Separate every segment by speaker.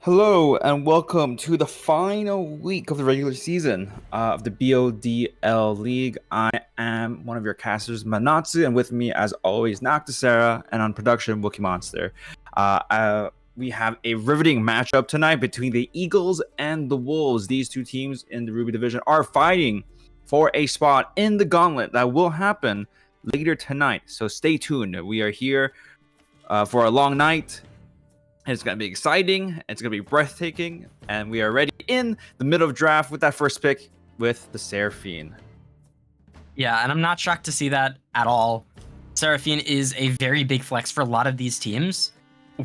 Speaker 1: Hello and welcome to the final week of the regular season of the BODL League. I am one of your casters, Manatsu, and with me, as always, Noctisera, and on production, Wookie Monster. We have a riveting matchup tonight between the Eagles and the Wolves. These two teams in the Ruby Division are fighting for a spot in the gauntlet that will happen later tonight. So stay tuned. We are here for a long night. It's going to be exciting. It's going to be breathtaking. And we are ready in the middle of draft with that first pick with the Seraphine.
Speaker 2: Yeah, and I'm not shocked to see that at all. Seraphine is a very big flex for a lot of these teams.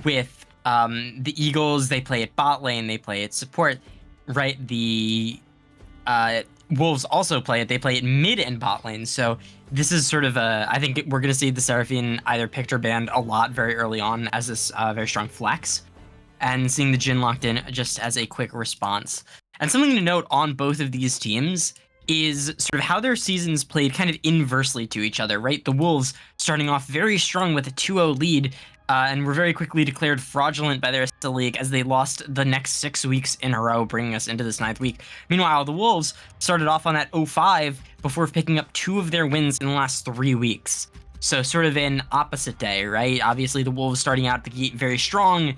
Speaker 2: With the Eagles, they play at bot lane, they play at support, right? The Wolves also play it. They play it mid and bot lane. So this is sort of I think we're going to see the Seraphine either picked or banned a lot very early on as this very strong flex. And seeing the Jhin locked in just as a quick response. And something to note on both of these teams is sort of how their seasons played kind of inversely to each other, right? The Wolves starting off very strong with a 2-0 lead, and were very quickly declared fraudulent by the rest of the league as they lost the next 6 weeks in a row, bringing us into this 9th week. Meanwhile, the Wolves started off on that 0-5 before picking up 2 of their wins in the last 3 weeks. So sort of an opposite day, right? Obviously, the Wolves starting out the gate very strong,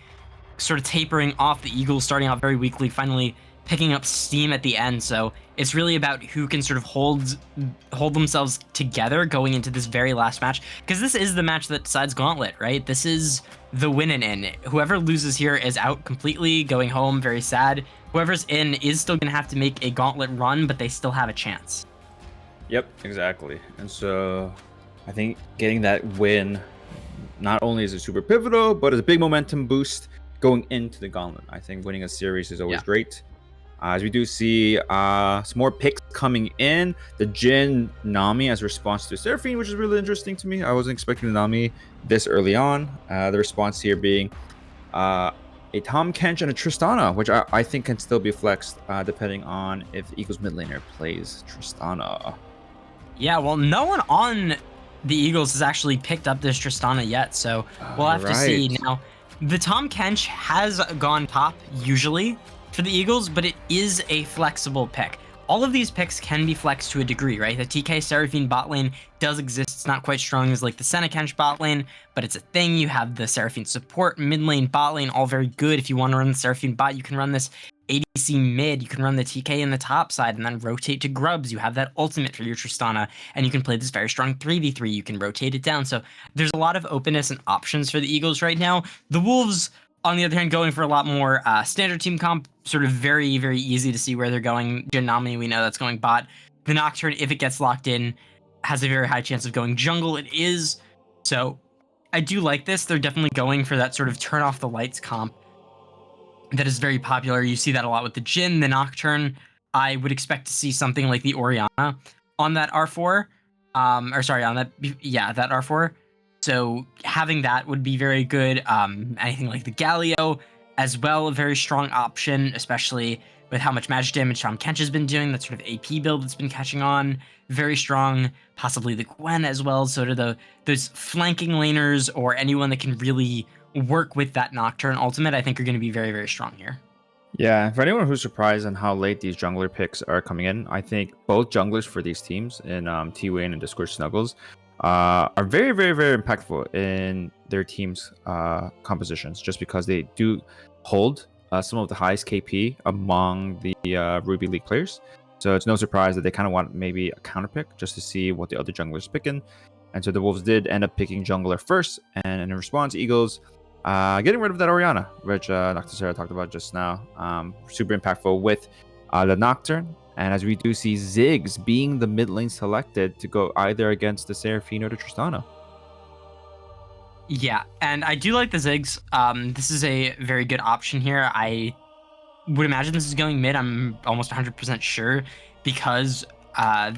Speaker 2: sort of tapering off. The Eagles starting out very weakly, finally picking up steam at the end. So it's really about who can sort of hold themselves together going into this very last match, because this is the match that decides Gauntlet, right? This is the win and in. Whoever loses here is out completely, going home very sad. Whoever's in is still going to have to make a Gauntlet run, but they still have a chance.
Speaker 1: Yep, exactly. And so I think getting that win not only is it super pivotal, but it's a big momentum boost going into the Gauntlet. I think winning a series is always great. As we do see some more picks coming in. The Jhin Nami as a response to Seraphine, which is really interesting to me. I wasn't expecting the Nami this early on. The response here being a Tahm Kench and a Tristana, which I think can still be flexed depending on if the Eagles mid laner plays Tristana.
Speaker 2: Yeah, well, no one on the Eagles has actually picked up this Tristana yet, so we'll have to see. Now, the Tahm Kench has gone top usually for the Eagles, but it is a flexible pick. All of these picks can be flexed to a degree, right? The TK Seraphine bot lane does exist. It's not quite strong as like the Senna Kench bot lane, but it's a thing. You have the Seraphine support, mid lane, bot lane, all very good. If you want to run the Seraphine bot, you can run this ADC mid. You can run the TK in the top side and then rotate to grubs. You have that ultimate for your Tristana, and you can play this very strong 3v3. You can rotate it down. So there's a lot of openness and options for the Eagles right now. The Wolves, on the other hand, going for a lot more standard team comp, sort of very, very easy to see where they're going. Jhin Nami, we know that's going bot. The Nocturne, if it gets locked in, has a very high chance of going jungle. It is. So I do like this. They're definitely going for that sort of turn off the lights comp that is very popular. You see that a lot with the Jhin, the Nocturne. I would expect to see something like the Orianna on that R4. That R4. So having that would be very good. Anything like the Galio as well, a very strong option, especially with how much magic damage Tahm Kench has been doing. That sort of AP build that's been catching on. Very strong. Possibly the Gwen as well. So to those flanking laners or anyone that can really work with that Nocturne ultimate, I think are going to be very, very strong here.
Speaker 1: Yeah, for anyone who's surprised on how late these jungler picks are coming in, I think both junglers for these teams in T-Wayne and Discord Snuggles are very, very, very impactful in their team's compositions, just because they do hold some of the highest KP among the Ruby League players. So it's no surprise that they kind of want maybe a counter pick just to see what the other junglers picking. And so the Wolves did end up picking jungler first, and in response, Eagles getting rid of that Orianna, which Noctisera talked about just now. Super impactful with the Nocturne. And as we do see Ziggs being the mid lane selected to go either against the Seraphine or the Tristana.
Speaker 2: Yeah, and I do like the Ziggs. This is a very good option here. I would imagine this is going mid. I'm almost 100% sure, because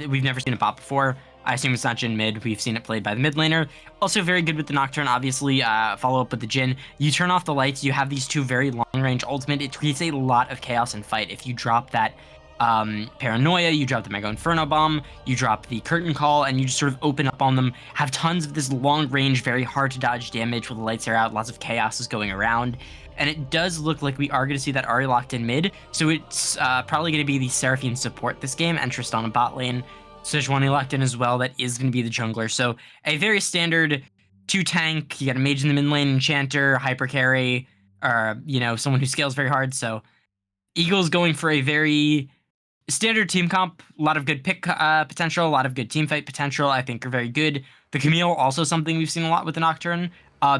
Speaker 2: we've never seen a bot before. I assume it's not Jhin mid. We've seen it played by the mid laner. Also very good with the Nocturne, obviously. Follow up with the Jhin. You turn off the lights. You have these two very long range ultimate. It creates a lot of chaos and fight. If you drop that Paranoia, you drop the Mega Inferno Bomb, you drop the Curtain Call, and you just sort of open up on them, have tons of this long range, very hard to dodge damage with the lights are out, lots of chaos is going around. And it does look like we are going to see that Ahri locked in mid, so it's probably going to be the Seraphine support this game, and Tristana bot lane. Sejuani locked in as well, that is going to be the jungler. So a very standard 2-tank, you got a mage in the mid lane, enchanter, hyper carry, or, someone who scales very hard. So Eagles going for a very standard team comp, a lot of good pick potential, a lot of good team fight potential. I think are very good. The Camille also something we've seen a lot with the Nocturne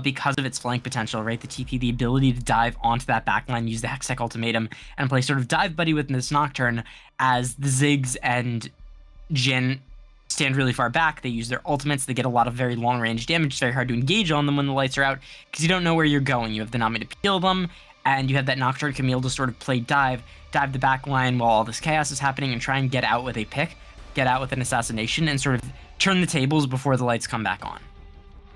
Speaker 2: because of its flank potential, right? The TP, the ability to dive onto that backline, use the Hextech ultimatum, and play sort of dive buddy with this Nocturne as the Ziggs and Jhin stand really far back. They use their ultimates. They get a lot of very long range damage. It's very hard to engage on them when the lights are out because you don't know where you're going. You have the Nami to peel them, and you have that Nocturne Camille to sort of play dive the back line while all this chaos is happening and try and get out with a pick, get out with an assassination, and sort of turn the tables before the lights come back on.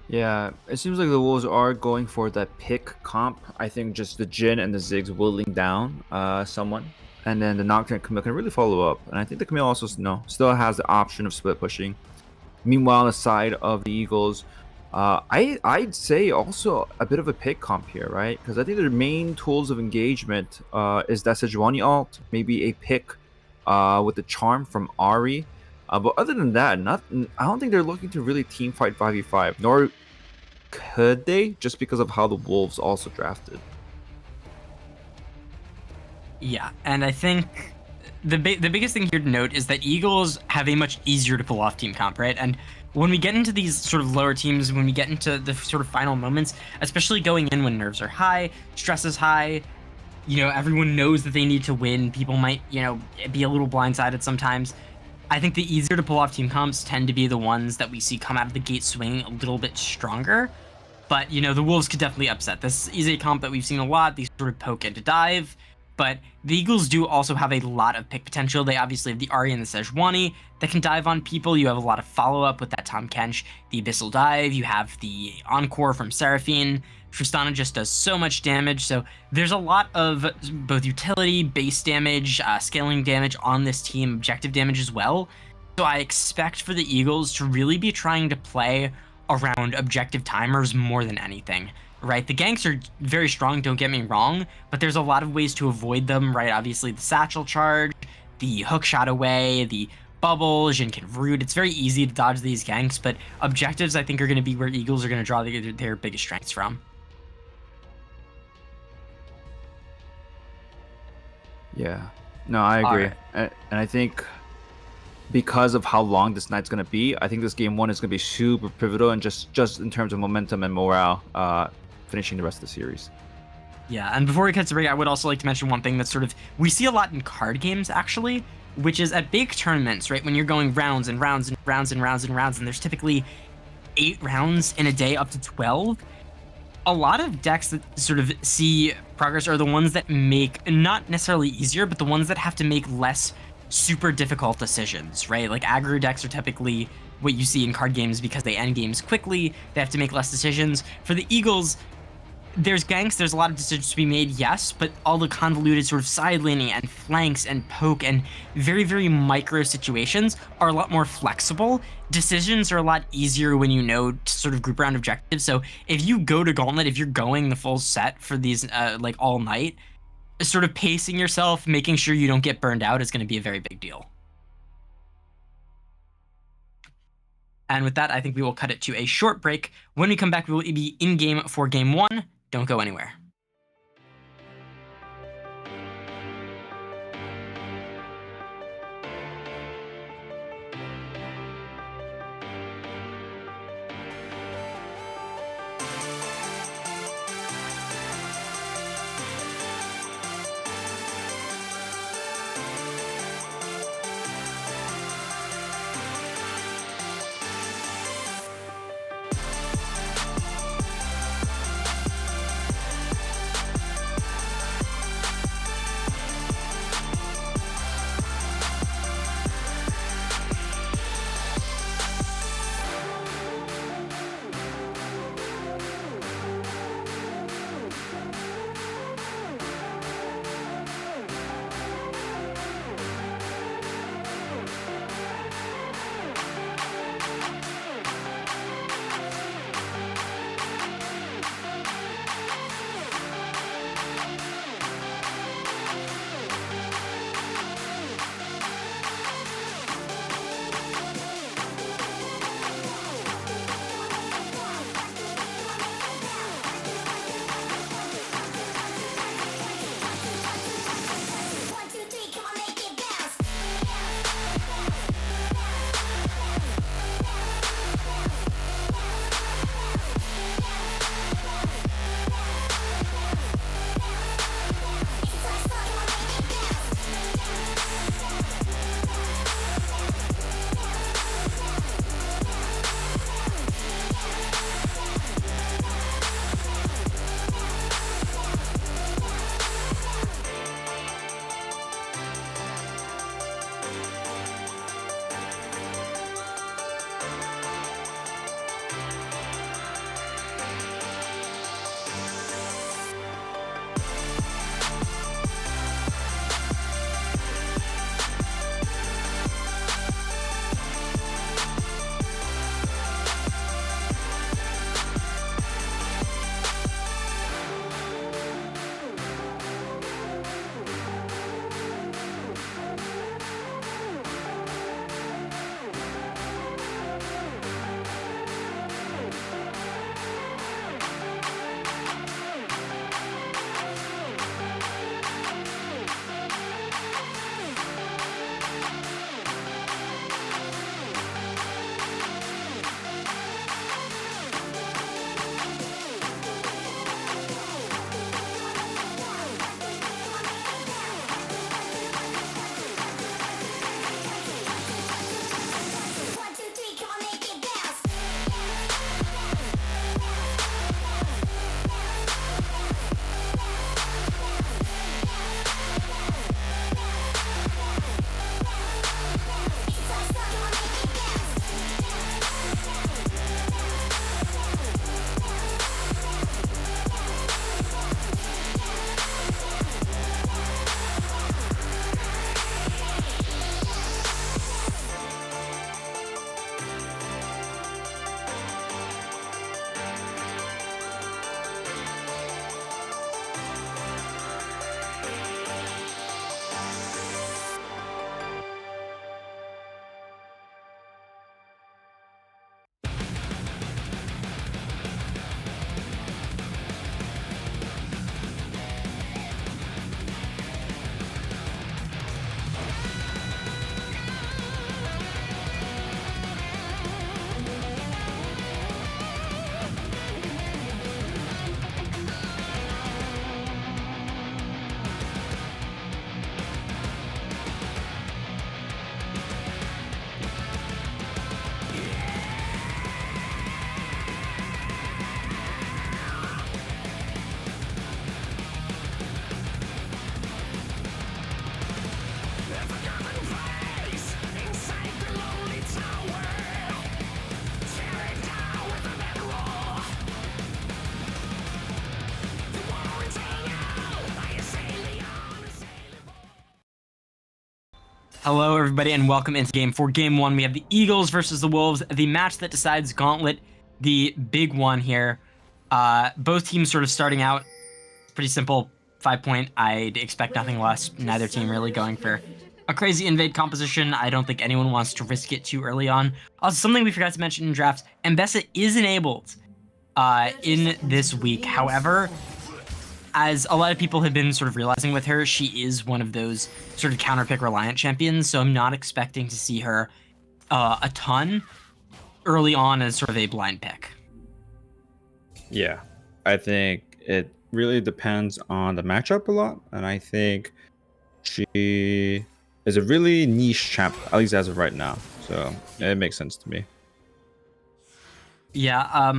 Speaker 1: Yeah, it seems like the Wolves are going for that pick comp. I think just the Jhin and the Ziggs whittling down someone, and then the Nocturne Camille can really follow up. And I think the Camille also still has the option of split pushing. Meanwhile, on the side of the Eagles, I'd say also a bit of a pick comp here, right? Because I think their main tools of engagement is that Sejuani ult, maybe a pick with the charm from Ahri. But other than that, I don't think they're looking to really team fight 5v5, nor could they, just because of how the Wolves also drafted.
Speaker 2: Yeah, and I think the biggest thing here to note is that Eagles have a much easier to pull off team comp, right? And when we get into these sort of lower teams, when we get into the sort of final moments, especially going in when nerves are high, stress is high, everyone knows that they need to win. People might, be a little blindsided sometimes. I think the easier to pull off team comps tend to be the ones that we see come out of the gate swinging a little bit stronger. But, the Wolves could definitely upset. This is a comp that we've seen a lot, these sort of poke and dive. But the Eagles do also have a lot of pick potential. They obviously have the Ahri and the Sejuani that can dive on people. You have a lot of follow-up with that Tahm Kench, the Abyssal Dive. You have the Encore from Seraphine. Tristana just does so much damage. So there's a lot of both utility, base damage, scaling damage on this team, objective damage as well. So I expect for the Eagles to really be trying to play around objective timers more than anything. Right, the ganks are very strong, don't get me wrong, but there's a lot of ways to avoid them, right? Obviously, the satchel charge, the hook shot away, the bubble, Jhin can root. It's very easy to dodge these ganks, but objectives, I think, are going to be where Eagles are going to draw their biggest strengths from.
Speaker 1: Yeah, no, I agree.
Speaker 2: Right.
Speaker 1: And I think because of how long this night's going to be, I think this game one is going to be super pivotal, and just in terms of momentum and morale, finishing the rest of the series.
Speaker 2: Yeah, and before we cut to break, I would also like to mention one thing that sort of we see a lot in card games, actually, which is at big tournaments, right? When you're going rounds and rounds and rounds and rounds and rounds, and there's typically 8 rounds in a day, up to 12. A lot of decks that sort of see progress are the ones that make, not necessarily easier, but the ones that have to make less super difficult decisions, right? Like aggro decks are typically what you see in card games because they end games quickly. They have to make less decisions. For the Eagles, there's ganks, there's a lot of decisions to be made, yes, but all the convoluted sort of side laning and flanks and poke and very, very micro situations are a lot more flexible. Decisions are a lot easier when you know to sort of group around objectives. So if you go to Gauntlet, if you're going the full set for these like all night, sort of pacing yourself, making sure you don't get burned out is going to be a very big deal. And with that, I think we will cut it to a short break. When we come back, we will be in game for game 1. Don't go anywhere. Hello, everybody, and welcome into Game 4. Game 1, we have the Eagles versus the Wolves, the match that decides Gauntlet, the big one here. Both teams sort of starting out pretty simple, 5-point. I'd expect nothing less. Neither team really going for a crazy invade composition. I don't think anyone wants to risk it too early on. Also, something we forgot to mention in drafts, Mbessa is enabled in this week. However, as a lot of people have been sort of realizing with her, she is one of those sort of counterpick reliant champions, so I'm not expecting to see her a ton early on as sort of a blind pick.
Speaker 1: Yeah, I think it really depends on the matchup a lot, and I think she is a really niche champ, at least as of right now, so it makes sense to me.
Speaker 2: Yeah,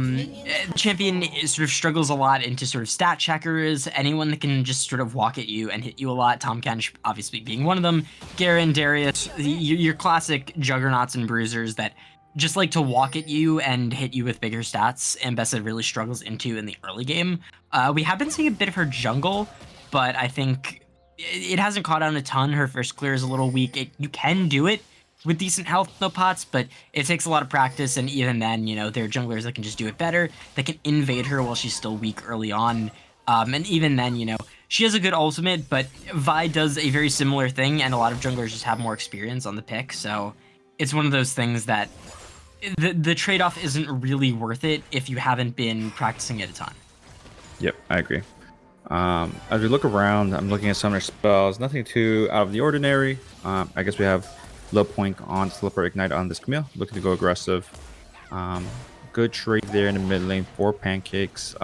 Speaker 2: champion sort of struggles a lot into sort of stat checkers, anyone that can just sort of walk at you and hit you a lot. Tahm Kench obviously being one of them. Garen, Darius, your classic juggernauts and bruisers that just like to walk at you and hit you with bigger stats. Mbessa really struggles into in the early game. We have been seeing a bit of her jungle, but I think it hasn't caught on a ton. Her first clear is a little weak. You can do it with decent health, no pots, but it takes a lot of practice, and even then, you know, there are junglers that can just do it better, that can invade her while she's still weak early on, and even then, you know, she has a good ultimate, but Vi does a very similar thing, and a lot of junglers just have more experience on the pick, so it's one of those things that the trade-off isn't really worth it if you haven't been practicing it a ton.
Speaker 1: Yep, I agree. As we look around, I'm looking at some of their spells, nothing too out of the ordinary. I guess we have low point on Slipper Ignite on this Camille, looking to go aggressive. Good trade there in the mid lane for Pancakes.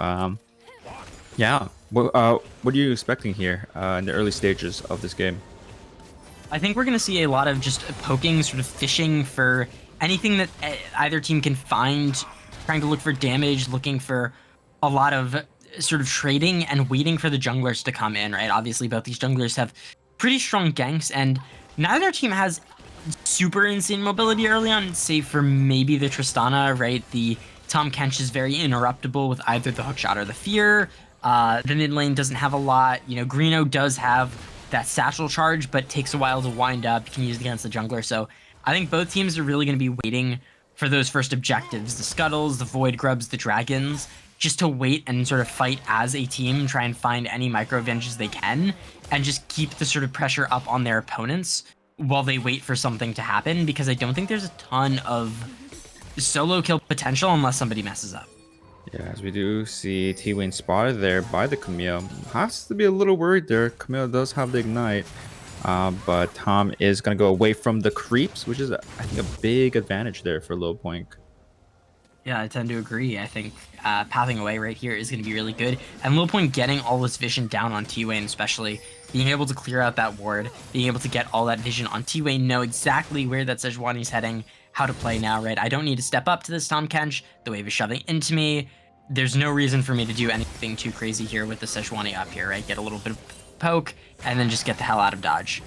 Speaker 1: Yeah, what are you expecting here in the early stages of this game?
Speaker 2: I think we're going to see a lot of just poking, sort of fishing for anything that either team can find, trying to look for damage, looking for a lot of sort of trading and waiting for the junglers to come in, right? Obviously, both these junglers have pretty strong ganks, and neither team has super insane mobility early on, save for maybe the Tristana, right? The Tahm Kench is very interruptible with either the hookshot or the fear. The mid lane doesn't have a lot. You know, Greeno does have that satchel charge, but takes a while to wind up. You can use it against the jungler. So I think both teams are really going to be waiting for those first objectives, the Scuttles, the Void Grubs, the Dragons, just to wait and sort of fight as a team, try and find any micro advantages they can, and just keep the sort of pressure up on their opponents while they wait for something to happen, because I don't think there's a ton of solo kill potential unless somebody messes up.
Speaker 1: Yeah, as we do see T-Wayne spotted there by the Camille. Has to be a little worried there. Camille does have the Ignite, but Tom is going to go away from the creeps, which is, I think, a big advantage there for Low Point.
Speaker 2: Yeah, I tend to agree. I think pathing away right here is going to be really good. And Low Point getting all this vision down on T-Wayne, especially being able to clear out that ward, being able to get all that vision on T-Wayne, know exactly where that Sejuani's heading, how to play now, right? I don't need to step up to this Tahm Kench. The wave is shoving into me. There's no reason for me to do anything too crazy here with the Sejuani up here, right? Get a little bit of poke, and then just get the hell out of dodge.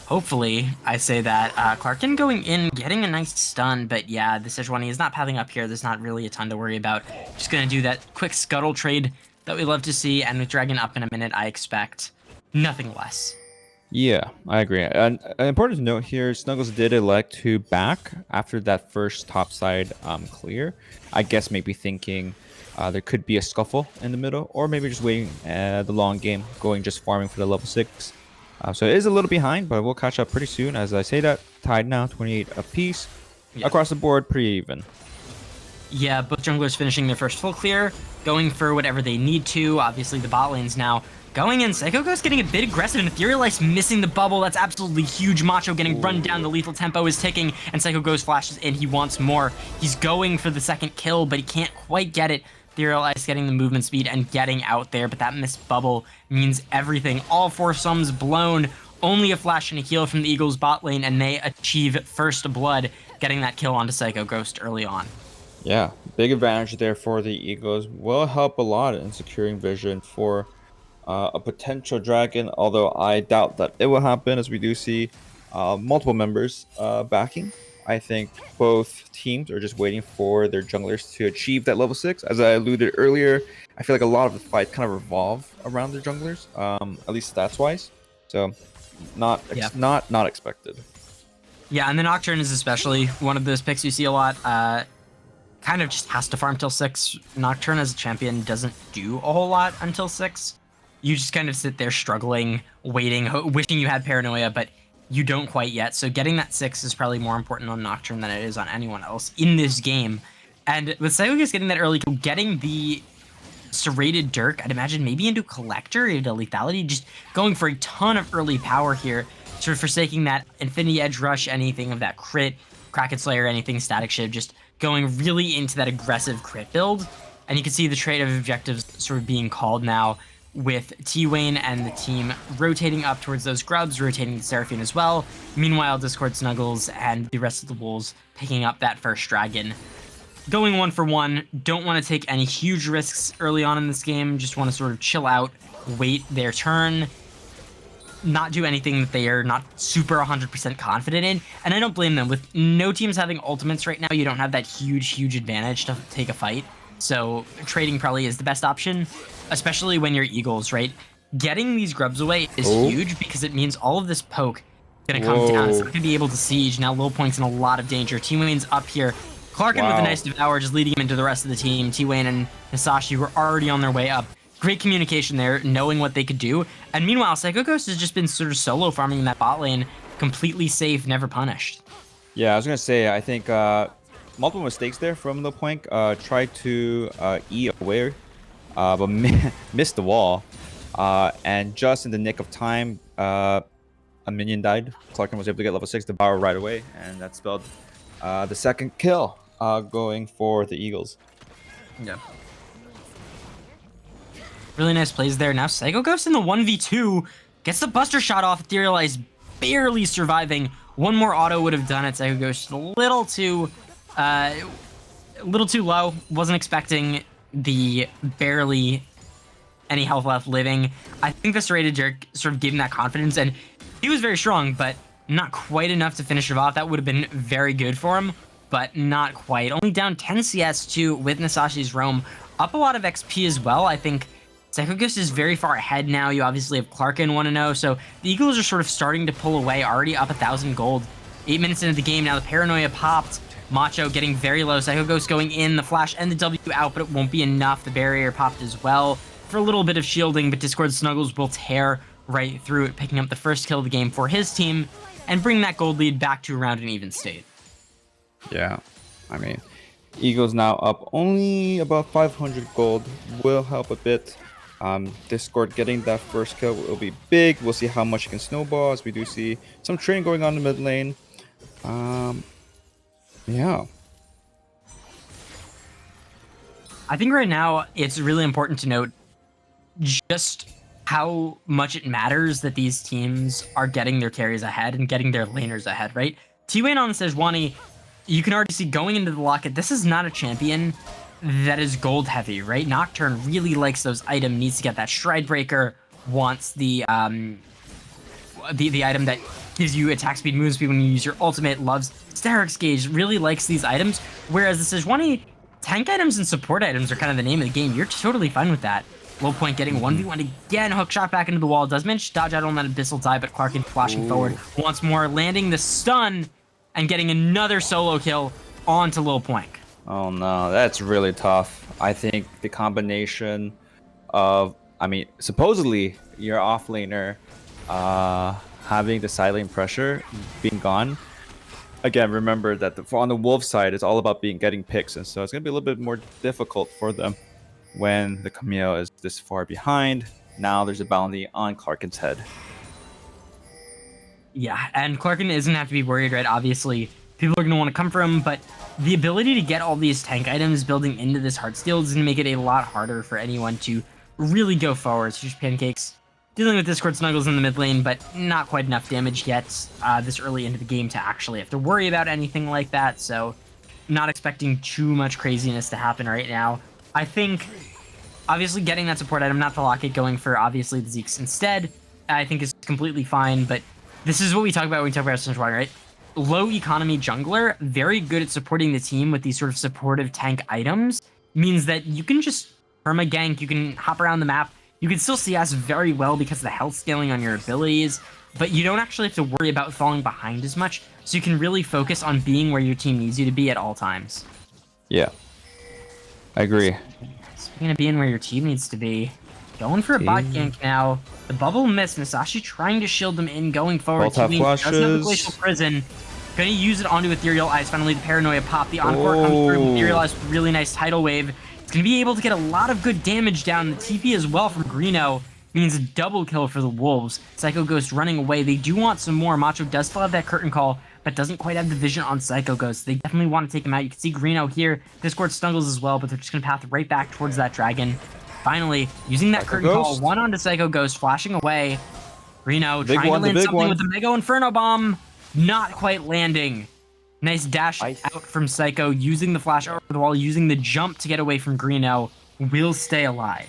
Speaker 2: Hopefully, I say that Clarkin going in, getting a nice stun, but yeah, the Sejuani is not pathing up here. There's not really a ton to worry about. Just going to do that quick scuttle trade that we love to see, and with Dragon up in a minute, I expect nothing less.
Speaker 1: Yeah, I agree. And important to note here, Snuggles did elect to back after that first topside clear. I guess maybe thinking there could be a scuffle in the middle, or maybe just waiting the long game, going just farming for the level 6. So it is a little behind, but we'll catch up pretty soon. As I say that, tied now, 28 apiece. Yeah. Across the board, pretty even.
Speaker 2: Yeah, both junglers finishing their first full clear, going for whatever they need to. Obviously, the bot lane's now going in. Psycho Ghost getting a bit aggressive, and Ethereal Ice missing the bubble. That's absolutely huge. Macho getting run down. The lethal tempo is ticking, and Psycho Ghost flashes in. He wants more. He's going for the second kill, but he can't quite get it. Ethereal Ice getting the movement speed and getting out there, but that missed bubble means everything. All 4 sums blown. Only a flash and a heal from the Eagles bot lane, and they achieve first blood, getting that kill onto Psycho Ghost early on.
Speaker 1: Yeah, big advantage there for the Eagles. Will help a lot in securing vision for a potential dragon, although I doubt that it will happen, as we do see multiple members backing. I think both teams are just waiting for their junglers to achieve that level 6. As I alluded earlier, I feel like a lot of the fight kind of revolve around their junglers, at least stats wise. So not expected.
Speaker 2: Yeah, and the Nocturne is especially one of those picks you see a lot. Kind of just has to farm till 6. Nocturne as a champion doesn't do a whole lot until 6. You just kind of sit there struggling, waiting, wishing you had Paranoia, but you don't quite yet. So getting that 6 is probably more important on Nocturne than it is on anyone else in this game. And with Psychogus getting that early kill, getting the serrated Dirk, I'd imagine maybe into Collector, into Lethality, just going for a ton of early power here, sort of forsaking that Infinity Edge Rush, anything of that crit, Kraken Slayer, anything Static Shiv, just going really into that aggressive crit build. And you can see the trade of objectives sort of being called now, with T-Wayne and the team rotating up towards those grubs, rotating to Seraphine as well. Meanwhile, Discord Snuggles and the rest of the Wolves picking up that first dragon. Going 1 for 1, don't want to take any huge risks early on in this game, just want to sort of chill out, wait their turn, not do anything that they are not super 100% confident in, and I don't blame them. With no teams having ultimates right now, you don't have that huge advantage to take a fight, so trading probably is the best option, especially when you're Eagles, right? Getting these grubs away is huge because it means all of this poke is going to come down. It's not going to be able to siege. Now Lil Point's in a lot of danger. T-Wayne's up here. Clarkin with a nice devour, just leading him into the rest of the team. T-Wayne and Hisashi were already on their way up. Great communication there, knowing what they could do. And meanwhile, Psycho Ghost has just been sort of solo farming in that bot lane, completely safe, never punished.
Speaker 1: Yeah, I was gonna say, I think multiple mistakes there from the point. Tried to E away, but missed the wall. And just in the nick of time, a minion died. Clarkin was able to get level 6 devour right away, and that spelled the second kill going for the Eagles.
Speaker 2: Yeah. Really nice plays there. Now Psycho Ghost in the 1v2 gets the Buster Shot off. Etherealize barely surviving. One more auto would have done it. Psycho Ghost a little too low. Wasn't expecting the barely any health left living. I think the serrated Jerk sort of gave him that confidence, and he was very strong, but not quite enough to finish it off. That would have been very good for him, but not quite. Only down 10 CS too with Nasashi's Roam. Up a lot of XP as well. I think Psycho Ghost is very far ahead now. You obviously have Clarkin 1-0, so the Eagles are sort of starting to pull away, already up 1,000 gold. 8 minutes into the game now, the Paranoia popped. Macho getting very low. Psycho Ghost going in, the flash and the W out, but it won't be enough. The barrier popped as well for a little bit of shielding, but Discord Snuggles will tear right through it, picking up the first kill of the game for his team and bring that gold lead back to around an even state.
Speaker 1: Yeah, I mean, Eagles now up only about 500 gold will help a bit. Discord getting that first kill will be big. We'll see how much it can snowball, as we do see some trading going on in the mid lane. Yeah.
Speaker 2: I think right now it's really important to note just how much it matters that these teams are getting their carries ahead and getting their laners ahead, right? T-Wayne on Sejuani, you can already see going into the locket, this is not a champion that is gold heavy, right? Nocturne really likes those items, needs to get that Stride Breaker, wants the item that gives you attack speed, move speed when you use your ultimate, loves Starix Gauge, really likes these items, whereas the Sejuani tank items and support items are kind of the name of the game. You're totally fine with that. Low Point getting 1v1 again, hook shot back into the wall, does manage to dodge out on that Abyssal die, but Clarkin flashing forward once more, landing the stun and getting another solo kill onto Lil Poink.
Speaker 1: Oh no, that's really tough. I think the combination of, I mean, supposedly your offlaner having the side lane pressure being gone. Again, remember that on the Wolf side, it's all about getting picks, and so it's going to be a little bit more difficult for them when the Camille is this far behind. Now there's a bounty on Clarkin's head.
Speaker 2: Yeah, and Clarkin doesn't have to be worried, right? Obviously, people are going to want to come for him, but the ability to get all these tank items building into this Heartsteel is going to make it a lot harder for anyone to really go forward. So just Pancakes dealing with Discord Snuggles in the mid lane, but not quite enough damage yet this early into the game to actually have to worry about anything like that. So not expecting too much craziness to happen right now. I think, obviously, getting that support item, not the locket, going for, obviously, the Zeeks instead, I think is completely fine, but this is what we talk about when we talk about Sejuani, right? Low economy jungler, very good at supporting the team with these sort of supportive tank items, means that you can just perma gank, you can hop around the map, you can still CS very well because of the health scaling on your abilities, but you don't actually have to worry about falling behind as much. so you can really focus on being where your team needs you to be at all times.
Speaker 1: Yeah, I agree.
Speaker 2: Speaking of being where your team needs to be, going for a bot gank now. The bubble missed. Masashi trying to shield them in going forward.
Speaker 1: Both have
Speaker 2: T-Wayne doesn't have the
Speaker 1: flashes.
Speaker 2: Glacial Prison. Gonna use it onto Ethereal Ice. Finally, the Paranoia pop. The Encore comes through. Ethereal Ice with a really nice Tidal Wave. It's gonna be able to get a lot of good damage down. The TP as well from Greeno means a double kill for the Wolves. Psycho Ghost running away. They do want some more. Macho does still have that Curtain Call, but doesn't quite have the vision on Psycho Ghost. They definitely want to take him out. You can see Greeno here. Discord Snuggles as well, but they're just gonna path right back towards that dragon. Finally, using that Curtain Call, one onto Psycho Ghost, flashing away. Greeno trying to land something with the Mega Inferno Bomb. Not quite landing. Nice dash out from Psycho, using the flash over the wall, using the jump to get away from Greeno. Will stay alive.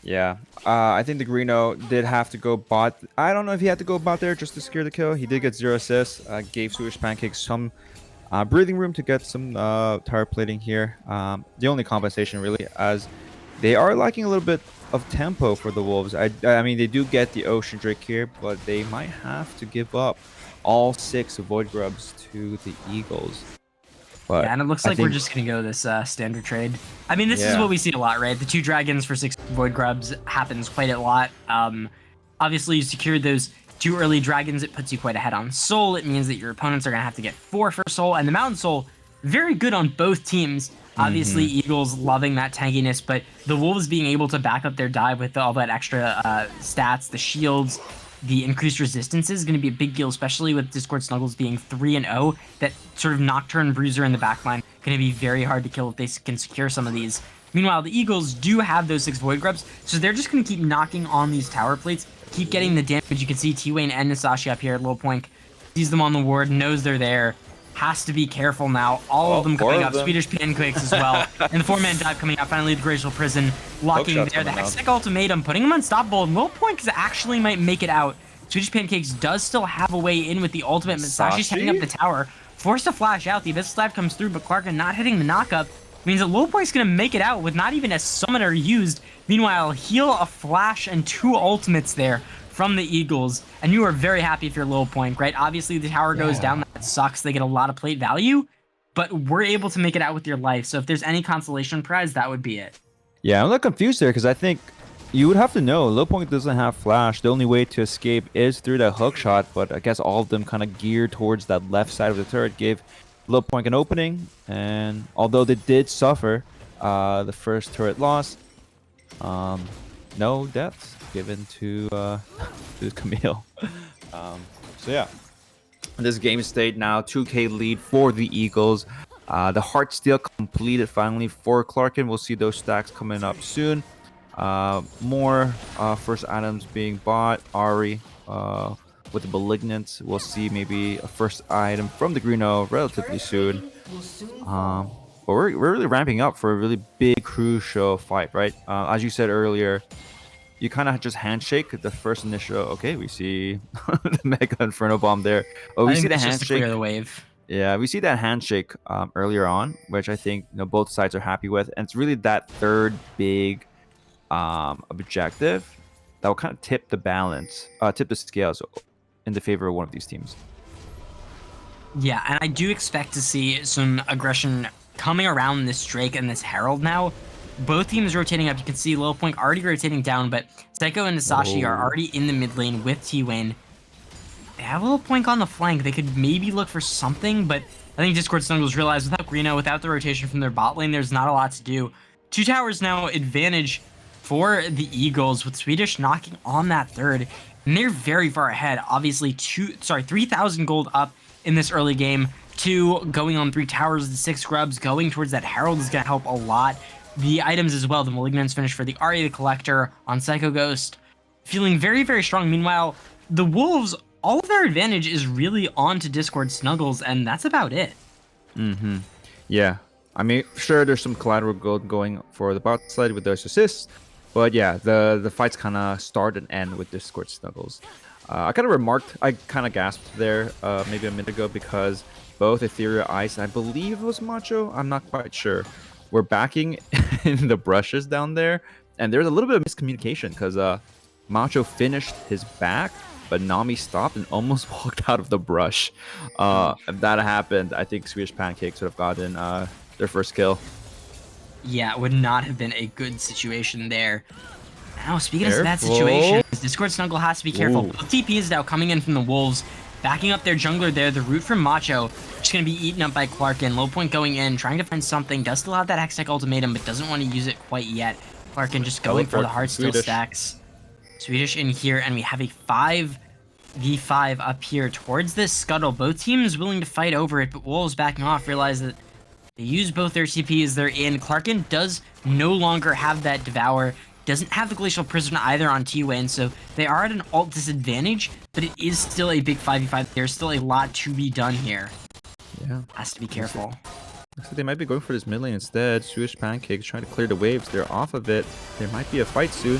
Speaker 1: Yeah, I think the Greeno did have to go bot. I don't know if he had to go bot there just to secure the kill. He did get 0 assists. Gave Swedish Pancakes some breathing room to get some tower plating here. The only compensation really, as they are lacking a little bit of tempo for the Wolves. I mean, they do get the Ocean Drake here, but they might have to give up all 6 Void Grubs to the Eagles. But
Speaker 2: yeah, and it looks like we're just going to go this standard trade. I mean, this is what we see a lot, right? The 2 dragons for 6 Void Grubs happens quite a lot. Obviously, you secured those 2 early dragons. It puts you quite ahead on soul. It means that your opponents are going to have to get 4 for soul. And the Mountain Soul, very good on both teams. Obviously, Eagles loving that tankiness, but the Wolves being able to back up their dive with all that extra stats, the shields, the increased resistance is going to be a big deal, especially with Discord Snuggles being 3-0. That sort of Nocturne Bruiser in the backline going to be very hard to kill if they can secure some of these. Meanwhile, the Eagles do have those 6 Void Grubs, so they're just going to keep knocking on these tower plates, keep getting the damage. You can see T-Wayne and Nasashi up here at low point. Sees them on the ward, knows they're there. Has to be careful now. All of them coming up. Swedish Pancakes as well. And the 4-man dive coming out. Finally, the Glacial Prison locking there. The Hextech Ultimatum, putting him unstoppable. And Low Point actually might make it out. Swedish Pancakes does still have a way in with the ultimate. Masashi's heading up the tower. Forced to flash out. The Abyssal Dive comes through, but Clarkin not hitting the knockup. Means that Low Point's going to make it out with not even a summoner used. Meanwhile, heal, a flash, and 2 ultimates there from the Eagles, and you are very happy if you're Low Point, right? Obviously, the tower goes down. That sucks. They get a lot of plate value, but we're able to make it out with your life. So if there's any consolation prize, that would be it.
Speaker 1: Yeah, I'm a little confused there because I think you would have to know Low Point doesn't have flash. The only way to escape is through that hook shot, but I guess all of them kind of geared towards that left side of the turret gave Low Point an opening, and although they did suffer the first turret loss, no deaths given to Camille. So yeah, this game state now 2K lead for the Eagles. The Heart Steal completed finally for Clarkin. We'll see those stacks coming up soon. More first items being bought. Ari with the Malignant. We'll see maybe a first item from the Greeno relatively soon. But we're really ramping up for a really big crucial fight, right? As you said earlier, you kind of just handshake the first initial. Okay, we see the Mega Inferno Bomb there. Oh, we see the handshake. Just to clear
Speaker 2: the wave.
Speaker 1: Yeah, we see that handshake earlier on, which I think both sides are happy with, and it's really that third big objective that will kind of tip the balance, tip the scales in the favor of one of these teams.
Speaker 2: Yeah, and I do expect to see some aggression coming around this Drake and this Herald now. Both teams rotating up. You can see Low Point already rotating down, but Psycho and Nasashi are already in the mid lane with T-Wayne. They have a Low Point on the flank. They could maybe look for something, but I think Discord Snuggles realized without Greeno, without the rotation from their bot lane, there's not a lot to do. 2 towers now advantage for the Eagles, with Swedish knocking on that third, and they're very far ahead. Obviously, 3,000 gold up in this early game. 2 going on 3 towers, the 6 grubs going towards that Herald is going to help a lot. The items as well, the Malignance finish for the Ari the Collector on Psycho Ghost, feeling very, very strong. Meanwhile, the Wolves, all of their advantage is really on to Discord Snuggles, and that's about it.
Speaker 1: Yeah. I mean, sure, there's some collateral gold going for the bot side with those assists, but yeah, the fights kind of start and end with Discord Snuggles. I kind of gasped there maybe a minute ago because both Ethereal Ice and I believe it was Macho, I'm not quite sure, we're backing in the brushes down there, and there's a little bit of miscommunication because Macho finished his back but Nami stopped and almost walked out of the brush. If that happened, I think Swedish Pancakes would have gotten their first kill.
Speaker 2: Yeah, it would not have been a good situation there. Now, speaking of bad
Speaker 1: Careful.
Speaker 2: situations, Discord Snuggle has to be careful.
Speaker 1: Ooh.
Speaker 2: Both TPs now coming in from the Wolves, backing up their jungler there. The root from Macho just going to be eaten up by Clarkin. Low point going in, trying to find something. Does still have that Hextech ultimatum, but doesn't want to use it quite yet. Clarkin just going for the Heartsteel stacks. Swedish in here, and we have a 5v5 up here towards this scuttle. Both teams willing to fight over it, but Wolves backing off, realize that they use both their CPs. They're in. Clarkin does no longer have that Devour. Doesn't have the Glacial Prison either on T-Wayne, so they are at an ult disadvantage, but it is still a big 5v5. There's still a lot to be done here.
Speaker 1: Yeah.
Speaker 2: Has to be careful.
Speaker 1: Looks like they might be going for this mid lane instead. Swedish Pancakes trying to clear the waves. They're off of it. There might be a fight soon.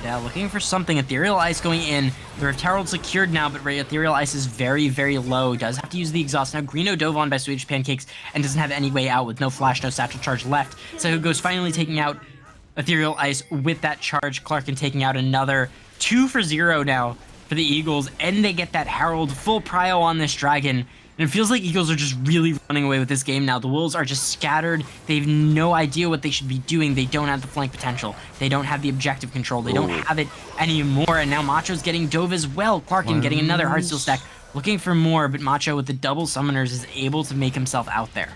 Speaker 2: Yeah, looking for something. Ethereal Ice going in. The Rift Herald secured now, but Ethereal Ice is very, very low. Does have to use the exhaust. Now Greeno dove on by Swedish Pancakes and doesn't have any way out with no flash, no satchel charge left. So goes finally taking out Ethereal Ice with that charge. Clarkin taking out another 2 for 0 now for the Eagles, and they get that Herald full prio on this dragon. And it feels like Eagles are just really running away with this game now. The Wolves are just scattered. They have no idea what they should be doing. They don't have the flank potential. They don't have the objective control. They don't have it anymore. And now Macho's getting dove as well. Clarkin getting another Heartsteel stack. Looking for more, but Macho with the double summoners is able to make himself out there.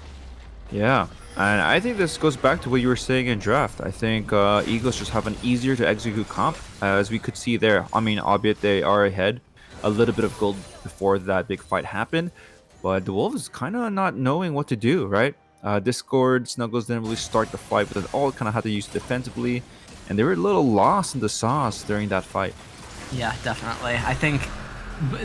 Speaker 1: Yeah, and I think this goes back to what you were saying in draft. I think Eagles just have an easier to execute comp, as we could see there. I mean, albeit they are ahead a little bit of gold before that big fight happened. But the Wolves kind of not knowing what to do, right? Discord Snuggles didn't really start the fight, but they all kind of had to use it defensively. And they were a little lost in the sauce during that fight.
Speaker 2: Yeah, definitely. I think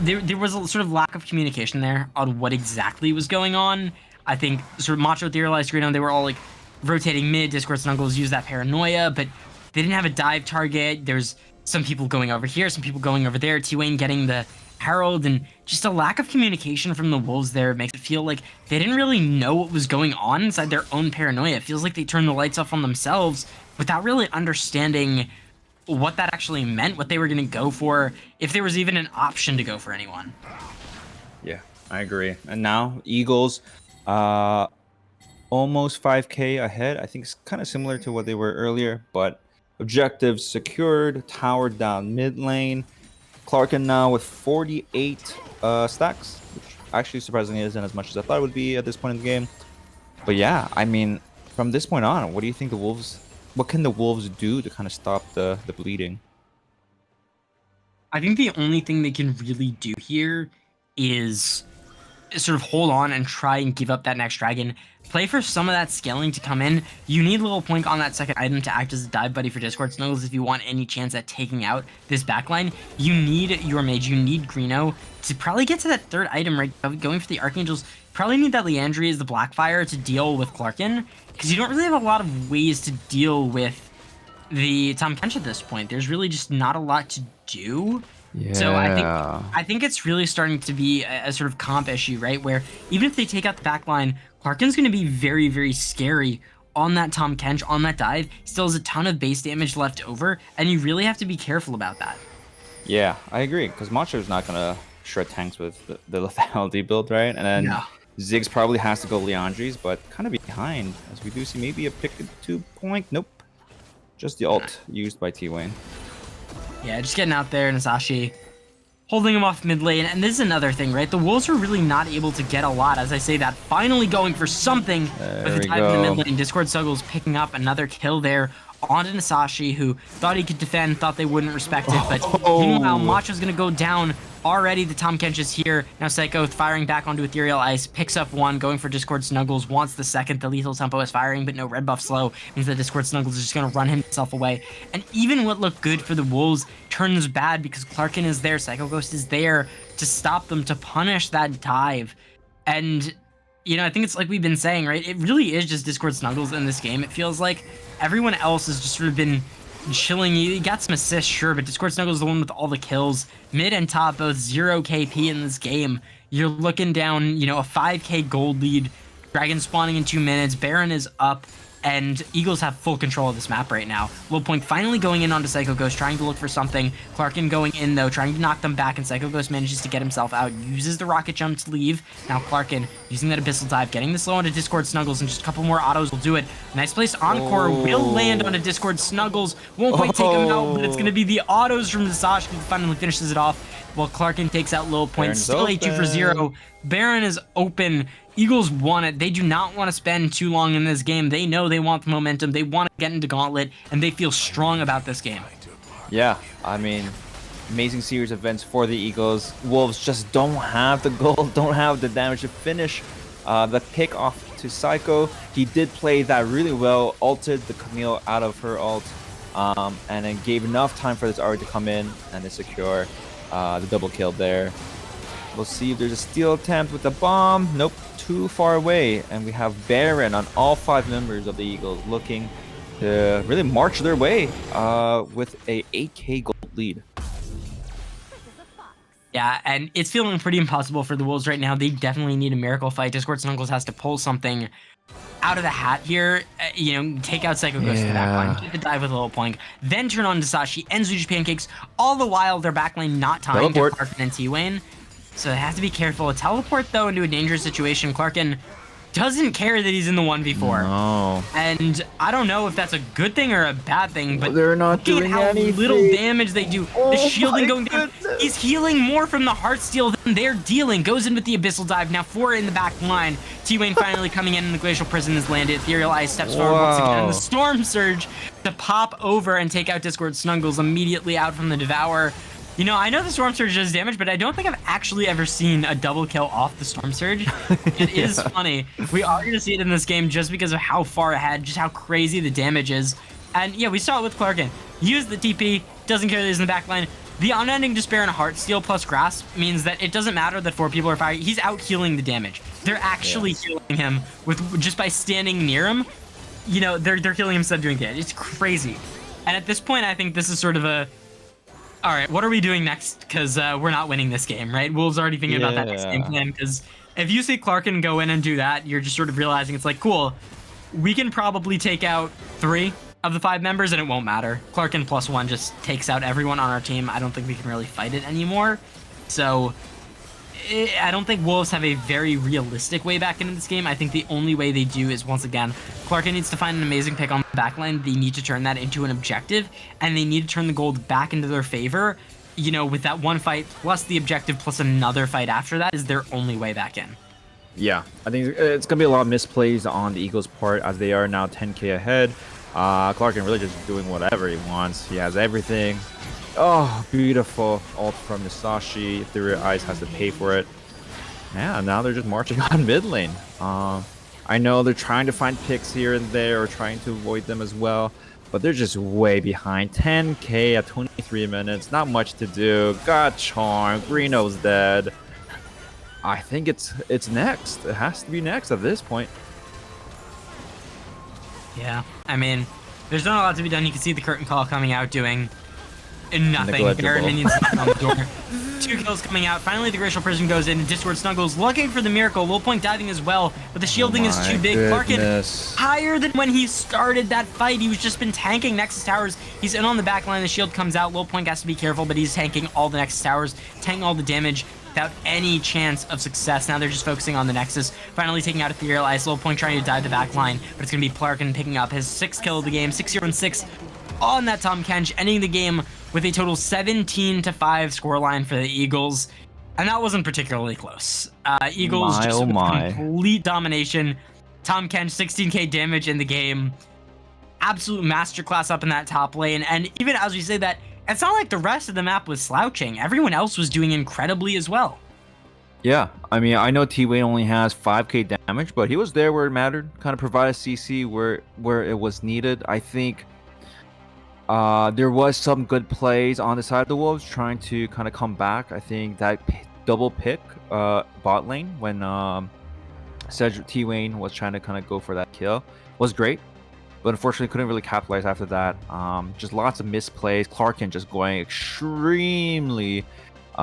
Speaker 2: there was a sort of lack of communication there on what exactly was going on. I think sort of Macho, Etherealized, Greeno, they were all like rotating mid. Discord Snuggles used that paranoia, but they didn't have a dive target. There's some people going over here, some people going over there. T-Wayne getting the Herald, and just a lack of communication from the Wolves there makes it feel like they didn't really know what was going on inside their own paranoia. It feels like they turned the lights off on themselves without really understanding what that actually meant, what they were going to go for, if there was even an option to go for anyone.
Speaker 1: Yeah, I agree. And now Eagles almost 5k ahead. I think it's kind of similar to what they were earlier, but objectives secured, tower down mid lane. Clarkin now with 48 stacks, which actually surprisingly isn't as much as I thought it would be at this point in the game. But yeah, I mean, from this point on, what do you think the Wolves, what can the Wolves do to kind of stop the bleeding?
Speaker 2: I think the only thing they can really do here is sort of hold on and try and give up that next dragon. Play for some of that scaling to come in. You need Little Point on that second item to act as a dive buddy for Discord Snuggles if you want any chance at taking out this backline. You need your mage, you need Greeno to probably get to that third item, right? Going for the Archangels, probably need that Leandri as the Blackfire to deal with Clarkin, because you don't really have a lot of ways to deal with the Tahm Kench at this point. There's really just not a lot to do.
Speaker 1: Yeah.
Speaker 2: So I think it's really starting to be a sort of comp issue, right? Where even if they take out the backline, Clarkin's going to be very, very scary on that Tahm Kench, on that dive. Still has a ton of base damage left over, and you really have to be careful about that.
Speaker 1: Yeah, I agree, because Macho's not going to shred tanks with the lethality build, right? And then Ziggs probably has to go Leandri's, but kind of behind, as we do see maybe a pick 2 point. Nope. Just the ult used by T-Wayne.
Speaker 2: Yeah, just getting out there, Nasashi holding him off mid lane. And this is another thing, right? The Wolves are really not able to get a lot, as I say that. Finally going for something with the dive in the mid lane. Discord Snuggles picking up another kill there onto Nasashi, who thought he could defend, thought they wouldn't respect it. But meanwhile, Macho's going to go down already. The Tahm Kench is here. Now Psycho firing back onto Ethereal Ice, picks up one, going for Discord Snuggles, wants the second. The lethal tempo is firing, but no red buff slow. Means that Discord Snuggles is just going to run himself away. And even what looked good for the Wolves turns bad because Clarkin is there. Psycho Ghost is there to stop them, to punish that dive. And, you know, I think it's like we've been saying, right? It really is just Discord Snuggles in this game. It feels like everyone else has just sort of been chilling. You got some assists, sure, but Discord Snuggles is the one with all the kills. Mid and top, both 0 KP in this game. You're looking down, you know, a 5k gold lead Dragon spawning in 2 minutes. Baron is up. And Eagles have full control of this map right now. Low Point finally going in onto Psycho Ghost, trying to look for something. Clarkin going in, though, trying to knock them back, and Psycho Ghost manages to get himself out, uses the rocket jump to leave. Now Clarkin using that Abyssal Dive, getting this low onto Discord Snuggles, and just a couple more autos will do it. Nice place. Encore will land onto Discord Snuggles. Won't quite take him out, but it's going to be the autos from the Sash who finally finishes it off, while Clarkin takes out Low Point.
Speaker 1: Baron's
Speaker 2: Still a 2 for 0. Baron is open. Eagles want it. They do not want to spend too long in this game. They know they want the momentum. They want to get into Gauntlet, and they feel strong about this game.
Speaker 3: Yeah, I mean, amazing series of events for the Eagles. Wolves just don't have the goal, don't have the damage to finish the pick off to Psycho. He did play that really well, ulted the Camille out of her ult, and then gave enough time for this RE to come in and to secure the double kill there. We'll see if there's a steal attempt with the bomb. Nope, too far away. And we have Baron on all 5 members of the Eagles looking to really march their way with a 8k gold lead.
Speaker 2: Yeah, and it's feeling pretty impossible for the Wolves right now. They definitely need a miracle fight. Discord Snuggles has to pull something out of the hat here. Take out Psycho Ghost for that line. Get the dive with a little point. Then turn on Dasashi, end Zuji Pancakes. All the while, their backline not timed to Clarkin and T-Wayne. So they have to be careful. A teleport, though, into a dangerous situation. Clarkin doesn't care that he's in the 1v4.
Speaker 1: No.
Speaker 2: And I don't know if that's a good thing or a bad thing, but
Speaker 3: they're not doing
Speaker 2: how
Speaker 3: anything.
Speaker 2: Little damage they do. The shielding going down. He's healing more from the Heartsteel than they're dealing. Goes in with the Abyssal Dive. Now 4 in the back line. T-Wayne finally coming in, and the Glacial Prison is landed. Ethereal Eye steps forward once again. And the Storm Surge to pop over and take out Discord Snuggles immediately out from the Devour. I know the Storm Surge does damage, but I don't think I've actually ever seen a double kill off the Storm Surge. It is funny. We are going to see it in this game just because of how far ahead, just how crazy the damage is. And yeah, we saw it with Clarkin. Use the TP, doesn't care that he's in the back line. The Unending Despair and Heartsteel plus Grasp means that it doesn't matter that 4 people are firing. He's out healing the damage. They're actually healing him with just by standing near him. They're killing him instead of doing damage. It's crazy. And at this point, I think this is sort of a... All right, what are we doing next? Because we're not winning this game, right? Wolves already thinking about that next game plan. Because if you see Clarkin go in and do that, you're just sort of realizing it's like, cool, we can probably take out 3 of the 5 members and it won't matter. Clarkin +1 just takes out everyone on our team. I don't think we can really fight it anymore. So I don't think Wolves have a very realistic way back into this game. I think the only way they do is, once again, Clarkin needs to find an amazing pick on the backline. They need to turn that into an objective, and they need to turn the gold back into their favor. With that one fight, plus the objective, plus another fight after that is their only way back in.
Speaker 1: Yeah, I think it's going to be a lot of misplays on the Eagles' part as they are now 10k ahead. Clarkin really just doing whatever he wants. He has everything. Oh, beautiful ult from Musashi. Ethereal Eyes has to pay for it. Yeah, now they're just marching on mid lane. I know they're trying to find picks here and there or trying to avoid them as well, but they're just way behind. 10k at 23 minutes. Not much to do. Got Charm. Greeno's dead. I think it's next. It has to be next at this point.
Speaker 2: Yeah, I mean, there's not a lot to be done. You can see the curtain call coming out doing nothing. Baron minions on the door. 2 kills coming out. Finally, the Glacial Prison goes in. Discord Snuggles looking for the miracle. Low Point diving as well, but the shielding is too big. Clarkin higher than when he started that fight. He's just been tanking Nexus Towers. He's in on the back line. The shield comes out. Low Point has to be careful, but he's tanking all the Nexus Towers, tanking all the damage without any chance of success. Now they're just focusing on the Nexus. Finally taking out Ethereal Ice. Low Point trying to dive the back line, but it's going to be Clarkin picking up his 6th kill of the game. 6-0-6 on that Tahm Kench, ending the game with a total 17-5 scoreline for the Eagles. And that wasn't particularly close. Eagles just complete domination. Tahm Kench, 16k damage in the game. Absolute masterclass up in that top lane. And even as we say that, it's not like the rest of the map was slouching. Everyone else was doing incredibly as well.
Speaker 3: Yeah, I mean, I know T-Wayne only has 5k damage, but he was there where it mattered. Kind of provide a CC where it was needed. I think there was some good plays on the side of the Wolves trying to kind of come back. I think that double pick bot lane when Cedric T-Wayne was trying to kind of go for that kill was great, but unfortunately couldn't really capitalize after that. Just lots of misplays. Clarkin just going extremely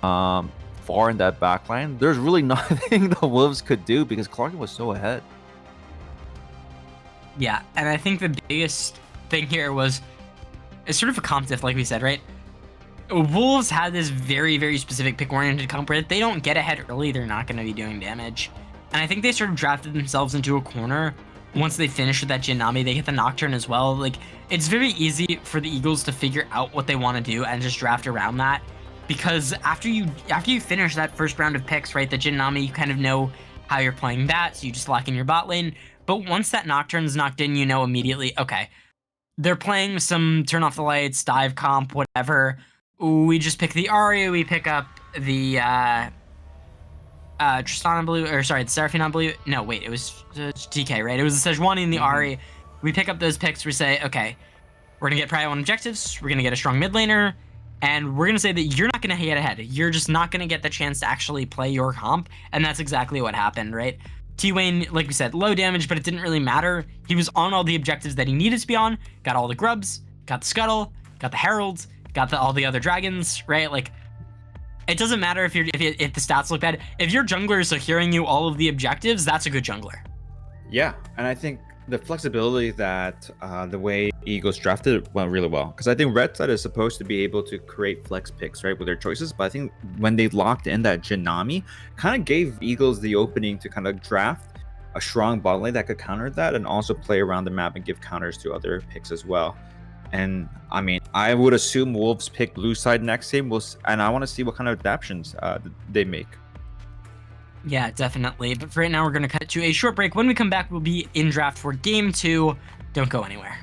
Speaker 3: far in that backline. There's really nothing the Wolves could do because Clarkin was so ahead.
Speaker 2: Yeah, and I think the biggest thing here was it's sort of a comp diff, like we said, right? Wolves had this very, very specific pick-oriented comp where if they don't get ahead early, they're not going to be doing damage. And I think they sort of drafted themselves into a corner. Once they finish with that Jinami, they get the Nocturne as well. Like, it's very easy for the Eagles to figure out what they want to do and just draft around that. Because after you finish that first round of picks, right, the Jinami, you kind of know how you're playing that, so you just lock in your bot lane. But once that Nocturne's knocked in, you know immediately, okay, they're playing some turn off the lights, dive comp, whatever. We just pick the Aria, we pick up the Tristana Blue, or sorry, the Seraphine Blue. No, wait, it was TK, right? It was the Sejuani and the Ari. We pick up those picks, we say, okay, we're gonna get Prio 1 objectives, we're gonna get a strong mid laner, and we're gonna say that you're not gonna get ahead. You're just not gonna get the chance to actually play your comp, and that's exactly what happened, right? T-Wayne, like we said, low damage, but it didn't really matter. He was on all the objectives that he needed to be on, got all the grubs, got the Scuttle, got the Herald, got all the other dragons, right? Like, it doesn't matter if the stats look bad. If your jungler is securing you all of the objectives, that's a good jungler.
Speaker 1: Yeah, and I think the flexibility that the way Eagles drafted went really well, because I think Red Side is supposed to be able to create flex picks, right, with their choices. But I think when they locked in that Jinami, kind of gave Eagles the opening to kind of draft a strong bot lane that could counter that, and also play around the map and give counters to other picks as well. And I mean, I would assume Wolves pick blue side next game, and I want to see what kind of adaptations they make.
Speaker 2: Yeah, definitely. But for right now, we're going to cut to a short break. When we come back, we'll be in draft for game 2. Don't go anywhere.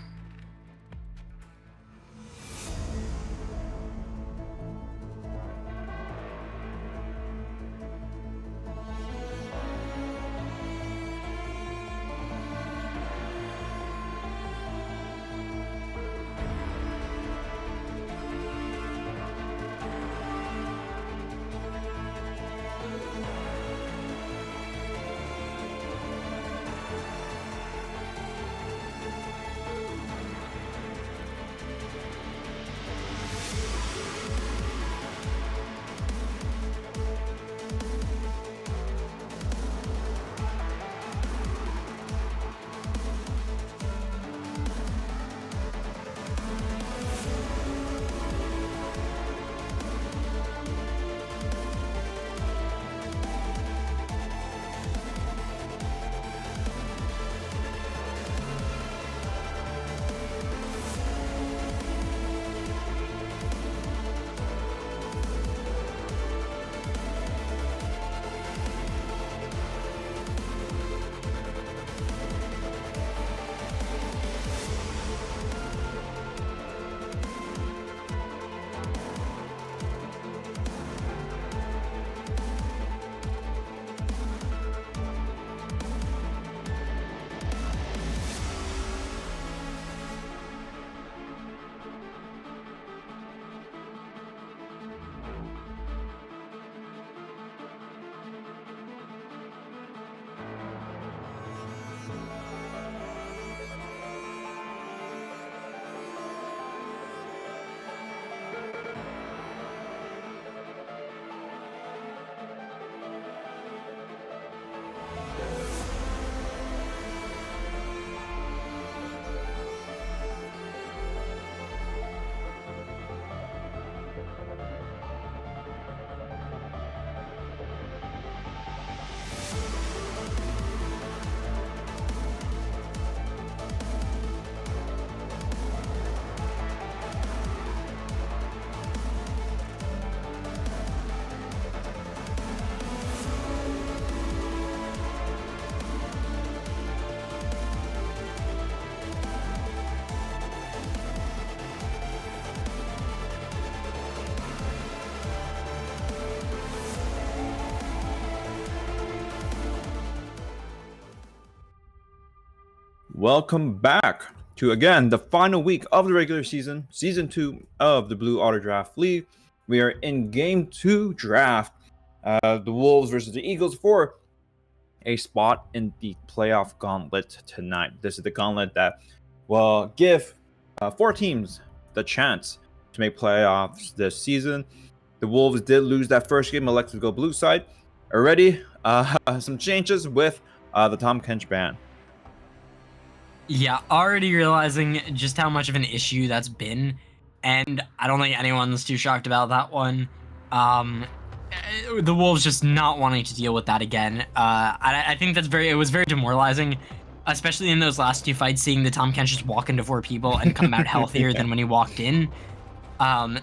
Speaker 1: Welcome back to, again, the final week of the regular season, season 2 of the Blue Auto Draft League. We are in game 2 draft, the Wolves versus the Eagles for a spot in the playoff gauntlet tonight. This is the gauntlet that will give 4 teams the chance to make playoffs this season. The Wolves did lose that first game, elected to go blue side. Already, some changes with the Tom Kench ban.
Speaker 2: Yeah, already realizing just how much of an issue that's been, and I don't think anyone's too shocked about that one. The Wolves just not wanting to deal with that again. I think it was very demoralizing, especially in those last two fights, seeing the Tahm Kench just walk into four people and come out healthier than when he walked in.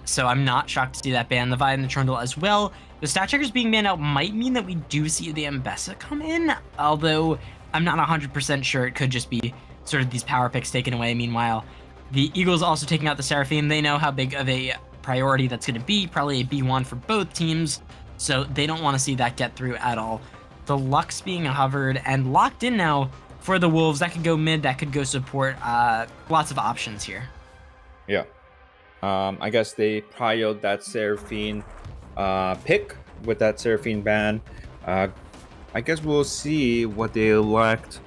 Speaker 2: So I'm not shocked to see that ban. The Vi and the Trundle as well. The stat checkers being banned out might mean that we do see the Ambessa come in, although I'm not 100% sure. It could just be sort of these power picks taken away. Meanwhile, the Eagles also taking out the Seraphine. They know how big of a priority that's going to be, probably a B1 for both teams, so they don't want to see that get through at all. The Lux being hovered and locked in now for the Wolves. That could go mid, that could go support. Lots of options here.
Speaker 1: Yeah. I guess they prioed that Seraphine pick with that Seraphine ban. I guess we'll see what they elect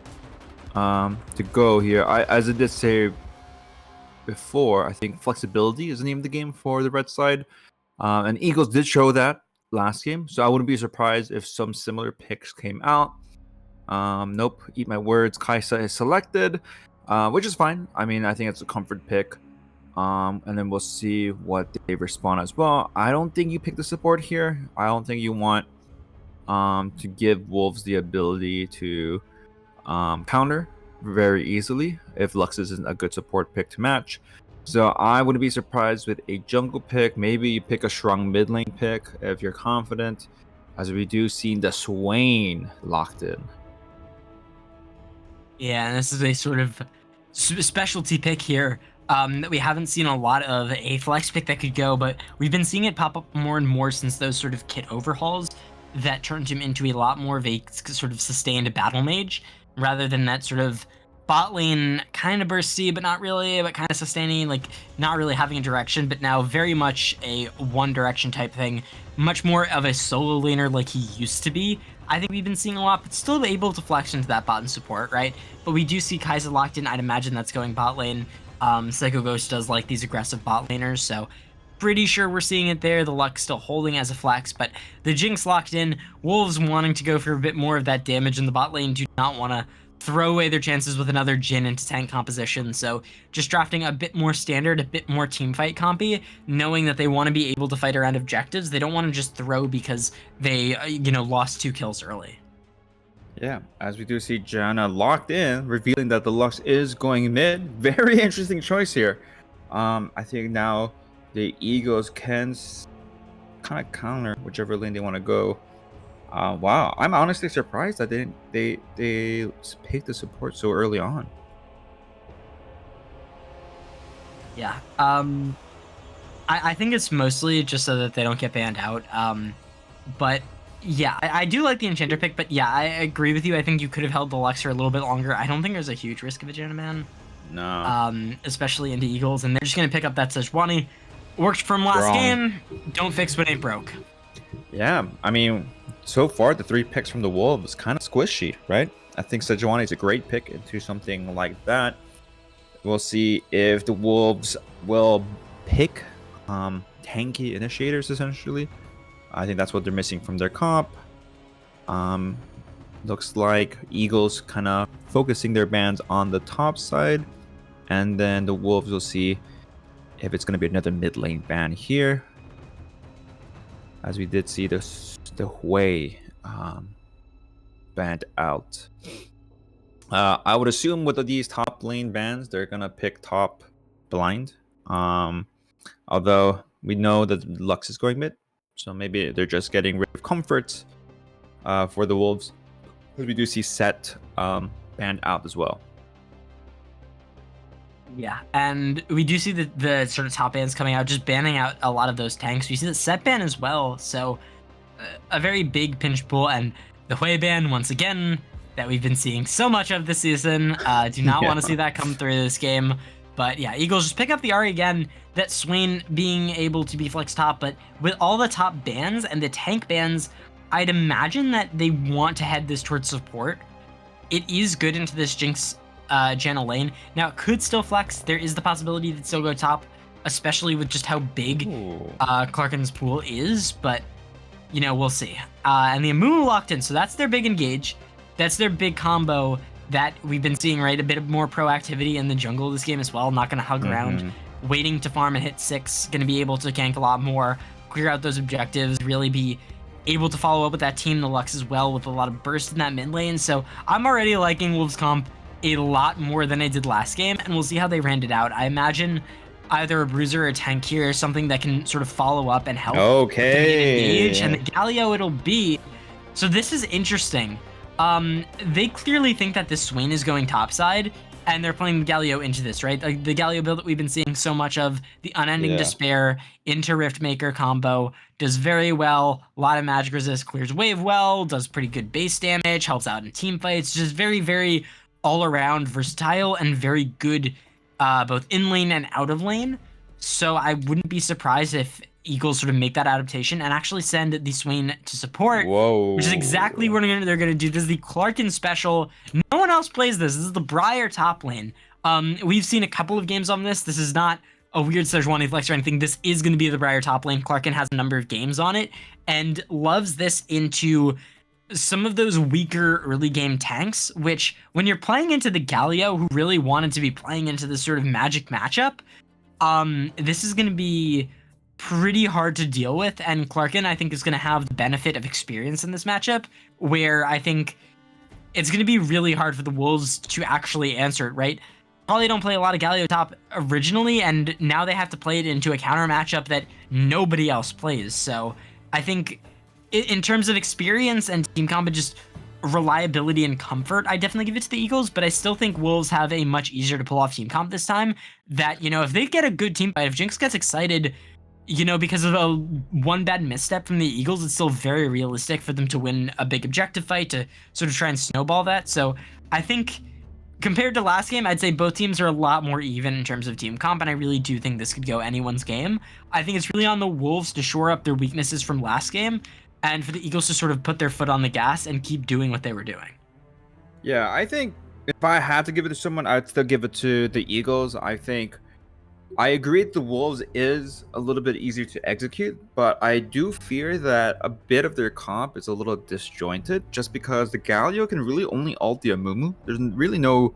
Speaker 1: to go here. As I did say before, I think flexibility is the name of the game for the red side. And Eagles did show that last game, so I wouldn't be surprised if some similar picks came out. Nope, eat my words. Kaisa is selected, which is fine. I mean, I think it's a comfort pick. And then we'll see what they respond as well. I don't think you pick the support here. I don't think you want to give Wolves the ability to counter very easily if Lux isn't a good support pick to match. So I wouldn't be surprised with a jungle pick. Maybe you pick a strong mid lane pick if you're confident, as we do see the Swain locked in.
Speaker 2: Yeah, and this is a sort of specialty pick here that we haven't seen a lot of. A flex pick that could go, but we've been seeing it pop up more and more since those sort of kit overhauls that turned him into a lot more of a sort of sustained battle mage, rather than that sort of bot lane kind of bursty, but not really, but kind of sustaining, like not really having a direction, but now very much a one direction type thing, much more of a solo laner like he used to be. I think we've been seeing a lot, but still able to flex into that bot and support, right? But we do see Kai'Sa locked in. I'd imagine that's going bot lane. Psycho Ghost does like these aggressive bot laners, so pretty sure we're seeing it there. The Lux still holding as a flex, but the Jinx locked in. Wolves wanting to go for a bit more of that damage in the bot lane, do not want to throw away their chances with another Jhin into tank composition, so just drafting a bit more standard, a bit more teamfight compy, knowing that they want to be able to fight around objectives. They don't want to just throw because they, lost 2 kills early.
Speaker 1: Yeah, as we do see Janna locked in, revealing that the Lux is going mid. Very interesting choice here. I think now the Eagles can kind of counter whichever lane they want to go. Wow, I'm honestly surprised that they picked the support so early on.
Speaker 2: Yeah, I think it's mostly just so that they don't get banned out. But yeah, I do like the Enchanter pick, but yeah, I agree with you. I think you could have held the Lux for a little bit longer. I don't think there's a huge risk of a Janna ban.
Speaker 1: No.
Speaker 2: Especially into Eagles, and they're just gonna pick up that Sejuani. Worked from last game. Don't fix what ain't broke.
Speaker 1: Yeah, I mean, so far the 3 picks from the Wolves kind of squishy, right? I think Sejuani is a great pick into something like that. We'll see if the Wolves will pick tanky initiators, essentially. I think that's what they're missing from their comp. Looks like Eagles kind of focusing their bans on the top side, and then the Wolves will see if it's going to be another mid lane ban here, as we did see the Hui banned out. I would assume with these top lane bans, they're going to pick top blind. Although we know that Lux is going mid, so maybe they're just getting rid of comfort for the Wolves. Because we do see Set banned out as well.
Speaker 2: Yeah, and we do see the sort of top bans coming out, just banning out a lot of those tanks. We see the Set ban as well, so a very big pinch pool. And the Hui ban, once again, that we've been seeing so much of this season. Do not want to see that come through this game. But yeah, Eagles just pick up the Ahri again. That Swain being able to be flex top, but with all the top bans and the tank bans, I'd imagine that they want to head this towards support. It is good into this Jinx Janna lane. Now, it could still flex. There is the possibility that still go top, especially with just how big Clarken's pool is, but, we'll see. And the Amumu locked in, so that's their big engage. That's their big combo. that we've been seeing, right? A bit of more proactivity in the jungle of this game as well. Not going to hug around, waiting to farm and hit 6. Going to be able to gank a lot more, clear out those objectives, really be able to follow up with that Team Deluxe as well with a lot of burst in that mid lane. So I'm already liking Wolves comp a lot more than I did last game, and we'll see how they round it out. I imagine either a bruiser or a tank here, something that can sort of follow up and help with the main engage, and the Galio it'll be. So this is interesting. They clearly think that this Swain is going topside, and they're playing Galio into this, right? Like the Galio build that we've been seeing so much of, the Unending Despair into Riftmaker combo, does very well. A lot of magic resist, clears wave well, does pretty good base damage, helps out in team fights. Just very, very all-around versatile and very good both in lane and out of lane. So I wouldn't be surprised if Eagles sort of make that adaptation and actually send the Swain to support.
Speaker 1: Whoa.
Speaker 2: Which is exactly what they're going to do. This is the Clarkin special. No one else plays this. This is the Briar top lane. We've seen a couple of games on this. This is not a weird Sejuani flex or anything. This is going to be the Briar top lane. Clarkin has a number of games on it and loves this into some of those weaker early game tanks, which when you're playing into the Galio, who really wanted to be playing into this sort of magic matchup, this is going to be pretty hard to deal with, and Clarkin, I think, is going to have the benefit of experience in this matchup, where I think it's going to be really hard for the Wolves to actually answer it, right? Probably don't play a lot of Galio top originally, and now they have to play it into a counter matchup that nobody else plays. So I think in terms of experience and team comp, just reliability and comfort, I definitely give it to the Eagles, but I still think Wolves have a much easier to pull off team comp this time. That, you know, if they get a good team fight, if Jinx gets excited, you know, because of a one bad misstep from the Eagles, it's still very realistic for them to win a big objective fight, to sort of try and snowball that. So I think compared to last game, I'd say both teams are a lot more even in terms of team comp, and I really do think this could go anyone's game. I think it's really on the Wolves to shore up their weaknesses from last game, and for the Eagles to sort of put their foot on the gas and keep doing what they were doing.
Speaker 1: Yeah, I think if I had to give it to someone, I'd still give it to the Eagles. I think I agree the Wolves is a little bit easier to execute, but I do fear that a bit of their comp is a little disjointed just because the Galio can really only ult the Amumu. There's really no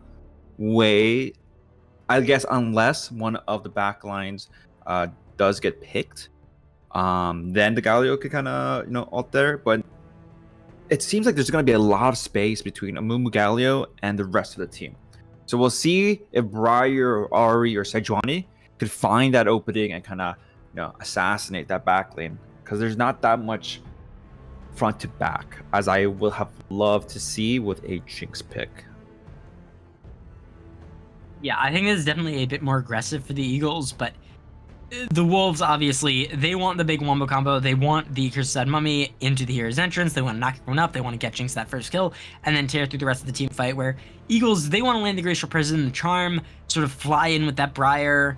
Speaker 1: way, I guess, unless one of the backlines does get picked, then the Galio could kind of, ult there. But it seems like there's going to be a lot of space between Amumu, Galio, and the rest of the team. So we'll see if Briar or Ari or Sejuani could find that opening and kind of, assassinate that back lane, because there's not that much front to back as I will have loved to see with a Jinx pick.
Speaker 2: Yeah, I think this is definitely a bit more aggressive for the Eagles, but the Wolves, obviously, they want the big wombo combo. They want the Cursed Mummy into the hero's entrance. They want to knock everyone up. They want to get Jinx that first kill and then tear through the rest of the team fight, where Eagles, they want to land the Glacial Prison, the Charm, sort of fly in with that Briar,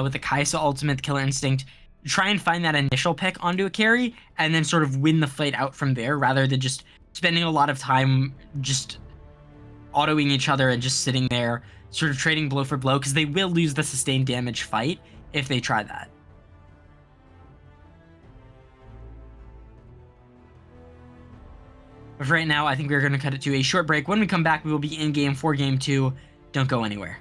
Speaker 2: with the Kaisa ultimate, Killer Instinct, try and find that initial pick onto a carry, and then sort of win the fight out from there, rather than just spending a lot of time just autoing each other and just sitting there, sort of trading blow for blow, because they will lose the sustained damage fight if they try that. But for right now, I think we're going to cut it to a short break. When we come back, we will be in game for game 2. Don't go anywhere.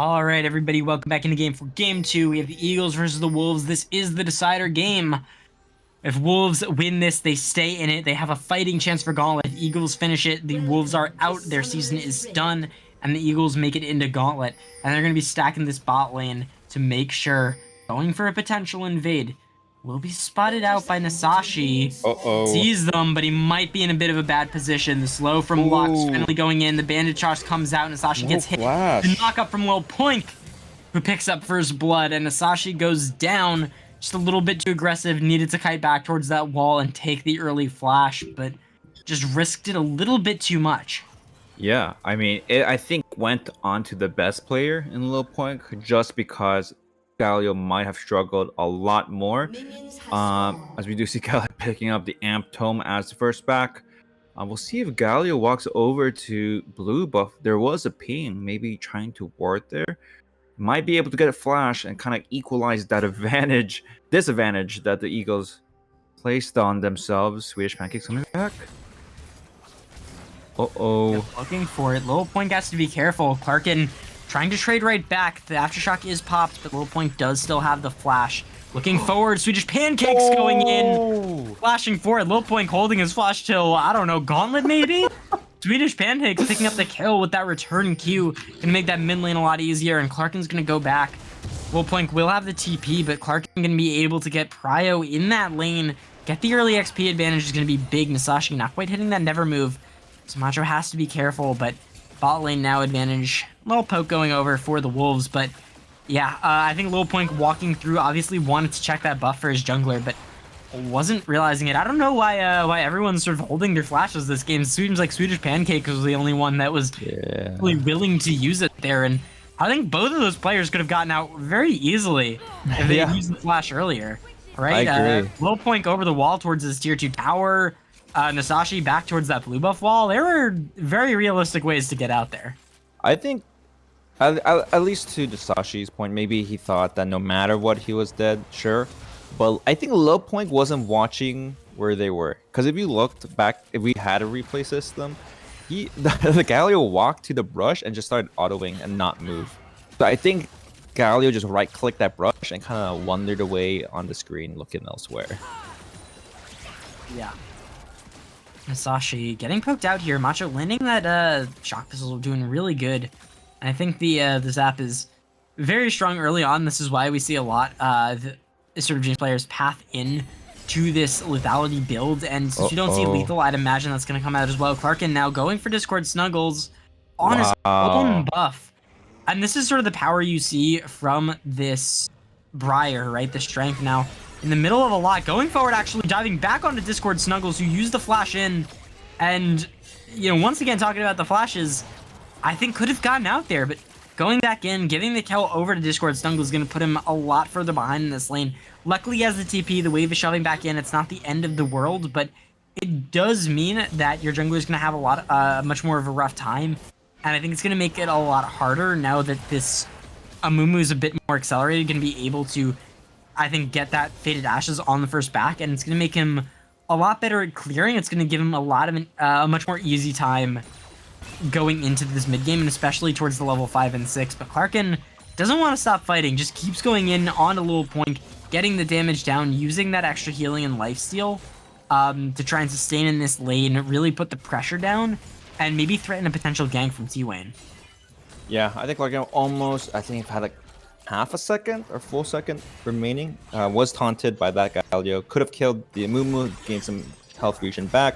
Speaker 2: All right, everybody, welcome back in the game for Game 2. We have the Eagles versus the Wolves. This is the decider game. If Wolves win this, they stay in it. They have a fighting chance for Gauntlet. If Eagles finish it, the Wolves are out. Their season is done, and the Eagles make it into Gauntlet. And they're going to be stacking this bot lane to make sure, going for a potential invade. Will be spotted out by Nasashi. Sees them, but he might be in a bit of a bad position. The slow from Lux finally going in. The bandage toss comes out. Nasashi gets hit. The knock up from Lil Poink, who picks up first blood. And Nasashi goes down. Just a little bit too aggressive. Needed to kite back towards that wall and take the early flash, but just risked it a little bit too much.
Speaker 3: Yeah, I mean, it, I think went on to the best player in Lil Point just because Galio might have struggled a lot more. As we do see Galio picking up the Amp Tome as the first back. We'll see if Galio walks over to blue buff. There was a ping, maybe trying to ward there. Might be able to get a flash and kind of equalize that disadvantage that the Eagles placed on themselves. Swedish Pancakes coming back.
Speaker 2: Yep, looking for it. Lil Point has to be careful. Clarkin trying to trade right back. The Aftershock is popped, but Lil Point does still have the flash. Looking forward, Swedish Pancakes going in. Flashing forward. Lil Point holding his flash till, I don't know, Gauntlet maybe? Swedish Pancakes picking up the kill with that return Q. Gonna make that mid lane a lot easier, and Clarkin's gonna go back. Lil Point will have the TP, but Clarkin gonna be able to get Prio in that lane. Get the early XP advantage is gonna be big. Nasashi not quite hitting that never move. So Macho has to be careful, but bot lane now advantage. Little poke going over for the Wolves, but yeah, I think Lil Point walking through obviously wanted to check that buff for his jungler, but wasn't realizing it. I don't know why everyone's sort of holding their flashes this game. It seems like Swedish Pancake was the only one that was really willing to use it there, and I think both of those players could have gotten out very easily if they had used the flash earlier. Right?
Speaker 3: I agree.
Speaker 2: Lil Point over the wall towards his tier 2 tower. Nasashi back towards that blue buff wall. There were very realistic ways to get out there.
Speaker 3: I think, at least to Nasashi's point, maybe he thought that no matter what, he was dead, sure. But I think Low Point wasn't watching where they were. Because if you looked back, if we had a replay system, the Galio walked to the brush and just started autoing and not move. So I think Galio just right-clicked that brush and kind of wandered away on the screen looking elsewhere.
Speaker 2: Yeah. Nasashi getting poked out here. Macho landing that shock pistol, doing really good. And I think the zap is very strong early on. This is why we see a lot the sort of James players path in to this lethality build. And since you don't see lethal, I'd imagine that's going to come out as well. Clarkin now going for Discord Snuggles on his own buff. And this is sort of the power you see from this Briar, right? The strength now. In the middle of a lot, going forward, actually diving back onto Discord Snuggles, who used the flash in, and, you know, once again, talking about the flashes, I think could have gotten out there, but going back in, giving the kill over to Discord Snuggles is going to put him a lot further behind in this lane. Luckily, he has the TP, the wave is shoving back in, it's not the end of the world, but it does mean that your jungler is going to have much more of a rough time, and I think it's going to make it a lot harder now that this Amumu is a bit more accelerated, going to be able to, I think, get that Faded Ashes on the first back, and it's going to make him a lot better at clearing. It's going to give him a lot of a much more easy time going into this mid game, and especially towards the level 5 and 6. But Clarkin doesn't want to stop fighting, just keeps going in on a little point, getting the damage down, using that extra healing and lifesteal to try and sustain in this lane, really put the pressure down, and maybe threaten a potential gank from T-Wayne.
Speaker 3: Yeah, I think Clarkin almost, had like half a second or full second remaining. Was taunted by that Galio. Could have killed the Amumu, gained some health regen back.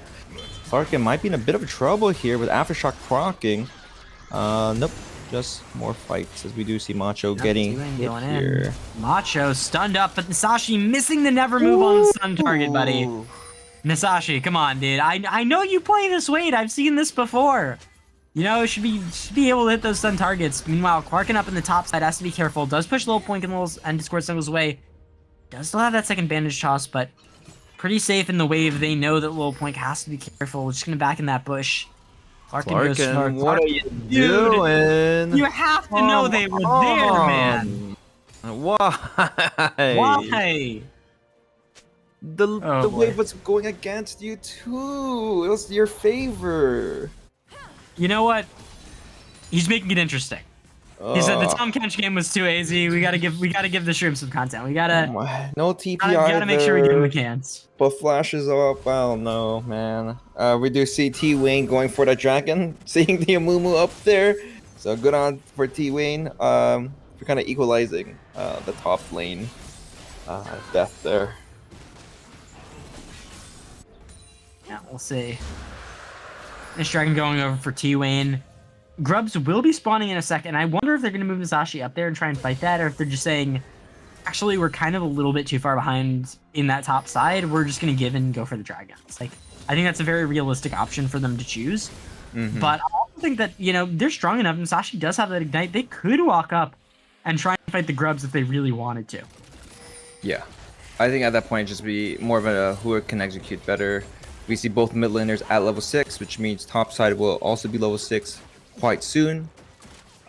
Speaker 3: Clarkin might be in a bit of trouble here with Aftershock proccing. Nope, just more fights as we do see Macho getting hit here.
Speaker 2: Macho stunned up, but Nasashi missing the never move on the stun target, buddy. Nasashi, come on, dude. I know you play this weight. I've seen this before. You know, should be able to hit those stun targets. Meanwhile, Clarkin up in the top side has to be careful. Does push Lil Point and Discord Snuggles away. Does still have that second bandage toss, but pretty safe in the wave. They know that Lil Point has to be careful. We're just gonna back in that bush. Clarkin goes for
Speaker 3: what are you doing?
Speaker 2: You have to know they were there, man.
Speaker 3: Why?
Speaker 2: Why?
Speaker 3: The wave was going against you too. It was your favor.
Speaker 2: You know what? He's making it interesting. He said the Tom Kench game was too easy. We gotta give the shroom some content. We gotta
Speaker 3: no TP
Speaker 2: gotta make sure we give him the cans.
Speaker 3: But flashes up. I don't know, man. We do see T Wayne going for the dragon, seeing the Amumu up there. So good on for T Wayne. For kind of equalizing the top lane death there.
Speaker 2: Yeah, we'll see. This dragon going over for T Wayne. Grubs will be spawning in a second. I wonder if they're going to move Musashi up there and try and fight that, or if they're just saying, actually, we're kind of a little bit too far behind in that top side. We're just going to give and go for the dragons. Like, I think that's a very realistic option for them to choose. But I also think that, you know, they're strong enough. Musashi does have that ignite. They could walk up and try and fight the Grubs if they really wanted to.
Speaker 3: Yeah. I think at that point, just be more of a who can execute better. We see both mid laners at level 6, which means top side will also be level 6 quite soon.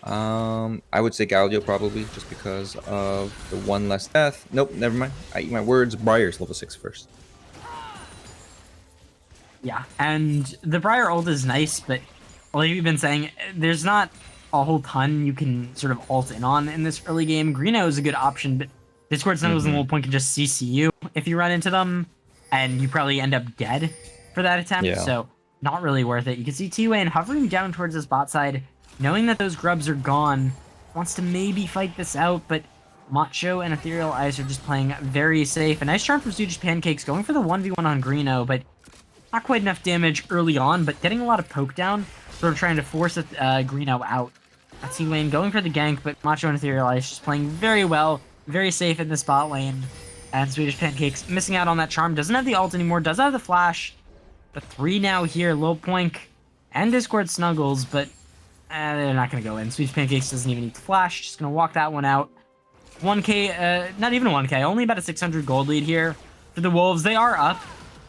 Speaker 3: I would say Galio probably, just because of the one less death. Nope, never mind. I eat my words. Briar's level 6 first.
Speaker 2: Yeah, and the Briar ult is nice, but like we've been saying, there's not a whole ton you can sort of ult in on in this early game. Greeno is a good option, but Discord Snuggles and Little Point can just CC you if you run into them, and you probably end up dead for that attempt.
Speaker 3: Yeah.
Speaker 2: So not really worth it. You can see T-Wayne hovering down towards his bot side, knowing that those Grubs are gone, wants to maybe fight this out, but Macho and Ethereal Eyes are just playing very safe. A nice charm from Swedish Pancakes, going for the 1v1 on Greeno, but not quite enough damage early on, but getting a lot of poke down, sort of trying to force Greeno out. T-Wayne going for the gank, but Macho and Ethereal Eyes just playing very well, very safe in the spot lane. And Swedish Pancakes missing out on that charm, doesn't have the ult anymore, does have the flash. The 3 now here, Low Point and Discord Snuggles, but they're not going to go in. Swedish Pancakes doesn't even need to flash, just going to walk that one out. 1k, not even 1k, only about a 600 gold lead here for the Wolves. They are up,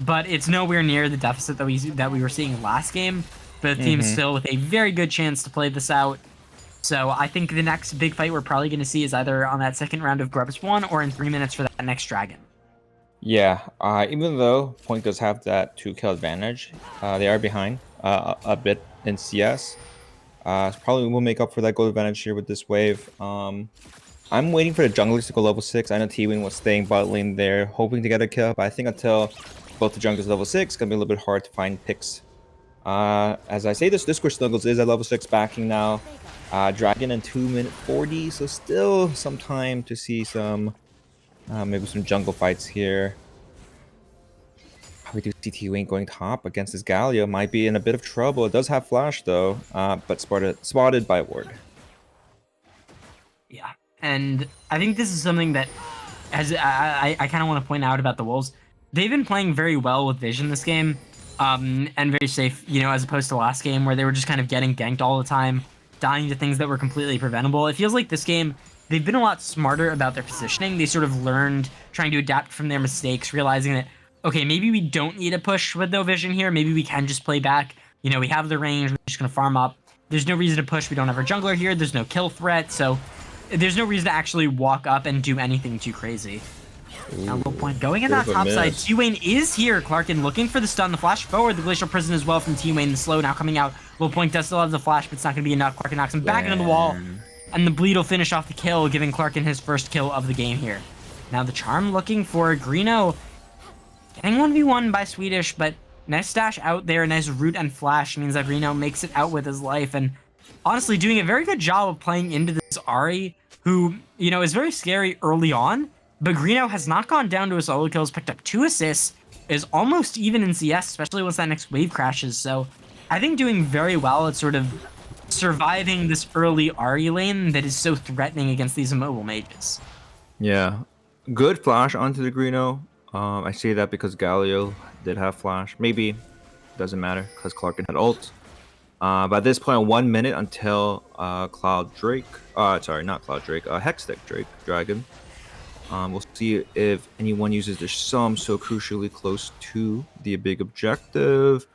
Speaker 2: but it's nowhere near the deficit that we were seeing last game. Both teams still with a very good chance to play this out. So I think the next big fight we're probably going to see is either on that second round of Grubs 1 or in 3 minutes for that next dragon. Yeah,
Speaker 3: even though Point does have that 2-kill advantage, they are behind a bit in CS. Probably will make up for that gold advantage here with this wave. I'm waiting for the junglers to go level 6. I know T-Wing was staying bot lane there, hoping to get a kill, but I think until both the junglers level 6, it's going to be a little bit hard to find picks. As I say, this Discord Snuggles is at level 6 backing now. Dragon in 2 minute 40, so still some time to see some maybe some jungle fights here. We do see T-Wing going top against this Galio. Might be in a bit of trouble. It does have flash though, but spotted by ward.
Speaker 2: Yeah, and I think this is something that I kind of want to point out about the Wolves. They've been playing very well with vision this game, and very safe, you know, as opposed to last game where they were just kind of getting ganked all the time, dying to things that were completely preventable. It feels like this game, they've been a lot smarter about their positioning. They sort of learned, trying to adapt from their mistakes, realizing that, okay, maybe we don't need a push with no vision here. Maybe we can just play back. You know, we have the range. We're just going to farm up. There's no reason to push. We don't have our jungler here. There's no kill threat. So there's no reason to actually walk up and do anything too crazy. Now, Low Point going in that top side. T-Wayne is here. Clarkin looking for the stun. The flash forward. The Glacial Prison as well from T-Wayne. The slow now coming out. Low Point does still have the flash, but it's not going to be enough. Clarkin knocks him back into the wall. And the bleed will finish off the kill, giving Clarkin his first kill of the game here. Now the charm looking for Greeno. Getting 1v1 by Swedish, but nice dash out there. Nice root and flash means that Greeno makes it out with his life. And honestly, doing a very good job of playing into this Ahri, who, you know, is very scary early on. But Greeno has not gone down to his solo kills, picked up 2 assists, is almost even in CS, especially once that next wave crashes. So I think doing very well at sort of surviving this early Ahri lane that is so threatening against these immobile mages.
Speaker 3: Yeah, good flash onto the Greeno. I say that because Galio did have flash. Maybe doesn't matter because Clarkin had ult. But at this point, 1 minute until Cloud Drake. Sorry, not Cloud Drake. Hextech Drake Dragon. We'll see if anyone uses their sum so crucially close to the big objective.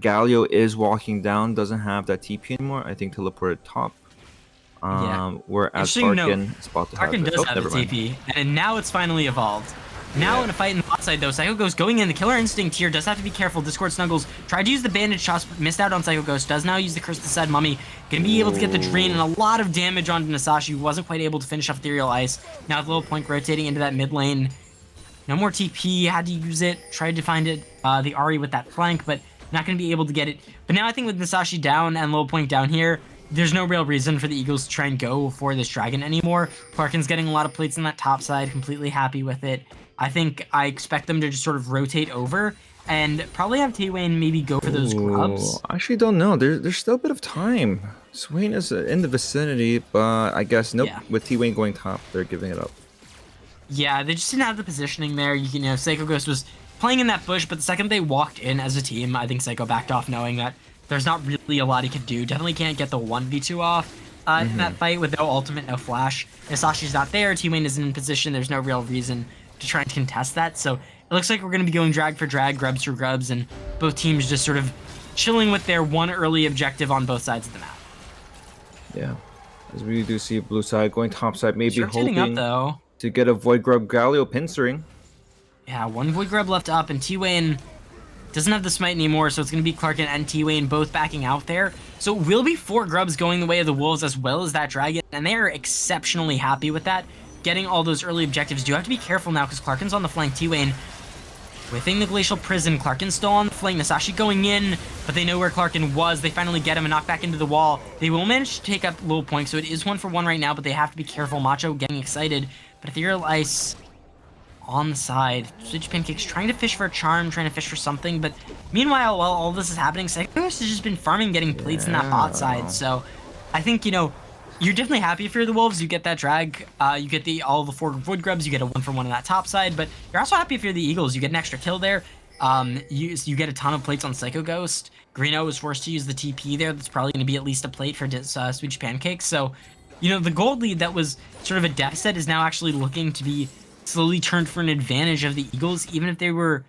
Speaker 3: Galio is walking down, doesn't have that TP anymore. I think teleported top. Whereas Clarkin is about to have
Speaker 2: Clarkin
Speaker 3: it.
Speaker 2: does have the TP, and now it's finally evolved. Now in a fight in the bot side, though, Psycho Ghost going in. The Killer Instinct here does have to be careful. Discord Snuggles tried to use the bandage shots, but missed out on Psycho Ghost. Does now use the Curse of the Sad Mummy. Gonna be able to get the drain and a lot of damage onto Nasashi, who wasn't quite able to finish off Ethereal Ice. Now with Little Point rotating into that mid lane. No more TP, had to use it. Tried to find it, the Ahri with that flank, but not gonna be able to get it. But now I think with Nasashi down and Little Point down here, there's no real reason for the Eagles to try and go for this dragon anymore. Clarkin's getting a lot of plates on that top side, completely happy with it. I expect them to just sort of rotate over and probably have T-Wayne maybe go for those grubs.
Speaker 3: I actually don't know. There's still a bit of time. Swain is in the vicinity, but I guess nope.
Speaker 2: Yeah.
Speaker 3: With T-Wayne going top, they're giving it up.
Speaker 2: Yeah, they just didn't have the positioning there. You know, Psycho Ghost was playing in that bush, but the second they walked in as a team, I think Psycho backed off knowing that there's not really a lot he could do. Definitely can't get the 1v2 off in that fight with no ultimate, no flash. Nasashi's not there. T-Wayne isn't in position. There's no real reason to try and contest that. So it looks like we're going to be going drag for drag, grubs for grubs, and both teams just sort of chilling with their one early objective on both sides of the map.
Speaker 3: Yeah, as we do see blue side going top side, maybe
Speaker 2: Rotating
Speaker 3: hoping
Speaker 2: up, though.
Speaker 3: to get a Void Grub Galio pincering.
Speaker 2: Yeah, one Void Grub left up, and T-Wayne doesn't have the smite anymore, so it's going to be Clarkin and T-Wayne both backing out there. So it will be 4 grubs going the way of the Wolves as well as that dragon, and they are exceptionally happy with that. Getting all those early objectives. Do have to be careful now because Clarkin's on the flank. T-Wayne whiffing the Glacial Prison. Clarkin's still on the flank. Nasashi going in, but they know where Clarkin was. They finally get him and knock back into the wall. They will manage to take up Little Point, so it is 1-for-1 right now, but they have to be careful. Macho getting excited, but Ethereal Ice on the side. Switch Pancakes trying to fish for a charm, trying to fish for something, but meanwhile, while all this is happening, Psycho has just been farming, getting plates in that bot side, so I think, you know, you're definitely happy if you're the Wolves. You get that drag, you get all the 4 Void Grubs, you get a 1-for-1 on that top side, but you're also happy if you're the Eagles. You get an extra kill there. You get a ton of plates on Psycho Ghost. Greeno was forced to use the TP there. That's probably going to be at least a plate for Switch Pancakes. So, you know, the gold lead that was sort of a deficit is now actually looking to be slowly turned for an advantage of the Eagles, even if they were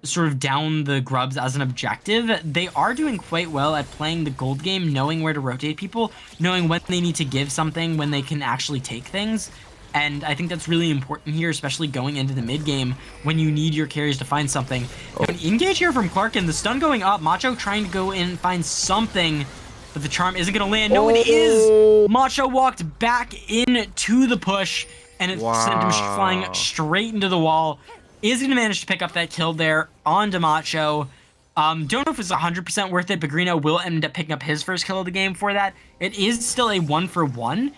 Speaker 2: sort of down the grubs as an objective. They are doing quite well at playing the gold game, knowing where to rotate people, knowing when they need to give something, when they can actually take things. And I think that's really important here, especially going into the mid game when you need your carries to find something. An engage here from Clarkin, the stun going up, Macho trying to go in and find something, but the charm isn't going to land. No, it is! Macho walked back into the push, and it sent him flying straight into the wall. Is going to manage to pick up that kill there on Macho. Don't know if it's 100% worth it, but Greeno will end up picking up his first kill of the game for that. It is still a 1-for-1,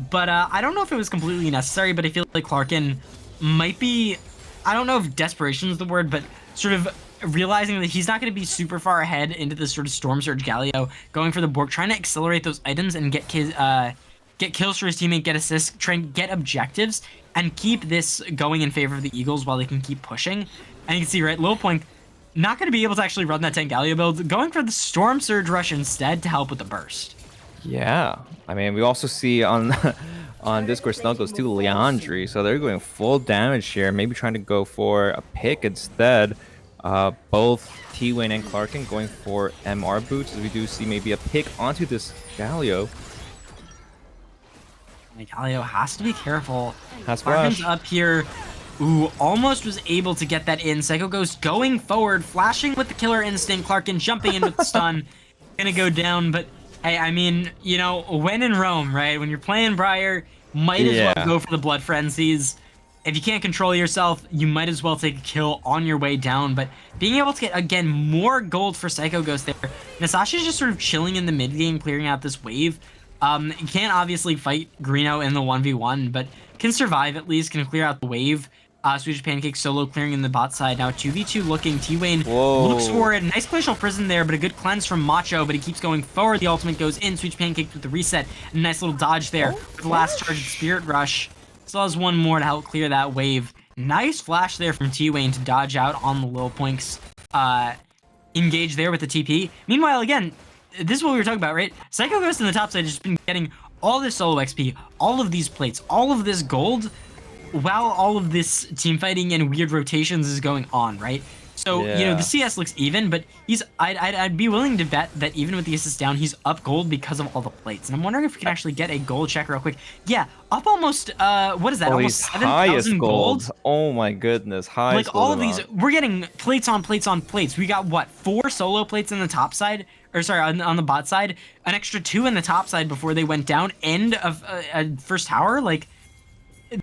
Speaker 2: but I don't know if it was completely necessary, but I feel like Clarkin might be, I don't know if desperation is the word, but sort of realizing that he's not going to be super far ahead into this sort of Storm Surge Galio, going for the Bork, trying to accelerate those items and get kills for his teammate, get assists, try and get objectives, and keep this going in favor of the Eagles while they can keep pushing. And you can see, right, Little Point not going to be able to actually run that tank Galio build, going for the Storm Surge Rush instead to help with the burst.
Speaker 3: Yeah, I mean, we also see on on Discord Snuggles too, Leandri, so they're going full damage here, maybe trying to go for a pick instead. Both T-Wayne and Clarkin going for MR boots, as we do see maybe a pick onto this Galio.
Speaker 2: Galio has to be careful.
Speaker 3: Has
Speaker 2: Clarkin's
Speaker 3: flash.
Speaker 2: up here. Ooh, almost was able to get that in. Psycho Ghost going forward, flashing with the Killer Instinct. Clarkin jumping in with the stun. Gonna go down, but hey, I mean, you know, when in Rome, right? When you're playing Briar, might as well go for the Blood Frenzies. If you can't control yourself, you might as well take a kill on your way down. But being able to get, again, more gold for Psycho Ghost there. Nasashi's just sort of chilling in the mid game, clearing out this wave. Can't obviously fight Greeno in the 1v1, but can survive at least, can clear out the wave. Swedish Pancake solo clearing in the bot side. Now 2v2 looking. T-Wayne looks for it. Nice glacial prison there, but a good cleanse from Macho, but he keeps going forward. The ultimate goes in. Swedish Pancake with the reset. A nice little dodge there with the last charge of Spirit Rush. Still has one more to help clear that wave. Nice flash there from T-Wayne to dodge out on the Little Poinks. Engage there with the TP. Meanwhile, again, this is what we were talking about, right? Psycho Ghost in the top side has just been getting all this solo XP, all of these plates, all of this gold, while all of this team fighting and weird rotations is going on, right? So, you know, the CS looks even, but I'd be willing to bet that even with the assist down, he's up gold because of all the plates. And I'm wondering if we can actually get a gold check real quick. Yeah, up almost, what is that? Almost 7,000 gold.
Speaker 3: Oh my goodness, highest
Speaker 2: like all
Speaker 3: gold
Speaker 2: of these, we're getting plates on plates on plates. We got what, 4 solo plates on the top side, or sorry, on the bot side, an extra 2 in the top side before they went down. End of first tower. Like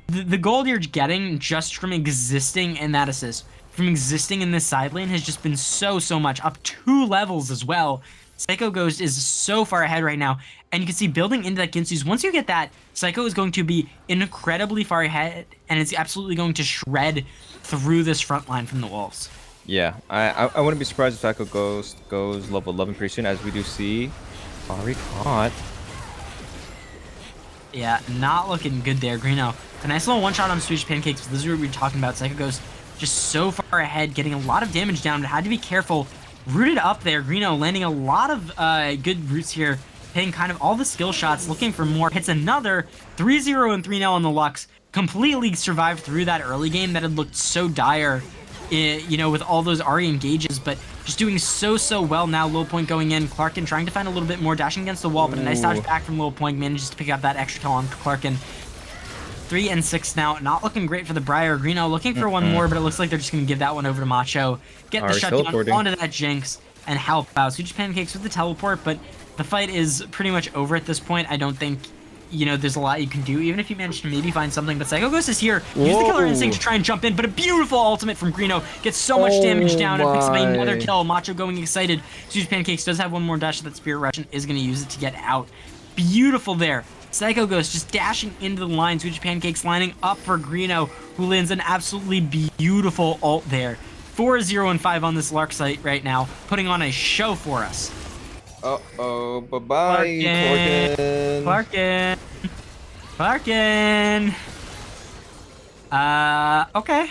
Speaker 2: the gold you're getting just from existing in that assist, from existing in this side lane, has just been so much, up 2 levels as well. Psycho Ghost is so far ahead right now, and you can see building into that Ginsu's, once you get that, Psycho is going to be incredibly far ahead, and it's absolutely going to shred through this front line from the Wolves.
Speaker 3: Yeah, I wouldn't be surprised if Psycho Ghost goes level 11 pretty soon, as we do see Ari caught.
Speaker 2: Yeah, not looking good there, Greeno. A nice little one-shot on Swedish Pancakes, but this is what we were talking about. Psycho Ghost just so far ahead, getting a lot of damage down, but had to be careful. Rooted up there, Greeno landing a lot of good roots here, hitting kind of all the skill shots, looking for more. Hits another 3-0 and 3-0 on the Lux. Completely survived through that early game that had looked so dire, you know, with all those Ahri engages, but just doing so well now. Low Point going in, Clarkin trying to find a little bit more, dashing against the wall, but a nice dodge back from Low Point, manages to pick up that extra kill on Clarkin. 3 and 6 now, not looking great for the Briar. Greeno looking for one more, but it looks like they're just going to give that one over to Macho. Get the shutdown onto that Jinx and help out. Swedish Pancakes with the teleport, but the fight is pretty much over at this point. I don't think, you know, there's a lot you can do, even if you manage to maybe find something. But Psycho Ghost is here. Use the Killer Instinct to try and jump in, but a beautiful ultimate from Greeno. Gets so much damage down and picks up another kill. Macho going excited. Swedish Pancakes does have one more dash of that Spirit Rush and is going to use it to get out. Beautiful there. Psycho Ghost just dashing into the line. Swedish Pancakes lining up for Greeno, who lands an absolutely beautiful ult there. 4-0 and 5 on this Lark site right now, putting on a show for us.
Speaker 3: Uh-oh, bye-bye, Clarkin.
Speaker 2: Clarkin. Okay.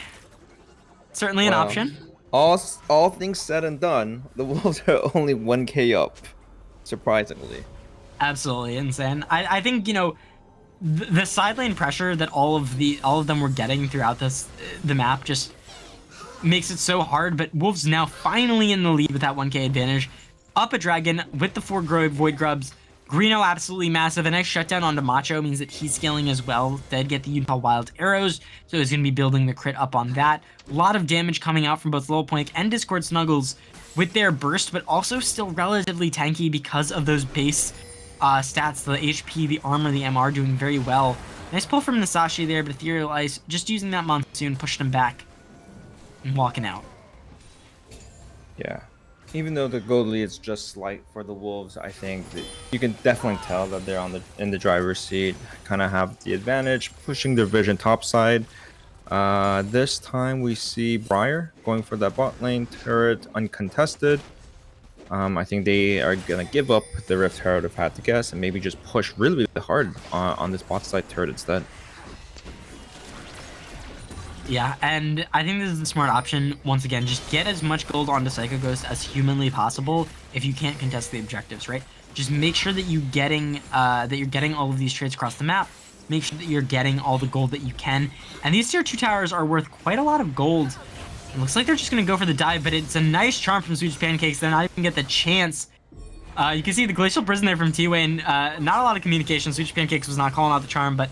Speaker 2: Certainly an option.
Speaker 3: All things said and done, the Wolves are only 1k up, surprisingly.
Speaker 2: Absolutely insane. I think, you know, the side lane pressure that all of them were getting throughout the map just makes it so hard, but Wolves now finally in the lead with that 1k advantage. Up a dragon with the 4 Void Grubs. Greeno absolutely massive. A nice shutdown onto Macho means that he's scaling as well. They'd get the Utah Wild Arrows, so he's going to be building the crit up on that. A lot of damage coming out from both Low Point and Discord Snuggles with their burst, but also still relatively tanky because of those base stats, the HP, the armor, the MR doing very well. Nice pull from Nasashi there, but Ethereal Ice just using that Monsoon, pushed him back and walking out.
Speaker 3: Yeah. Even though the gold lead is just slight for the Wolves, I think that you can definitely tell that they're in the driver's seat, kind of have the advantage, pushing their vision topside. This time we see Briar going for that bot lane turret uncontested. I think they are gonna give up the Rift Herald if I had to guess, and maybe just push really hard on this bot side turret instead.
Speaker 2: Yeah, and I think this is the smart option. Once again, just get as much gold onto Psycho Ghost as humanly possible if you can't contest the objectives, right? Just make sure that you're getting all of these trades across the map. Make sure that you're getting all the gold that you can. And these tier 2 towers are worth quite a lot of gold. It looks like they're just going to go for the dive, but it's a nice charm from Swedish Pancakes. They're not even get the chance. You can see the Glacial Prison there from T-Wayne. Not a lot of communication. Swedish Pancakes was not calling out the charm, but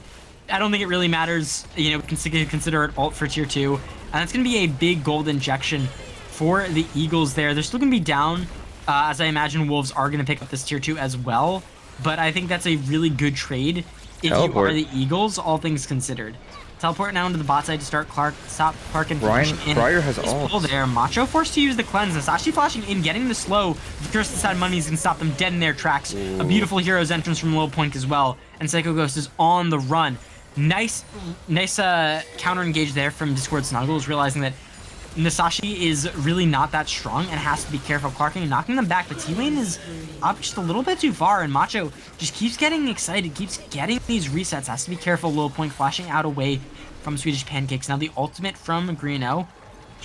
Speaker 2: I don't think it really matters. You know, consider it ult for tier 2. And that's going to be a big gold injection for the Eagles there. They're still going to be down, as I imagine Wolves are going to pick up this tier 2 as well. But I think that's a really good trade if you are the Eagles, all things considered. Teleport now into the bot side to start stop Clark and
Speaker 3: Briar has ult
Speaker 2: there. Macho forced to use the cleanse. Nasashi flashing in, getting the slow. The Curse inside money is gonna stop them dead in their tracks. Ooh. A beautiful hero's entrance from Low Point as well. And Psycho Ghost is on the run. Nice counter engage there from Discord Snuggles, realizing that Nasashi is really not that strong and has to be careful. Clark and knocking them back, but T-Lane is up just a little bit too far, and Macho just keeps getting excited, keeps getting these resets, has to be careful. Low Point flashing out away from Swedish Pancakes. Now the ultimate from Greeno,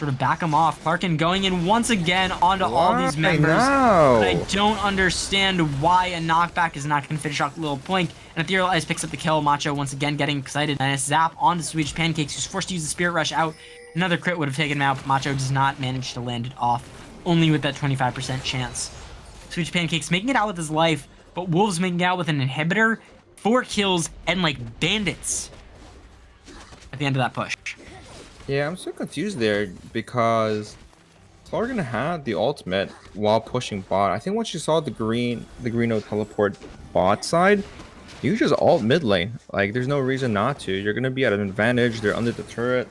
Speaker 2: sort of back him off. Clarkin going in once again onto all these
Speaker 1: Why
Speaker 2: members.
Speaker 1: now?
Speaker 2: But I don't understand why a knockback is not going to finish off Lil Poink. And Ethereal Eyes picks up the kill. Macho once again getting excited. And a zap onto Swedish Pancakes, who's forced to use the Spirit Rush out. Another crit would have taken him out, but Macho does not manage to land it off, only with that 25% chance. Swedish Pancakes making it out with his life, but Wolves making it out with an inhibitor, 4 kills, and like bandits at the end of that push.
Speaker 1: Yeah, I'm so confused there because Clarkin had the ultimate while pushing bot. I think once you saw the Greeno teleport bot side, you just ult mid lane. Like, there's no reason not to. You're gonna be at an advantage. They're under the turret,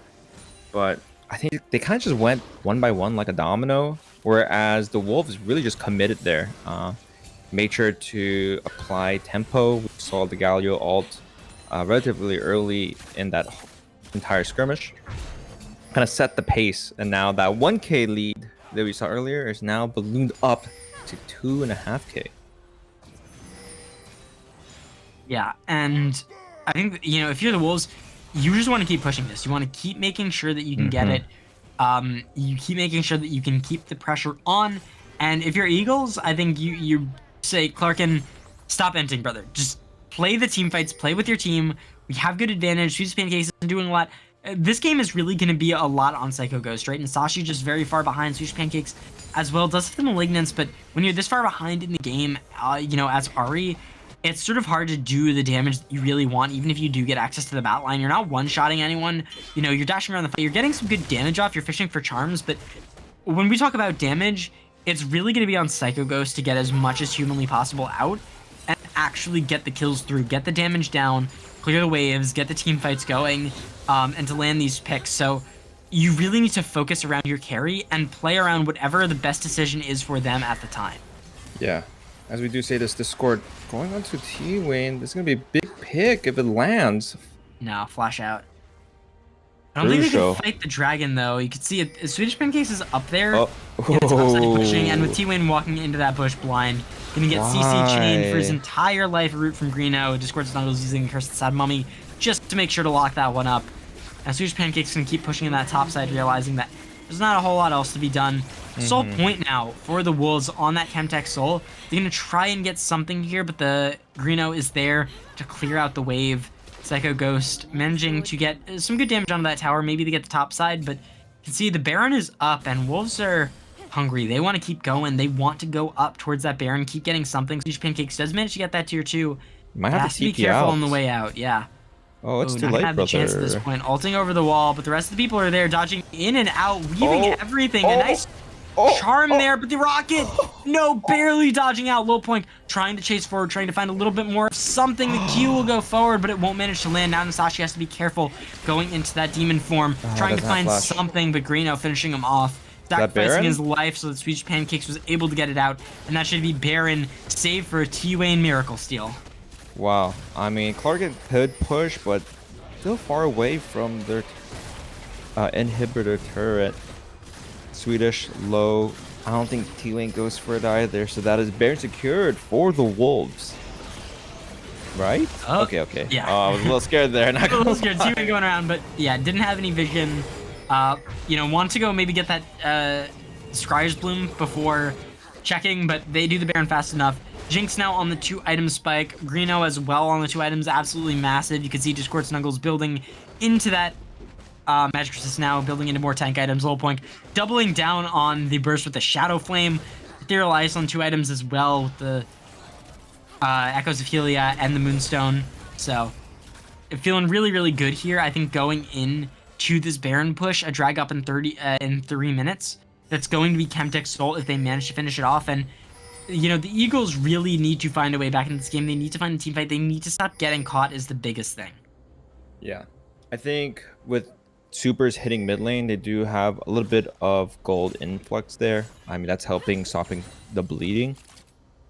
Speaker 1: but I think they kind of just went one by one like a domino. Whereas the Wolves really just committed there. Made sure to apply tempo. We saw the Galio ult relatively early in that entire skirmish. Kind of set the pace, and now that 1k lead that we saw earlier is now ballooned up to 2.5k.
Speaker 2: Yeah, and I think, you know, if you're the Wolves, you just want to keep pushing this. You want to keep making sure that you can get it. You keep making sure that you can keep the pressure on. And if you're Eagles, I think you say, Clarkin, stop ending, brother. Just play the team fights, play with your team. We have good advantage. Swedish Pancakes isn't doing a lot. This game is really going to be a lot on Psycho Ghost, right? And Sashi just very far behind. Swedish Pancakes as well does have the Malignance, but when you're this far behind in the game, you know, as Ari, it's sort of hard to do the damage that you really want, even if you do get access to the bat line. You're not one-shotting anyone. You know, you're dashing around the fight. You're getting some good damage off. You're fishing for charms, but when we talk about damage, it's really going to be on Psycho Ghost to get as much as humanly possible out and actually get the kills through, get the damage down, clear the waves, get the team fights going, and to land these picks. So you really need to focus around your carry and play around whatever the best decision is for them at the time.
Speaker 1: Yeah. As we do say this Discord, going on to T-Wayne, this is going to be a big pick if it lands.
Speaker 2: No, flash out. I don't think they can fight the dragon, though. You can see it. Swedish Pancakes is up there.
Speaker 1: Oh.
Speaker 2: And it's upside pushing, and with T-Wayne walking into that bush blind, gonna get CC chained for his entire life. Root from Greeno. Discord Snuggles using Curse the Sad Mummy just to make sure to lock that one up. And Swedish Pancakes can keep pushing in that top side, realizing that there's not a whole lot else to be done. Soul point now for the Wolves on that Chemtech Soul. They're going to try and get something here, but the Greeno is there to clear out the wave. Psycho Ghost managing to get some good damage onto that tower. Maybe they get the top side, but you can see the Baron is up, and Wolves are hungry. They want to keep going. They want to go up towards that Baron, keep getting something. Swedish Pancakes does manage to get that tier 2.
Speaker 1: Might have to
Speaker 2: be careful on the way out, yeah.
Speaker 1: Oh, it's too
Speaker 2: not
Speaker 1: late,
Speaker 2: gonna have the chance at this point. Ulting over the wall, but the rest of the people are there, dodging in and out, weaving everything. A nice charm there, but the rocket, no, barely dodging out. Low point, trying to chase forward, trying to find a little bit more of something. The Q will go forward, but it won't manage to land. Now Nasashi has to be careful going into that demon form, trying to find something, but Greeno finishing him off. Sacrificing his life so that Swedish Pancakes was able to get it out, and that should be Baron, save for a T-Wayne Miracle Steal.
Speaker 3: Wow, I mean, Clarkin could push, but still far away from their inhibitor turret. Swedish low. I don't think T-Wayne goes for it either, so that is Baron secured for the Wolves. Right? Okay.
Speaker 2: Yeah.
Speaker 3: I was a little scared there.
Speaker 2: A little scared. T-Wayne going around, but yeah, didn't have any vision. You know, want to go maybe get that Scryer's Bloom before checking, but they do the Baron fast enough. Jinx now on the 2-item spike. Greeno as well on the 2 items. Absolutely massive. You can see Discord Snuggles building into that Magic Resist now, building into more tank items. Low point doubling down on the burst with the Shadow Flame. Ethereal Ice on 2 items as well with the Echoes of Helia and the Moonstone. So feeling really, really good here. I think going in to this Baron push, a drag up in 3 minutes. That's going to be Chemtech Soul if they manage to finish it off. And you know, the Eagles really need to find a way back into this game. They need to find a team fight. They need to stop getting caught is the biggest thing.
Speaker 1: Yeah. I think with supers hitting mid lane, they do have a little bit of gold influx there. I mean, that's helping stopping the bleeding.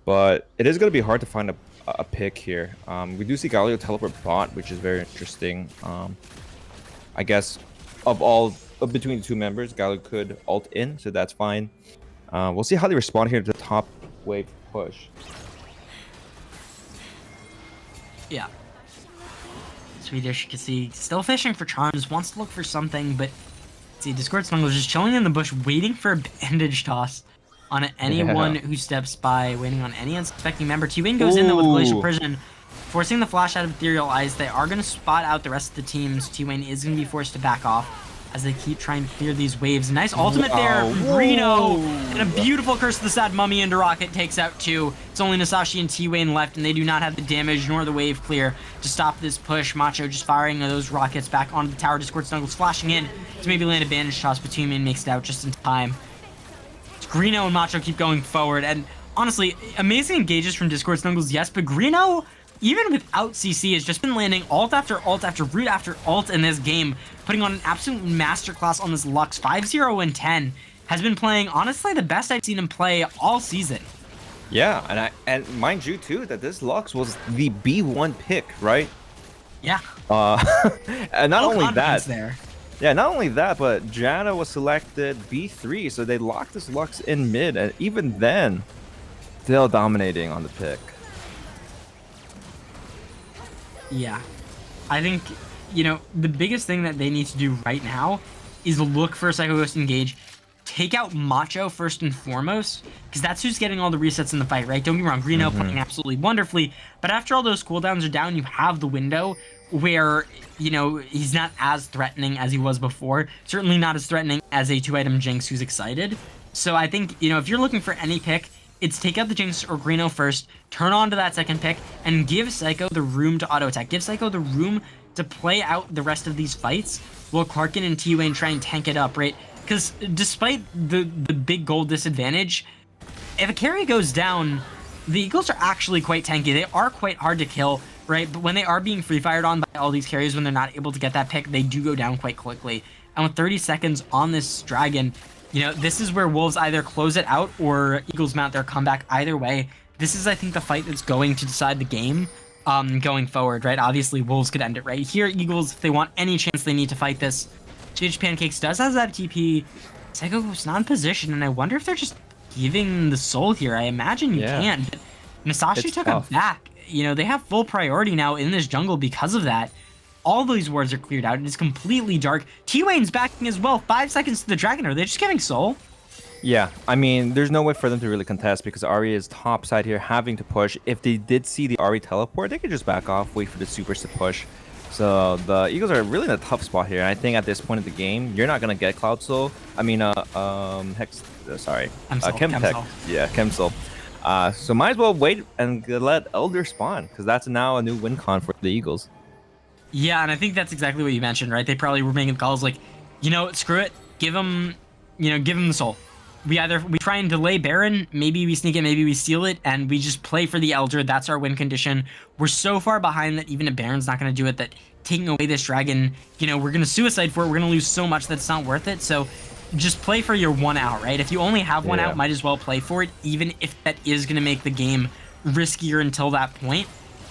Speaker 1: But it is going to be hard to find a pick here. We do see Galio teleport bot, which is very interesting. I guess between the two members, Galio could ult in, so that's fine. We'll see how they respond here to the top wave push.
Speaker 2: Yeah. Swedish, you can see, still fishing for charms, wants to look for something, but See, Discord Snuggles just chilling in the bush, waiting for a bandage toss on anyone who steps by, waiting on any unsuspecting member. T-Wayne goes in though with Glacial Prison, forcing the flash out of Ethereal Eyes. They are going to spot out the rest of the teams. T-Wayne is going to be forced to back off as they keep trying to clear these waves. Nice ultimate there from Greeno, and a beautiful Curse of the Sad Mummy into Rocket takes out 2. It's only Nasashi and T-Wayne left, and they do not have the damage nor the wave clear to stop this push. Macho just firing those rockets back onto the tower. Discord Snuggles flashing in to maybe land a bandage toss, but T-Wayne makes it out just in time. Greeno and Macho keep going forward, and honestly, amazing engages from Discord Snuggles, yes, but Greeno, even without CC, has just been landing ult after ult after root after ult in this game, putting on an absolute masterclass on this Lux. 5-0 and 10 has been playing, honestly, the best I've seen him play all season.
Speaker 3: Yeah, and mind you too that this Lux was the B1 pick, right?
Speaker 2: Yeah.
Speaker 3: And not only that,
Speaker 2: there.
Speaker 3: yeah, not only that, but Janna was selected B3, so they locked this Lux in mid, and even then, still dominating on the pick.
Speaker 2: Yeah. I think, you know, the biggest thing that they need to do right now is look for a Psycho Ghost engage, take out Macho first and foremost, because that's who's getting all the resets in the fight, right? Don't get me wrong, Greeno playing absolutely wonderfully, but after all those cooldowns are down, you have the window where, you know, he's not as threatening as he was before, certainly not as threatening as a 2-item Jinx who's excited. So I think, you know, if you're looking for any pick, it's take out the Jinx or Greeno first, turn on to that second pick, and give Psycho the room to auto-attack. Give Psycho the room to play out the rest of these fights while Clarkin and T-Wayne try and tank it up, right? Because despite the big gold disadvantage, if a carry goes down, the Eagles are actually quite tanky. They are quite hard to kill, right? But when they are being free-fired on by all these carries, when they're not able to get that pick, they do go down quite quickly. And with 30 seconds on this Dragon, you know, this is where Wolves either close it out or Eagles mount their comeback. Either way, this is, I think, the fight that's going to decide the game going forward, right? Obviously, Wolves could end it right here. Eagles, if they want any chance, they need to fight this. GH Pancakes does have that TP. Psycho was not in position, and I wonder if they're just giving the soul here. I imagine you can. But Nasashi took it back. You know, they have full priority now in this jungle because of that. All these wards are cleared out. It is completely dark. T-Wayne's backing as well. 5 seconds to the Dragon. Are they just giving soul?
Speaker 3: Yeah, I mean, there's no way for them to really contest because Ahri is top side here, having to push. If they did see the Ahri teleport, they could just back off, wait for the supers to push. So the Eagles are really in a tough spot here. And I think at this point of the game, you're not gonna get Cloud Soul. I mean, Chemtech. Yeah, Chemsoul. So might as well wait and let Elder spawn because that's now a new win con for the Eagles.
Speaker 2: Yeah, and I think that's exactly what you mentioned, right? They probably were making calls like, you know, screw it, give them the soul. We try and delay Baron, maybe we sneak it, maybe we steal it, and we just play for the Elder. That's our win condition. We're so far behind that even a Baron's not going to do it, that taking away this Dragon, you know, we're going to suicide for it. We're going to lose so much that it's not worth it. So just play for your 1 out, right? If you only have 1 out, might as well play for it, even if that is going to make the game riskier until that point.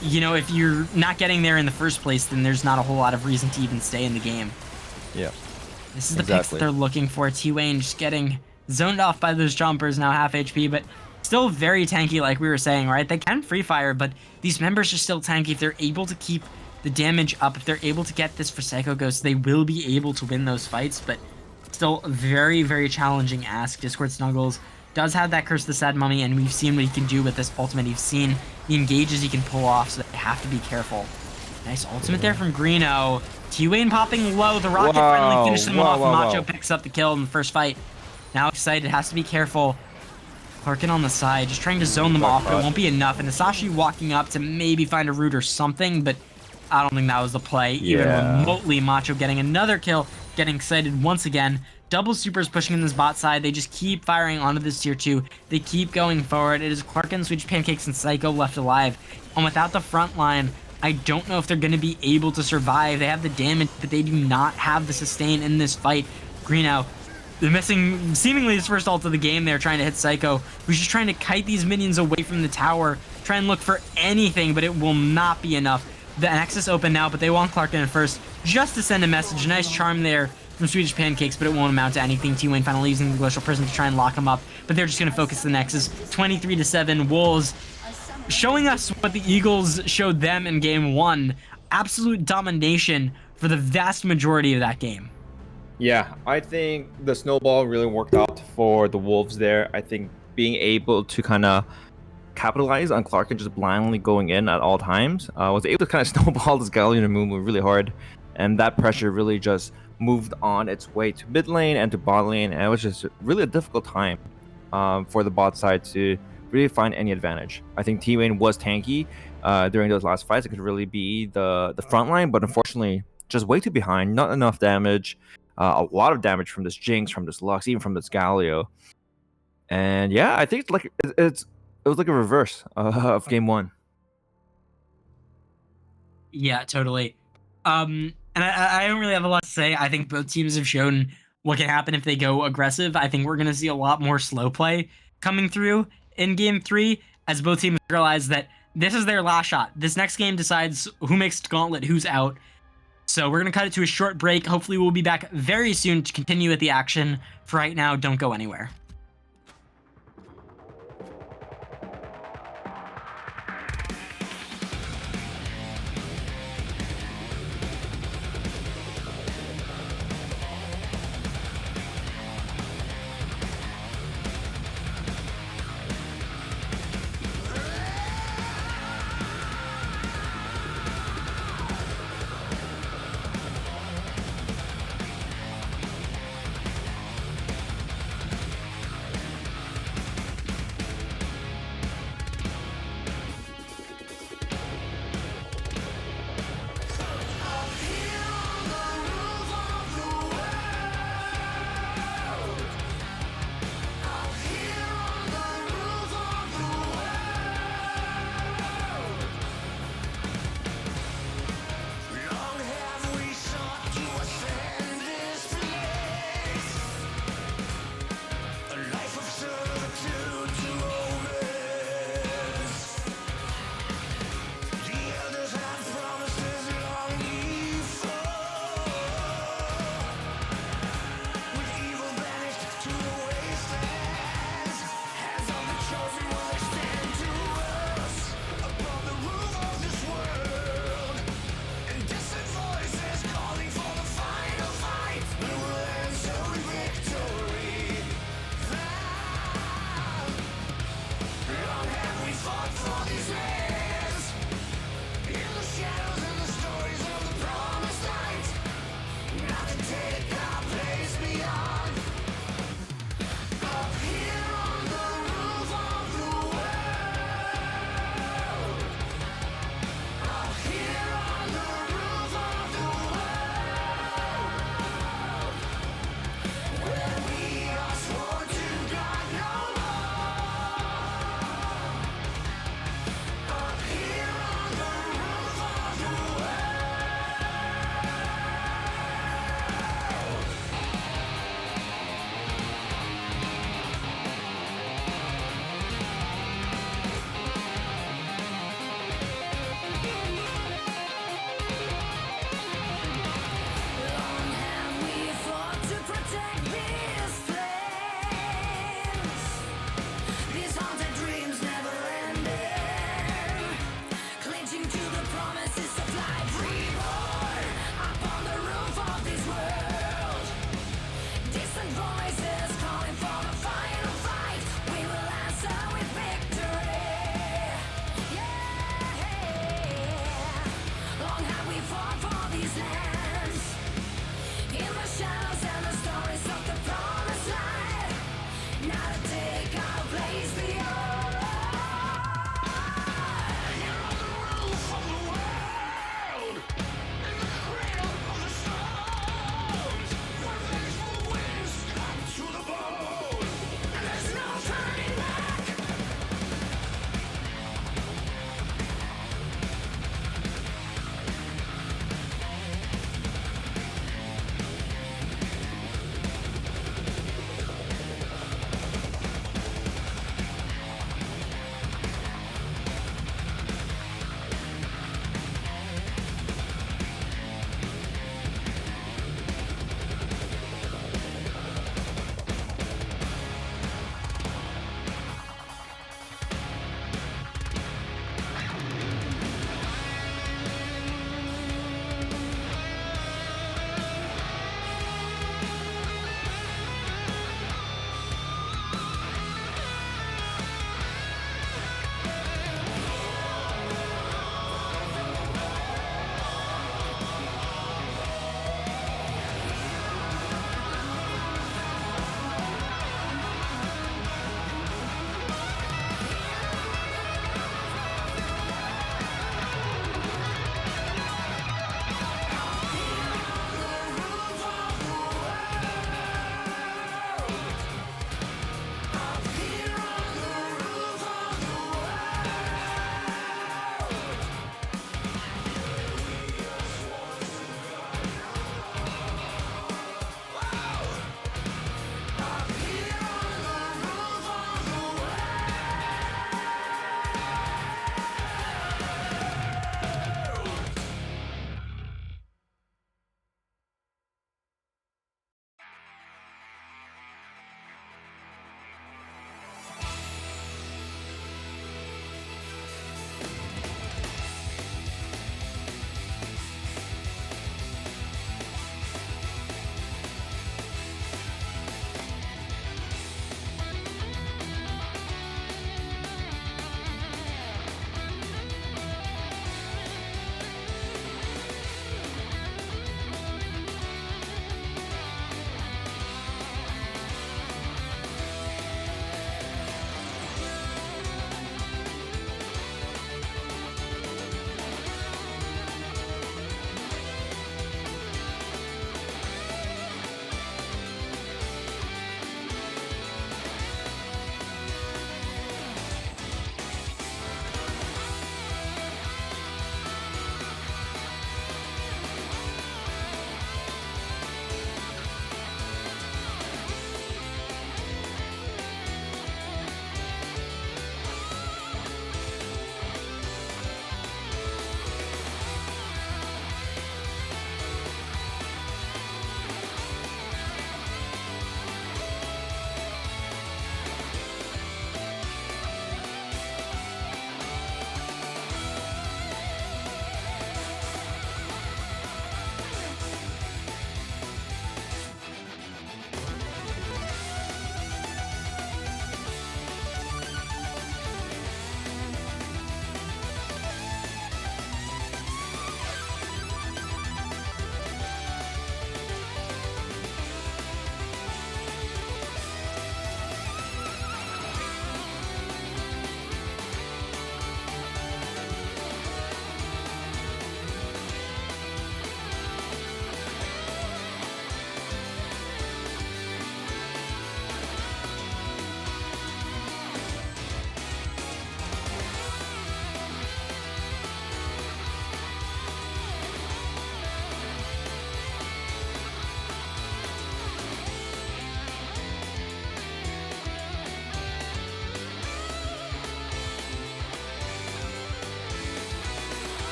Speaker 2: You know, if you're not getting there in the first place, then there's not a whole lot of reason to even stay in the game.
Speaker 3: Yeah.
Speaker 2: This is the picks that they're looking for. T-Wayne just getting zoned off by those jumpers, now half HP, but still very tanky like we were saying, right? They can free fire, but these members are still tanky. If they're able to keep the damage up, if they're able to get this for Psycho Ghost, they will be able to win those fights, but still very, very challenging ask. Discord Snuggles does have that Curse of the Sad Mummy, and we've seen what he can do with this ultimate. You've seen the engages he can pull off, so they have to be careful. Nice ultimate there from Greeno. T-Wayne popping low. The rocket finally finishes him off. Macho picks up the kill in the first fight. Now excited, has to be careful. Clarkin on the side, just trying to zone them off, but it won't be enough. And Nasashi walking up to maybe find a root or something, but I don't think that was the play. Even remotely, Macho getting another kill, getting excited once again. Double supers pushing in this bot side. They just keep firing onto this tier 2. They keep going forward. It is Clarkin, Switch Pancakes, and Psycho left alive. And without the front line, I don't know if they're going to be able to survive. They have the damage, but they do not have the sustain in this fight. Greeno, they're missing seemingly his first ult of the game there, trying to hit Psycho, who's just trying to kite these minions away from the tower, try and look for anything, but it will not be enough. The Nexus open now, but they want Clarkin at first, just to send a message. Nice charm there from Swedish Pancakes, but it won't amount to anything. T-Wayne finally using the Glacial Prism to try and lock him up, but they're just going to focus the Nexus. 23-7, Wolves showing us what the Eagles showed them in game 1. Absolute domination for the vast majority of that game.
Speaker 3: Yeah, I think the snowball really worked out for the Wolves there. I think being able to kind of capitalize on Clarkin just blindly going in at all times, was able to kind of snowball this Galleon and Mumu really hard. And that pressure really just moved on its way to mid lane and to bot lane. And it was just really a difficult time for the bot side to really find any advantage. I think T-Wayne was tanky during those last fights. It could really be the front line, but unfortunately, just way too behind. Not enough damage. A lot of damage from this Jinx, from this Lux, even from this Galio. And yeah, I think it was like a reverse of game one.
Speaker 2: Yeah, totally. And I don't really have a lot to say. I think both teams have shown what can happen if they go aggressive. I think we're going to see a lot more slow play coming through in game 3 as both teams realize that this is their last shot. This next game decides who makes Gauntlet, who's out. So we're going to cut it to a short break. Hopefully we'll be back very soon to continue with the action. For right now, don't go anywhere.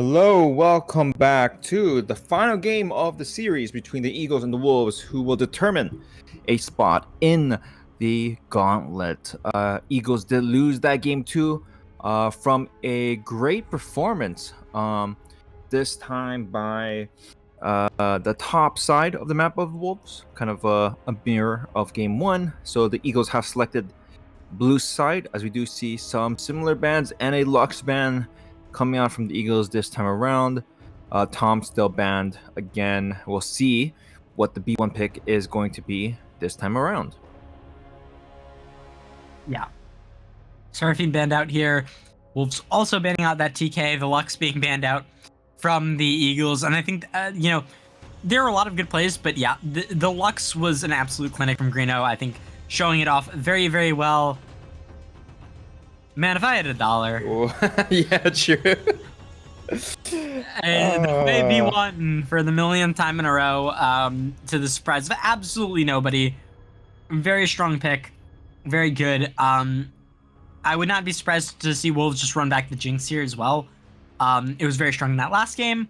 Speaker 3: Hello, welcome back to the final game of the series between the Eagles and the Wolves, who will determine a spot in the gauntlet. Eagles did lose that game too, from a great performance. This time by the top side of the map of the Wolves, kind of a mirror of game one. So the Eagles have selected blue side, as we do see some similar bans and a Lux ban coming out from the Eagles this time around. Tom still banned again. We'll see what the B1 pick is going to be this time around.
Speaker 2: Yeah. Seraphine banned out here. Wolves also banning out that TK. The Lux being banned out from the Eagles. And I think, there are a lot of good plays, but yeah, the Lux was an absolute clinic from Greeno. I think showing it off very, very well. Man, if I had $1.
Speaker 3: Yeah, true.
Speaker 2: And maybe one for the millionth time in a row, to the surprise of absolutely nobody. Very strong pick. Very good. I would not be surprised to see Wolves just run back the Jinx here as well. It was very strong in that last game.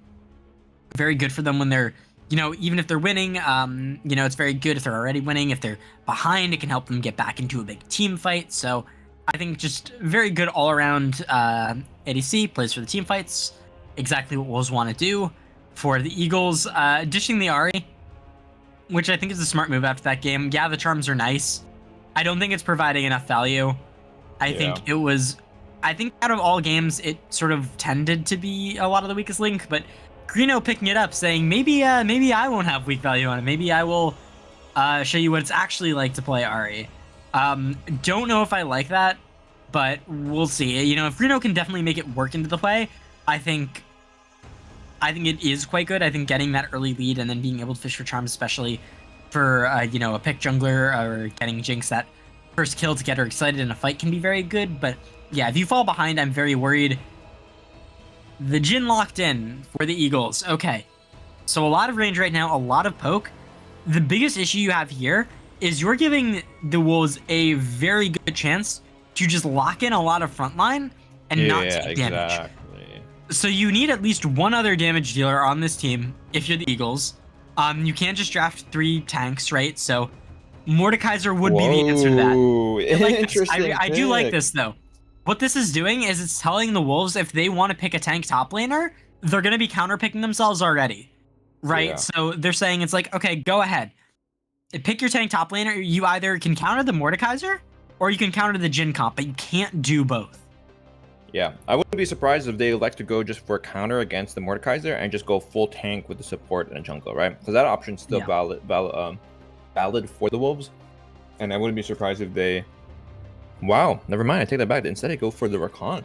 Speaker 2: Very good for them when they're, even if they're winning, it's very good if they're already winning. If they're behind, it can help them get back into a big team fight. So I think just very good all-around ADC, plays for the team fights. Exactly what Wolves want to do. For the Eagles, dishing the Ahri, which I think is a smart move after that game. Yeah, the charms are nice. I don't think it's providing enough value. I think out of all games, it sort of tended to be a lot of the weakest link, but Greeno picking it up, saying, maybe I won't have weak value on it. Maybe I will show you what it's actually like to play Ahri. Don't know if I like that, but we'll see. If Greeno can definitely make it work into the play, I think it is quite good. I think getting that early lead and then being able to fish for charms, especially for a pick jungler or getting Jinx that first kill to get her excited in a fight can be very good. But yeah, if you fall behind, I'm very worried. The Jhin locked in for the Eagles. Okay, so a lot of range right now, a lot of poke. The biggest issue you have here is you're giving the Wolves a very good chance to just lock in a lot of frontline and not take damage.
Speaker 3: Exactly.
Speaker 2: So you need at least one other damage dealer on this team if you're the Eagles. You can't just draft 3 tanks, right? So Mordekaiser would be the answer to that.
Speaker 3: Interesting.
Speaker 2: I do like this, though. What this is doing is it's telling the Wolves if they want to pick a tank top laner, they're going to be counter-picking themselves already, right?
Speaker 3: Yeah.
Speaker 2: So they're saying it's like, okay, go ahead. Pick your tank top laner. You either can counter the Mordekaiser or you can counter the Jhin comp, but you can't do both.
Speaker 3: Yeah, I wouldn't be surprised if they elect to go just for a counter against the Mordekaiser and just go full tank with the support and a jungle, right? Because that option's still valid for the Wolves. And I wouldn't be surprised if they... Wow, never mind, I take that back. Instead, they go for the Rakan.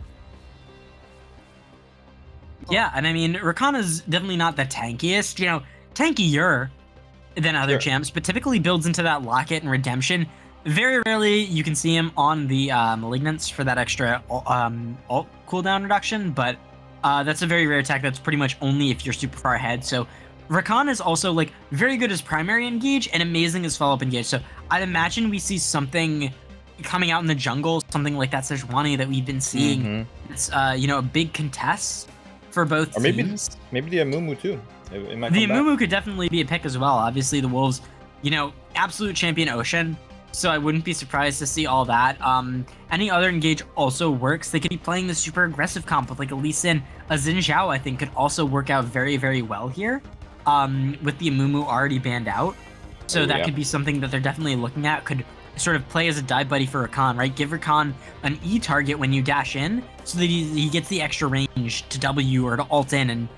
Speaker 2: Yeah, and I mean, Rakan is definitely not the tankiest, tankier than other champs, but typically builds into that Locket and Redemption. Very rarely you can see him on the Malignance for that extra ult cooldown reduction, but that's a very rare attack that's pretty much only if you're super far ahead. So Rakan is also very good as primary engage and amazing as follow-up engage. So I'd imagine we see something coming out in the jungle, something like that Sejuani that we've been seeing. Mm-hmm. It's a big contest for both teams.
Speaker 3: Maybe the Amumu too. It might
Speaker 2: the Amumu could definitely be a pick as well. Obviously the Wolves, absolute champion Ocean. So I wouldn't be surprised to see all that. Any other engage also works. They could be playing the super aggressive comp with a Lee Sin. A Xin Zhao, I think, could also work out very, very well here. With the Amumu already banned out. So that could be something that they're definitely looking at. Could sort of play as a dive buddy for Rakan, right? Give Rakan an E target when you dash in so that he gets the extra range to W or to ult in and,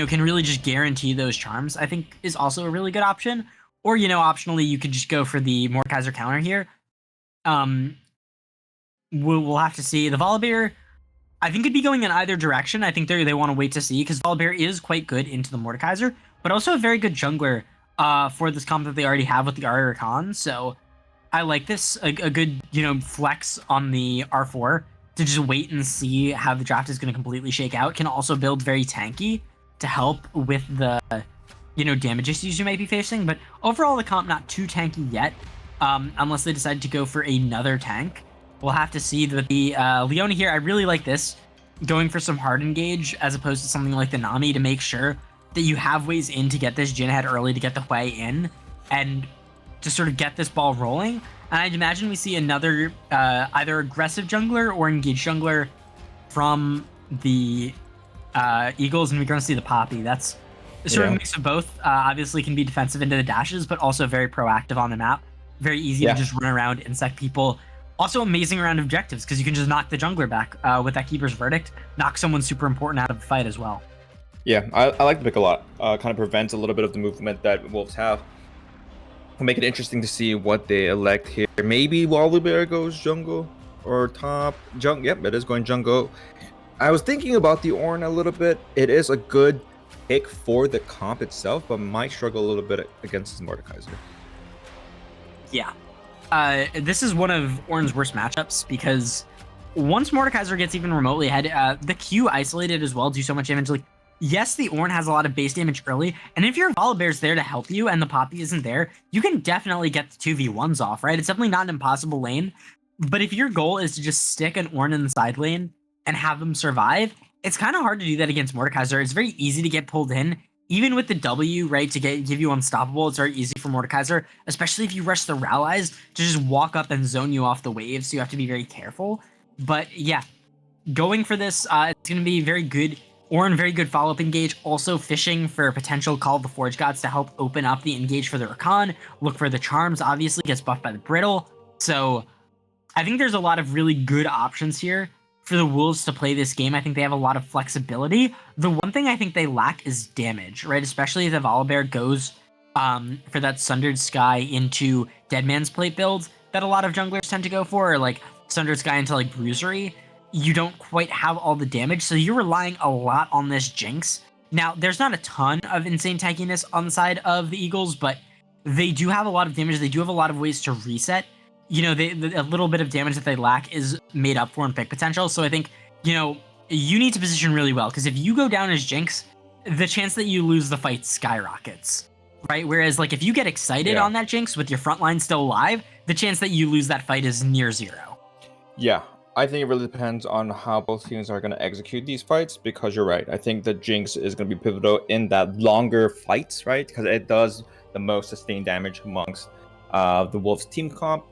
Speaker 2: can really just guarantee those charms, I think is also a really good option. Or, optionally, you could just go for the Mordekaiser counter here. We'll have to see. The Volibear, I think, could be going in either direction. I think they want to wait to see, because Volibear is quite good into the Mordekaiser, but also a very good jungler for this comp that they already have with the Ahri Rakan. So I like this. A good, flex on the R4 to just wait and see how the draft is going to completely shake out. Can also build very tanky to help with the... damage issues you might be facing, but overall the comp not too tanky yet, unless they decide to go for another tank. We'll have to see. The Leona here, I really like this. going for some hard engage as opposed to something like the Nami to make sure that you have ways in to get this Jhin ahead early to get the Hui in and to sort of get this ball rolling. And I'd imagine we see another either aggressive jungler or engaged jungler from the Eagles, and we're going to see the Poppy. That's sort of a mix of both. Obviously can be defensive into the dashes, but also very proactive on the map. Very easy to just run around, insect people. Also amazing around objectives because you can just knock the jungler back with that Keeper's Verdict, knock someone super important out of the fight as well.
Speaker 3: Yeah, I like the pick a lot. Kind of prevents a little bit of the movement that Wolves have. Will make it interesting to see what they elect here. Maybe Volibear goes jungle or top. Yep, it is going jungle. I was thinking about the Ornn a little bit. It is a good pick for the comp itself, but might struggle a little bit against his Mordekaiser.
Speaker 2: Yeah. This is one of Ornn's worst matchups because once Mordekaiser gets even remotely ahead, the Q isolated as well do so much damage. Like, yes, the Ornn has a lot of base damage early, and if your Volibear's there to help you and the Poppy isn't there, you can definitely get the 2v1s off, right? It's definitely not an impossible lane, but if your goal is to just stick an Ornn in the side lane and have them survive, it's kind of hard to do that against Mordekaiser. It's very easy to get pulled in, even with the W, right, to give you unstoppable. It's very easy for Mordekaiser, especially if you rush the Rallies to just walk up and zone you off the wave, so you have to be very careful. But yeah, going for this, it's going to be very good. Ornn, very good follow-up engage, also fishing for potential Call of the Forge Gods to help open up the engage for the Rakan. Look for the Charms, obviously, gets buffed by the Brittle. So I think there's a lot of really good options here for the Wolves to play this game. I think they have a lot of flexibility. The one thing I think they lack is damage, right? Especially if the Volibear goes for that Sundered Sky into Dead Man's Plate build that a lot of junglers tend to go for, or like Sundered Sky into like Bruisery. You don't quite have all the damage, so you're relying a lot on this Jinx. Now, there's not a ton of insane tankiness on the side of the Eagles, but they do have a lot of damage. They do have a lot of ways to reset. You know, a little bit of damage that they lack is made up for in pick potential. So I think, you know, you need to position really well, because if you go down as Jinx, the chance that you lose the fight skyrockets, right? Whereas, like, if you get excited on that Jinx with your front line still alive, the chance that you lose that fight is near zero.
Speaker 3: Yeah, I think it really depends on how both teams are going to execute these fights, because you're right. I think the Jinx is going to be pivotal in that longer fights, right? Because it does the most sustained damage amongst the Wolves team comp.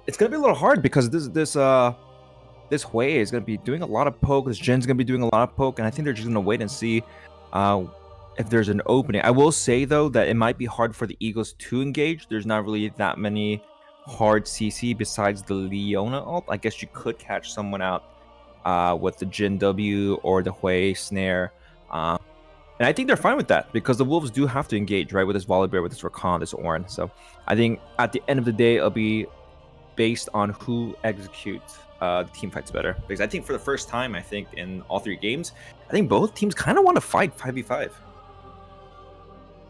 Speaker 3: It's going to be a little hard because this Hui is going to be doing a lot of poke. This Jin's going to be doing a lot of poke, and I think they're just going to wait and see if there's an opening. I will say, though, that it might be hard for the Eagles to engage. There's not really that many hard CC besides the Leona ult. I guess you could catch someone out with the Jhin W or the Hui snare. And I think they're fine with that because the Wolves do have to engage, right, with this Volibear, with this Rakan, this Ornn. So I think at the end of the day, it'll be based on who executes the team fights better. Because I think for the first time, I think in all three games, I think both teams kind of want to fight 5v5.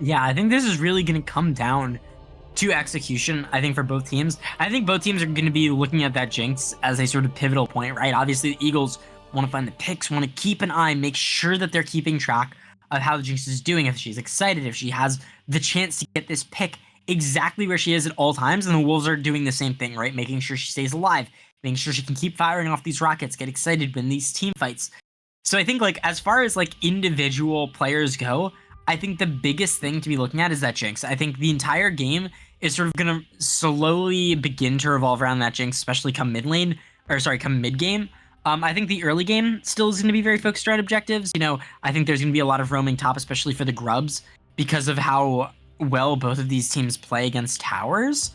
Speaker 2: Yeah, I think this is really going to come down to execution, I think, for both teams. I think both teams are going to be looking at that Jinx as a sort of pivotal point, right? Obviously, the Eagles want to find the picks, want to keep an eye, make sure that they're keeping track of how the Jinx is doing, if she's excited, if she has the chance to get this pick exactly where she is at all times. And the Wolves are doing the same thing, right? Making sure she stays alive, making sure she can keep firing off these rockets, get excited when these team fights. So I think, like, as far as like individual players go, I think the biggest thing to be looking at is that Jinx. I think the entire game is sort of going to slowly begin to revolve around that Jinx, especially come mid game. I think the early game still is going to be very focused around objectives. You know, I think there's going to be a lot of roaming top, especially for the Grubs, because of how well both of these teams play against towers.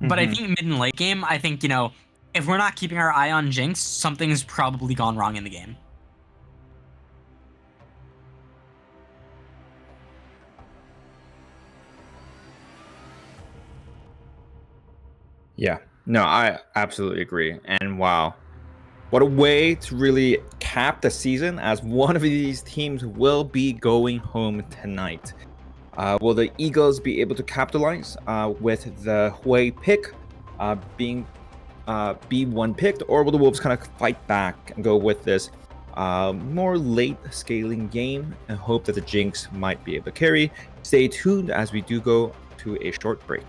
Speaker 2: But I think mid and late game, I think, you know, if we're not keeping our eye on Jinx, something's probably gone wrong in the game.
Speaker 3: Yeah, no, I absolutely agree. And wow, what a way to really cap the season, as one of these teams will be going home tonight. Will the Eagles be able to capitalize with the Hui pick being B1 picked, or will the Wolves kind of fight back and go with this more late scaling game and hope that the Jinx might be able to carry? Stay tuned as we do go to a short break.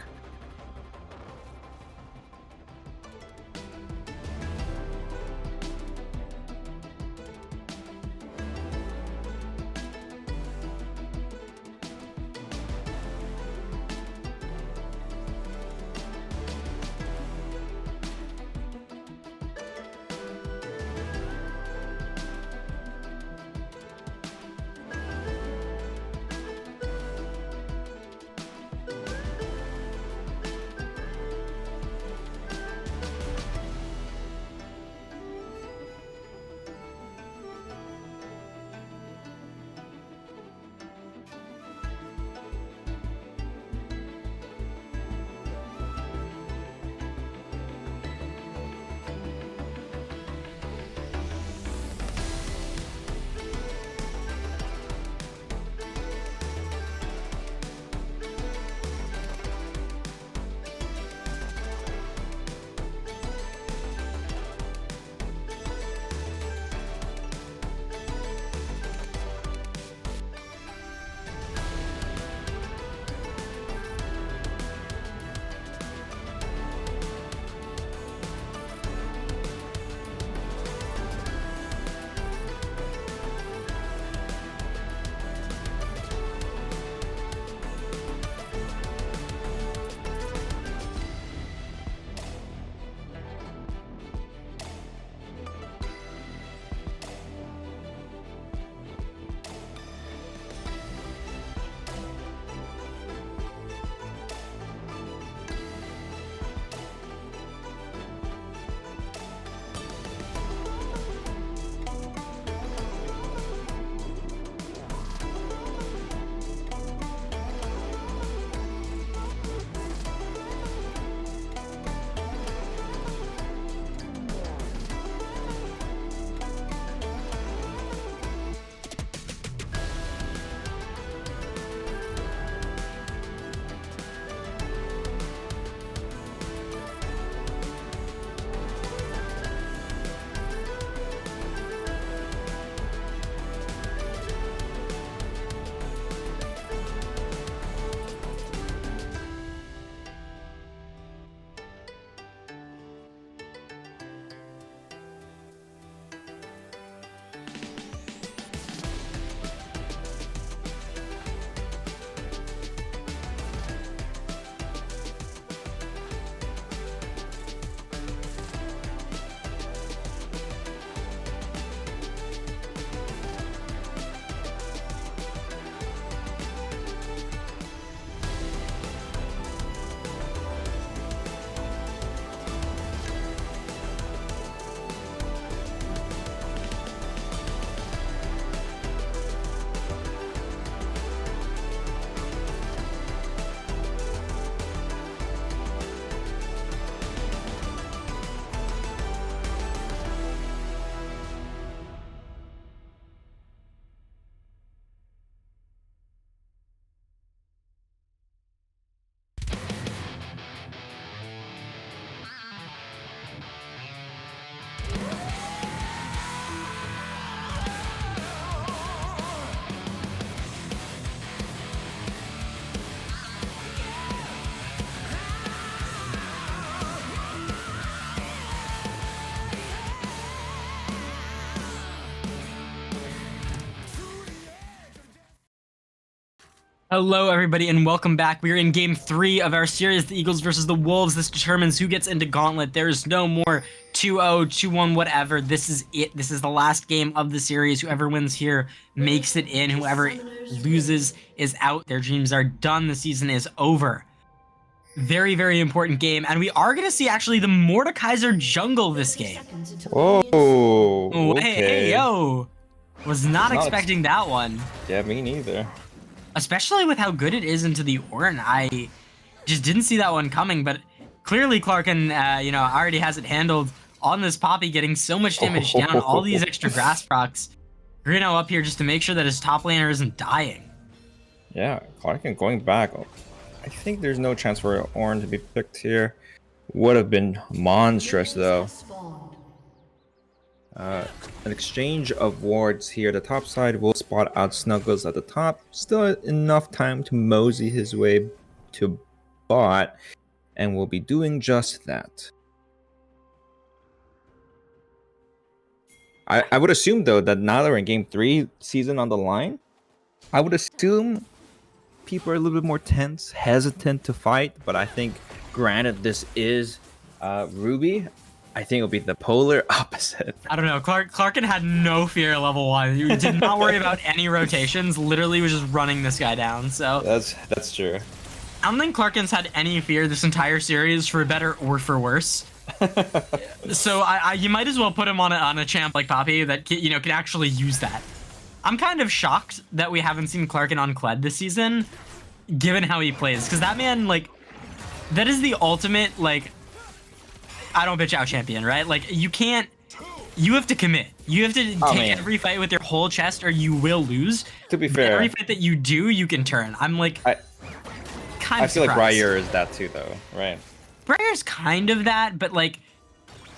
Speaker 2: Hello, everybody, and welcome back. We are in Game 3 of our series, the Eagles versus the Wolves. This determines who gets into Gauntlet. There is no more 2-0, 2-1, whatever. This is it. This is the last game of the series. Whoever wins here makes it in. Whoever loses is out. Their dreams are done. The season is over. Very, very important game. And we are going to see, actually, the Mordekaiser jungle this game.
Speaker 3: Whoa.
Speaker 2: Hey, yo. Was not expecting that one.
Speaker 3: Yeah, me neither.
Speaker 2: Especially with how good it is into the Ornn. I just didn't see that one coming, but clearly Clarkin, already has it handled on this Poppy, getting so much damage down, all these extra grass procs. Greeno up here just to make sure that his top laner isn't dying.
Speaker 3: Yeah, Clarkin going back. I think there's no chance for Ornn to be picked here. Would have been monstrous, though. An exchange of wards here. The top side will spot out Snuggles at the top. Still enough time to mosey his way to bot, and will be doing just that. I would assume, though, that now that we're in Game 3, season on the line, I would assume people are a little bit more tense, hesitant to fight, but I think, granted, this is Ruby, I think it'll be the polar opposite.
Speaker 2: I don't know. Clarkin had no fear at level 1. He did not worry about any rotations. Literally was just running this guy down. So
Speaker 3: that's true.
Speaker 2: I don't think Clarkin's had any fear this entire series, for better or for worse. So you might as well put him on a champ like Poppy that can actually use that. I'm kind of shocked that we haven't seen Clarkin on Kled this season, given how he plays, because that man, that is the ultimate I don't bitch out champion, right? You have to commit. You have to take every fight with your whole chest or you will lose.
Speaker 3: To be fair,
Speaker 2: every fight that you do, you can turn. I'm kind of
Speaker 3: I feel
Speaker 2: surprised.
Speaker 3: like Briar is that too, though, right?
Speaker 2: Briar's kind of that, but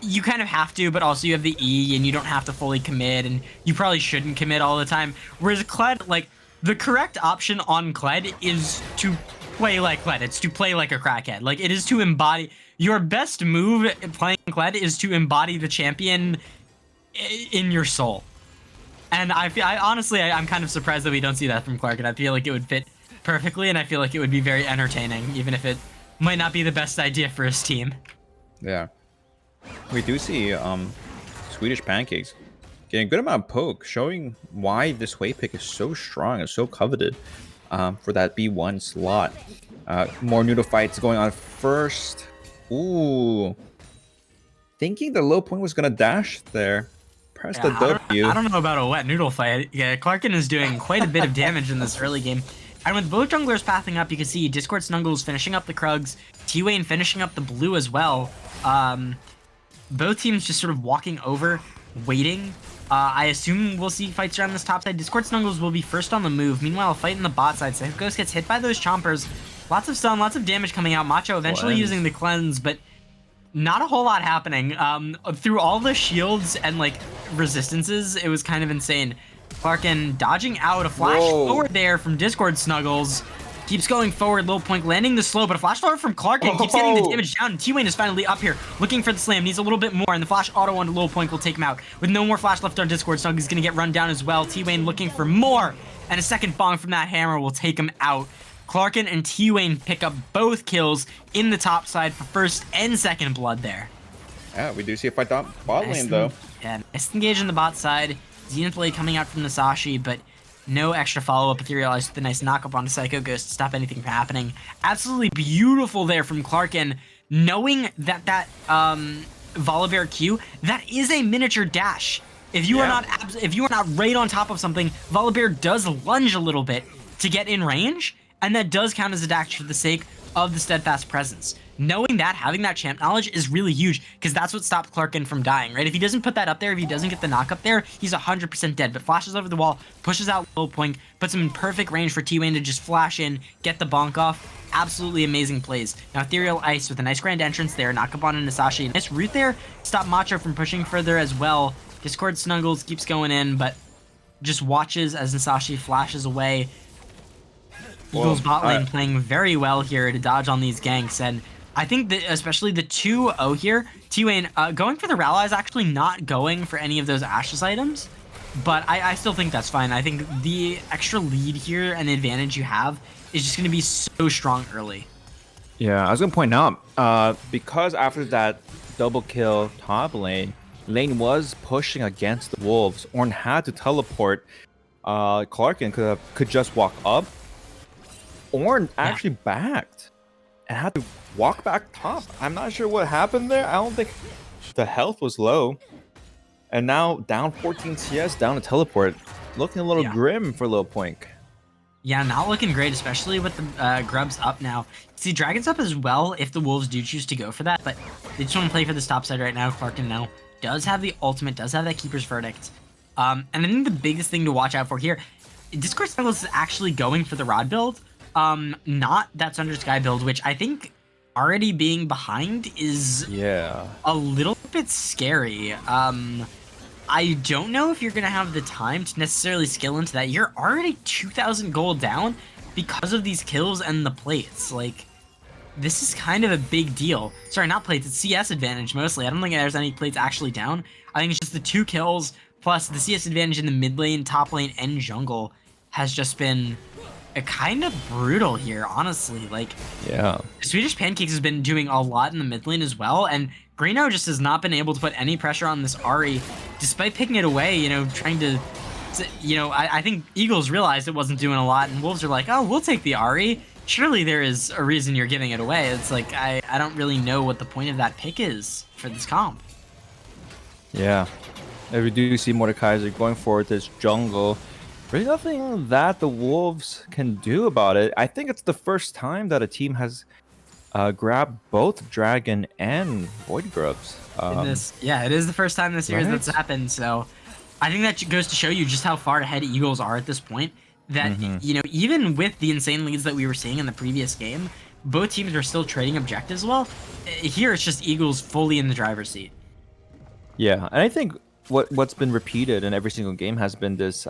Speaker 2: you kind of have to, but also you have the E and you don't have to fully commit, and you probably shouldn't commit all the time. Whereas Kled, the correct option on Kled is to play like Kled. It's to play like a crackhead. It is to embody. Your best move playing Kled is to embody the champion in your soul. And I'm kind of surprised that we don't see that from Clark, and I feel like it would fit perfectly, and I feel like it would be very entertaining, even if it might not be the best idea for his team.
Speaker 3: Yeah. We do see Swedish Pancakes getting a good amount of poke, showing why this Hwei pick is so strong and so coveted for that B1 slot. More noodle fights going on first. Ooh. Thinking the low point was going to dash there. Press the W.
Speaker 2: I don't know about a wet noodle fight. Yeah, Clarkin is doing quite a bit of damage in this early game. And with both junglers pathing up, you can see Discord Snuggles finishing up the Krugs, T-Wayne finishing up the blue as well. Both teams just sort of walking over, waiting. I assume we'll see fights around this top side. Discord Snuggles will be first on the move. Meanwhile, a fight in the bot side. So Ghost gets hit by those chompers. Lots of stun, lots of damage coming out. Macho eventually using the cleanse, but not a whole lot happening. Through all the shields and resistances, it was kind of insane. Clarkin dodging out, a flash forward there from Discord Snuggles. Keeps going forward, low point landing the slow, but a flash forward from Clarkin keeps getting the damage down. T-Wayne is finally up here, looking for the slam, needs a little bit more, and the flash auto onto low point will take him out. With no more flash left on Discord, Snuggles is going to get run down as well. T-Wayne looking for more, and a second bong from that hammer will take him out. Clarkin and T-Wayne pick up both kills in the top side for first and second blood there.
Speaker 3: Yeah, we do see a fight down bot lane, though.
Speaker 2: Yeah, nice engage in the bot side. Zenith Blade coming out from Nasashi, but no extra follow-up Etherealized with a nice knock-up onto Psycho Ghost to stop anything from happening. Absolutely beautiful there from Clarkin, knowing that Volibear Q, that is a miniature dash. If you are not right on top of something, Volibear does lunge a little bit to get in range, and that does count as a dash for the sake of the steadfast presence. Knowing that, having that champ knowledge is really huge, because that's what stopped Clarkin from dying, right? If he doesn't put that up there, if he doesn't get the knock up there, he's 100% dead, but flashes over the wall, pushes out low point, puts him in perfect range for T-Wayne to just flash in, get the bonk off. Absolutely amazing plays. Now, Ethereal Ice with a nice grand entrance there, knock up on Nasashi. Nice root there, stop Macho from pushing further as well. Discord Snuggles keeps going in, but just watches as Nasashi flashes away. Eagles bot lane playing very well here to dodge on these ganks, and I think that especially the 2-0 here, T-Wayne going for the Rally is actually not going for any of those Ashes items, but I still think that's fine. I think the extra lead here and the advantage you have is just going to be so strong early.
Speaker 3: Yeah, I was gonna point out, because after that double kill top lane, lane was pushing against the wolves. Ornn had to teleport. Clarkin could just walk up. Ornn actually backed and had to walk back top. I'm not sure what happened there. I don't think the health was low. And now down 14 CS, down to teleport. Looking a little grim for Lil Poink.
Speaker 2: Yeah, not looking great, especially with the Grubs up now. See, Dragon's up as well if the Wolves do choose to go for that, but they just want to play for this top side right now. Clarkin now does have the ultimate, does have that Keeper's Verdict. And I think the biggest thing to watch out for here, Discord Snuggles is actually going for the Rod build, not that Sunder Sky build, which I think already being behind is a little bit scary. I don't know if you're going to have the time to necessarily skill into that. You're already 2,000 gold down because of these kills and the plates. Like, this is kind of a big deal. Sorry, not plates, it's CS advantage mostly. I don't think there's any plates actually down. I think it's just the 2 kills plus the CS advantage in the mid lane, top lane, and jungle has just been a kind of brutal here, honestly. Like, Swedish Pancakes has been doing a lot in the mid lane as well, and Greeno just has not been able to put any pressure on this Ahri, despite picking it away, you know, trying to, you know, I think Eagles realized it wasn't doing a lot, and Wolves are like, oh, we'll take the Ahri. Surely there is a reason you're giving it away. It's like, I don't really know what the point of that pick is for this comp.
Speaker 3: Yeah. If we do see Mordekaiser going for this jungle, really nothing that the Wolves can do about it. I think it's the first time that a team has grabbed both Dragon and Void Grubs.
Speaker 2: It is the first time this year that's happened, so I think that goes to show you just how far ahead Eagles are at this point. That, you know, even with the insane leads that we were seeing in the previous game, both teams are still trading objectives well. Here, it's just Eagles fully in the driver's seat.
Speaker 3: Yeah, and I think what's been repeated in every single game has been this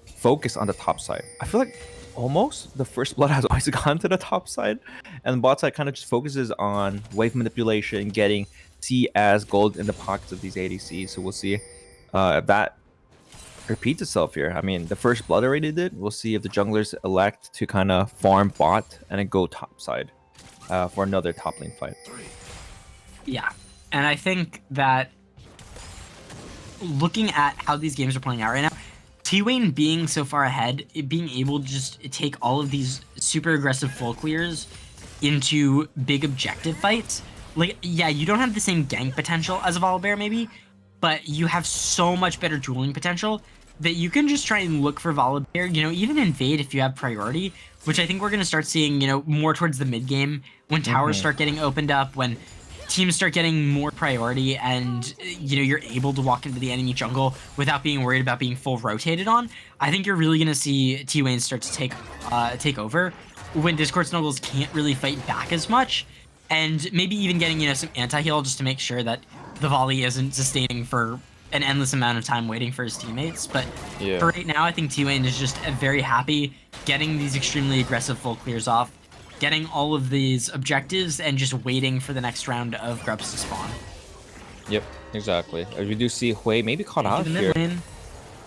Speaker 3: focus on the top side. I feel like almost the first blood has always gone to the top side, and the bot side kind of just focuses on wave manipulation, getting C as gold in the pockets of these ADCs. So we'll see if that repeats itself here. I mean, the first blood already did. We'll see if the junglers elect to kind of farm bot and then go top side for another top lane fight.
Speaker 2: Yeah, and I think that looking at how these games are playing out right now, T-Wayne being so far ahead, being able to just take all of these super aggressive full clears into big objective fights. Like, yeah, you don't have the same gank potential as a Volibear maybe, but you have so much better dueling potential that you can just try and look for Volibear, you know, even invade if you have priority, which I think we're going to start seeing, you know, more towards the mid game when towers start getting opened up, when teams start getting more priority and, you know, you're able to walk into the enemy jungle without being worried about being full rotated on. I think you're really going to see T-Wayne start to take over when Discord Snuggles can't really fight back as much, and maybe even getting, you know, some anti-heal just to make sure that the volley isn't sustaining for an endless amount of time waiting for his teammates. But for right now, I think T-Wayne is just very happy getting these extremely aggressive full clears off, getting all of these objectives, and just waiting for the next round of grubs to spawn.
Speaker 3: Yep, exactly. We do see Hui maybe caught out here.
Speaker 2: Lane.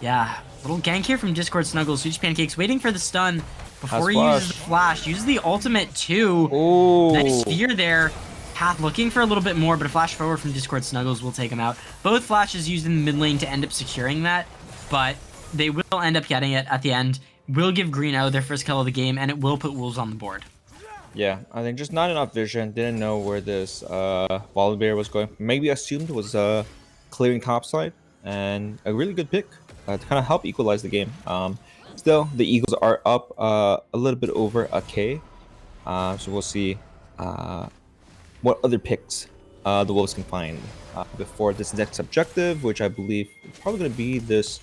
Speaker 2: Yeah, little gank here from Discord Snuggles. Swedish Pancakes waiting for the stun before he uses the flash. Uses the ultimate too.
Speaker 3: Ooh.
Speaker 2: Nice fear there. Path looking for a little bit more, but a flash forward from Discord Snuggles will take him out. Both flashes used in the mid lane to end up securing that, but they will end up getting it at the end. Will give Greeno their first kill of the game, and it will put Wolves on the board.
Speaker 3: Yeah, I think just not enough vision. Didn't know where this Volibear was going. Maybe assumed was clearing topside, and a really good pick to kind of help equalize the game. Still, the Eagles are up a little bit over a K, so we'll see what other picks the Wolves can find before this next objective, which I believe is probably going to be this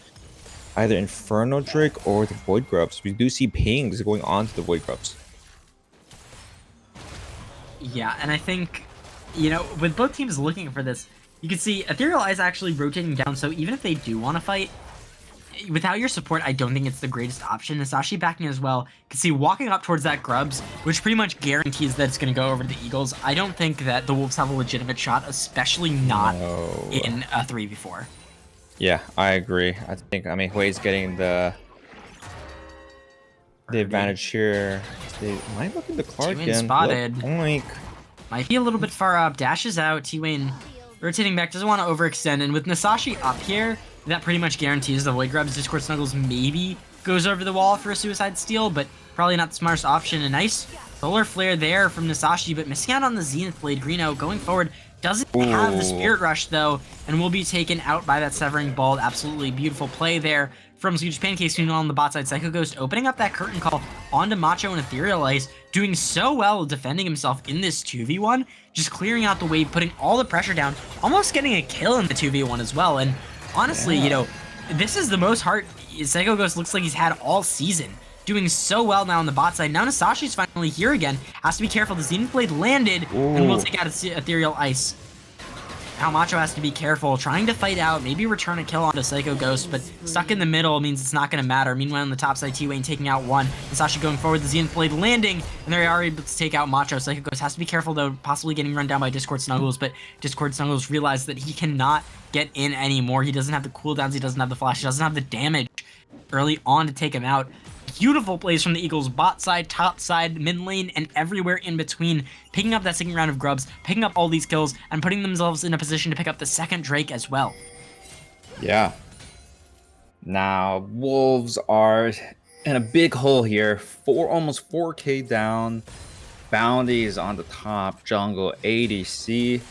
Speaker 3: either Inferno Drake or the Void Grubs. We do see pings going on to the Void Grubs.
Speaker 2: Yeah, and I think, you know, with both teams looking for this, you can see Ethereal Eye is actually rotating down, so even if they do want to fight, without your support, I don't think it's the greatest option. Nasashi backing as well. You can see walking up towards that Grubs, which pretty much guarantees that it's going to go over to the Eagles. I don't think that the Wolves have a legitimate shot, especially not in a 3v4.
Speaker 3: Yeah, I agree. I think, I mean, Hui's getting the The advantage here. They might look into Clark
Speaker 2: T-Wayne
Speaker 3: again.
Speaker 2: spotted.
Speaker 3: Oink.
Speaker 2: Might be a little bit far up. Dashes out. T-Wayne rotating back. Doesn't want to overextend. And with Nasashi up here, that pretty much guarantees the Void Grubs. Discord Snuggles maybe goes over the wall for a suicide steal, but probably not the smartest option. A nice solar flare there from Nasashi, but missing out on the Zenith Blade. Greeno going forward. Doesn't have the Spirit Rush, though, and will be taken out by that Severing Ball. Absolutely beautiful play there from Swedish Pancakes. Meanwhile, on the bot side, Psycho Ghost opening up that curtain call onto Macho and Ethereal Ice, doing so well defending himself in this 2v1, just clearing out the wave, putting all the pressure down, almost getting a kill in the 2v1 as well. And honestly, you know, this is the most heart Psycho Ghost looks like he's had all season. Doing so well now on the bot side. Now Nasashi's finally here again. Has to be careful. The Zenith Blade landed and will take out Ethereal Ice. Now Macho has to be careful, trying to fight out, maybe return a kill onto Psycho Ghost, but stuck in the middle means it's not going to matter. Meanwhile, on the top side, T-Wayne taking out one. Nasashi going forward, the Zenith Blade landing, and they are able to take out Macho. Psycho Ghost has to be careful, though, possibly getting run down by Discord Snuggles, but Discord Snuggles realized that he cannot get in anymore. He doesn't have the cooldowns, he doesn't have the flash, he doesn't have the damage early on to take him out. Beautiful plays from the Eagles, bot side, top side, mid lane, and everywhere in between, picking up that second round of grubs, picking up all these kills, and putting themselves in a position to pick up the second Drake as well.
Speaker 3: Yeah. Now, Wolves are in a big hole here. Almost 4K down. Bounties on the top, jungle, ADC.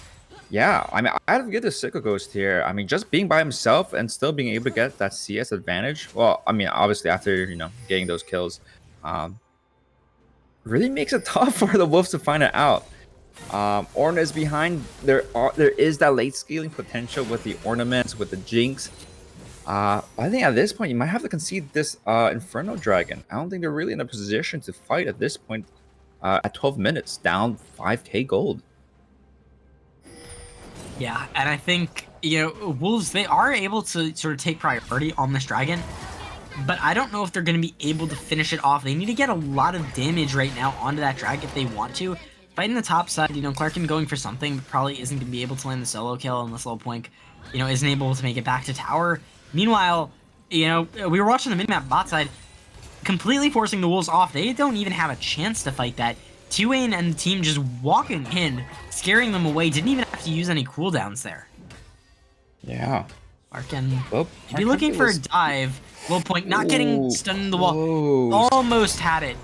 Speaker 3: Yeah, I mean, I have to give the Psycho Ghost here. I mean, just being by himself and still being able to get that CS advantage. Well, I mean, obviously after, you know, getting those kills, really makes it tough for the Wolves to find it out. Ornn is behind. There is that late scaling potential with the ornaments, with the Jinx. I think at this point, you might have to concede this Inferno Dragon. I don't think they're really in a position to fight at this point at 12 minutes, down 5k gold.
Speaker 2: Yeah, and I think, you know, Wolves, they are able to sort of take priority on this dragon, but I don't know if they're going to be able to finish it off. They need to get a lot of damage right now onto that dragon if they want to. Fighting the top side, you know, Clarkin going for something, but probably isn't going to be able to land the solo kill unless Lowpoint, you know, isn't able to make it back to tower. Meanwhile, you know, we were watching the minimap bot side, completely forcing the Wolves off. They don't even have a chance to fight that. T-Wayne and the team just walking in, scaring them away, didn't even have to use any cooldowns there.
Speaker 3: Yeah.
Speaker 2: Arkin
Speaker 3: Oh,
Speaker 2: be looking for a dive. Lowpoint not getting stunned in the wall. Almost had it.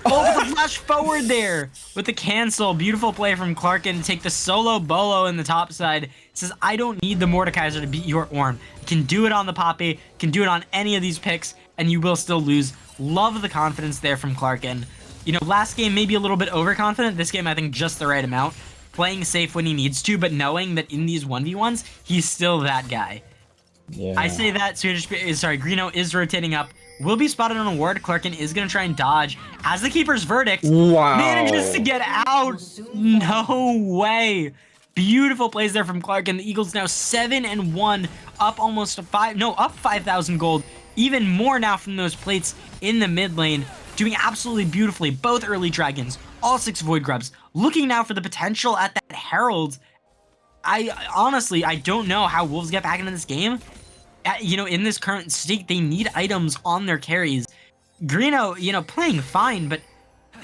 Speaker 2: Oh, but the flash forward there with the cancel. Beautiful play from Clarkin to take the solo bolo in the top side. It says, I don't need the Mordekaiser to beat your Ornn. You can do it on the Poppy, can do it on any of these picks, and you will still lose. Love the confidence there from Clarkin. You know, last game maybe a little bit overconfident. This game, I think, just the right amount. Playing safe when he needs to, but knowing that in these 1v1s, he's still that guy.
Speaker 3: Yeah.
Speaker 2: I say that Greeno is rotating up. Will be spotted on a ward. Clarkin is going to try and dodge. As the Keeper's verdict, manages to get out. No way. Beautiful plays there from Clarkin. The Eagles now 7-1, up almost up 5,000 gold. Even more now from those plates in the mid lane. Doing absolutely beautifully. Both early dragons, all 6 Void Grubs. Looking now for the potential at that Herald. Honestly, I don't know how Wolves get back into this game. You know, in this current state, they need items on their carries. Greeno, you know, playing fine, but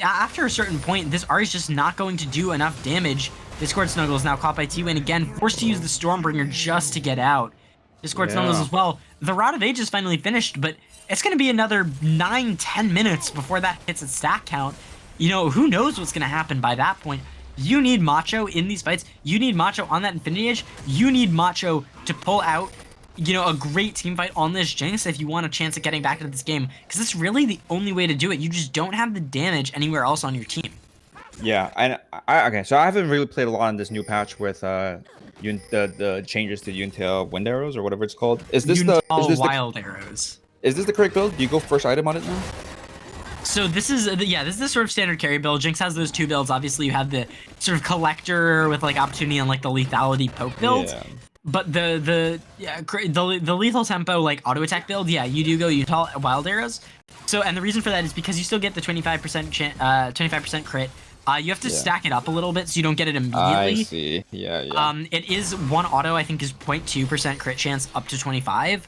Speaker 2: after a certain point, this R is just not going to do enough damage. Discord Snuggles now caught by T-Wayne again, forced to use the Stormbringer just to get out. Discord Snuggles as well. The Rod of Age is finally finished, but it's going to be another 9-10 minutes before that hits its stack count. You know, who knows what's going to happen by that point. You need Macho in these fights. You need Macho on that Infinity Edge. You need Macho to pull out, you know, a great team fight on this Jinx if you want a chance at getting back into this game. Because it's really the only way to do it. You just don't have the damage anywhere else on your team.
Speaker 3: Yeah, and okay, so I haven't really played a lot in this new patch with the changes to Untail Wind Arrows or whatever it's called. Is this
Speaker 2: Wild Arrows?
Speaker 3: Is this the correct build? Do you go first item on it now?
Speaker 2: So this is the sort of standard carry build. Jinx has those 2 builds. Obviously, you have the sort of collector with like opportunity and like the lethality poke build. Yeah. But the lethal tempo like auto attack build, yeah, you do go Utah Wild Arrows. So and the reason for that is because you still get the 25% crit. You have to stack it up a little bit so you don't get it immediately.
Speaker 3: I see. Yeah.
Speaker 2: It is one auto, I think, is 0.2% crit chance up to 25.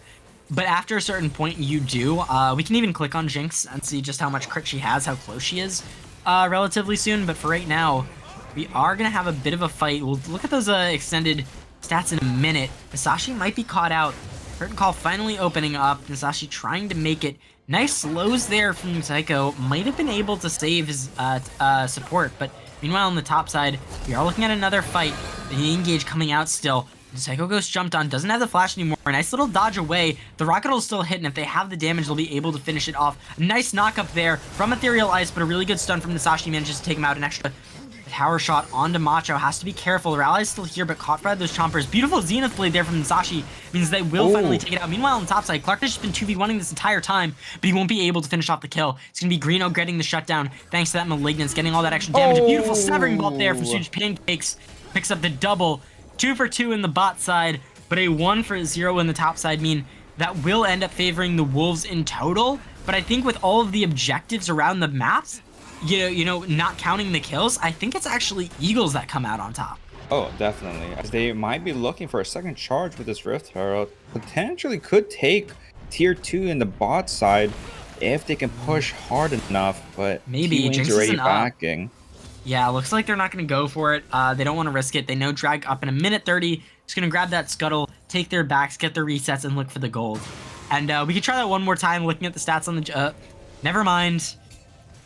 Speaker 2: But after a certain point, you do. We can even click on Jinx and see just how much crit she has, how close she is relatively soon. But for right now, we are going to have a bit of a fight. We'll look at those extended stats in a minute. Masashi might be caught out. Curtain call finally opening up. Masashi trying to make it. Nice slows there from Psycho. Might have been able to save his support. But meanwhile, on the top side, we are looking at another fight. The engage coming out still. Psycho Ghost jumped on, doesn't have the flash anymore. Nice little dodge away. The rocket will still hit, and if they have the damage, they'll be able to finish it off. Nice knock up there from Ethereal Ice, but a really good stun from Nasashi manages to take him out. An extra tower shot onto Macho. Has to be careful. Their ally's still here, but caught by those chompers. Beautiful Zenith blade there from Nasashi means they will finally take it out. Meanwhile, on the top side, Clark has just been 2v1ing this entire time, but he won't be able to finish off the kill. It's going to be Greeno getting the shutdown thanks to that Malignance, getting all that extra damage. A beautiful severing bolt there from Swedish Pancakes. Picks up the double. 2 for 2 in the bot side, but a 1 for 0 in the top side mean that will end up favoring the Wolves in total. But I think with all of the objectives around the maps, you know, not counting the kills, I think it's actually Eagles that come out on top.
Speaker 3: Oh, definitely. As they might be looking for a second charge with this Rift Herald. Potentially could take tier 2 in the bot side if they can push hard enough, but
Speaker 2: maybe
Speaker 3: T-Wing's already backing.
Speaker 2: Yeah, looks like they're not going to go for it. They don't want to risk it. They know drag up in a minute 30. Just going to grab that scuttle, take their backs, get their resets, and look for the gold. And we could try that one more time, looking at the stats on the... never mind.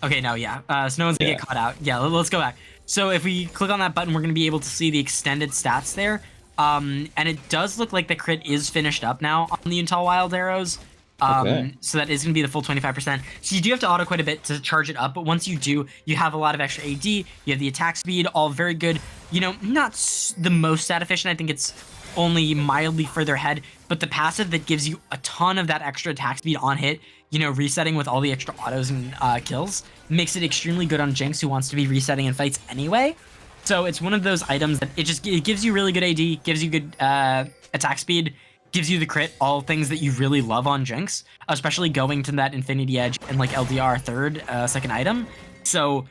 Speaker 2: Okay, no, yeah. So no one's going to get caught out. Yeah, let's go back. So if we click on that button, we're going to be able to see the extended stats there. And it does look like the crit is finished up now on the Intel Wild Arrows. So that is going to be the full 25%. So you do have to auto quite a bit to charge it up, but once you do, you have a lot of extra AD, you have the attack speed, all very good. You know, not the most stat efficient, I think it's only mildly further ahead, but the passive that gives you a ton of that extra attack speed on hit, you know, resetting with all the extra autos and kills, makes it extremely good on Jinx, who wants to be resetting in fights anyway. So it's one of those items that it gives you really good AD, gives you good attack speed, gives you the crit, all things that you really love on Jinx, especially going to that Infinity Edge and like LDR second item. So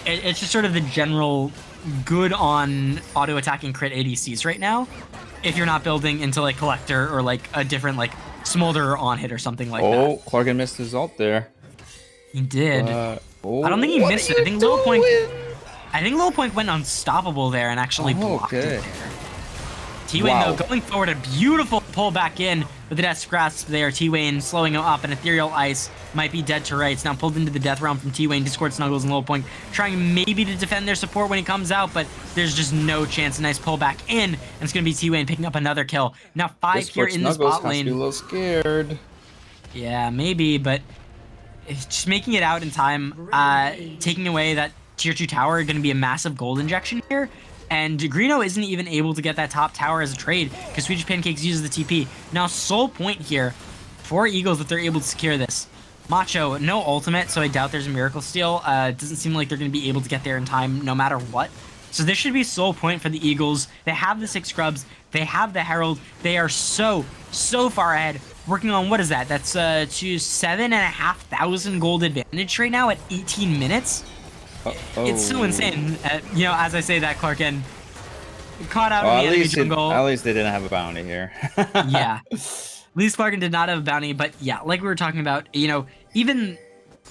Speaker 2: it's just sort of the general good on auto attacking crit ADCs right now, if you're not building into like Collector or like a different like Smolder on hit or something like that.
Speaker 3: Oh, Clarkin missed his ult there.
Speaker 2: He did. I don't think he missed it. I think Little Point went unstoppable there and actually blocked it there. T-Wayne, though, going forward, a beautiful pull back in with the Death Grasp there. T-Wayne slowing him up, and Ethereal Ice might be dead to rights. Now pulled into the Death Realm from T-Wayne. Discord Snuggles and Low Point trying maybe to defend their support when he comes out, but there's just no chance. A nice pull back in, and it's going to be T-Wayne picking up another kill. Now 5 here in this bot lane.
Speaker 3: Has to be a little scared.
Speaker 2: Yeah, maybe, but it's just making it out in time. Taking away that tier 2 tower going to be a massive gold injection here. And Greeno isn't even able to get that top tower as a trade because Swedish Pancakes uses the TP. Now, sole point here for Eagles that they're able to secure this. Macho, no ultimate, so I doubt there's a Miracle Steal. It doesn't seem like they're going to be able to get there in time no matter what. So this should be sole point for the Eagles. They have the 6 scrubs. They have the Herald. They are so far ahead. Working on, what is that? That's to 7,500 gold advantage right now at 18 minutes. It's so insane. You know, as I say that, Clarkin caught out in the enemy jungle.
Speaker 3: At least they didn't have a bounty here.
Speaker 2: Yeah. At least Clarkin did not have a bounty, but yeah, like we were talking about, you know, even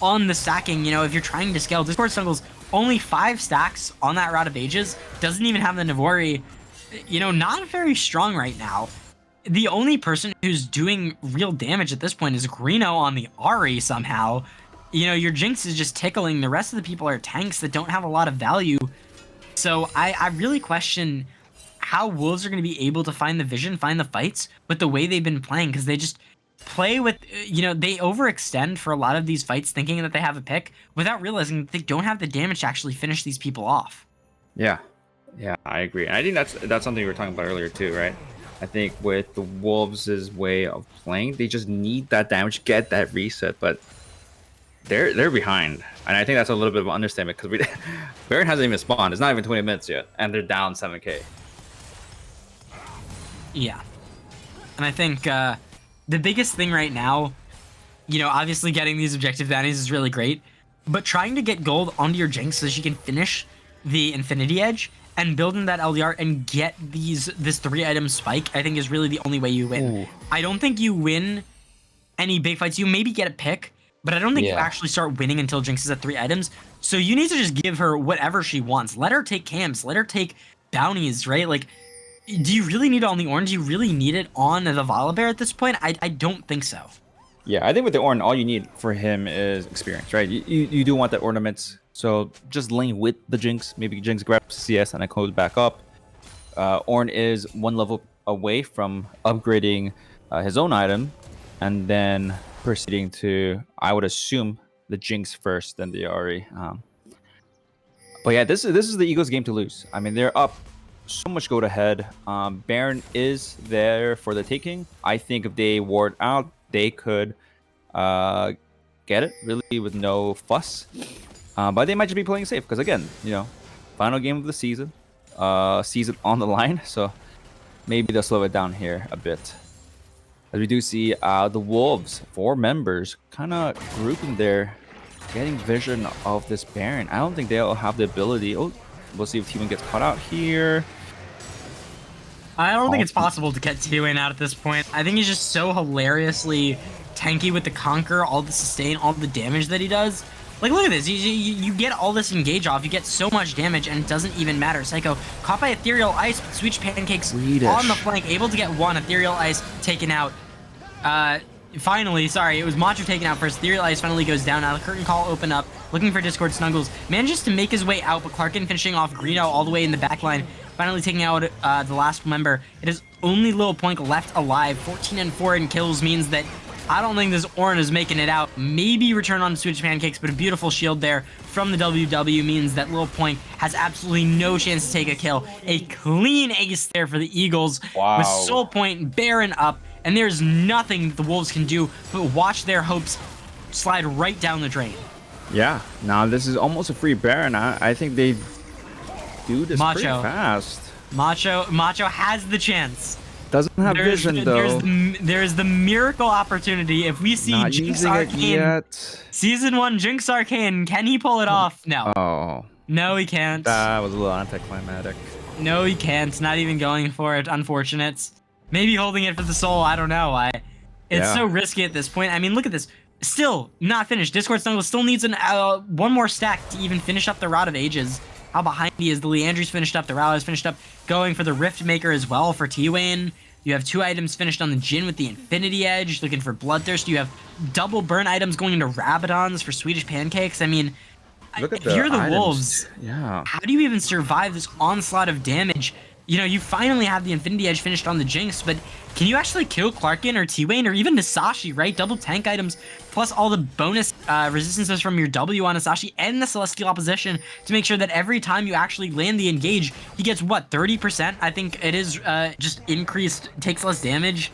Speaker 2: on the stacking, you know, if you're trying to scale, Discord Snuggles only 5 stacks on that Rod of Ages, doesn't even have the Navori, you know, not very strong right now. The only person who's doing real damage at this point is Greeno on the Ahri somehow. You know, your Jinx is just tickling. The rest of the people are tanks that don't have a lot of value. So I really question how Wolves are going to be able to find the vision, find the fights with the way they've been playing, because they just play with, you know, they overextend for a lot of these fights thinking that they have a pick without realizing that they don't have the damage to actually finish these people off.
Speaker 1: Yeah, I agree. And I think that's something we were talking about earlier too, right? I think with the Wolves' way of playing, they just need that damage, get that reset, but they're behind, and I think that's a little bit of an understatement because Baron hasn't even spawned. It's not even 20 minutes yet, and they're down 7k.
Speaker 2: Yeah, and I think the biggest thing right now, you know, obviously getting these objective bounties is really great, but trying to get gold onto your Jinx so she can finish the Infinity Edge and build in that LDR and get this 3-item spike, I think is really the only way you win. Ooh. I don't think you win any big fights. You maybe get a pick, but I don't think you
Speaker 3: Yeah.
Speaker 2: actually start winning until Jinx is at 3 items. So you need to just give her whatever she wants. Let her take camps. Let her take bounties, right? Like, do you really need it on the Ornn? Do you really need it on the Volibear at this point? I don't think so.
Speaker 3: Yeah, I think with the Ornn, all you need for him is experience, right? You do want that ornaments. So just lane with the Jinx. Maybe Jinx grabs CS and then goes back up. Ornn is 1 level away from upgrading his own item, and then proceeding to, I would assume, the Jinx first, then the Ahri. But yeah, this is the Eagles' game to lose. I mean, they're up so much gold ahead. Baron is there for the taking. I think if they ward out, they could get it really with no fuss. But they might just be playing safe because, again, final game of the season, season on the line. So maybe they'll slow it down here a bit. As we do see the Wolves, 4 members, kind of grouping there, getting vision of this Baron. I don't think they'll have the ability. Oh, we'll see if T1 gets caught out here.
Speaker 2: I don't think it's possible to get T-Wayne out at this point. I think he's just so hilariously tanky with the Conquer, all the sustain, all the damage that he does. Like, look at this. You get all this engage off. You get so much damage, and it doesn't even matter. Psycho caught by Ethereal Ice, but Swedish Pancakes
Speaker 3: Swedish
Speaker 2: on the flank, able to get 1. Ethereal Ice taken out. Finally, sorry, it was Macho taken out first. Ethereal Ice finally goes down. Now the Curtain Call open up, looking for Discord Snuggles. Manages to make his way out, but Clarkin finishing off Greedo all the way in the back line. Finally taking out the last member. It is only Lil Poink left alive. 14-4 in kills means that I don't think this Ornn is making it out. Maybe return on Swedish Pancakes, but a beautiful shield there from the WW means that Lil Poink has absolutely no chance to take a kill. A clean ace there for the Eagles.
Speaker 3: Wow.
Speaker 2: With Soul Point, Baron up, and there's nothing the Wolves can do but watch their hopes slide right down the drain.
Speaker 1: Yeah, now this is almost a free Baron. I think they do this pretty
Speaker 2: Macho.
Speaker 1: fast.
Speaker 2: Macho has the chance.
Speaker 1: Doesn't have vision though.
Speaker 2: There's the miracle opportunity. If we see
Speaker 1: Not
Speaker 2: Jinx
Speaker 1: using it
Speaker 2: Arcane,
Speaker 1: yet.
Speaker 2: Season 1 Jinx Arcane, can he pull it off? No.
Speaker 1: Oh,
Speaker 2: No, he can't.
Speaker 1: that was a little anticlimactic.
Speaker 2: No, he can't. Not even going for it. Unfortunate. Maybe holding it for the soul. I don't know. It's so risky at this point. I mean, look at this. Still not finished. Discord Snuggle still needs one more stack to even finish up the Rod of Ages. How behind he is. The Leandry's finished up. The Rally is finished up. Going for the Rift Maker as well for T-Wayne. You have 2 items finished on the Jhin with the Infinity Edge. Looking for Bloodthirst. You have double burn items going into Rabadons for Swedish Pancakes. I mean, if you're the Wolves, how do you even survive this onslaught of damage? You finally have the Infinity Edge finished on the Jinx, but can you actually kill Clarkin or T-Wayne or even Nasashi, right? Double tank items, plus all the bonus resistances from your W on Nasashi and the Celestial Opposition to make sure that every time you actually land the engage, he gets, what, 30%? I think it is just increased, takes less damage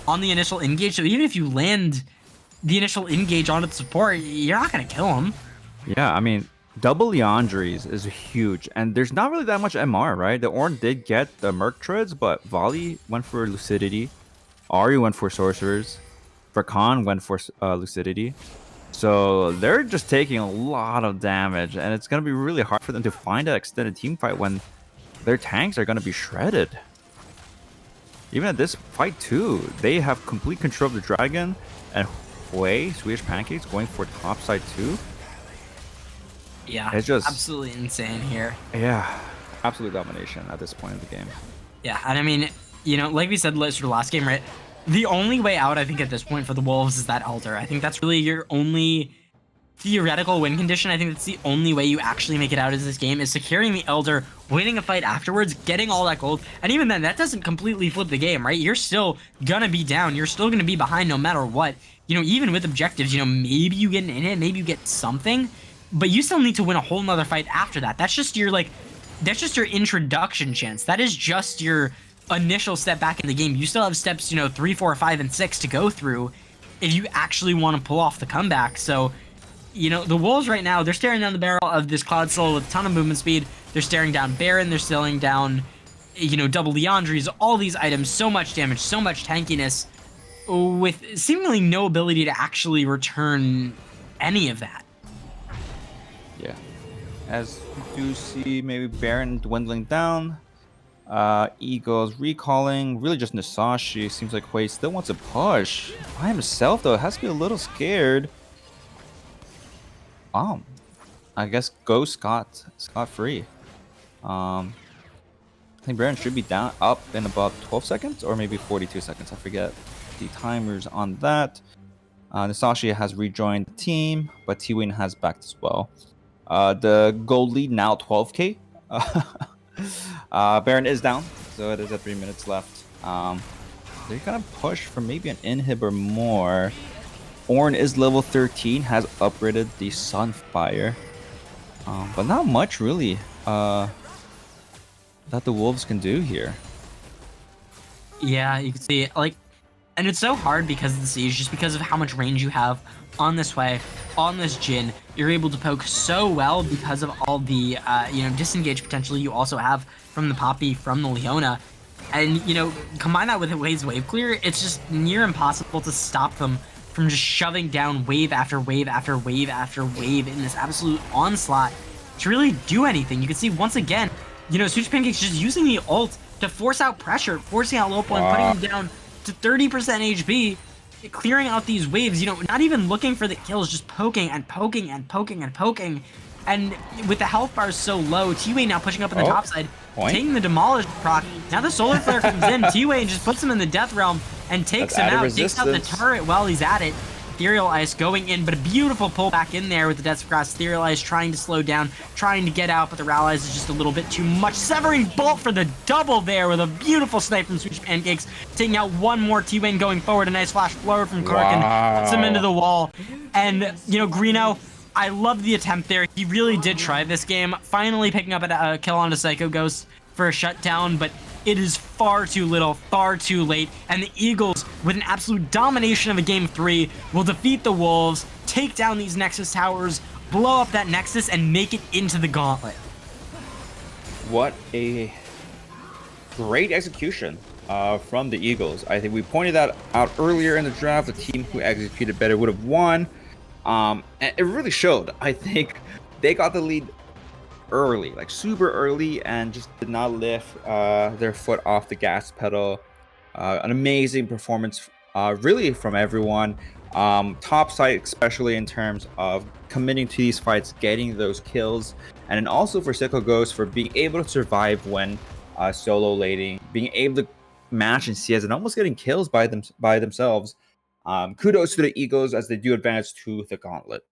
Speaker 2: on the initial engage. So even if you land the initial engage on its support, you're not going to kill him.
Speaker 1: Yeah, I mean, double Leandries is huge, and there's not really that much MR, right? The Ornn did get the Merc Treads, but Volley went for Lucidity, Ahri went for Sorcerers, Rakan went for Lucidity. So they're just taking a lot of damage, and it's going to be really hard for them to find an extended team fight when their tanks are going to be shredded. Even at this fight too, they have complete control of the Dragon, and Swedish Pancakes going for topside too.
Speaker 2: Yeah,
Speaker 1: it's just
Speaker 2: absolutely insane here.
Speaker 1: Yeah, absolute domination at this point of the game.
Speaker 2: Yeah, and I mean, like we said sort of last game, right? The only way out, I think, at this point for the Wolves is that Elder. I think that's really your only theoretical win condition. I think that's the only way you actually make it out of this game is securing the Elder, winning a fight afterwards, getting all that gold, and even then, that doesn't completely flip the game, right? You're still gonna be down. You're still gonna be behind no matter what. Even with objectives, maybe you get in it, maybe you get something, but you still need to win a whole nother fight after that. That's just your introduction chance. That is just your initial step back in the game. You still have steps, 3, 4, 5, and 6 to go through if you actually want to pull off the comeback. So, the Wolves right now, they're staring down the barrel of this Cloud Soul with a ton of movement speed. They're staring down Baron. They're staring down, double Leandries, all these items, so much damage, so much tankiness, with seemingly no ability to actually return any of that.
Speaker 3: Yeah. As we do see maybe Baron dwindling down. Eagles recalling. Really just Nasashi. Seems like Hui still wants to push. By himself, though. Has to be a little scared. I guess go scot-free. I think Baron should be down up in about 12 seconds or maybe 42 seconds. I forget the timers on that. Nasashi has rejoined the team, but T-Wayne has backed as well. The gold lead now 12k. Baron is down, so it is at 3 minutes left. They're gonna push for maybe an inhib or more. Ornn is level 13, has upgraded the Sunfire. But not much really that the Wolves can do here.
Speaker 2: Yeah, you can see, like, and it's so hard because of the siege, just because of how much range you have on this way, on this Jhin. You're able to poke so well because of all the, disengage potential you also have from the Poppy, from the Leona. And, combine that with Hui's wave clear, it's just near impossible to stop them from just shoving down wave after wave after wave after wave in this absolute onslaught to really do anything. You can see once again, Switch Pancake's just using the ult to force out pressure, forcing out low point, putting him down to 30% HP, clearing out these waves, not even looking for the kills, just poking and poking and poking and poking. And with the health bars so low, T-Wayne now pushing up in the top side, taking the Demolish proc. Now the Solar Flare comes in, T-Wayne just puts him in the Death Realm and takes him out, takes out the turret while he's at it. Ethereal Ice going in, but a beautiful pull back in there with the Death Cross. Ethereal Ice trying to slow down, trying to get out, but the Rallies is just a little bit too much. Severing Bolt for the double there with a beautiful snipe from Switch Pancakes, taking out one more. T-Wayne going forward, a nice flash forward from Karkin, puts him into the wall. And, Greeno, I love the attempt there. He really did try this game, finally picking up a kill onto Psycho Ghost for a shutdown, but it is far too little, far too late, and the Eagles, with an absolute domination of a Game 3, will defeat the Wolves, take down these Nexus towers, blow up that Nexus, and make it into the Gauntlet.
Speaker 1: What a great execution from the Eagles. I think we pointed that out earlier in the draft. The team who executed better would have won. And it really showed. I think they got the lead early, like super early, and just did not lift their foot off the gas pedal. An amazing performance really from everyone. Top side, especially in terms of committing to these fights, getting those kills, and then also for Psycho Ghost for being able to survive when solo laning, being able to match and CS and almost getting kills by themselves. Kudos to the Eagles as they do advance to the Gauntlet.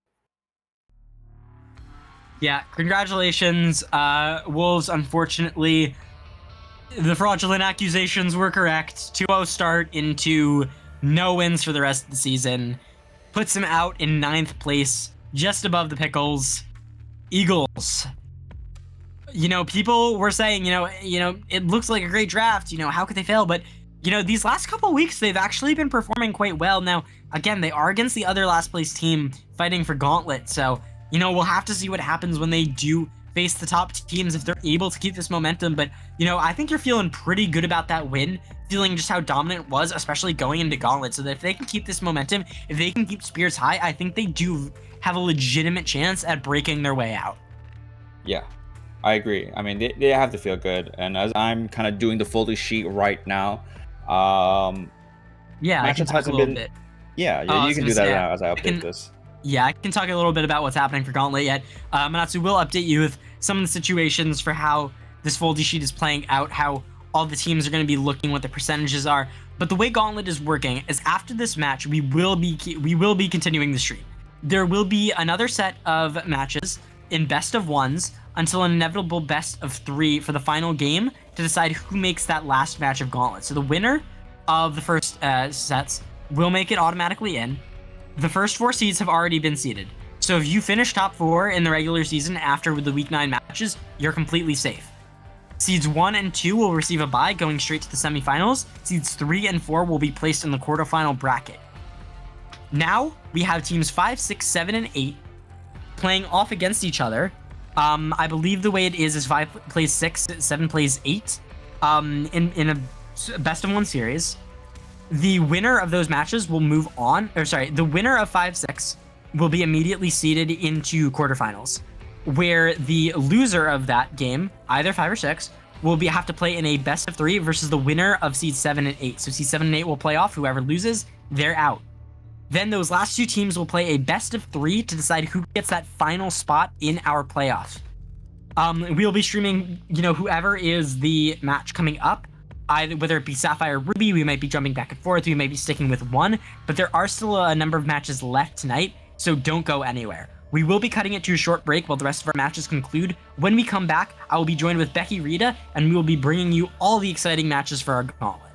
Speaker 2: Yeah, congratulations, Wolves. Unfortunately, the fraudulent accusations were correct. 2-0 start into no wins for the rest of the season. Puts him out in 9th place, just above the Pickles. Eagles. People were saying, it looks like a great draft. How could they fail? But, these last couple weeks, they've actually been performing quite well. Now, again, they are against the other last place team fighting for Gauntlet. So, we'll have to see what happens when they do face the top teams, if they're able to keep this momentum. But, I think you're feeling pretty good about that win, feeling just how dominant it was, especially going into Gauntlet. So that if they can keep this momentum, if they can keep spirits high, I think they do have a legitimate chance at breaking their way out.
Speaker 1: Yeah, I agree. I mean, they have to feel good. And as I'm kind of doing the Foldy sheet right now,
Speaker 2: yeah, I can talk a little bit.
Speaker 1: Yeah, you can do that now as I update this.
Speaker 2: Yeah, I can talk a little bit about what's happening for Gauntlet yet. Manatsu will update you with some of the situations for how this Foldy sheet is playing out, how all the teams are going to be looking, what the percentages are. But the way Gauntlet is working is after this match, we will be continuing the streak. There will be another set of matches in best of ones until an inevitable best of 3 for the final game to decide who makes that last match of Gauntlet. So the winner of the first sets will make it automatically in. The first 4 seeds have already been seeded. So if you finish top 4 in the regular season after the week 9 matches, you're completely safe. Seeds 1 and 2 will receive a bye going straight to the semifinals. Seeds 3 and 4 will be placed in the quarterfinal bracket. Now we have teams 5, 6, 7, and 8 playing off against each other. I believe the way it is 5 plays 6, 7 plays 8 in a best of 1 series. The winner of those matches will move on, the winner of 5-6 will be immediately seeded into quarterfinals, where the loser of that game, either 5 or 6, will have to play in a best of 3 versus the winner of seeds 7 and 8. So seeds 7 and 8 will play off. Whoever loses, they're out. Then those last 2 teams will play a best of 3 to decide who gets that final spot in our playoffs. We'll be streaming, whoever is the match coming up, either whether it be Sapphire or Ruby. We might be jumping back and forth. We might be sticking with one, but there are still a number of matches left tonight, so don't go anywhere. We will be cutting it to a short break while the rest of our matches conclude. When we come back, I will be joined with Becky Rita, and we will be bringing you all the exciting matches for our gauntlet.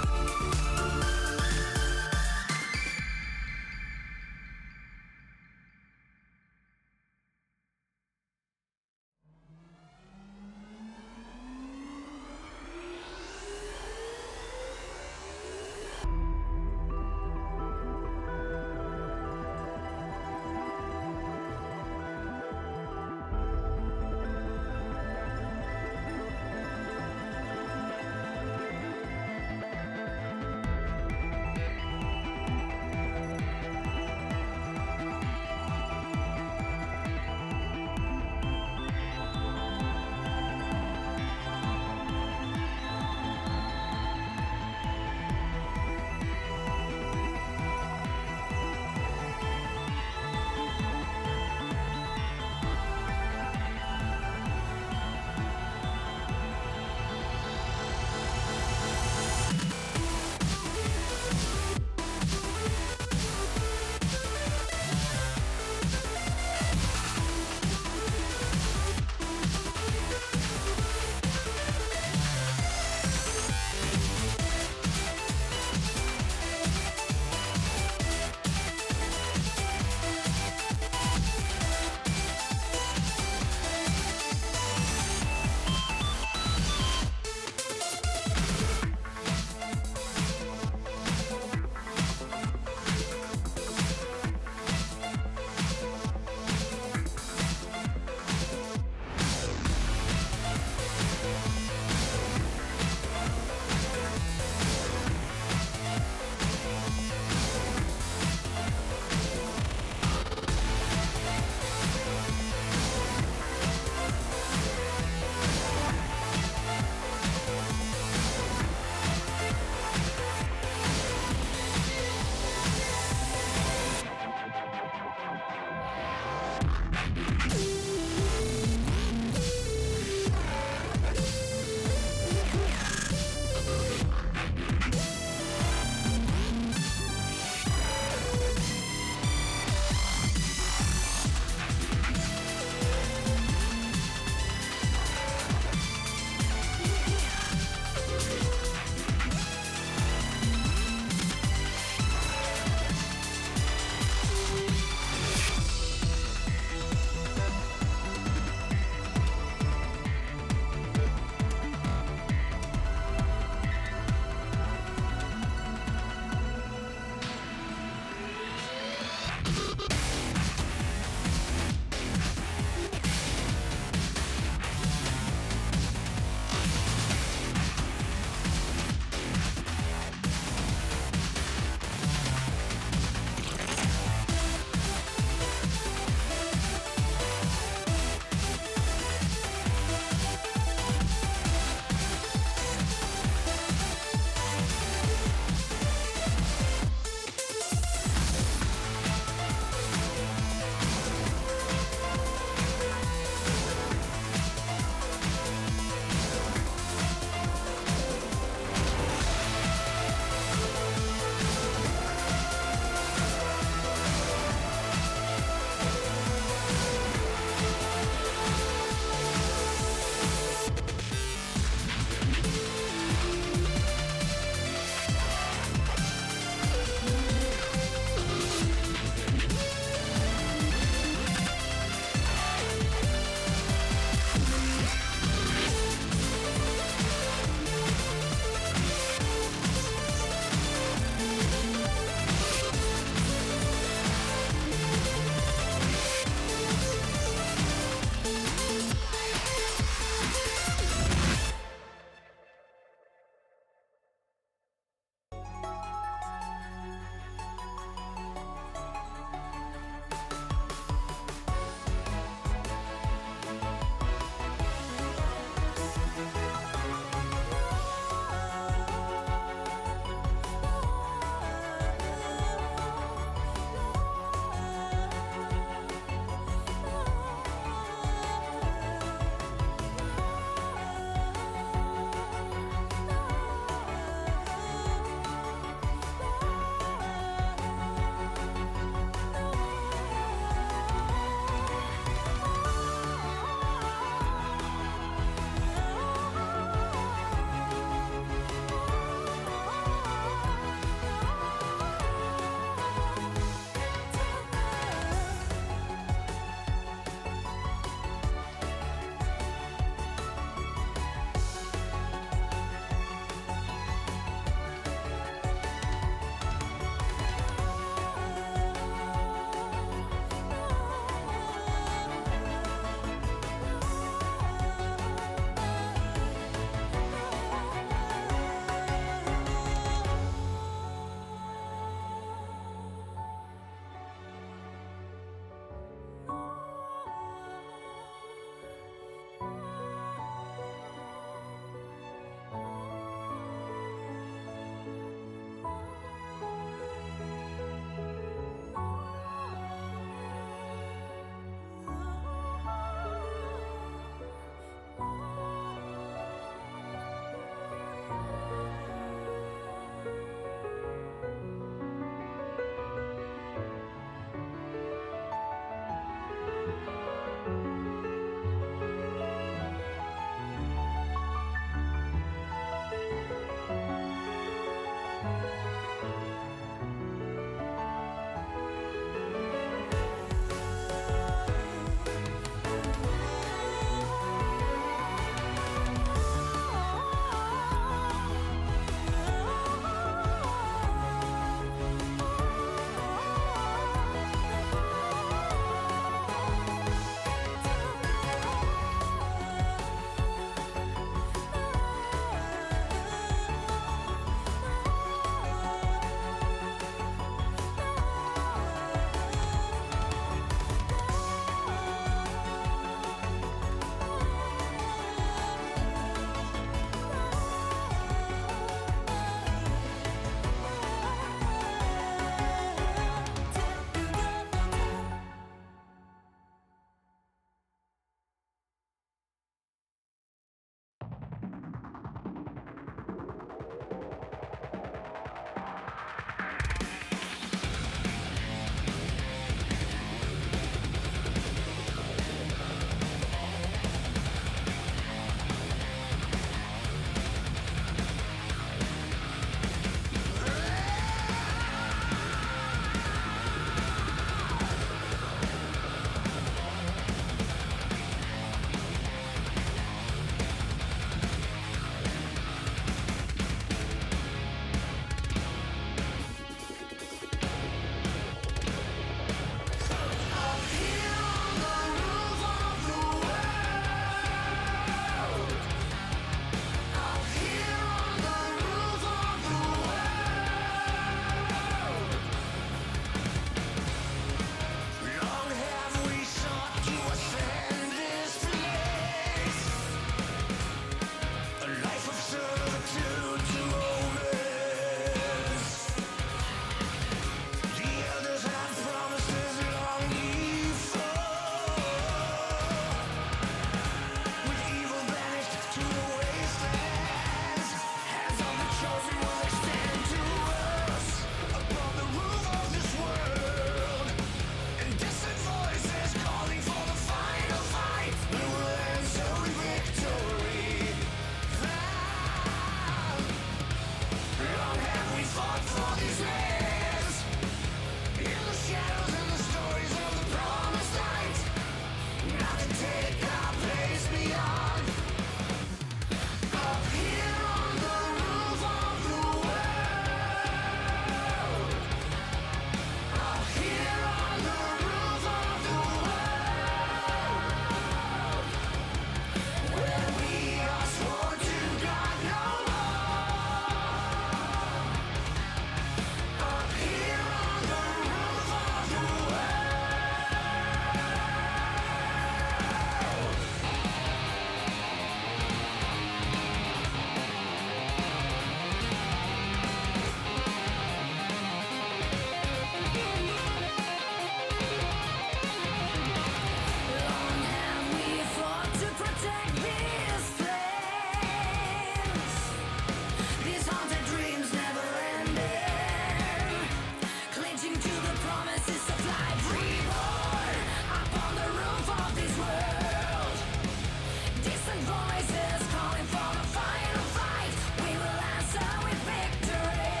Speaker 4: thousand voices calling for the final fight. We will answer with victory.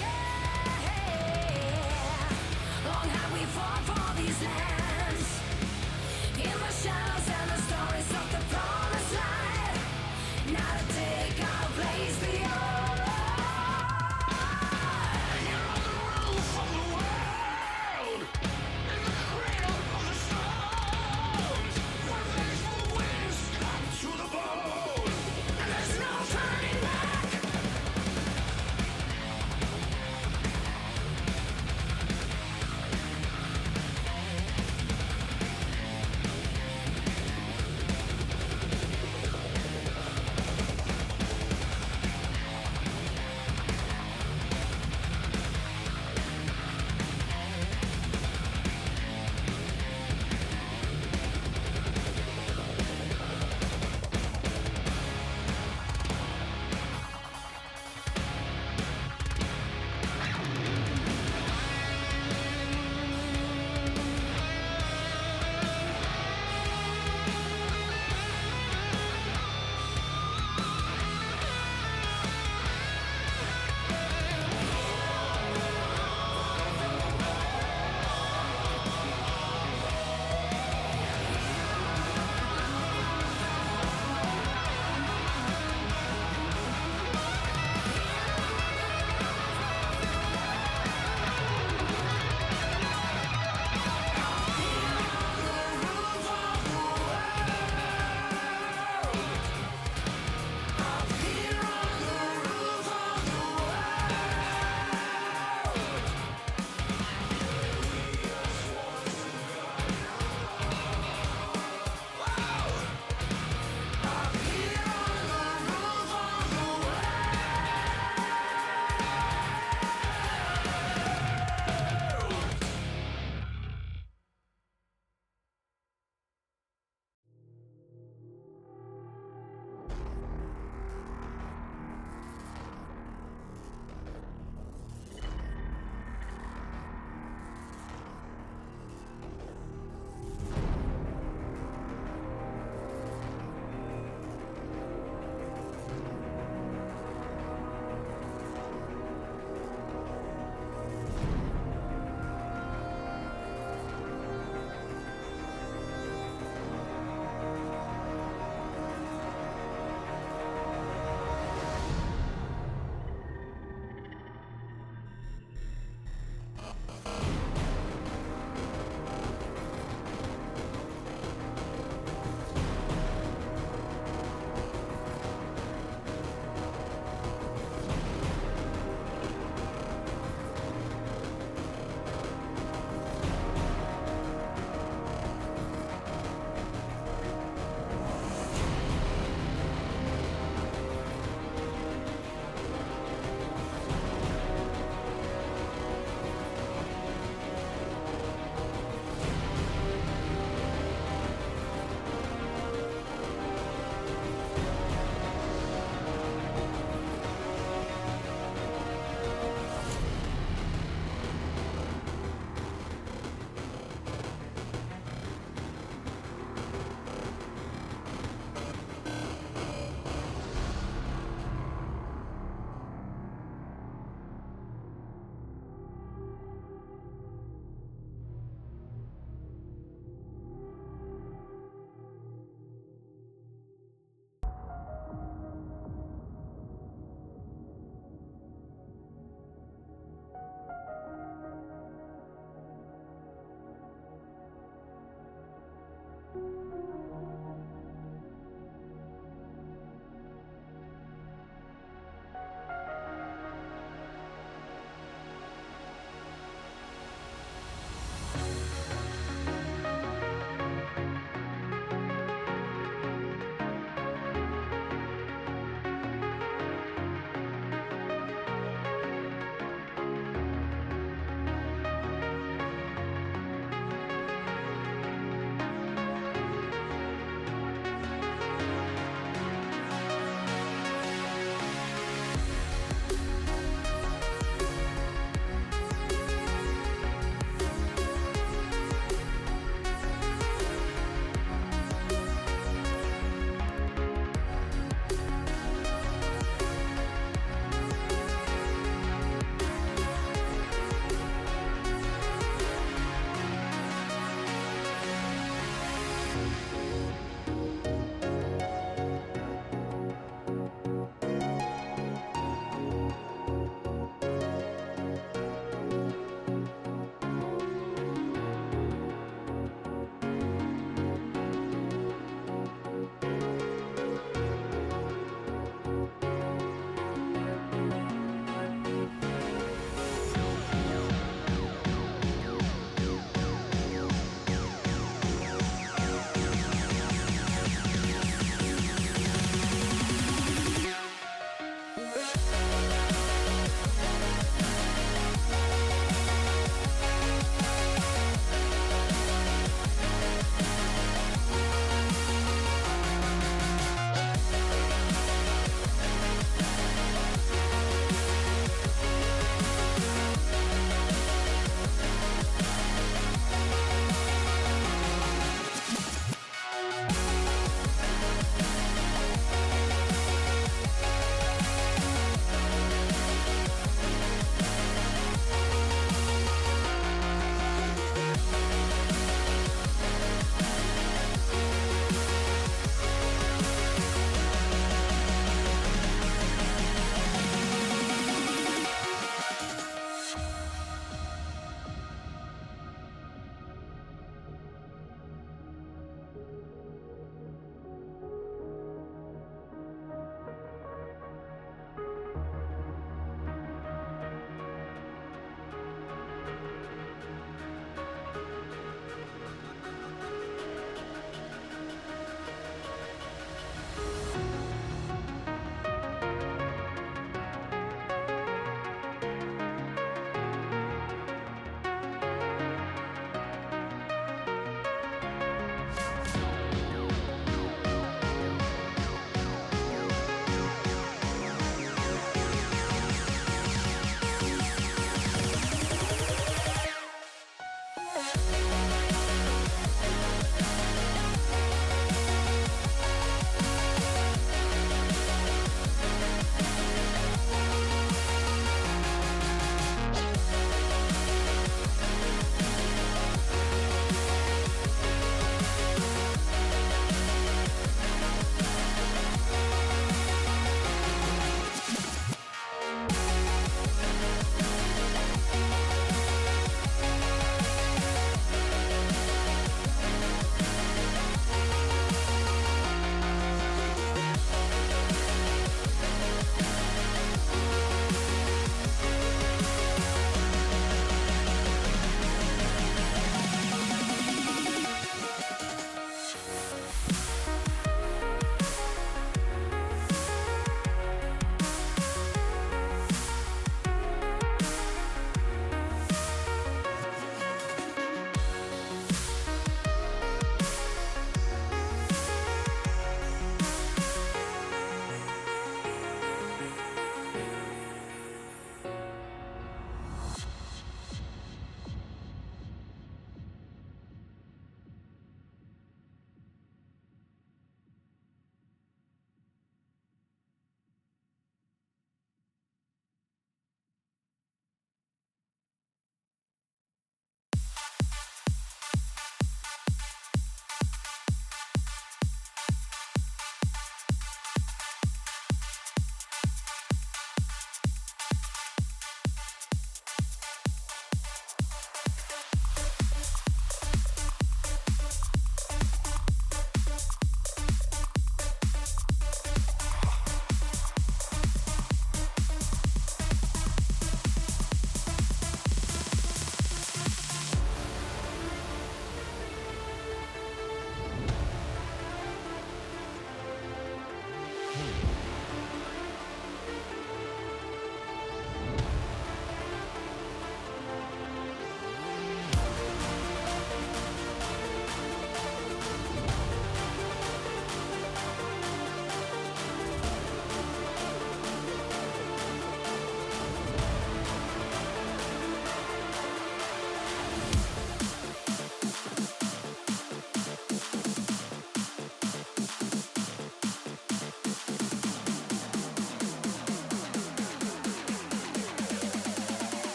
Speaker 4: Yeah. Long have we fought for these lands. In the shadows and the stories of the promised land. Now to take our place beyond.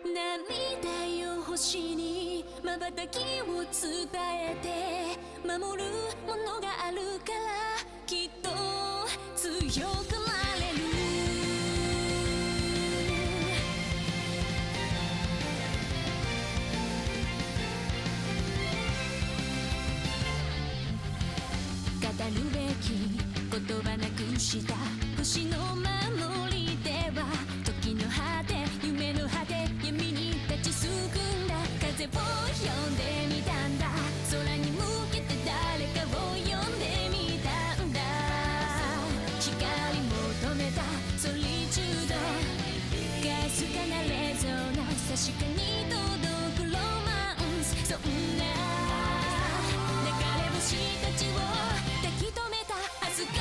Speaker 4: 涙よ星に瞬きを伝えて守るものがあるからきっと強くなれる語るべき言葉なくした星の守り手は時の果て夢の果て闇に立ちすくんだ風を呼んでみたんだ空に向けて誰かを呼んでみたんだ光求めたソリチュードかすかなレゾナンス確かに届くロマンスそんな流れ星たちを抱き留めた明日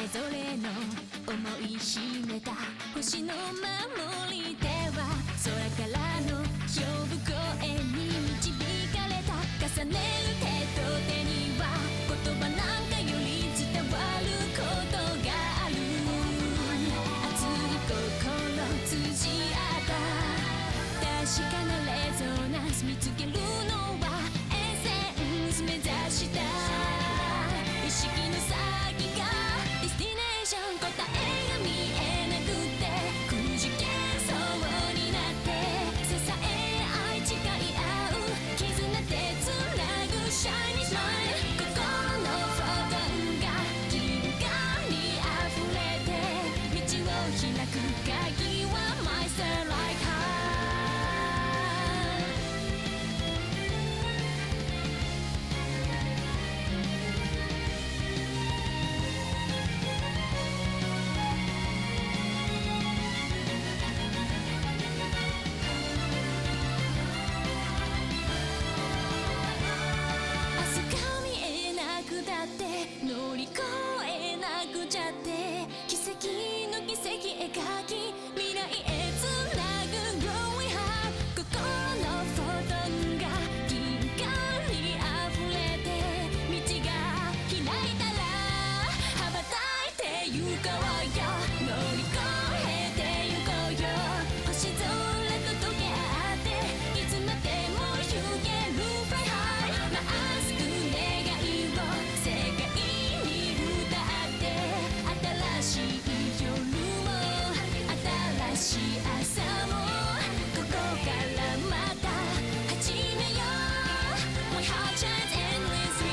Speaker 4: れぞれの思い秘めた星の守り手は空からの呼ぶ声に導かれた。重ねる手と手には言葉なんかより伝わることがある。熱い心通じ合った確かなレゾナンス見つけるのはエッセンス目指した意識の先がディスティネーション。答えが見えなくてくじけそうになって支え合い誓い合う絆でつなぐシャイニースマイル。心のフォトンが銀河に溢れて道を開く鍵は My Starlight Heart。明日が見えなくたって乗り越えなくちゃって奇跡の奇跡描き未来へつなぐ Growing Heart。 心のフォトンが銀河に溢れて道が開いたら羽ばたいてゆこうよ。乗り越えてゆこうよ。星空と溶け合っていつまでも行ける Fly High。 まっすぐ願いを世界に歌って新しい夜も新しい朝もここからまた始めよう。 My heart shines endlessly。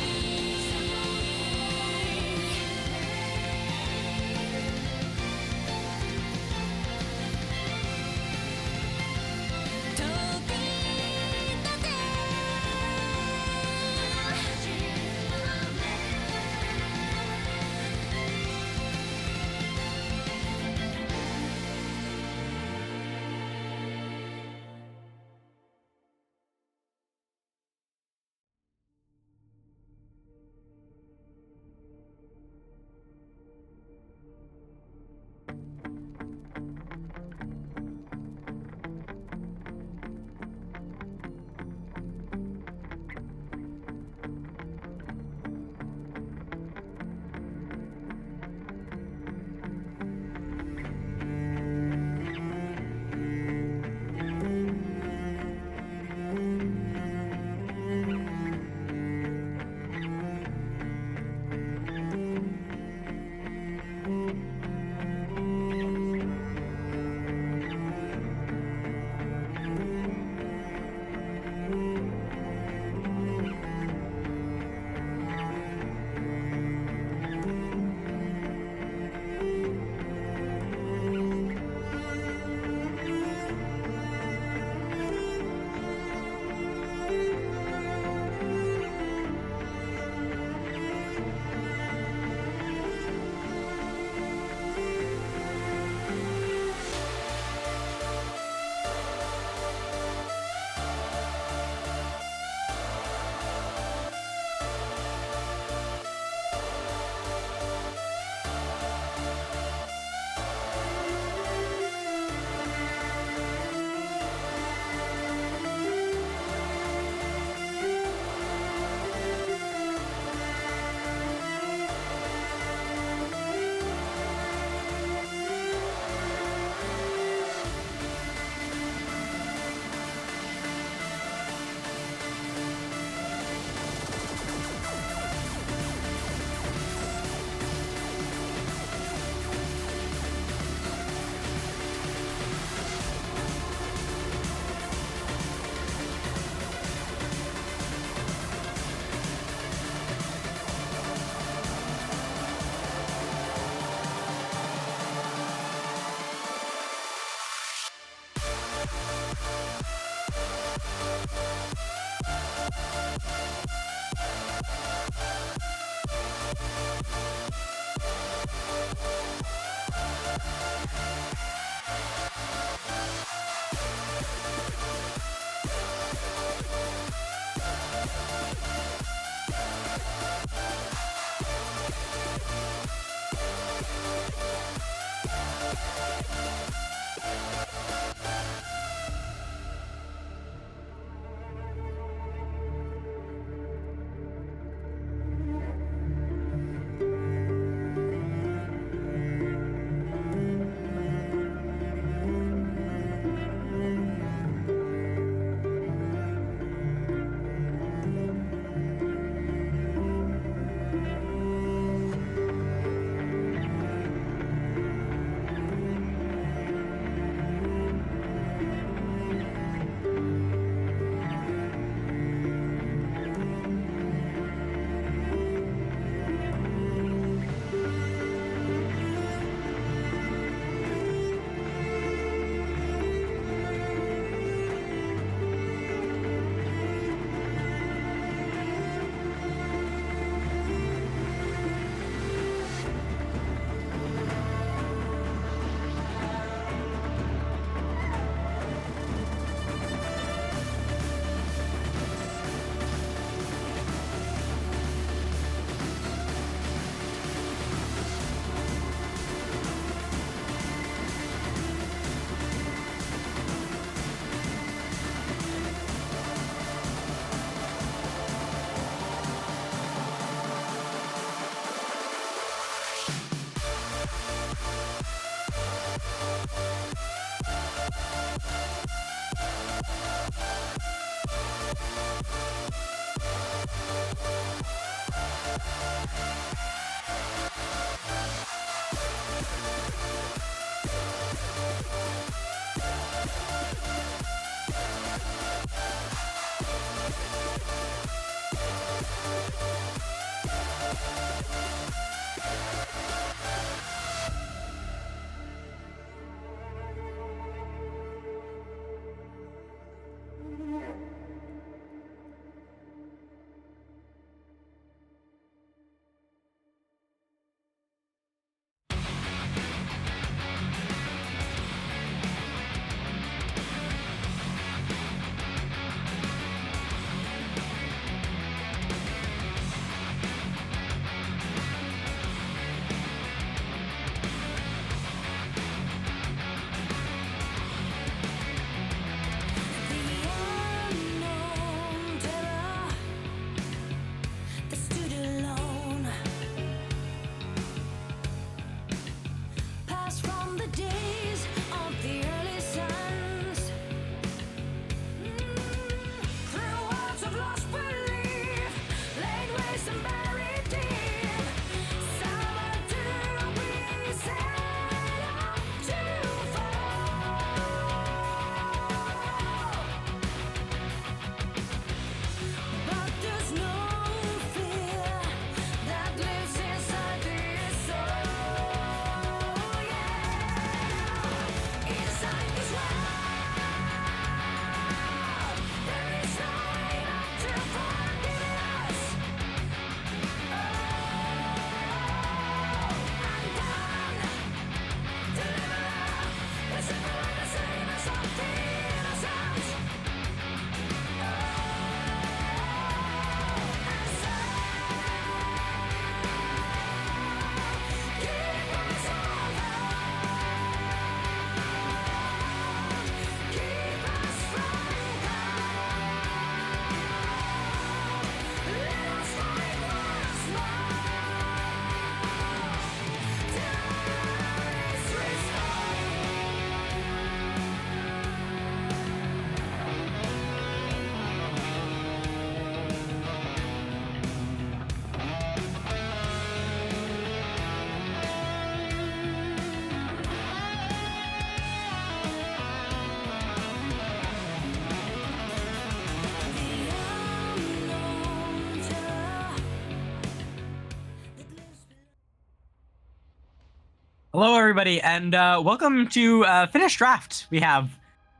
Speaker 2: Hello, everybody, and welcome to Finished Draft. We have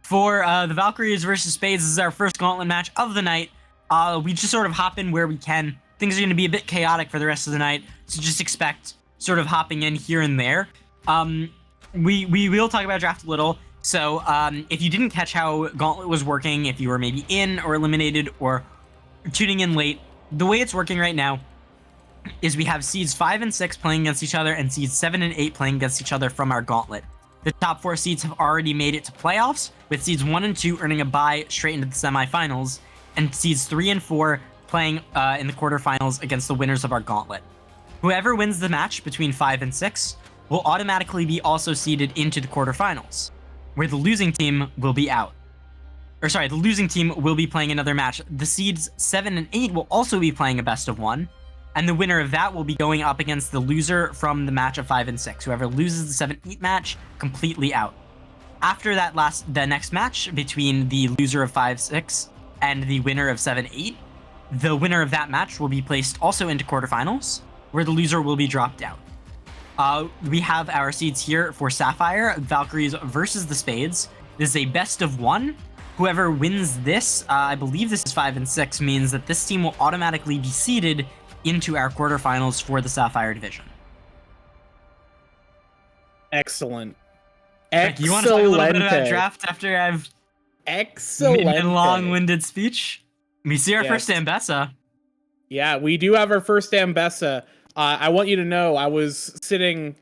Speaker 2: for the Valkyries versus Spades. This is our first gauntlet match of the night. We just sort of hop in where we can. Things are going to be a bit chaotic for the rest of the night, so just expect sort of hopping in here and there. We will talk about draft a little. So if you didn't catch how Gauntlet was working, if you were maybe in or eliminated or tuning in late, the way it's working right now is we have seeds 5 and 6 playing against each other and seeds 7 and 8 playing against each other from our gauntlet. The top 4 seeds have already made it to playoffs, with seeds 1 and 2 earning a bye straight into the semifinals, and seeds 3 and 4 playing in the quarterfinals against the winners of our gauntlet. Whoever wins the match between 5 and 6 will automatically be also seeded into the quarterfinals, where the losing team will be out. The losing team will be playing another match. The seeds 7 and 8 will also be playing a best of 1, and the winner of that will be going up against the loser from the match of 5 and 6. Whoever loses the 7-8 match, completely out. After that the next match between the loser of 5-6 and the winner of 7-8, the winner of that match will be placed also into quarterfinals, where the loser will be dropped out. We have our seeds here for Sapphire, Valkyries versus the Spades. This is a best of 1. Whoever wins this, I believe this is 5 and 6, means that this team will automatically be seeded into our quarterfinals for the Sapphire division.
Speaker 5: Excellent.
Speaker 2: Rick, you want to talk a little bit about draft after I've made a long-winded speech? We see our first Ambessa.
Speaker 5: Yeah, we do have our first Ambessa. I want you to know I was sitting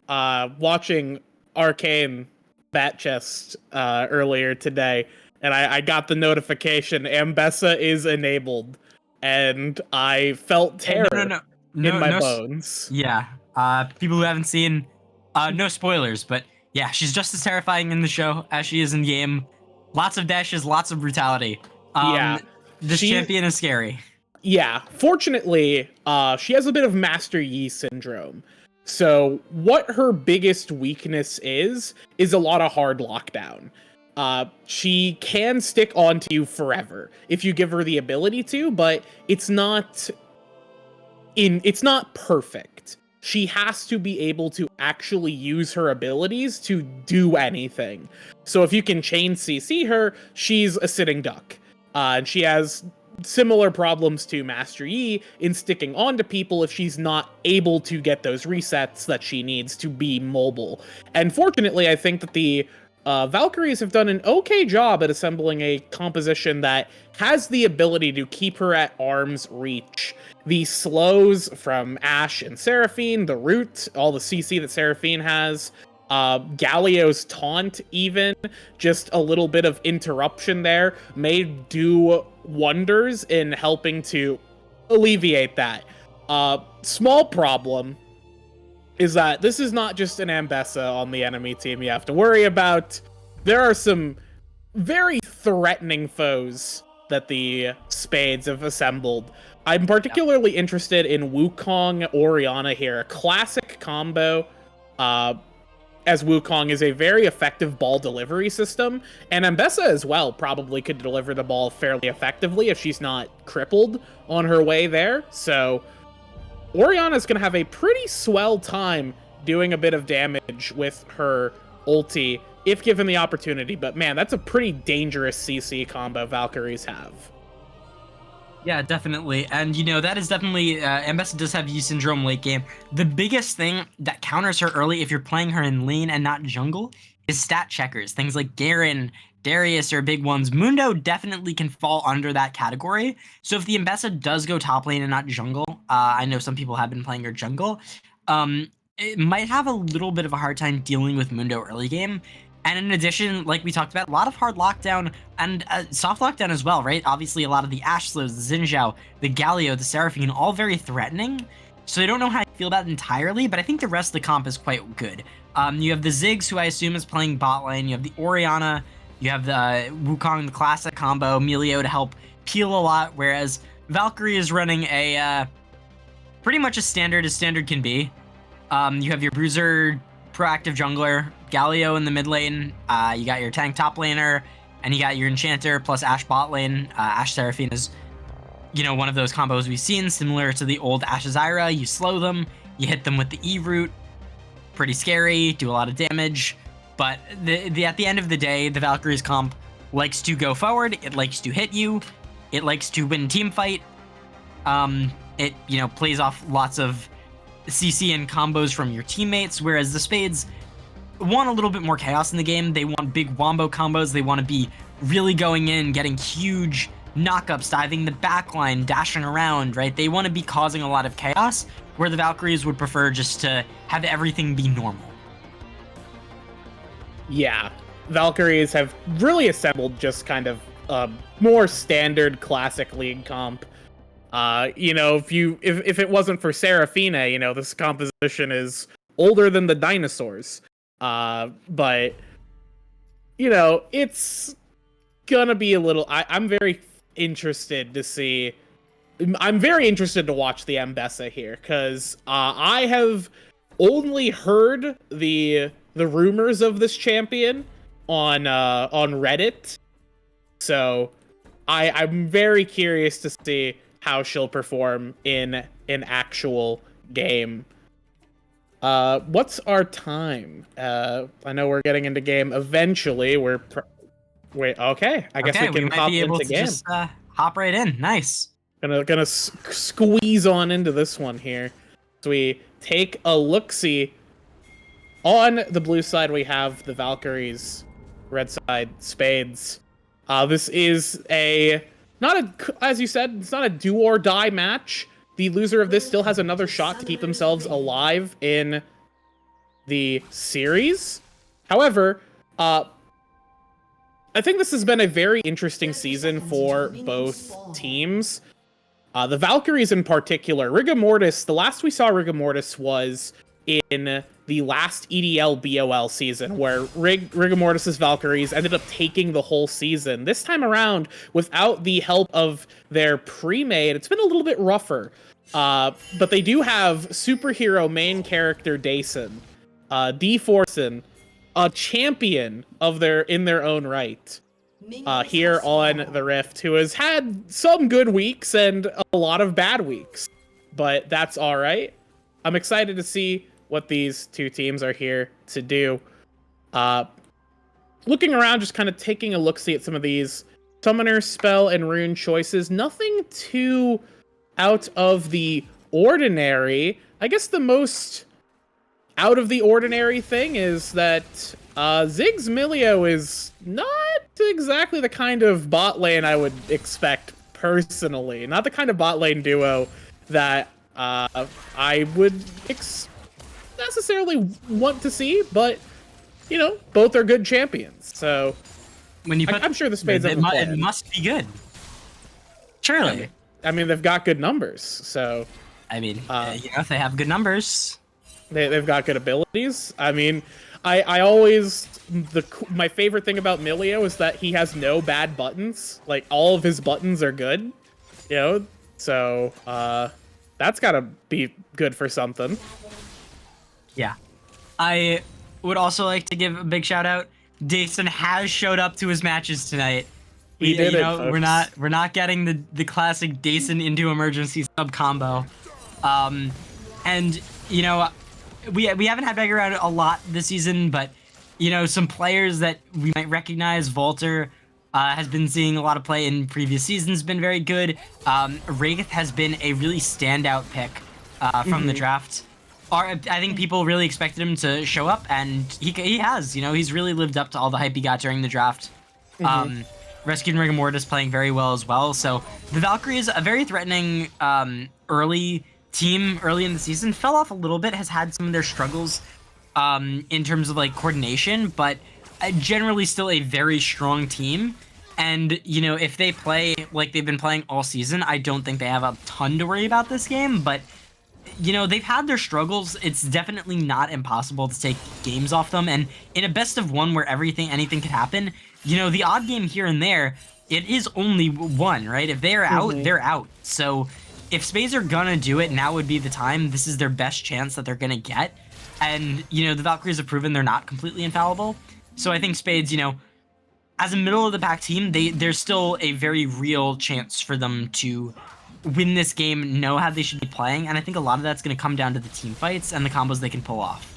Speaker 5: watching Arcane Bat Chest earlier today, and I got the notification Ambessa is enabled, and I felt terror in my bones.
Speaker 2: Yeah, people who haven't seen, no spoilers, but yeah, she's just as terrifying in the show as she is in game. Lots of dashes, lots of brutality. This champion is scary.
Speaker 5: Yeah, fortunately, she has a bit of Master Yi syndrome. So what her biggest weakness is a lot of hard lockdown. She can stick onto you forever if you give her the ability to, but it's not perfect. She has to be able to actually use her abilities to do anything. So if you can chain CC her, she's a sitting duck. And she has similar problems to Master Yi in sticking onto people if she's not able to get those resets that she needs to be mobile. And fortunately, I think that the Valkyries have done an okay job at assembling a composition that has the ability to keep her at arm's reach. The slows from Ashe and Seraphine, the root, all the CC that Seraphine has, Galio's taunt even, just a little bit of interruption there may do wonders in helping to alleviate that. Small problem is that this is not just an Ambessa on the enemy team you have to worry about. There are some very threatening foes that the Spades have assembled. I'm particularly interested in Wukong Orianna here, a classic combo, as Wukong is a very effective ball delivery system, and Ambessa as well probably could deliver the ball fairly effectively if she's not crippled on her way there. So Orianna's going to have a pretty swell time doing a bit of damage with her ulti if given the opportunity, but man, that's a pretty dangerous CC combo Valkyries have.
Speaker 2: Yeah, definitely. And, you know, that is definitely, Ambessa does have Yi syndrome late game. The biggest thing that counters her early if you're playing her in lane and not jungle is stat checkers. Things like Garen, Darius are big ones. Mundo definitely can fall under that category. So if the Ambessa does go top lane and not jungle, I know some people have been playing her jungle, it might have a little bit of a hard time dealing with Mundo early game. And in addition, like we talked about, a lot of hard lockdown and soft lockdown as well, right? Obviously, a lot of the Ashe slows, the Xin Zhao, the Galio, the Seraphine, all very threatening. So I don't know how I feel about it entirely, but I think the rest of the comp is quite good. You have the Ziggs, who I assume is playing bot lane. You have the Orianna. You have the Wukong, the classic combo, Melio to help peel a lot, whereas Valkyrie is running a pretty much as standard can be. You have your Bruiser, proactive jungler, Galio in the mid lane, you got your tank top laner, and you got your Enchanter plus Ashe bot lane. Ashe Seraphine is, you know, one of those combos we've seen, similar to the old Ashe Zyra. You slow them, you hit them with the E root. pretty scary, do a lot of damage. But at the end of the day, the Valkyrie's comp likes to go forward. It likes to hit you. It likes to win team fight. It plays off lots of CC and combos from your teammates, whereas the Spades want a little bit more chaos in the game. They want big wombo combos. They want to be really going in, getting huge knockups, diving the backline, dashing around, right? They want to be causing a lot of chaos, where the Valkyries would prefer just to have everything be normal.
Speaker 5: Yeah, Valkyries have really assembled just kind of a more standard classic League comp. If it wasn't for Seraphina, this composition is older than the dinosaurs. But it's gonna be a little. I'm very interested to see. I'm very interested to watch the Mbessa here, because I have only heard the rumors of this champion on Reddit, so I'm very curious to see how she'll perform in an actual game. What's our time? I know we're getting into game eventually. Wait, okay. I guess we can
Speaker 2: might
Speaker 5: hop
Speaker 2: be able
Speaker 5: into
Speaker 2: to
Speaker 5: game.
Speaker 2: just hop right in. Nice.
Speaker 5: Gonna squeeze on into this one here. So we take a look-see. On the blue side, we have the Valkyries. Red side, Spades. This is as you said, it's not a do or die match. The loser of this still has another shot to keep themselves alive in the series. However, I think this has been a very interesting season for both teams. The Valkyries in particular, Rigamortis, the last we saw Rigamortis was in the last EDL BOL season, where Rigamortis' Valkyries ended up taking the whole season. This time around, without the help of their pre-made, it's been a little bit rougher. But they do have superhero main character Dason, D-Forson, a champion in their own right, here on the Rift, who has had some good weeks and a lot of bad weeks, but that's all right. I'm excited to see what these two teams are here to do. Looking around, just kind of taking a look-see at some of these summoner, spell, and rune choices. Nothing too out of the ordinary. I guess the most out of the ordinary thing is that Ziggs Milio is not exactly the kind of bot lane I would expect personally. Not the kind of bot lane duo that I would necessarily want to see, but both are good champions. So I'm sure the Spades have a plan.
Speaker 2: It must be good. Surely.
Speaker 5: I mean, they've got good numbers, so
Speaker 2: if they have good numbers,
Speaker 5: they've got good abilities. I mean, my favorite thing about Milio is that he has no bad buttons. Like, all of his buttons are good, so that's gotta be good for something.
Speaker 2: Yeah. I would also like to give a big shout out. Dason has showed up to his matches tonight.
Speaker 5: He did it, folks.
Speaker 2: We're not getting the classic Dason into emergency sub combo. And we haven't had Vega around a lot this season, but some players that we might recognize. Volter has been seeing a lot of play in previous seasons, been very good. Wraith has been a really standout pick from the draft. I think people really expected him to show up, and he has. He's really lived up to all the hype he got during the draft. Rescued Rigamortis playing very well as well. So the Valkyries, a very threatening early team early in the season, fell off a little bit, has had some of their struggles in terms of coordination, but generally still a very strong team. And if they play like they've been playing all season, I don't think they have a ton to worry about this game. But they've had their struggles. It's definitely not impossible to take games off them. And in a best of one where anything could happen, the odd game here and there, it is only one, right? If they're out, they're out. So if Spades are gonna do it, now would be the time. This is their best chance that they're gonna get. And, the Valkyries have proven they're not completely infallible. So I think Spades, as a middle of the pack team, there's still a very real chance for them to win this game, know how they should be playing. And I think a lot of that's going to come down to the team fights and the combos they can pull off.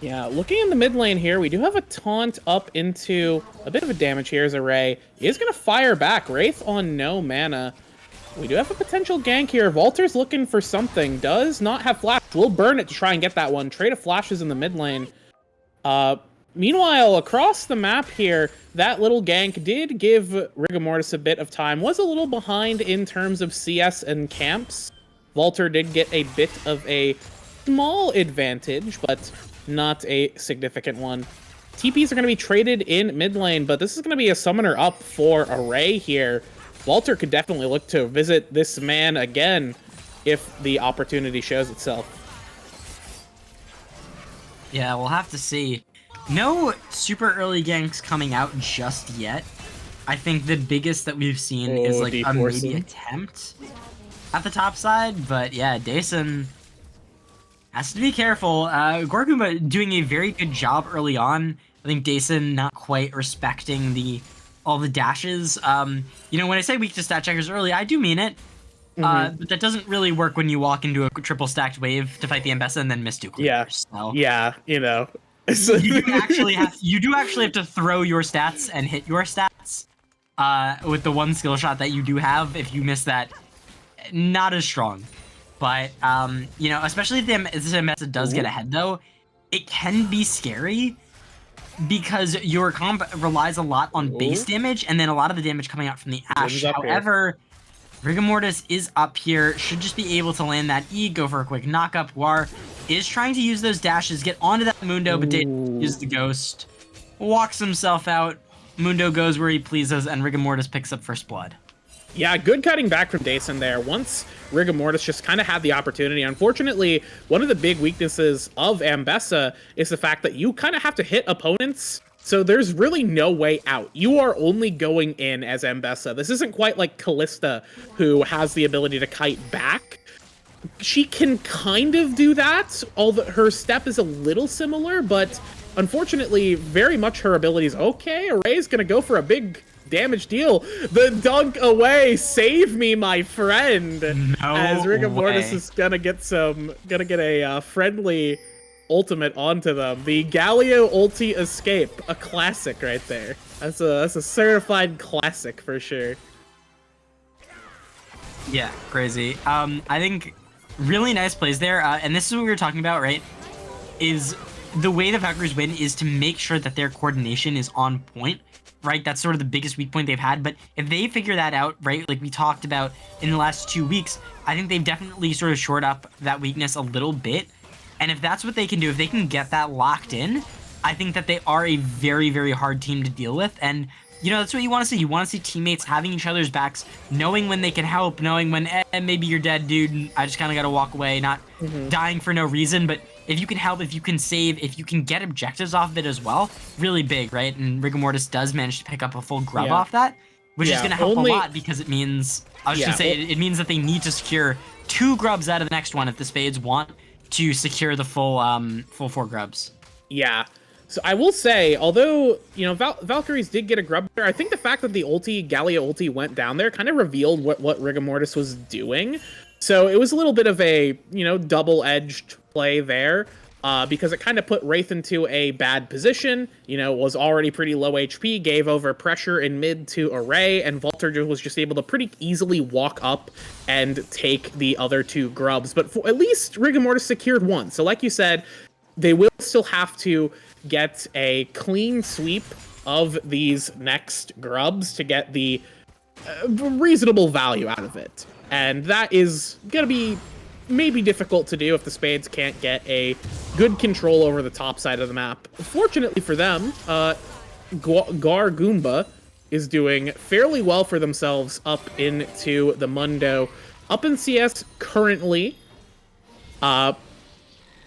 Speaker 5: Yeah, looking in the mid lane here, we do have a taunt up into a bit of a damage here as Array is going to fire back. Wraith on no mana. We do have a potential gank here. Valter's looking for something. Does not have flash. We'll burn it to try and get that one. Trade of flashes in the mid lane. Meanwhile, across the map here, that little gank did give Rigor Mortis a bit of time. Was a little behind in terms of CS and camps. Valter did get a bit of a small advantage, but not a significant one. TPs are going to be traded in mid lane, but this is going to be a summoner up for Array here. Valter could definitely look to visit this man again if the opportunity shows itself.
Speaker 2: Yeah, we'll have to see. No super early ganks coming out just yet. I think the biggest that we've seen is like a maybe attempt at the top side, but yeah, Dason has to be careful. Gorgumba doing a very good job early on. I think Dason not quite respecting all the dashes. You know, when I say weak to stat checkers early, I do mean it. But that doesn't really work when you walk into a triple stacked wave to fight the Ambessa and then miss two clears.
Speaker 5: Yeah,
Speaker 2: so
Speaker 5: yeah, you know.
Speaker 2: you do actually have to throw your stats and hit your stats with the one skill shot that you do have. If you miss that, not as strong. But you know, especially if this Ambessa does get ahead though, it can be scary because your comp relies a lot on base damage and then a lot of the damage coming out from the Ashe. However, Rigor Mortis is up here, should just be able to land that E, go for a quick knockup. War is trying to use those dashes, get onto that Mundo, but uses the Ghost, walks himself out. Mundo goes where he pleases, and Rigor Mortis picks up first blood.
Speaker 5: Yeah, good cutting back from Dason there. Once Rigor Mortis just kind of had the opportunity. Unfortunately, one of the big weaknesses of Ambessa is the fact that you kind of have to hit opponents, so there's really no way out. You are only going in as Ambessa. This isn't quite like Callista, who has the ability to kite back. She can kind of do that, although her step is a little similar, but unfortunately, very much her abilities. Okay, Array's gonna go for a big damage deal. The dunk away, save me, my friend.
Speaker 2: No
Speaker 5: as Rigor Mortis
Speaker 2: way.
Speaker 5: is gonna get a friendly ultimate onto them. The Galio ulti escape, a classic right there. That's a certified classic for sure.
Speaker 2: Yeah, crazy. I think really nice plays there, and this is what we were talking about, right? Is the way the Valkyries win is to make sure that their coordination is on point, right? That's sort of the biggest weak point they've had, but if they figure that out, right, like we talked about in the last 2 weeks, I think they've definitely sort of shored up that weakness a little bit, and if that's what they can do, if they can get that locked in, I think that they are a very, very hard team to deal with, and you know, that's what you want to see. You want to see teammates having each other's backs, knowing when they can help, knowing when, maybe you're dead, dude, and I just kind of got to walk away, not dying for no reason. But if you can help, if you can save, if you can get objectives off of it as well, really big, right? And Rigor Mortis does manage to pick up a full grub off that, which is going to help a lot because it means, I was just going to say, it means that they need to secure 2 grubs out of the next one if the Spades want to secure the full 4 grubs.
Speaker 5: Yeah. So I will say, although, you know, Valkyries did get a grub there, I think the fact that the Gallia ulti went down there kind of revealed what Rigor Mortis was doing. So it was a little bit of a, you know, double-edged play there, because it kind of put Wraith into a bad position, you know, was already pretty low HP, gave over pressure in mid to Array, and Valter was just able to pretty easily walk up and take the other 2 grubs. But at least Rigor Mortis secured 1. So like you said, they will still have to get a clean sweep of these next grubs to get the reasonable value out of it. And that is going to be maybe difficult to do if the Spades can't get a good control over the top side of the map. Fortunately for them, Goomba is doing fairly well for themselves up into the Mundo. Up in CS currently,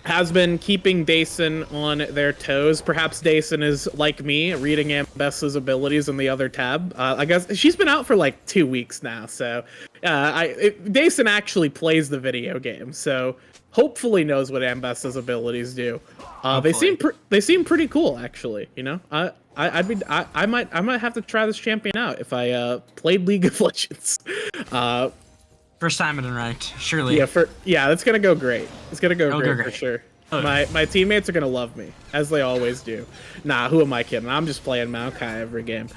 Speaker 5: has been keeping Dason on their toes. Perhaps Dason is, like me, reading Ambessa's abilities in the other tab. I guess she's been out for like 2 weeks now, so Dason actually plays the video game, so hopefully knows what Ambessa's abilities do. They seem pretty cool, actually. You know, I might have to try this champion out if I played League of Legends.
Speaker 2: First time in ranked, surely.
Speaker 5: Yeah, that's gonna go great. It's gonna go great for sure. My teammates are gonna love me, as they always do. Nah, who am I kidding? I'm just playing Maokai every game.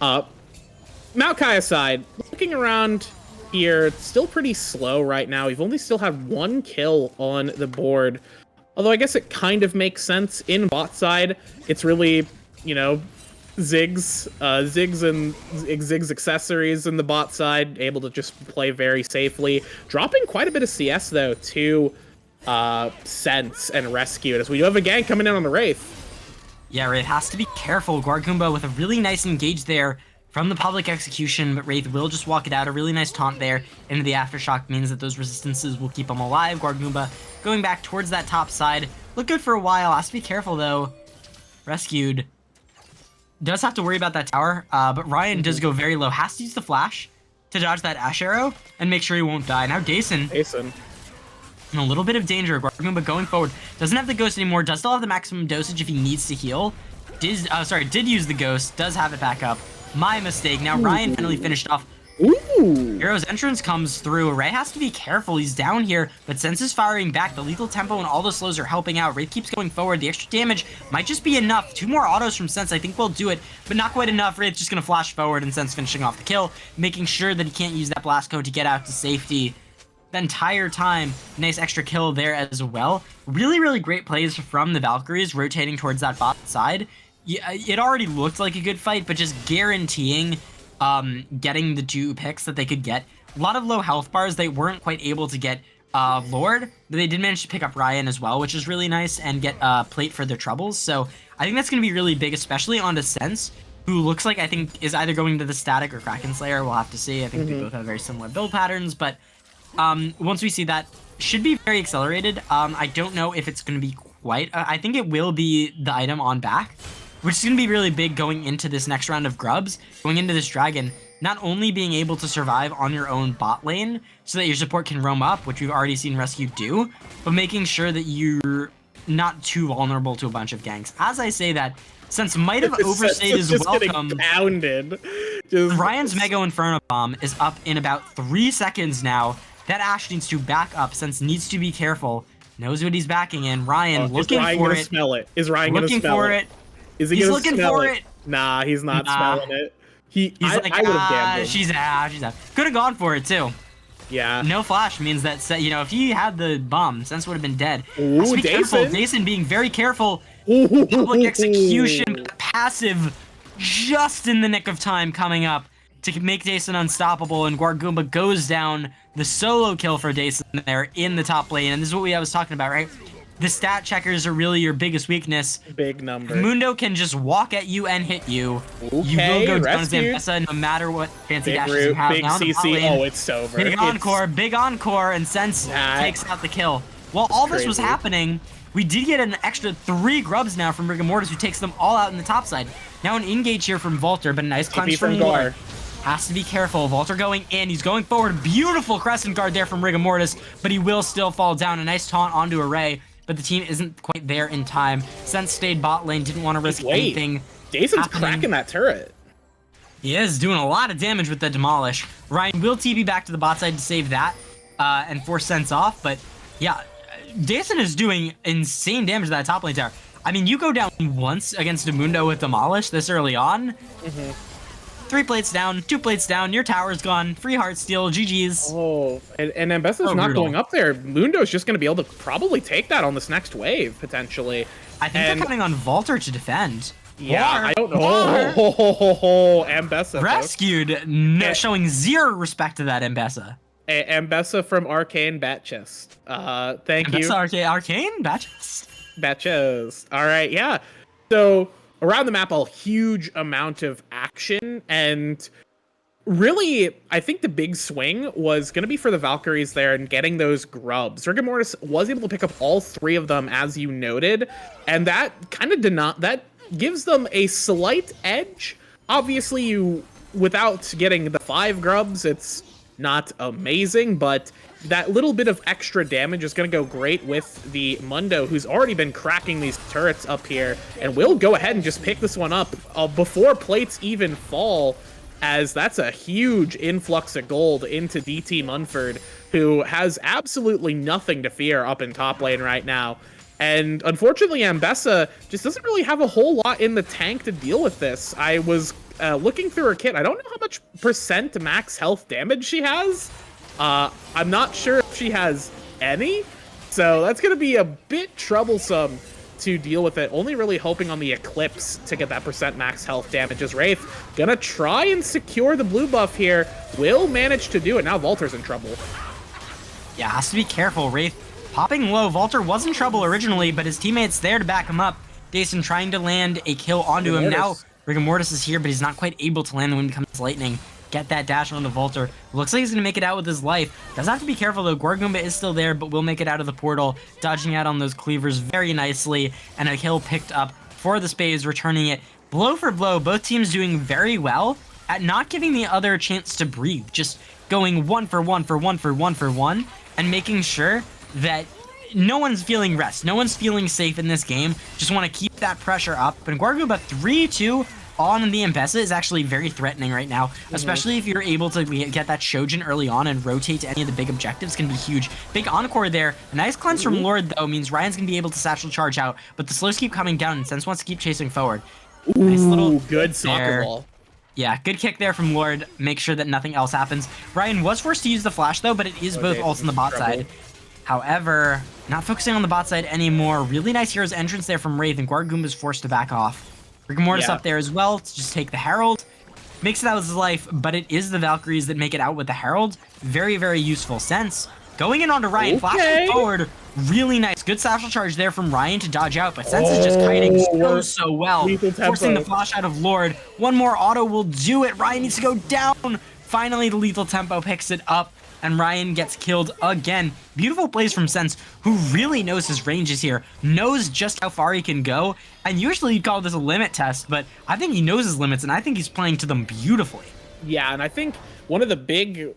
Speaker 5: Maokai aside, looking around here, it's still pretty slow right now. We've only still had 1 kill on the board. Although I guess it kind of makes sense. In bot side, it's really, you know, Ziggs and Ziggs accessories in the bot side, able to just play very safely. Dropping quite a bit of CS, though, to Sense and Rescue, as we do have a gang coming in on the Wraith.
Speaker 2: Yeah, Wraith has to be careful. Guardgumba with a really nice engage there from the public execution, but Wraith will just walk it out. A really nice taunt there into the Aftershock means that those resistances will keep him alive. Guardgumba going back towards that top side. Look good for a while. Has to be careful, though. Rescued. Does have to worry about that tower, but Ryan does go very low. Has to use the flash to dodge that Ash arrow and make sure he won't die. Now Dason in a little bit of danger. Guardgumba going forward. Doesn't have the ghost anymore. Does still have the maximum dosage if he needs to heal. Did use the ghost. Does have it back up. My mistake. Now Ryan finally finished off.
Speaker 5: Ooh.
Speaker 2: Hero's entrance comes through. Ray has to be careful. He's down here, but Sense is firing back. The lethal tempo and all the slows are helping out. Wraith keeps going forward. The extra damage might just be enough. 2 more autos from Sense I think will do it, but not quite enough. Wraith's just going to flash forward and Sense finishing off the kill, making sure that he can't use that blast code to get out to safety the entire time. Nice extra kill there as well. Really, really great plays from the Valkyries rotating towards that bot side. Yeah, it already looked like a good fight, but just guaranteeing getting the 2 picks that they could get. A lot of low health bars. They weren't quite able to get Lord, but they did manage to pick up Ryan as well, which is really nice, and get plate for their troubles. So I think that's going to be really big, especially onto Sense, who looks like I think is either going to the Static or Kraken Slayer. We'll have to see. I think they both have very similar build patterns, but once we see that, should be very accelerated. I don't know if it's going to be quite. I think it will be the item on back, which is going to be really big going into this next round of grubs, going into this dragon, not only being able to survive on your own bot lane so that your support can roam up, which we've already seen Rescue do, but making sure that you're not too vulnerable to a bunch of ganks. As I say that, Sense might have overstayed his welcome.
Speaker 5: Pounded.
Speaker 2: Ryan's Mega Inferno Bomb is up in about 3 seconds now. That Ash needs to back up. Sense needs to be careful. Knows what he's backing in. Ryan looking for it.
Speaker 5: Smell it. Is Ryan going to smell it? Is he
Speaker 2: he's
Speaker 5: gonna
Speaker 2: looking
Speaker 5: smell
Speaker 2: for
Speaker 5: it? Nah, he's not smelling it.
Speaker 2: He's like,
Speaker 5: I would have gambled.
Speaker 2: She's out. Could have gone for it too.
Speaker 5: Yeah.
Speaker 2: No flash means that, you know, if he had the bomb, Sense would have been dead.
Speaker 5: Ooh,
Speaker 2: Has to be careful. Dason being very careful. Public execution, passive, just in the nick of time coming up to make Dason unstoppable, and Guardgumba goes down. The solo kill for Dason there in the top lane, and this is what I was talking about, right? The stat checkers are really your biggest weakness.
Speaker 5: Big number.
Speaker 2: If Mundo can just walk at you and hit you.
Speaker 5: Okay,
Speaker 2: you will go down as
Speaker 5: rescued.
Speaker 2: Ambessa no matter what fancy
Speaker 5: Big
Speaker 2: dashes
Speaker 5: root,
Speaker 2: you have.
Speaker 5: big
Speaker 2: Now on the bot
Speaker 5: CC.
Speaker 2: lane,
Speaker 5: Oh, it's over.
Speaker 2: big encore, and Sense takes out the kill. While all this was
Speaker 5: Crazy.
Speaker 2: happening, we did get an extra 3 grubs now from Rigor Mortis, who takes them all out in the top side. Now an engage here from Volter, but a nice cleanse from Gar. Has to be careful. Volter going in. He's going forward. Beautiful Crescent Guard there from Rigor Mortis, but he will still fall down. A nice taunt onto Array, but the team isn't quite there in time. Sense stayed bot lane, didn't want to risk anything.
Speaker 5: Dason's cracking that turret.
Speaker 2: He is doing a lot of damage with the Demolish. Ryan will TP back to the bot side to save that and force Sense off, but yeah, Dason is doing insane damage to that top lane tower. I mean, you go down once against Demundo with Demolish this early on. 3 plates down, 2 plates down, your tower's gone, free heart steal, GG's.
Speaker 5: Oh, and Ambessa's not going up there. Mundo's just going to be able to probably take that on this next wave, potentially.
Speaker 2: I think they're counting on Volter to defend.
Speaker 5: Yeah, I don't know. Oh, Ambessa.
Speaker 2: Rescued, showing 0 respect to that Ambessa.
Speaker 5: Ambessa from Arcane Bat Chest. Thank you.
Speaker 2: Arcane Bat Chest?
Speaker 5: Bat Chest. All right, yeah. So around the map, a huge amount of action, and really, I think the big swing was going to be for the Valkyries there and getting those grubs. Rigor Mortis was able to pick up all 3 of them, as you noted, and that kind of that gives them a slight edge. Obviously, without getting the 5 grubs, it's not amazing, but that little bit of extra damage is going to go great with the Mundo, who's already been cracking these turrets up here, and will go ahead and just pick this one up before plates even fall, as that's a huge influx of gold into DT Munford, who has absolutely nothing to fear up in top lane right now. And unfortunately, Ambessa just doesn't really have a whole lot in the tank to deal with this. I was looking through her kit. I don't know how much percent max health damage she has. I'm not sure if she has any. So that's going to be a bit troublesome to deal with it. Only really hoping on the Eclipse to get that percent max health damage as Wraith gonna try and secure the blue buff here. Will manage to do it. Now Volter's in trouble.
Speaker 2: Yeah, has to be careful. Wraith popping low. Volter was in trouble originally, but his teammate's there to back him up. Dason trying to land a kill onto him. Now Rigor Mortis is here, but he's not quite able to land when he becomes lightning. Get that dash onto Volter. Looks like he's going to make it out with his life. Does have to be careful though. Gorgoomba is still there, but will make it out of the portal. Dodging out on those cleavers very nicely. And a kill picked up for the Spades, returning it blow for blow. Both teams doing very well at not giving the other a chance to breathe. Just going one for one for one for one for one. And making sure that no one's feeling rest. No one's feeling safe in this game. Just want to keep that pressure up. And Gorgoomba 3-2 on the Ambessa is actually very threatening right now, especially if you're able to get that Shojin early on and rotate to any of the big objectives. Can be huge. Big Encore there. A nice cleanse from Lord, though, means Ryan's going to be able to satchel charge out, but the slows keep coming down, and Sense wants to keep chasing forward. Nice little
Speaker 5: good soccer
Speaker 2: there.
Speaker 5: ball.
Speaker 2: Yeah, good kick there from Lord. Make sure that nothing else happens. Ryan was forced to use the flash, though, but it is both ults on the bot side. However, not focusing on the bot side anymore. Really nice hero's entrance there from Wraith, and Gorgoomba is forced to back off. Rigor Mortis up there as well to just take the Herald. Makes it out of his life, but it is the Valkyries that make it out with the Herald. Very, very useful. Sense going in onto Ryan, flashing forward. Really nice. Good satchel charge there from Ryan to dodge out, but Sense is just kiting so well. Forcing the flash out of Lord. One more auto will do it. Ryan needs to go down. Finally, the lethal tempo picks it up, and Ryan gets killed again. Beautiful plays from Sense, who really knows his ranges here, knows just how far he can go, and usually you'd call this a limit test, but I think he knows his limits, and I think he's playing to them beautifully.
Speaker 5: Yeah, and I think one of the big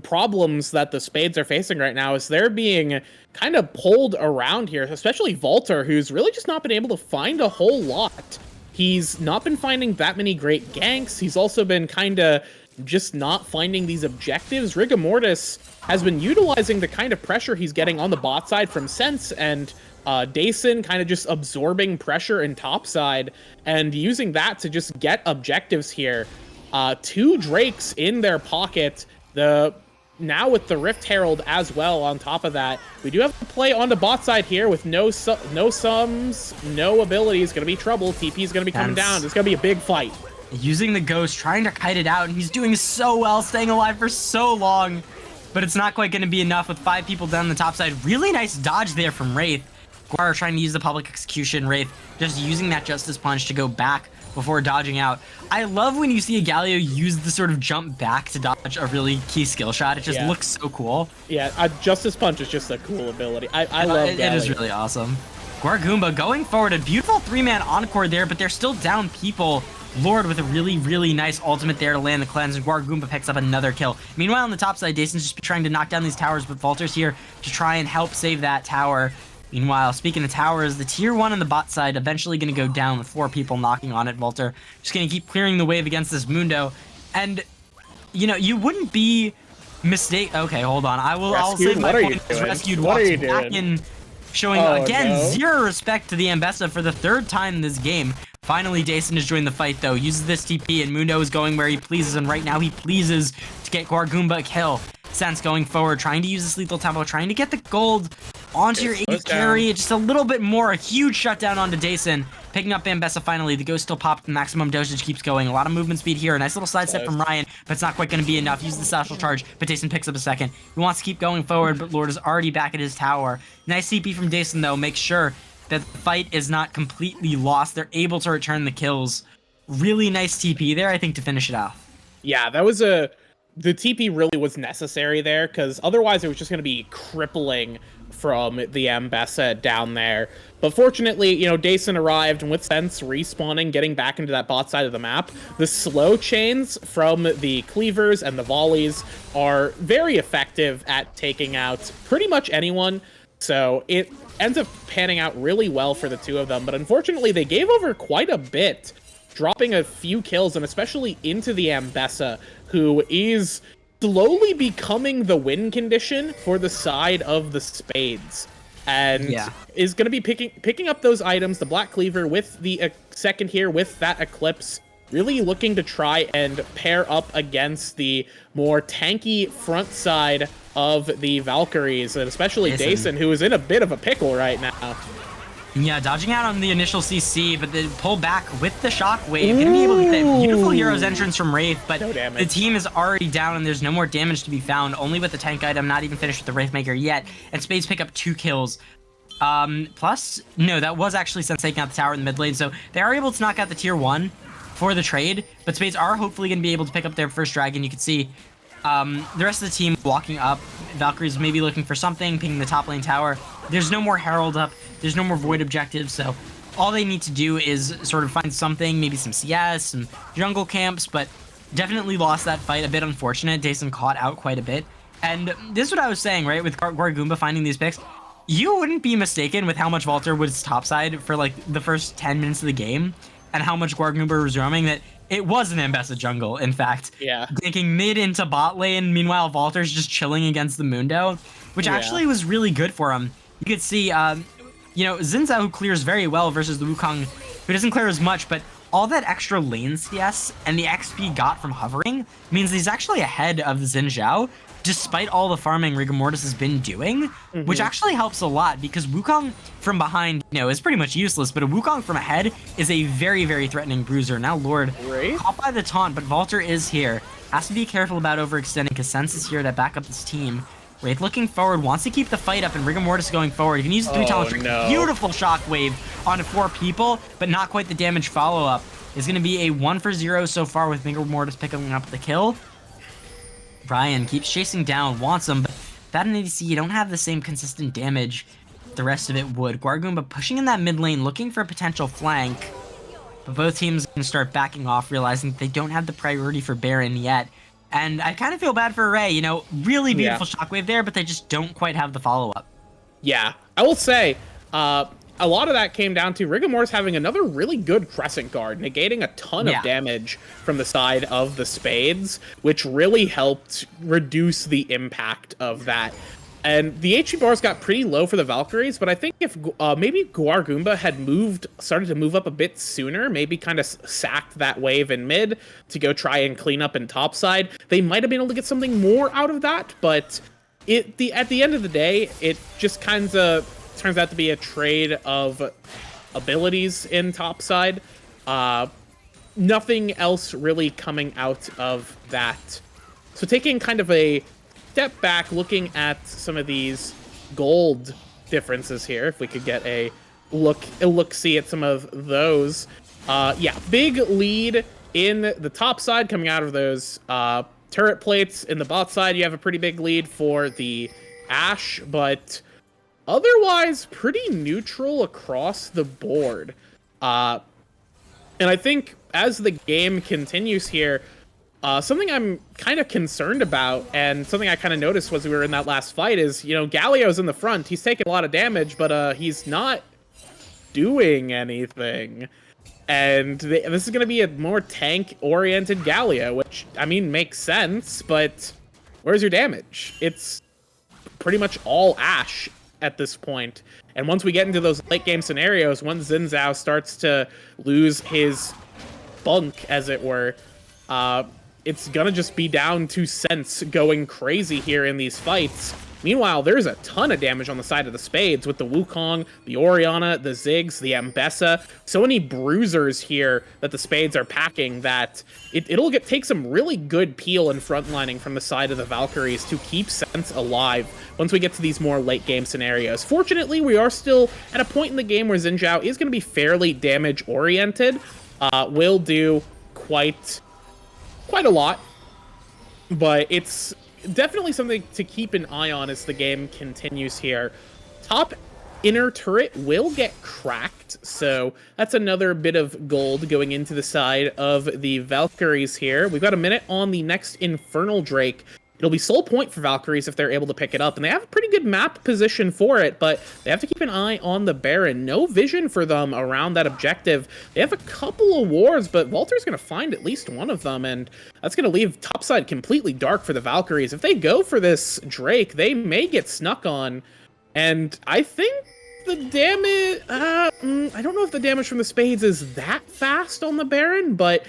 Speaker 5: problems that the Spades are facing right now is they're being kind of pulled around here, especially Volter, who's really just not been able to find a whole lot. He's not been finding that many great ganks. He's also been kind of just not finding these objectives. Rigor Mortis has been utilizing the kind of pressure he's getting on the bot side from Sense, and Dason kind of just absorbing pressure in top side and using that to just get objectives here. Two Drakes in their pocket. Now with the Rift Herald as well on top of that. We do have to play on the bot side here with no sums, no abilities. Gonna be trouble. TP is gonna be coming down. It's gonna be a big fight.
Speaker 2: Using the Ghost, trying to kite it out, and he's doing so well, staying alive for so long. But it's not quite going to be enough with 5 people down the top side. Really nice dodge there from Wraith. Guar trying to use the public execution. Wraith just using that Justice Punch to go back before dodging out. I love when you see a Galio use the sort of jump back to dodge a really key skill shot. It just looks so cool.
Speaker 5: Yeah, Justice Punch is just a cool ability. I love Galio.
Speaker 2: It is really awesome. Gorgoomba going forward. A beautiful 3-man encore there, but they're still down people. Lord with a really, really nice ultimate there to land the cleanse, and Gorgoomba picks up another kill. Meanwhile, on the top side, Dason's just trying to knock down these towers, but Volter's here to try and help save that tower. Meanwhile, speaking of towers, the tier 1 on the bot side eventually going to go down with 4 people knocking on it. Volter just going to keep clearing the wave against this Mundo. And, you know, you wouldn't be Okay, hold on. I'll save my point. Rescued walks back in, showing, zero respect to the Ambessa for the 3rd time in this game. Finally, Dason has joined the fight, though. Uses this TP, and Mundo is going where he pleases, and right now he pleases to get Gorgoomba a kill. Sense going forward, trying to use this lethal tempo, trying to get the gold onto your AD carry. Just a little bit more. A huge shutdown onto Dason. Picking up Ambessa finally. The Ghost still popped. The maximum dosage keeps going. A lot of movement speed here. A nice little sidestep from Ryan, but it's not quite going to be enough. Use the satchel charge, but Dason picks up a second. He wants to keep going forward, but Lord is already back at his tower. Nice CP from Dason, though. Make sure that the fight is not completely lost. They're able to return the kills. Really nice TP there, I think, to finish it off.
Speaker 5: Yeah, that was the TP really was necessary there, because otherwise it was just going to be crippling from the Ambessa down there. But fortunately, you know, Dason arrived, and with Sense respawning, getting back into that bot side of the map, the slow chains from the cleavers and the volleys are very effective at taking out pretty much anyone. So it ends up panning out really well for the two of them, but unfortunately they gave over quite a bit, dropping a few kills, and especially into the Ambessa, who is slowly becoming the win condition for the side of the Spades. and
Speaker 2: Yeah.
Speaker 5: is going to be picking up those items, the Black Cleaver with the second here with that Eclipse, really looking to try and pair up against the more tanky front side of the Valkyries, and especially
Speaker 2: Dason.
Speaker 5: Dason, who is in a bit of a pickle right now.
Speaker 2: Yeah, dodging out on the initial CC, but then pull back with the Shockwave. Gonna be able to get that beautiful Hero's Entrance from Wraith, but
Speaker 5: No damage.
Speaker 2: the team is already down and there's no more damage to be found, only with the tank item, not even finished with the Wraithmaker yet, and Spades pick up 2 kills. Plus, no, that was actually Sense taking out the tower in the mid lane, so they are able to knock out the tier 1 for the trade, but Spades are hopefully going to be able to pick up their first dragon. You can see the rest of the team walking up. Valkyrie's maybe looking for something, pinging the top lane tower. There's no more Herald up. There's no more Void objectives, so all they need to do is sort of find something, maybe some CS, some jungle camps, but definitely lost that fight. A bit unfortunate. Dason caught out quite a bit. And this is what I was saying, right, with Gorgoomba finding these picks. You wouldn't be mistaken with how much Valter was topside for like the first 10 minutes of the game and how much Gorgoomba was roaming, that it was an Ambessa jungle, in fact.
Speaker 5: Yeah.
Speaker 2: Ganking mid into bot lane, meanwhile Valter's just chilling against the Mundo, which actually was really good for him. You could see, you know, Xin Zhao, who clears very well versus the Wukong, who doesn't clear as much, but all that extra lane CS and the XP got from hovering means he's actually ahead of Xin Zhao, despite all the farming Rigor Mortis has been doing, which actually helps a lot because Wukong from behind, you know, is pretty much useless, but a Wukong from ahead is a very, very threatening bruiser. Now Lord, caught by the taunt, but Valter is here. Has to be careful about overextending because Sense is here to back up this team. Wraith looking forward, wants to keep the fight up, and Rigor Mortis going forward. He can use the 3-talent trick.
Speaker 5: no.
Speaker 2: Beautiful shockwave onto 4 people, but not quite the damage follow-up. Is going to be a 1 for 0 so far with Rigor Mortis picking up the kill. Brian keeps chasing down, wants him, but without an ADC, you don't have the same consistent damage the rest of it would. Gorgoomba pushing in that mid lane, looking for a potential flank, but both teams can start backing off, realizing that they don't have the priority for Baron yet. And I kind of feel bad for Ray, you know, really beautiful shockwave there, but they just don't quite have the follow-up.
Speaker 5: Yeah, I will say, a lot of that came down to Rigor Mortis having another really good Crescent Guard, negating a ton of damage from the side of the Spades, which really helped reduce the impact of that. And the HP bars got pretty low for the Valkyries, but I think if maybe Gorgoomba had started to move up a bit sooner, maybe kind of sacked that wave in mid to go try and clean up in topside, they might have been able to get something more out of that, but at the end of the day, it just kind of turns out to be a trade of abilities in topside. Nothing else really coming out of that. So taking kind of a step back, looking at some of these gold differences here, if we could get a look-see at some of those. Yeah, big lead in the top side coming out of those turret plates. In the bot side, you have a pretty big lead for the Ashe, but otherwise pretty neutral across the board. And I think as the game continues here, something I'm kind of concerned about, and something I kind of noticed was we were in that last fight, is, you know, Galio's in the front. He's taking a lot of damage, but he's not doing anything. And this is going to be a more tank-oriented Galio, which, I mean, makes sense, but where's your damage? It's pretty much all Ashe at this point. And once we get into those late-game scenarios, once Xin Zhao starts to lose his bunk, as it were, it's gonna just be down to Sense going crazy here in these fights. Meanwhile, there's a ton of damage on the side of the Spades with the Wukong, the Orianna, the Ziggs, the Ambessa. So many bruisers here that the Spades are packing that it'll take some really good peel and frontlining from the side of the Valkyries to keep Sense alive once we get to these more late game scenarios. Fortunately, we are still at a point in the game where Xin Zhao is going to be fairly damage oriented. Will do quite a lot, but it's definitely something to keep an eye on as the game continues here. Top inner turret will get cracked, so that's another bit of gold going into the side of the Valkyries here. We've got a minute on the next Infernal Drake. It'll be sole point for Valkyries if they're able to pick it up, and they have a pretty good map position for it, but they have to keep an eye on the Baron. No vision for them around that objective. They have a couple of wards, but Walter's going to find at least one of them, and that's going to leave topside completely dark for the Valkyries. If they go for this Drake, they may get snuck on, And I think the damage, I don't know if the damage from the spades is that fast on the Baron, but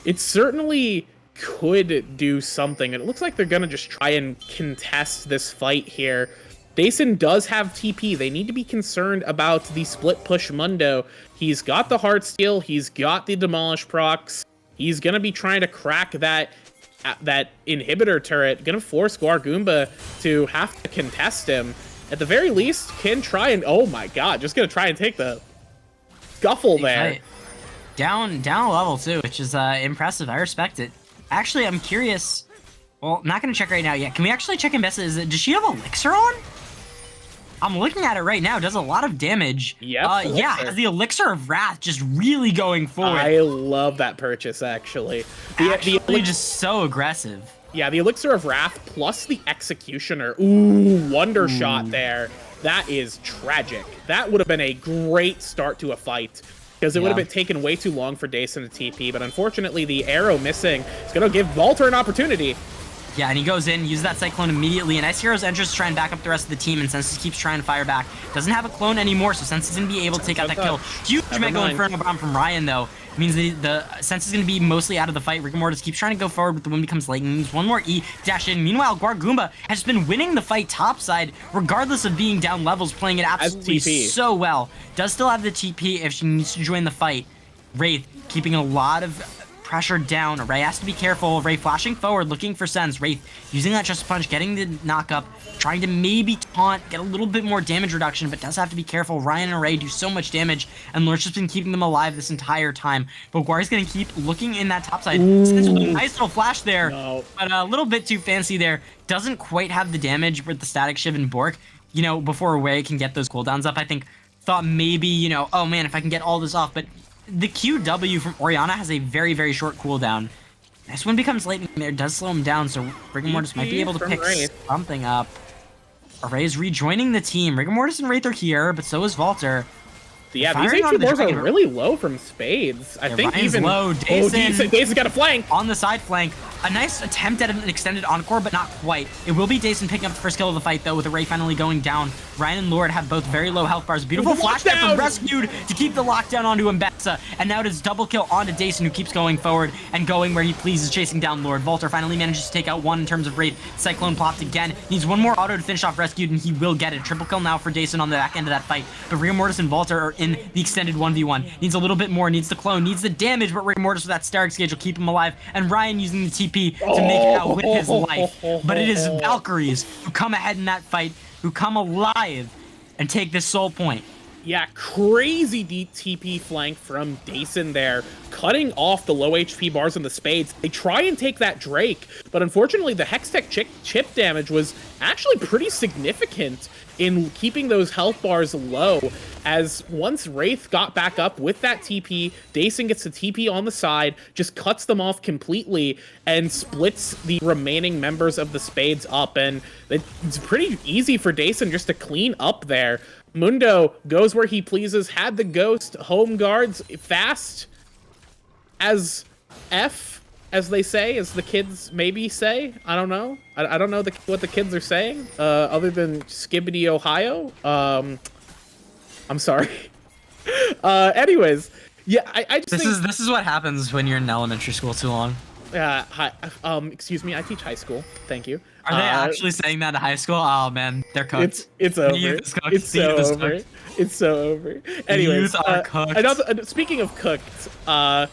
Speaker 5: it certainly could do something. It looks like they're gonna just try and contest this fight here. Dason does have TP. They need to be concerned about the split push Mundo. He's got the Heartsteel. He's got the Demolish procs. He's going to be trying to crack that inhibitor turret. Going to force Guargoomba to have to contest him. At the very least, can try and... Oh my god, just going to try and take the scuffle there.
Speaker 2: Right. Down a level, too, which is impressive. I respect it. Actually, I'm curious... Well, not going to check right now yet. Can we actually check Mbessa? Does she have Elixir on? I'm looking at it right now. It does a lot of damage.
Speaker 5: Yep.
Speaker 2: Yeah, has the Elixir of Wrath just really going forward.
Speaker 5: I love that purchase, actually.
Speaker 2: Actually, just so aggressive.
Speaker 5: Yeah, the Elixir of Wrath plus the Executioner. Ooh, Wonder Shot there. That is tragic. That would have been a great start to a fight, because it would have been taken way too long for Dason to TP, but unfortunately the arrow missing is going to give Walter an opportunity.
Speaker 2: Yeah, and he goes in, uses that Cyclone immediately, and Ice Heroes enters to try and back up the rest of the team, and Senses keeps trying to fire back. Doesn't have a clone anymore, so Senses is going to be able to take out that kill. Huge Mega Inferno Bomb from Ryan, though. It means the Sense is going to be mostly out of the fight. Rigor Mortis keeps trying to go forward, but the wind becomes late, and needs one more E dash in. Meanwhile, Guargoomba has been winning the fight topside, regardless of being down levels, playing it absolutely so well. Does still have the TP if she needs to join the fight. Wraith keeping a lot of pressure down. Ray has to be careful. Ray flashing forward, looking for Sense. Wraith using that Just Punch, getting the knock up, trying to maybe taunt, get a little bit more damage reduction, but does have to be careful. Ryan and Ray do so much damage, and Lurch has been keeping them alive this entire time. But Guar's going to keep looking in that top side. Sense with a nice little flash there, but a little bit too fancy there. Doesn't quite have the damage with the Static Shiv and Bork. You know, before Ray can get those cooldowns up, I think, thought maybe, you know, oh man, if I can get all this off, but the QW from Orianna has a very, very short cooldown. This one becomes late in there, does slow him down, so Rigor Mortis might be able to pick something up. Ray is rejoining the team. Rigor Mortis and Wraith are here, but so is Valter.
Speaker 5: Yeah, these HP bars are really low from Spades. I think
Speaker 2: Ryan's
Speaker 5: even
Speaker 2: low.
Speaker 5: Dason's got a flank.
Speaker 2: On the side flank. A nice attempt at an extended encore, but not quite. It will be Dason picking up the first kill of the fight, though, with Ray finally going down. Ryan and Lord have both very low health bars. Beautiful flash there from Rescued to keep the lockdown onto Mbessa. And now it is double kill onto Dason, who keeps going forward and going where he pleases, chasing down Lord. Valter finally manages to take out one in terms of Wraith. Cyclone plopped again. Needs one more auto to finish off Rescued, and he will get it. Triple kill now for Dason on the back end of that fight. But Rigor Mortis and Valter are in the extended 1v1. Needs a little bit more. Needs the clone. Needs the damage, but Rigor Mortis with that Starrick Gauge will keep him alive. And Ryan using the TP to make it out with his life. But it is Valkyries who come ahead in that fight, who come alive and take this soul point.
Speaker 5: Yeah, crazy deep TP flank from Dason there, cutting off the low HP bars and the Spades. They try and take that Drake, but unfortunately the Hextech chip damage was actually pretty significant in keeping those health bars low, as once Wraith got back up with that TP, Dason gets the TP on the side, just cuts them off completely, and splits the remaining members of the Spades up, and it's pretty easy for Dason just to clean up there. Mundo goes where he pleases, had the Ghost, home guards, fast as F, as they say, as the kids maybe say. I don't know. I don't know what the kids are saying, other than Skibbity Ohio. I'm sorry. Anyways, yeah, I just think...
Speaker 2: This is what happens when you're in elementary school too long.
Speaker 5: Hi, excuse me, I teach high school. Thank you.
Speaker 2: Are they actually saying that in high school? Oh man, they're cooked.
Speaker 5: It's over. It's so over. It's so over. Anyways,
Speaker 2: are cooked.
Speaker 5: And also, speaking of cooked, the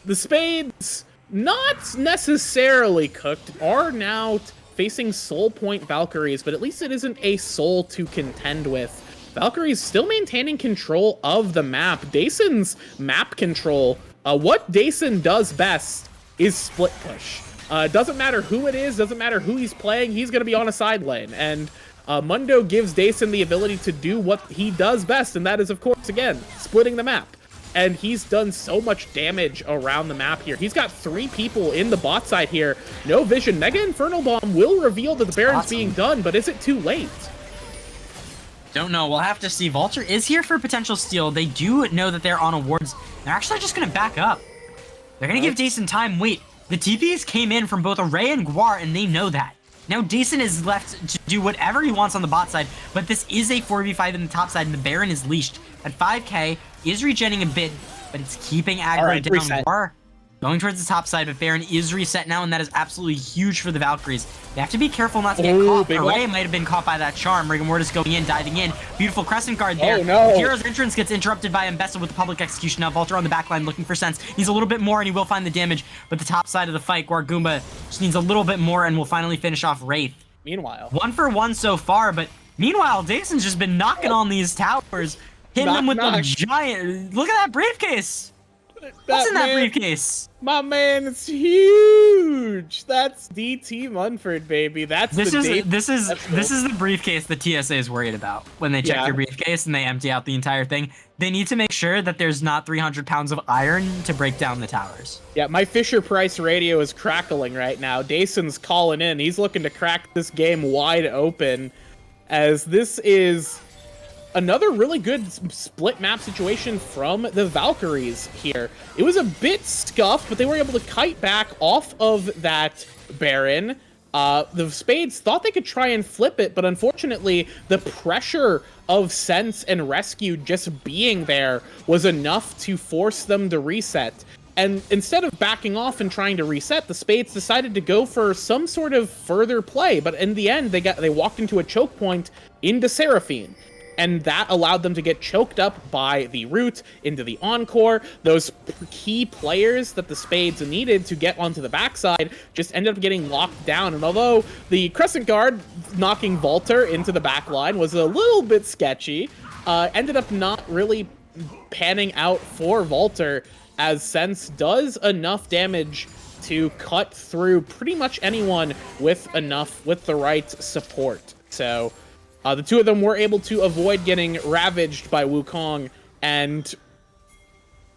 Speaker 5: Spades, not necessarily cooked, are now facing Soul Point Valkyries, but at least it isn't a soul to contend with. Valkyries still maintaining control of the map. Dason's map control, what Dason does best is split push. Doesn't matter who it is, doesn't matter who he's playing, he's going to be on a side lane. And Mundo gives Dason the ability to do what he does best, and that is, of course, again, splitting the map. And he's done so much damage around the map here. He's got 3 people in the bot side here. No vision. Mega Infernal Bomb will reveal that the Baron's being done, but is it too late?
Speaker 2: Don't know. We'll have to see. Valter is here for potential steal. They do know that they're on awards. They're actually just going to back up. They're going to give Dason time. Wait, the TPs came in from both Array and Guar, and they know that. Now Dason is left to do whatever he wants on the bot side, but this is a 4v5 in the top side, and the Baron is leashed at 5k, is regenning a bit, but it's keeping aggro down.
Speaker 5: reset.
Speaker 2: War going towards the top side, but Baron is reset now, and that is absolutely huge for the Valkyries. They have to be careful not to get caught.
Speaker 5: big
Speaker 2: Array
Speaker 5: one.
Speaker 2: might have been caught by that charm. Rigor Mortis going in, diving in. Beautiful Crescent Guard there.
Speaker 5: Oh, no.
Speaker 2: Hero's entrance gets interrupted by Mbessa with the public execution. Now Volter on the backline looking for sense. Needs a little bit more, and he will find the damage, but the top side of the fight, Guargumba just needs a little bit more, and will finally finish off Wraith.
Speaker 5: Meanwhile,
Speaker 2: 1 for 1 so far, but meanwhile, Dason's just been knocking on these towers, hitting them with the giant. Look at that briefcase. What's in that
Speaker 5: man-
Speaker 2: briefcase?
Speaker 5: My man, it's huge. That's DT Munford, baby. That's
Speaker 2: This
Speaker 5: the
Speaker 2: is
Speaker 5: date-
Speaker 2: this is
Speaker 5: that's
Speaker 2: this is the briefcase the TSA is worried about when they check
Speaker 5: Yeah.
Speaker 2: your briefcase and they empty out the entire thing. They need to make sure that there's not 300 pounds of iron to break down the towers.
Speaker 5: Yeah, my Fisher Price radio is crackling right now. Dason's calling in. He's looking to crack this game wide open, as this is another really good split map situation from the Valkyries here. It was a bit scuffed, but they were able to kite back off of that Baron. The Spades thought they could try and flip it, but unfortunately, the pressure of Sense and Rescue just being there was enough to force them to reset. And instead of backing off and trying to reset, the Spades decided to go for some sort of further play. But in the end, they walked into a choke point into Seraphine. And that allowed them to get choked up by the root into the Encore. Those key players that the Spades needed to get onto the backside just ended up getting locked down. And although the Crescent Guard knocking Volter into the back line was a little bit sketchy, ended up not really panning out for Volter, as Sense does enough damage to cut through pretty much anyone with the right support. So the two of them were able to avoid getting ravaged by Wukong and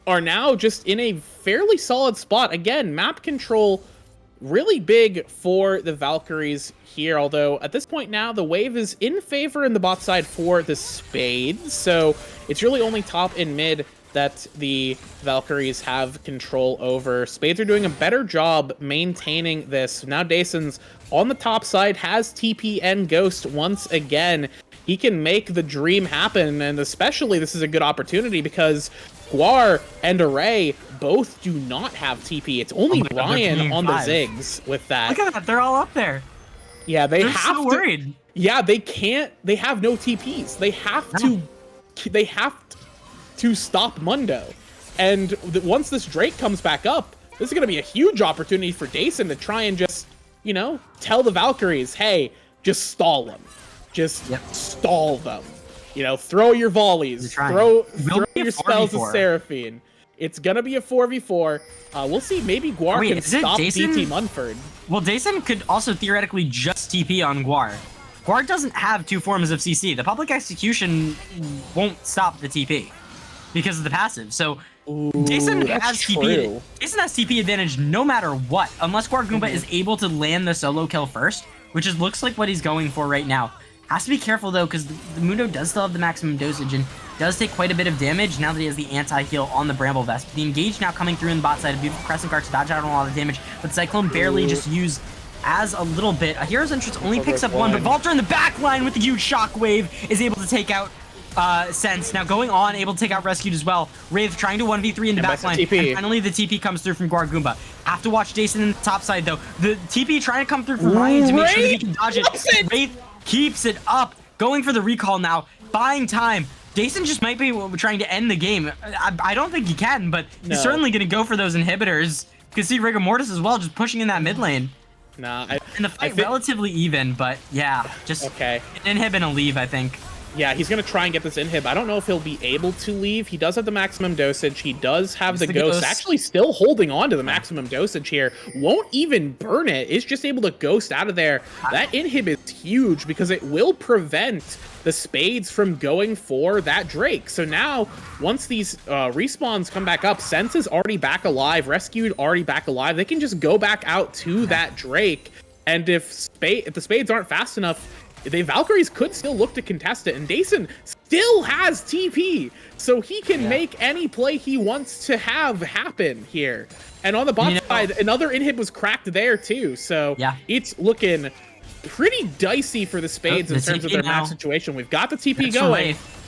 Speaker 5: are now just in a fairly solid spot. Again, map control really big for the Valkyries here, although at this point now the wave is in favor in the bot side for the Spades, so it's really only top and mid that the Valkyries have control over. Spades are doing a better job maintaining this. Now Dason's on the top side, has TP and Ghost once again. He can make the dream happen, and especially this is a good opportunity because Guar and Array both do not have TP. It's only
Speaker 2: Oh my God, they're
Speaker 5: Ryan
Speaker 2: playing
Speaker 5: on
Speaker 2: 5.
Speaker 5: the Zigs with that.
Speaker 2: Look at that, they're all up there.
Speaker 5: Yeah, they
Speaker 2: They're
Speaker 5: have
Speaker 2: so
Speaker 5: to.
Speaker 2: worried.
Speaker 5: Yeah, they can't. They have no TPs. They have to. They have to stop Mundo. And once this Drake comes back up, this is going to be a huge opportunity for Dason to try and just, tell the Valkyries, hey, just stall them. Just stall them. Throw your volleys. Throw your spells at Seraphine. It's going to be a 4v4. We'll see. Maybe Guar can stop DT Munford.
Speaker 2: Well, Dason could also theoretically just TP on Guar. Guar doesn't have 2 forms of CC. The public execution won't stop the TP because of the passive. So Dason has TP. Dason has TP advantage no matter what, unless Guargumba is able to land the solo kill first, which looks like what he's going for right now. Has to be careful though, because the Mundo does still have the maximum dosage and does take quite a bit of damage now that he has the anti-heal on the Bramble Vest. The engage now coming through in the bot side. A beautiful Crescent Guard to dodge out on a lot of damage, but Cyclone barely just used as a little bit. A Hero's Entrance only picks up 1, but Volter in the back line with the huge shockwave is able to take out Sense. Now going on, able to take out Rescued as well. Wraith trying to 1v3 in the back line. And finally the TP comes through from Guargumba. Have to watch Dason in the top side though. The TP trying to come through from Ryan to make sure that he can dodge it. Wraith keeps it up. Going for the recall now. Buying time. Dason just might be trying to end the game. I don't think he can, but he's certainly going to go for those inhibitors. You can see Rigor Mortis as well, just pushing in that mid lane. And the fight relatively even, but yeah, just an inhib and a leave, I think.
Speaker 5: Yeah, he's going to try and get this inhib. I don't know if he'll be able to leave. He does have the maximum dosage. He does have the ghost. Actually still holding on to the maximum dosage here. Won't even burn it. Is just able to ghost out of there. That inhib is huge because it will prevent the Spades from going for that Drake. So now, once these respawns come back up, Sense is already back alive. Rescued already back alive. They can just go back out to that Drake. And if the Spades aren't fast enough, the Valkyries could still look to contest it, and Dason still has TP, so he can make any play he wants to have happen here. And on the bot side, another inhib was cracked there too, so it's looking pretty dicey for the Spades
Speaker 2: Oh,
Speaker 5: in
Speaker 2: the
Speaker 5: terms of
Speaker 2: TP
Speaker 5: their
Speaker 2: now.
Speaker 5: map situation. We've got the TP
Speaker 2: It's from
Speaker 5: going.
Speaker 2: Wraith.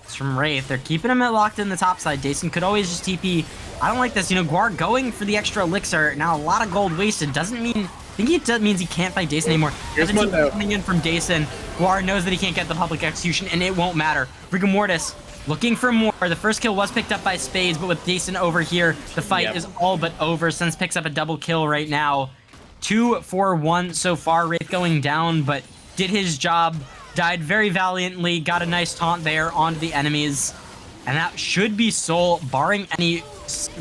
Speaker 2: It's from Wraith. They're keeping him locked in the top side. Dason could always just TP. I don't like this. You know, Guar going for the extra elixir. Now a lot of gold wasted. Doesn't mean... I think it means he can't fight Dason anymore.
Speaker 5: Here's
Speaker 2: There's a
Speaker 5: Mundo.
Speaker 2: TP coming in from Dason. Guar knows that he can't get the public execution, and it won't matter. Rigor Mortis looking for more. The first kill was picked up by Spades, but with Dason over here, the fight
Speaker 5: Yep.
Speaker 2: is all but over. Sense picks up a double kill right now. 2-4-1 so far. Wraith going down, but did his job. Died very valiantly. Got a nice taunt there onto the enemies. And that should be Soul, barring any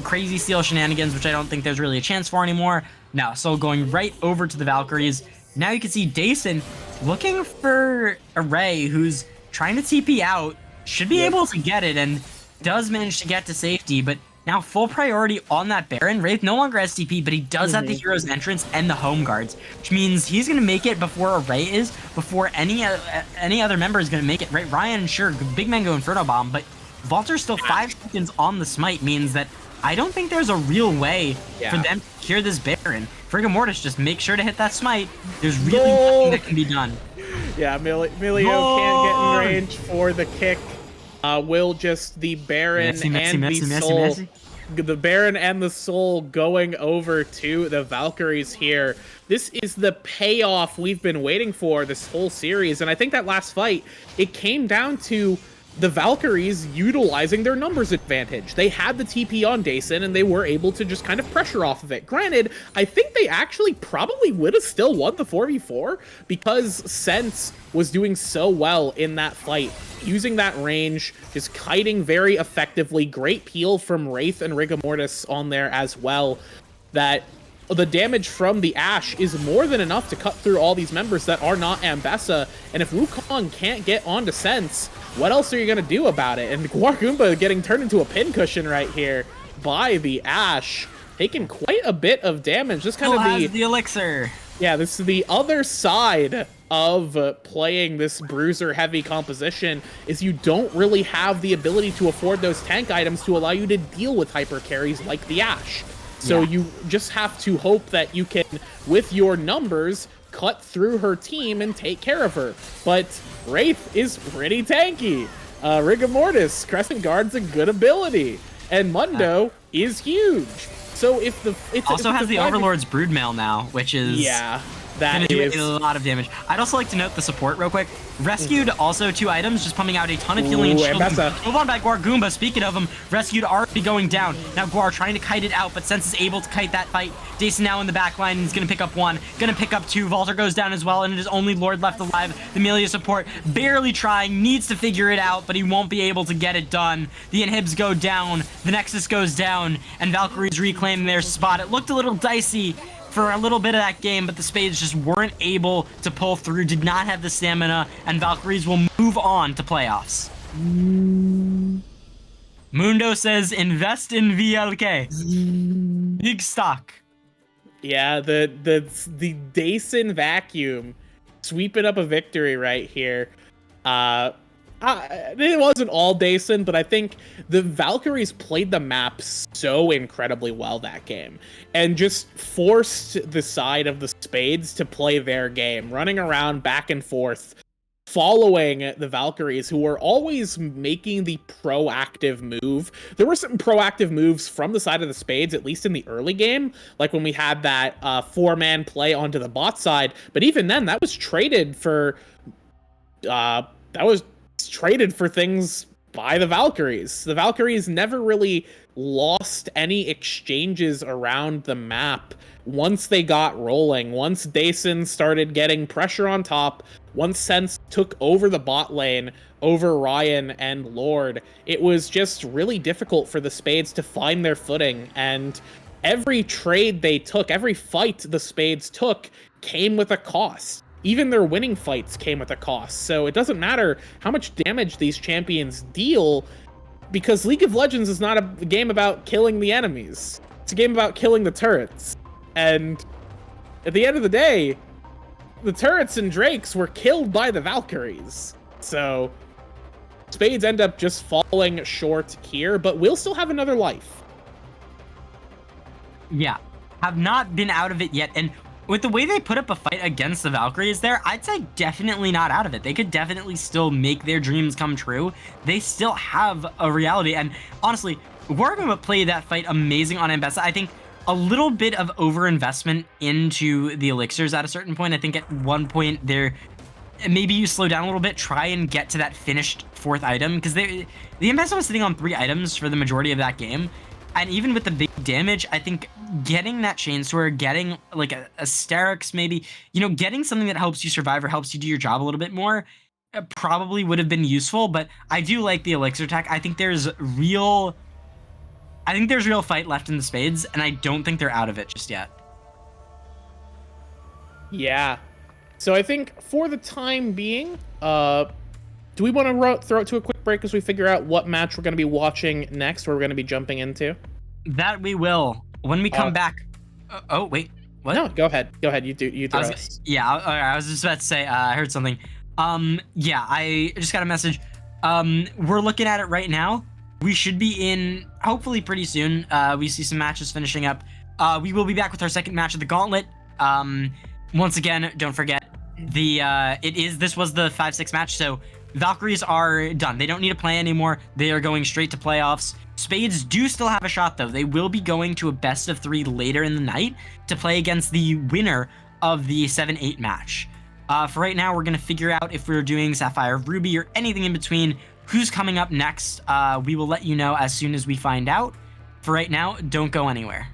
Speaker 2: crazy steal shenanigans, which I don't think there's really a chance for anymore. Now, Soul going right over to the Valkyries. Now you can see Dason looking for Array, who's trying to TP out. Should be able to get it, and does manage to get to safety, but now full priority on that Baron. Wraith no longer has TP, but he does have the hero's entrance and the home guards, which means he's going to make it before Array is, before any other member is going to make it. Right, Ryan, sure, big mango Inferno Bomb, but Vaulter's still 5 seconds on the smite, means that I don't think there's a real way for them to cure this Baron. Rigor Mortis, just make sure to hit that smite. There's really nothing that can be done.
Speaker 5: Yeah, Milio can't get in range for the kick. Will just the Baron and the Soul. The Baron and the Soul going over to the Valkyries here. This is the payoff we've been waiting for this whole series. And I think that last fight, it came down to the Valkyries utilizing their numbers advantage. They had the TP on Dason, and they were able to just kind of pressure off of it. Granted, I think they actually probably would have still won the 4v4 because Sense was doing so well in that fight. Using that range, just kiting very effectively. Great peel from Wraith and Rigor Mortis on there as well. That the damage from the Ashe is more than enough to cut through all these members that are not Ambessa. And if Wukong can't get onto Sense, what else are you going to do about it? And Guargoomba getting turned into a pincushion right here by the Ashe. Taking quite a bit of damage. This kind of
Speaker 2: the elixir.
Speaker 5: Yeah, this is the other side of playing this bruiser heavy composition, is you don't really have the ability to afford those tank items to allow you to deal with hyper carries like the Ashe. So you just have to hope that you can, with your numbers, cut through her team and take care of her. But Wraith is pretty tanky. Rigor Mortis, Crescent Guard's a good ability. And Mundo is huge. So if the...
Speaker 2: Also has the Overlord's Broodmail now, which is...
Speaker 5: Yeah,
Speaker 2: gonna
Speaker 5: that
Speaker 2: do
Speaker 5: is...
Speaker 2: a lot of damage. I'd also like to note the support real quick. Rescued also 2 items, just pumping out a ton of healing and shielding. Move on by Guargoomba. Speaking of him, Rescued already going down. Now Guar trying to kite it out, but Sense is able to kite that fight. Dason now in the back line, he's gonna pick up 1, gonna pick up 2. Vaulter goes down as well, and it is only Lord left alive. The Melia support barely trying, needs to figure it out, but he won't be able to get it done. The inhibs go down, the Nexus goes down, and Valkyries reclaim their spot. It looked a little dicey for a little bit of that game, but the Spades just weren't able to pull through, did not have the stamina, and Valkyries will move on to playoffs. Mundo says, invest in VLK. Big stock.
Speaker 5: Yeah, the Dason vacuum sweeping up a victory right here. It wasn't all Dason, but I think the Valkyries played the map so incredibly well that game and just forced the side of the Spades to play their game, running around back and forth, following the Valkyries, who were always making the proactive move. There were some proactive moves from the side of the Spades, at least in the early game, like when we had that 4-man play onto the bot side, but even then, that was traded for... traded for things by the Valkyries. The Valkyries never really lost any exchanges around the map once they got rolling. Once Dason started getting pressure on top, once Sense took over the bot lane over Ryan and Lord, it was just really difficult for the Spades to find their footing. And every trade they took, every fight the Spades took, came with a cost. Even their winning fights came with a cost. So it doesn't matter how much damage these champions deal, because League of Legends is not a game about killing the enemies. It's a game about killing the turrets. And at the end of the day, the turrets and Drakes were killed by the Valkyries. So Spades end up just falling short here, but will still have another life.
Speaker 2: Yeah, have not been out of it yet. And with the way they put up a fight against the Valkyries there, I'd say definitely not out of it. They could definitely still make their dreams come true. They still have a reality. And honestly, Wargama played that fight amazing on Ambessa. I think a little bit of overinvestment into the elixirs at a certain point. I think at one point there, maybe you slow down a little bit, try and get to that finished 4th item, because the Ambessa was sitting on 3 items for the majority of that game. And even with the big damage, I think getting that Chainsword, getting like a Sterix maybe, getting something that helps you survive or helps you do your job a little bit more probably would have been useful. But I do like the Elixir tech. I think there's real fight left in the Spades, and I don't think they're out of it just yet.
Speaker 5: Yeah. So I think for the time being, do we want to throw it to a quick break as we figure out what match we're going to be watching next, or we're going to be jumping into?
Speaker 2: That we will. When we come back... oh, wait. What?
Speaker 5: No, go ahead. Go ahead. You do the rest.
Speaker 2: I was just about to say, I heard something. Yeah, I just got a message. We're looking at it right now. We should be in, hopefully pretty soon. We see some matches finishing up. We will be back with our second match of the Gauntlet. Once again, don't forget, this was the 5-6 match, so Valkyries are done. They don't need to play anymore. They are going straight to playoffs. Spades do still have a shot, though. They will be going to a best of 3 later in the night to play against the winner of the 7-8 match. For right now, we're going to figure out if we're doing Sapphire Ruby or anything in between. Who's coming up next? We will let you know as soon as we find out. For right now, don't go anywhere.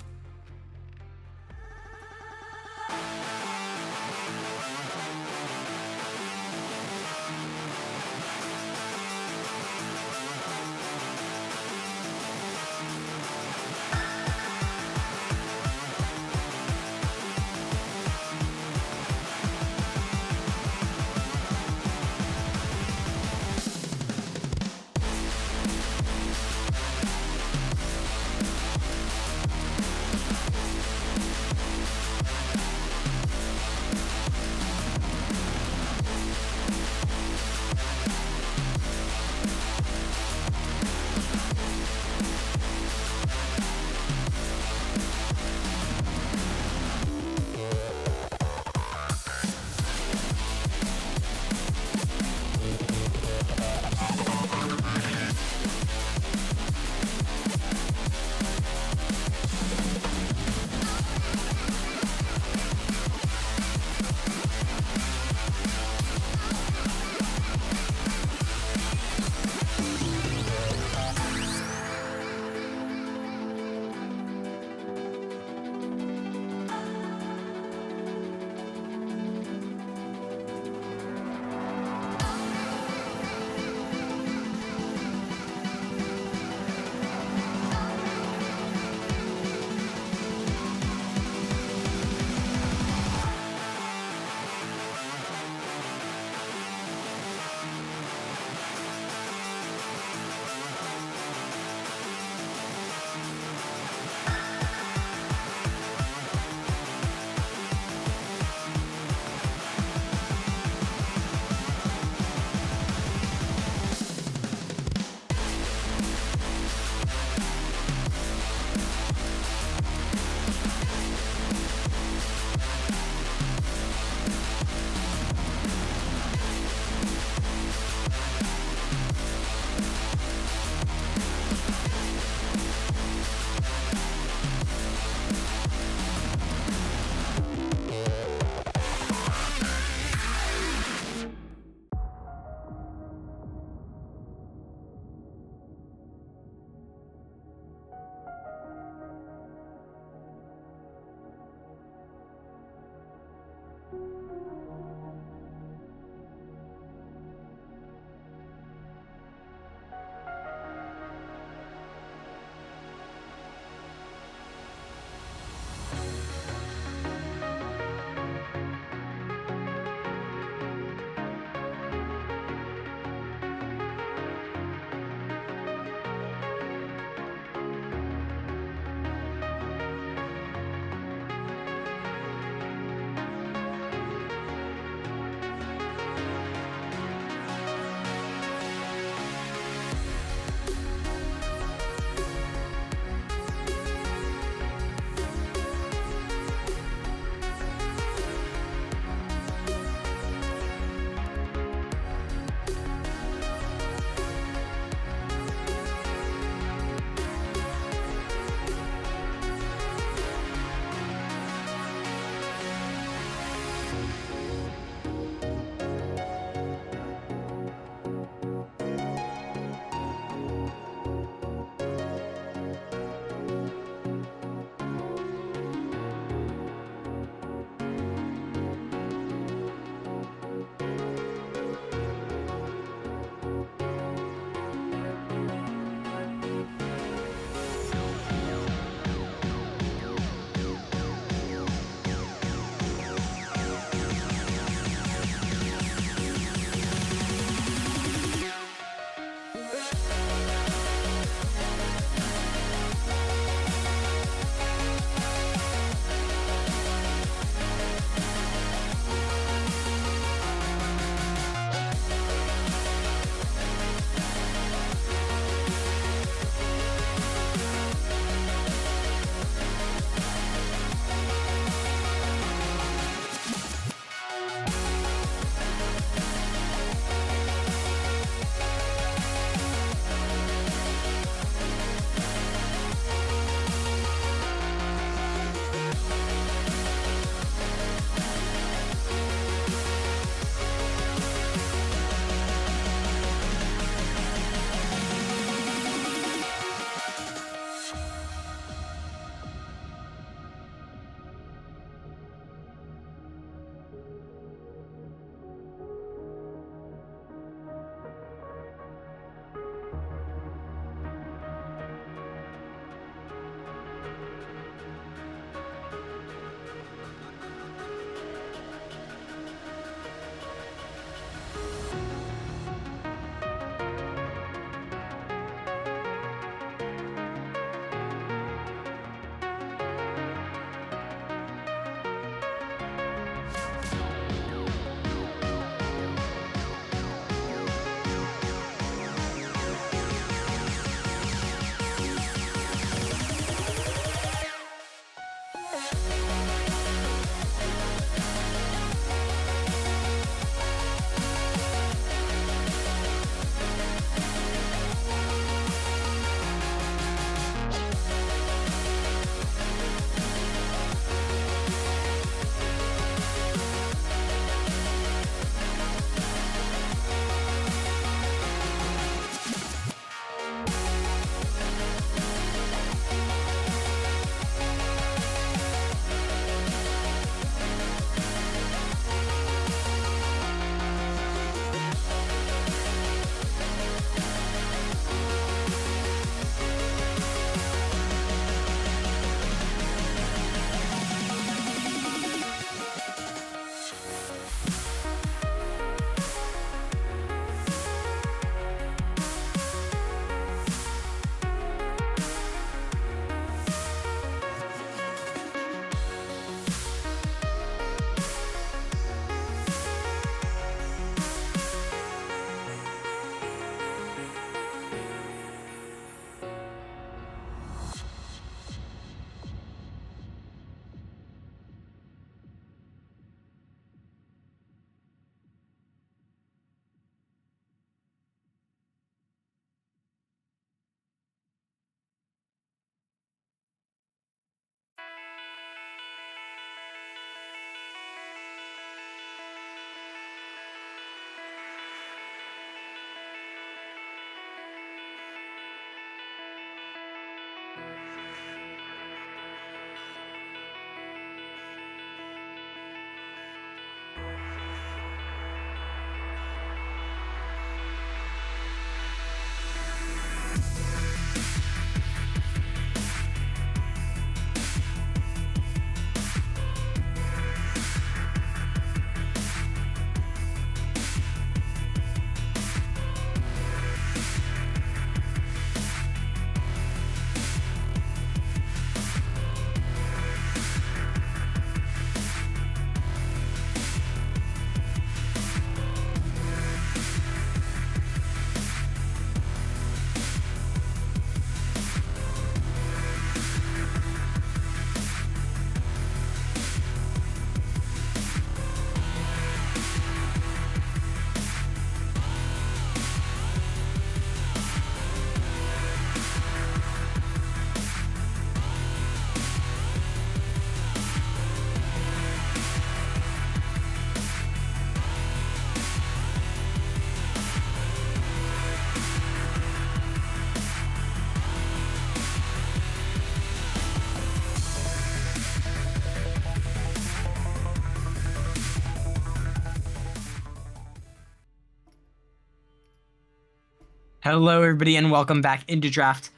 Speaker 2: Hello, everybody, and welcome back into Draft.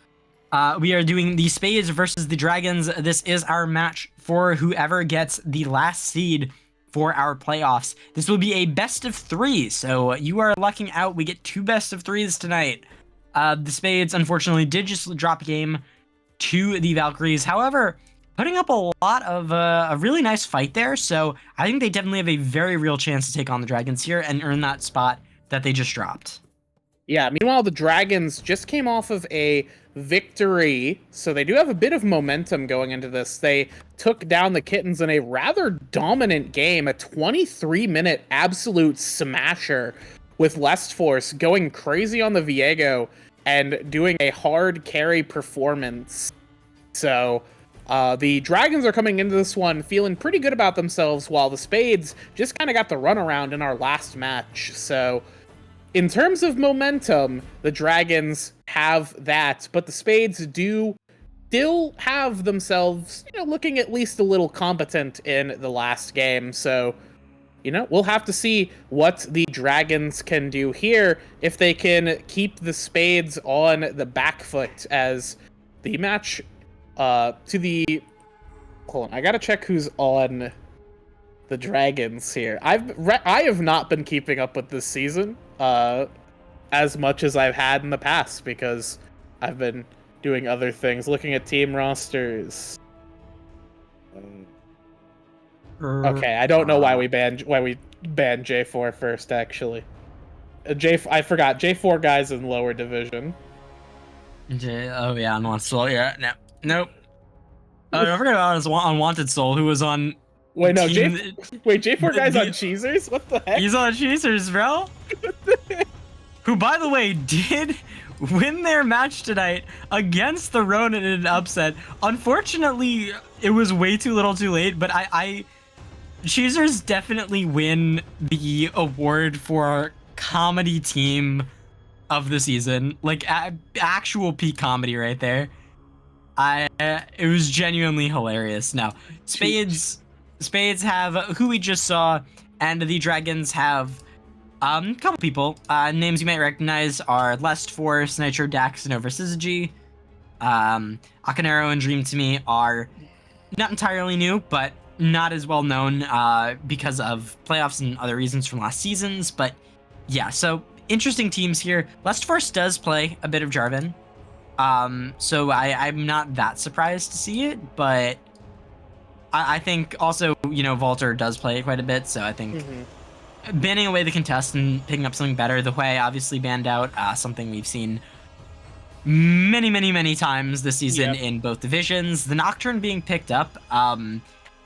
Speaker 2: We are doing the Spades versus the Dragons. This is our match for whoever gets the last seed for our playoffs. This will be a best of 3, so you are lucking out. We get 2 best of 3s tonight. The Spades, unfortunately, did just drop a game to the Valkyries. However, putting up a lot of a really nice fight there, so I think they definitely have a very real chance to take on the Dragons here and earn that spot that they just dropped.
Speaker 5: Yeah, meanwhile, the Dragons just came off of a victory, so they do have a bit of momentum going into this. They took down the Kittens in a rather dominant game, a 23-minute absolute smasher with Lest Force going crazy on the Viego and doing a hard carry performance. So the Dragons are coming into this one feeling pretty good about themselves, while the Spades just kind of got the runaround in our last match. So in terms of momentum, the Dragons have that, but the Spades do still have themselves, looking at least a little competent in the last game. So, we'll have to see what the Dragons can do here, if they can keep the Spades on the back foot as the match hold on, I gotta check who's on the Dragons here. I have not been keeping up with this season as much as I've had in the past, because I've been doing other things, looking at team rosters. Okay, I don't know why we banned J4 first, actually. I forgot, J4 guys in lower division.
Speaker 2: Oh yeah, Unwanted Soul. Yeah, no, nope. I forgot about his Unwanted Soul, who was on.
Speaker 5: Wait, no,
Speaker 2: team,
Speaker 5: J4 guys on Cheezers? What the heck?
Speaker 2: He's on Cheezers, bro. Who, by the way, did win their match tonight against the Ronin in an upset. Unfortunately, it was way too little too late, but Cheezers definitely win the award for comedy team of the season. Like, actual peak comedy right there. It was genuinely hilarious. Now, Spades have who we just saw, and the Dragons have a couple people. Names you might recognize are Lest Force, Nitro, Dax, and Over Syzygy. Akanero and Dream to me are not entirely new, but not as well known because of playoffs and other reasons from last seasons. But yeah, so interesting teams here. Lest Force does play a bit of Jarvan. So I'm not that surprised to see it, but I think also, Volter does play it quite a bit, so I think banning away the contest and picking up something better, the way obviously banned out, something we've seen many times this season in both divisions. The Nocturne being picked up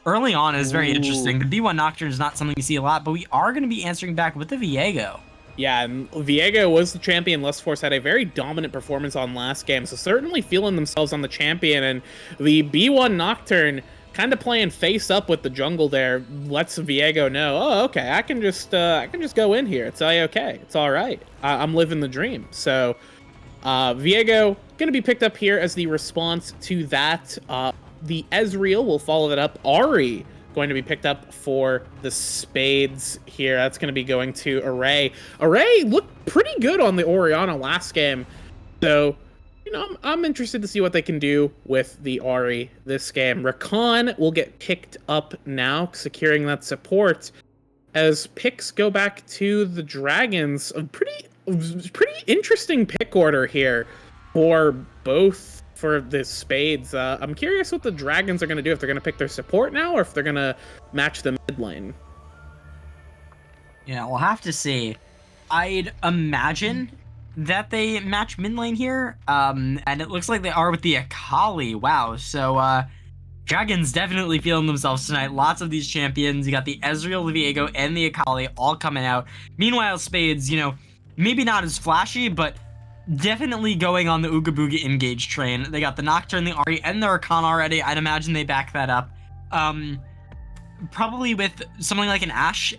Speaker 2: early on is very interesting. The B1 Nocturne is not something you see a lot, but we are going to be answering back with the Viego.
Speaker 5: Yeah, and Viego was the champion. Lust Force had a very dominant performance on last game, so certainly feeling themselves on the champion. And the B1 Nocturne kind of playing face up with the jungle there lets Viego know, oh, okay, I can just go in here. It's okay. It's all right. I'm living the dream. So Viego going to be picked up here as the response to that. The Ezreal will follow that up. Ari going to be picked up for the Spades here. That's going to be going to Array. Array looked pretty good on the Orianna last game. So, I'm interested to see what they can do with the Ari this game. Rakan will get picked up now, securing that support as picks go back to the Dragons. A pretty interesting pick order here for both for the Spades. I'm curious what the Dragons are going to do, if they're going to pick their support now or if they're going to match the mid lane.
Speaker 2: Yeah, we'll have to see. I'd imagine that they match mid lane here, and it looks like they are with the Akali. Wow, so Dragons definitely feeling themselves tonight. Lots of these champions. You got the Ezreal, the Viego, and the Akali all coming out. Meanwhile, Spades, maybe not as flashy, but definitely going on the Ooga Booga Engage train. They got the Nocturne, the Ahri, and the Rakan already. I'd imagine they back that up. Probably with something like an Ashe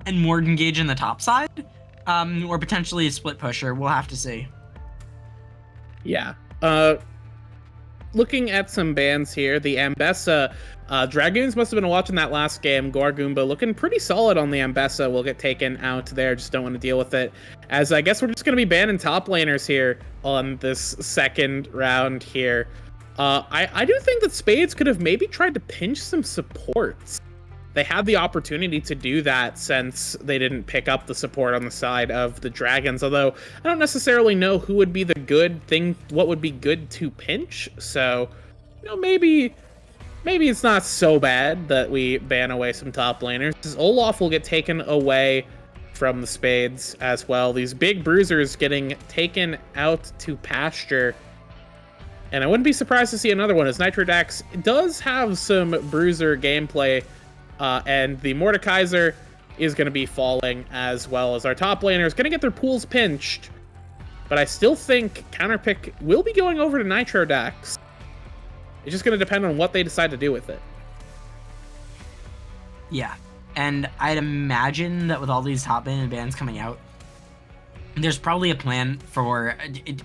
Speaker 2: and more Engage in the top side. Or potentially a split pusher. We'll have to see.
Speaker 5: Yeah. Looking at some bans here, the Ambessa Dragoons must have been watching that last game. Gorgoomba looking pretty solid on the Ambessa. Will get taken out there. Just don't want to deal with it. as I guess we're just going to be banning top laners here on this second round here. I do think that Spades could have maybe tried to pinch some supports. They had the opportunity to do that since they didn't pick up the support on the side of the Dragons, although I don't necessarily know who would be the good thing, what would be good to pinch, so, you know, maybe it's not so bad that we ban away some top laners. Olaf will get taken away from the Spades as well. These big bruisers getting taken out to pasture. And I wouldn't be surprised to see another one, as Nitrodax does have some bruiser gameplay, and the Mordekaiser is going to be falling as well, as our top laner is going to get their pools pinched. But I still think Counterpick will be going over to Nitrodax. It's just going to depend on what they decide to do with it.
Speaker 2: Yeah, and I'd imagine that with all these top lane bans coming out, there's probably a plan for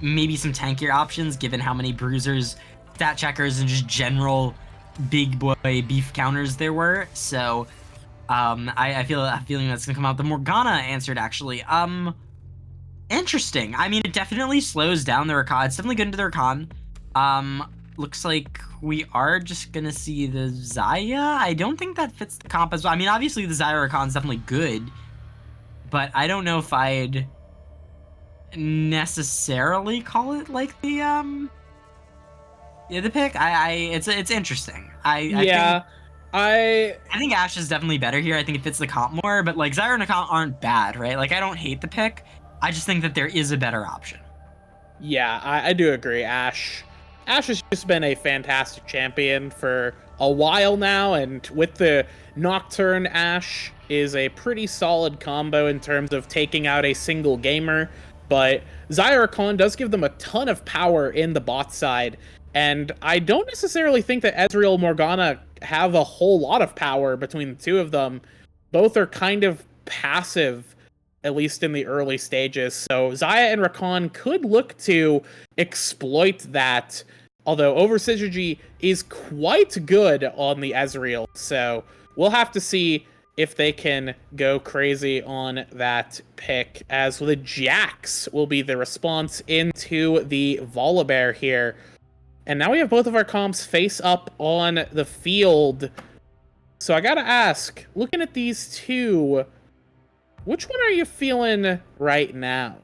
Speaker 2: maybe some tankier options, given how many bruisers, stat checkers, and just general big boy beef counters there were. So I feel a feeling that's gonna come out. The Morgana answered, actually. Interesting. I mean, it definitely slows down the Rakan. It's definitely good into the Rakan. Looks like we are just gonna see the Xayah. I don't think that fits the comp as well. I mean, obviously the Xayah Rakan's definitely good, but I don't know if I'd necessarily call it like the pick. It's interesting. I think Ashe is definitely better here. I think it fits the comp more, but like Xayah and Rakan aren't bad, right? Like, I don't hate the pick. I just think that there is a better option.
Speaker 5: Yeah, I do agree. Ashe has just been a fantastic champion for a while now, and with the Nocturne, Ashe is a pretty solid combo in terms of taking out a single gamer, but Xayah Rakan does give them a ton of power in the bot side, and I don't necessarily think that Ezreal Morgana have a whole lot of power between the two of them. Both are kind of passive, at least in the early stages. So Xayah and Rakan could look to exploit that, although Oversynergy is quite good on the Ezreal. So we'll have to see if they can go crazy on that pick, as the Jax will be the response into the Volibear here. And now we have both of our comps face up on the field. So I gotta ask, looking at these two, which one are you feeling right now?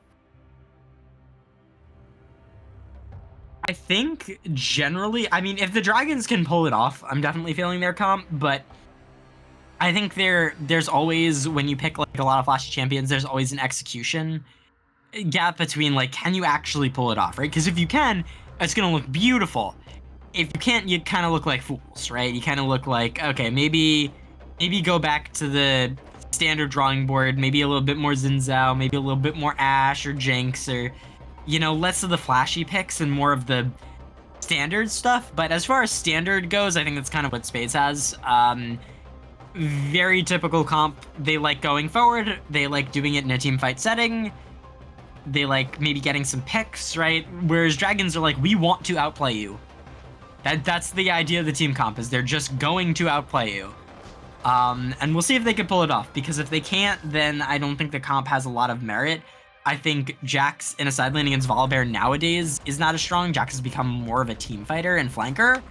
Speaker 2: I think generally, I mean, if the Dragons can pull it off, I'm definitely feeling their comp, but I think there's always, when you pick like a lot of flashy champions, there's always an execution gap between like, can you actually pull it off, right? Because if you can, it's gonna look beautiful. If you can't, you kind of look like fools, right? You kind of look like, okay, maybe go back to the standard drawing board, maybe a little bit more Xin Zhao, maybe a little bit more Ashe or Jinx, or, you know, less of the flashy picks and more of the standard stuff. But as far as standard goes, I think that's kind of what Spades has. Very typical comp. They like going forward. They like doing it in a team fight setting. They like maybe getting some picks, right? Whereas Dragons are like, we want to outplay you. That's the idea of the team comp, is they're just going to outplay you. And we'll see if they can pull it off, because if they can't, then I don't think the comp has a lot of merit. I think Jax in a side lane against Volibear nowadays is not as strong. Jax has become more of a team fighter and flanker.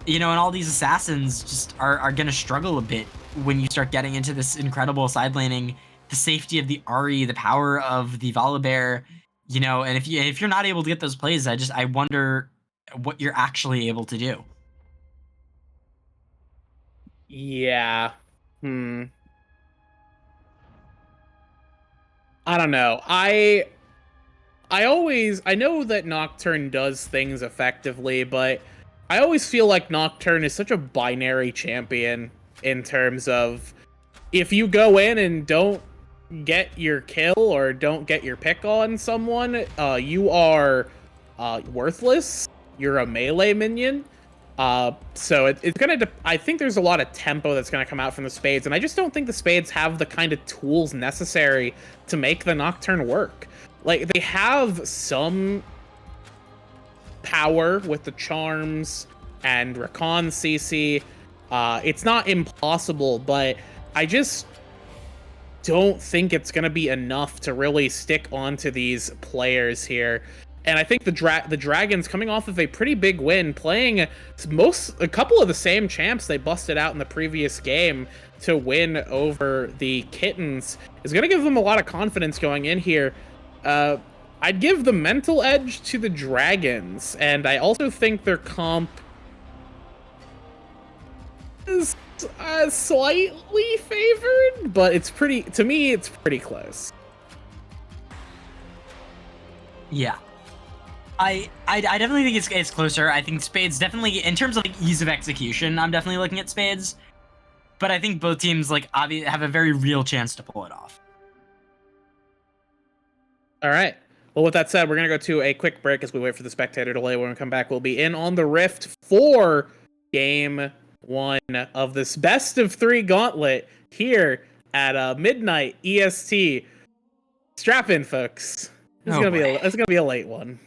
Speaker 2: You know, and all these assassins just are going to struggle a bit when you start getting into this incredible side laning, the safety of the Ahri, the power of the Volibear, you know, and if you're not able to get those plays, I wonder what you're actually able to do.
Speaker 5: Yeah. I don't know. I know that Nocturne does things effectively, but I always feel like Nocturne is such a binary champion in terms of, if you go in and don't get your kill or don't get your pick on someone, you are worthless. You're a melee minion. So it's gonna. I think there's a lot of tempo that's gonna come out from the Spades, and I just don't think the Spades have the kind of tools necessary to make the Nocturne work. Like, they have some power with the charms and Rakan CC. It's not impossible, but to don't think it's going to be enough to really stick onto these players here. And I think the Dragons, coming off of a pretty big win, playing a couple of the same champs they busted out in the previous game to win over the Kittens, is going to give them a lot of confidence going in here. I'd give the mental edge to the Dragons, and I also think their comp is slightly favored, but to me, it's pretty close.
Speaker 2: Yeah. I definitely think it's closer. I think Spades definitely, in terms of like ease of execution, I'm definitely looking at Spades. But I think both teams like have a very real chance to pull it off.
Speaker 5: All right. Well, with that said, we're going to go to a quick break as we wait for the spectator delay. When we come back, we'll be in on the Rift for Game 1 of this best of 3 gauntlet here at midnight EST. Strap in, folks. It's gonna be a late one.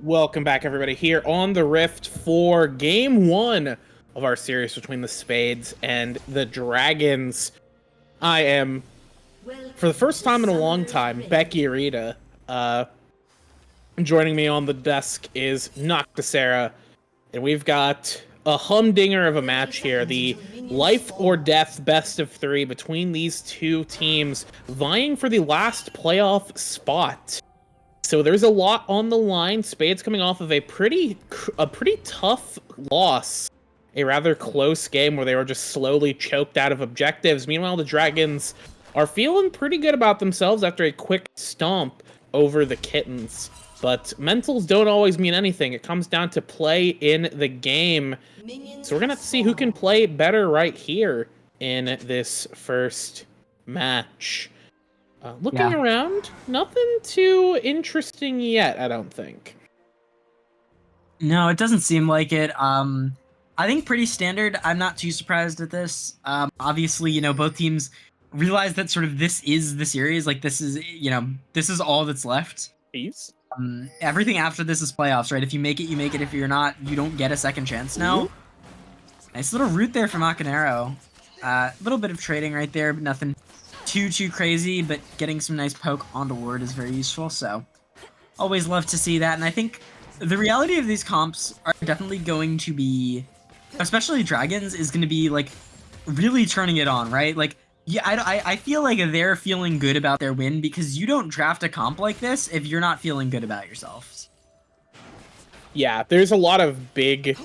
Speaker 5: Welcome back, everybody, here on the Rift for Game 1 of our series between the Spades and the Dragons. I am, for the first time in a long time, Becky Rita. Joining me on the desk is Noctisera, and we've got a humdinger of a match here. The life or death best of 3 between these two teams vying for the last playoff spot. So there's a lot on the line. Spades coming off of a pretty tough loss. A rather close game where they were just slowly choked out of objectives. Meanwhile, the Dragons are feeling pretty good about themselves after a quick stomp over the Kittens. But mentals don't always mean anything. It comes down to play in the game. So we're going to have to see who can play better right here in this first match. Looking around, nothing too interesting yet, I don't think.
Speaker 2: No, it doesn't seem like it. I think pretty standard. I'm not too surprised at this. Obviously, you know, both teams realize that sort of this is the series. Like, this is, you know, this is all that's left.
Speaker 5: Please.
Speaker 2: Everything after this is playoffs, right? If you make it, you make it. If you're not, you don't get a second chance now. Ooh. Nice little root there from Akanero. A little bit of trading right there, but nothing too crazy, but getting some nice poke onto ward is very useful, so always love to see that. And I think the reality of these comps are definitely going to be, especially Dragons, is going to be like really turning it on, right? Like, yeah, I feel like they're feeling good about their win because you don't draft a comp like this if you're not feeling good about yourselves.
Speaker 5: Yeah, there's a lot of big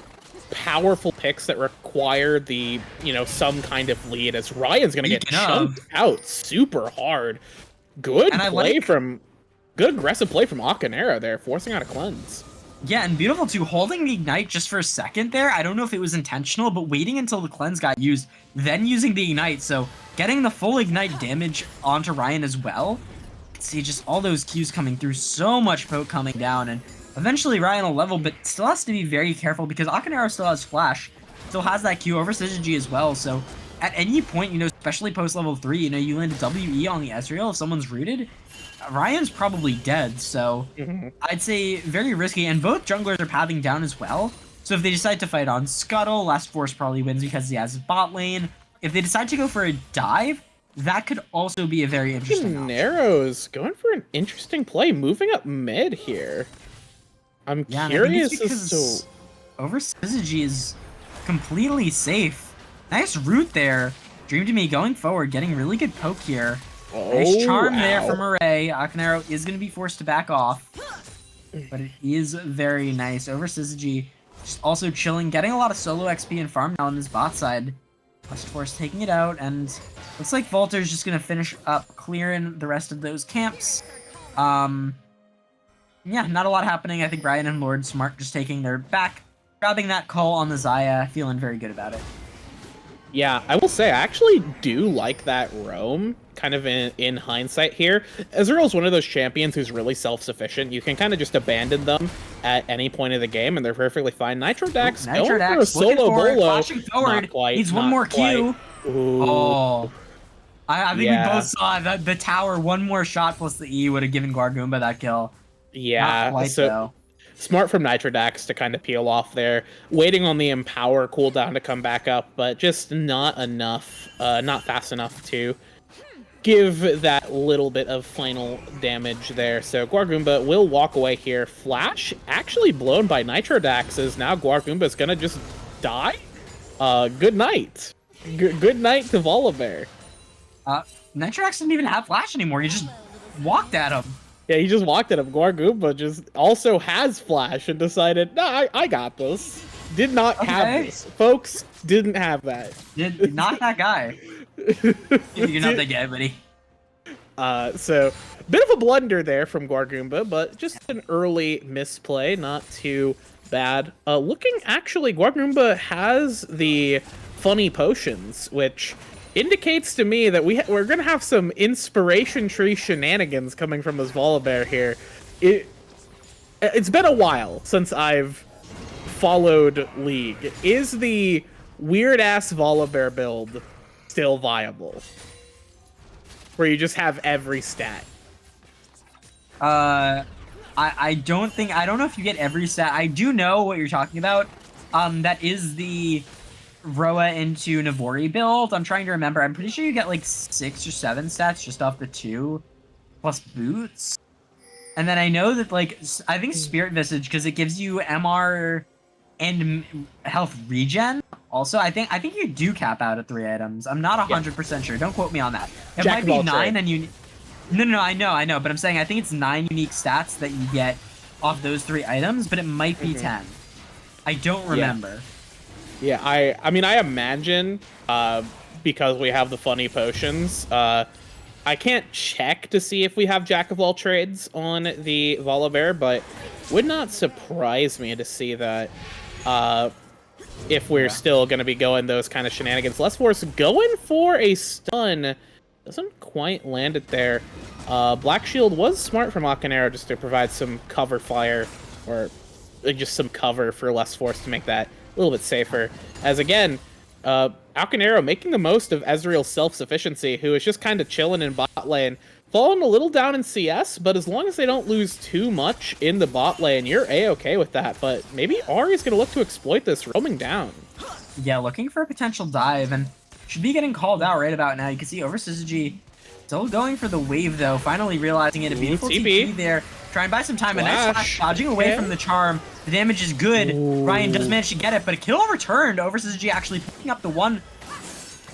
Speaker 5: powerful picks that require the, you know, some kind of lead, as Ryan's gonna get chunked out super hard. Good aggressive play from Akanero there, forcing out a cleanse.
Speaker 2: Yeah, and beautiful too, holding the ignite just for a second there. I don't know if it was intentional, but waiting until the cleanse got used, then using the ignite, so getting the full ignite damage onto Ryan as well. See just all those Qs coming through, so much poke coming down, and eventually Ryan will level, but still has to be very careful because Akanero still has flash, still has that Q over Syzygy as well, so at any point, you know, especially post level 3, you know, you land a WE on the Ezreal if someone's rooted, Ryan's probably dead, so I'd say very risky, and both junglers are pathing down as well, so if they decide to fight on Scuttle, Last Force probably wins because he has bot lane. If they decide to go for a dive, that could also be a very interesting
Speaker 5: Narrows going for an interesting play, moving up mid here. I'm curious as to...
Speaker 2: Over Syzygy is completely safe. Nice root there. Dream to Me going forward, getting really good poke here. Nice charm there from Array. Akanero is going to be forced to back off. But it is very nice. Over Syzygy, just also chilling, getting a lot of solo XP and farm now on this bot side. Last Force taking it out, and looks like Volter's just going to finish up clearing the rest of those camps. Yeah, not a lot happening. I think Ryan and Lord Smart just taking their back, grabbing that call on the Xayah, feeling very good about it.
Speaker 5: Yeah, I will say, I actually do like that roam, kind of in hindsight here. Ezreal's one of those champions who's really self-sufficient. You can kind of just abandon them at any point of the game, and they're perfectly fine. Nitrodax going for a solo bolo.
Speaker 2: Flashing forward.
Speaker 5: Not quite,
Speaker 2: needs one more Q.
Speaker 5: Oh.
Speaker 2: I think we both saw that the tower, one more shot plus the E would have given Guargoomba that kill.
Speaker 5: Yeah,
Speaker 2: not quite, though.
Speaker 5: Smart from Nitrodax to kind of peel off there, waiting on the Empower cooldown to come back up, but just not enough, not fast enough to give that little bit of final damage there. So Guargoomba will walk away here. Flash actually blown by Nitrodax, as now Guargoomba's gonna just die. Good night. Good night to Volibear.
Speaker 2: Nitrodax didn't even have Flash anymore. He just walked at him.
Speaker 5: Yeah, he just walked at him. Guargoomba just also has Flash and decided, no, I got this. Did not have this. Folks, didn't have that.
Speaker 2: Not that guy. You're not that guy, buddy.
Speaker 5: So, bit of a blunder there from Guargoomba, but just an early misplay, not too bad. Looking, actually, Guargoomba has the funny potions, which indicates to me that we're gonna have some inspiration tree shenanigans coming from this Volibear here. It's been a while since I've followed League. Is the weird ass Volibear build still viable? Where you just have every stat.
Speaker 2: I don't know if you get every stat. I do know what you're talking about. That is the Roa into Navori build. I'm trying to remember. I'm pretty sure you get like 6 or 7 stats just off the 2 plus boots. And then I know that like I think Spirit Visage because it gives you MR and health regen. Also, I think you do cap out at 3 items. I'm not 100% sure. Don't quote me on that. It might be 9 and you. No, I know, but I'm saying I think it's 9 unique stats that you get off those 3 items, but it might be 10. I don't remember.
Speaker 5: Yeah, I mean, I imagine, because we have the funny potions, I can't check to see if we have Jack of all trades on the Volibear, but would not surprise me to see that, if we're still going to be going those kind of shenanigans. Less Force going for a stun. Doesn't quite land it there. Black Shield was smart from Akanero just to provide some cover fire, or just some cover for Less Force to make that a little bit safer. As again, Akanero making the most of Ezreal's self-sufficiency, who is just kind of chilling in bot lane. Falling a little down in CS, but as long as they don't lose too much in the bot lane, you're A-okay with that. But maybe Ahri's going to look to exploit this, roaming down.
Speaker 2: Yeah, looking for a potential dive, and should be getting called out right about now. You can see over Syzygy still going for the wave, though. Finally realizing it. A beautiful TP there. Try and buy some time. A nice flash, dodging away from the charm. The damage is good. Ooh. Ryan does manage to get it, but a kill returned. Over Syzygy actually picking up the one.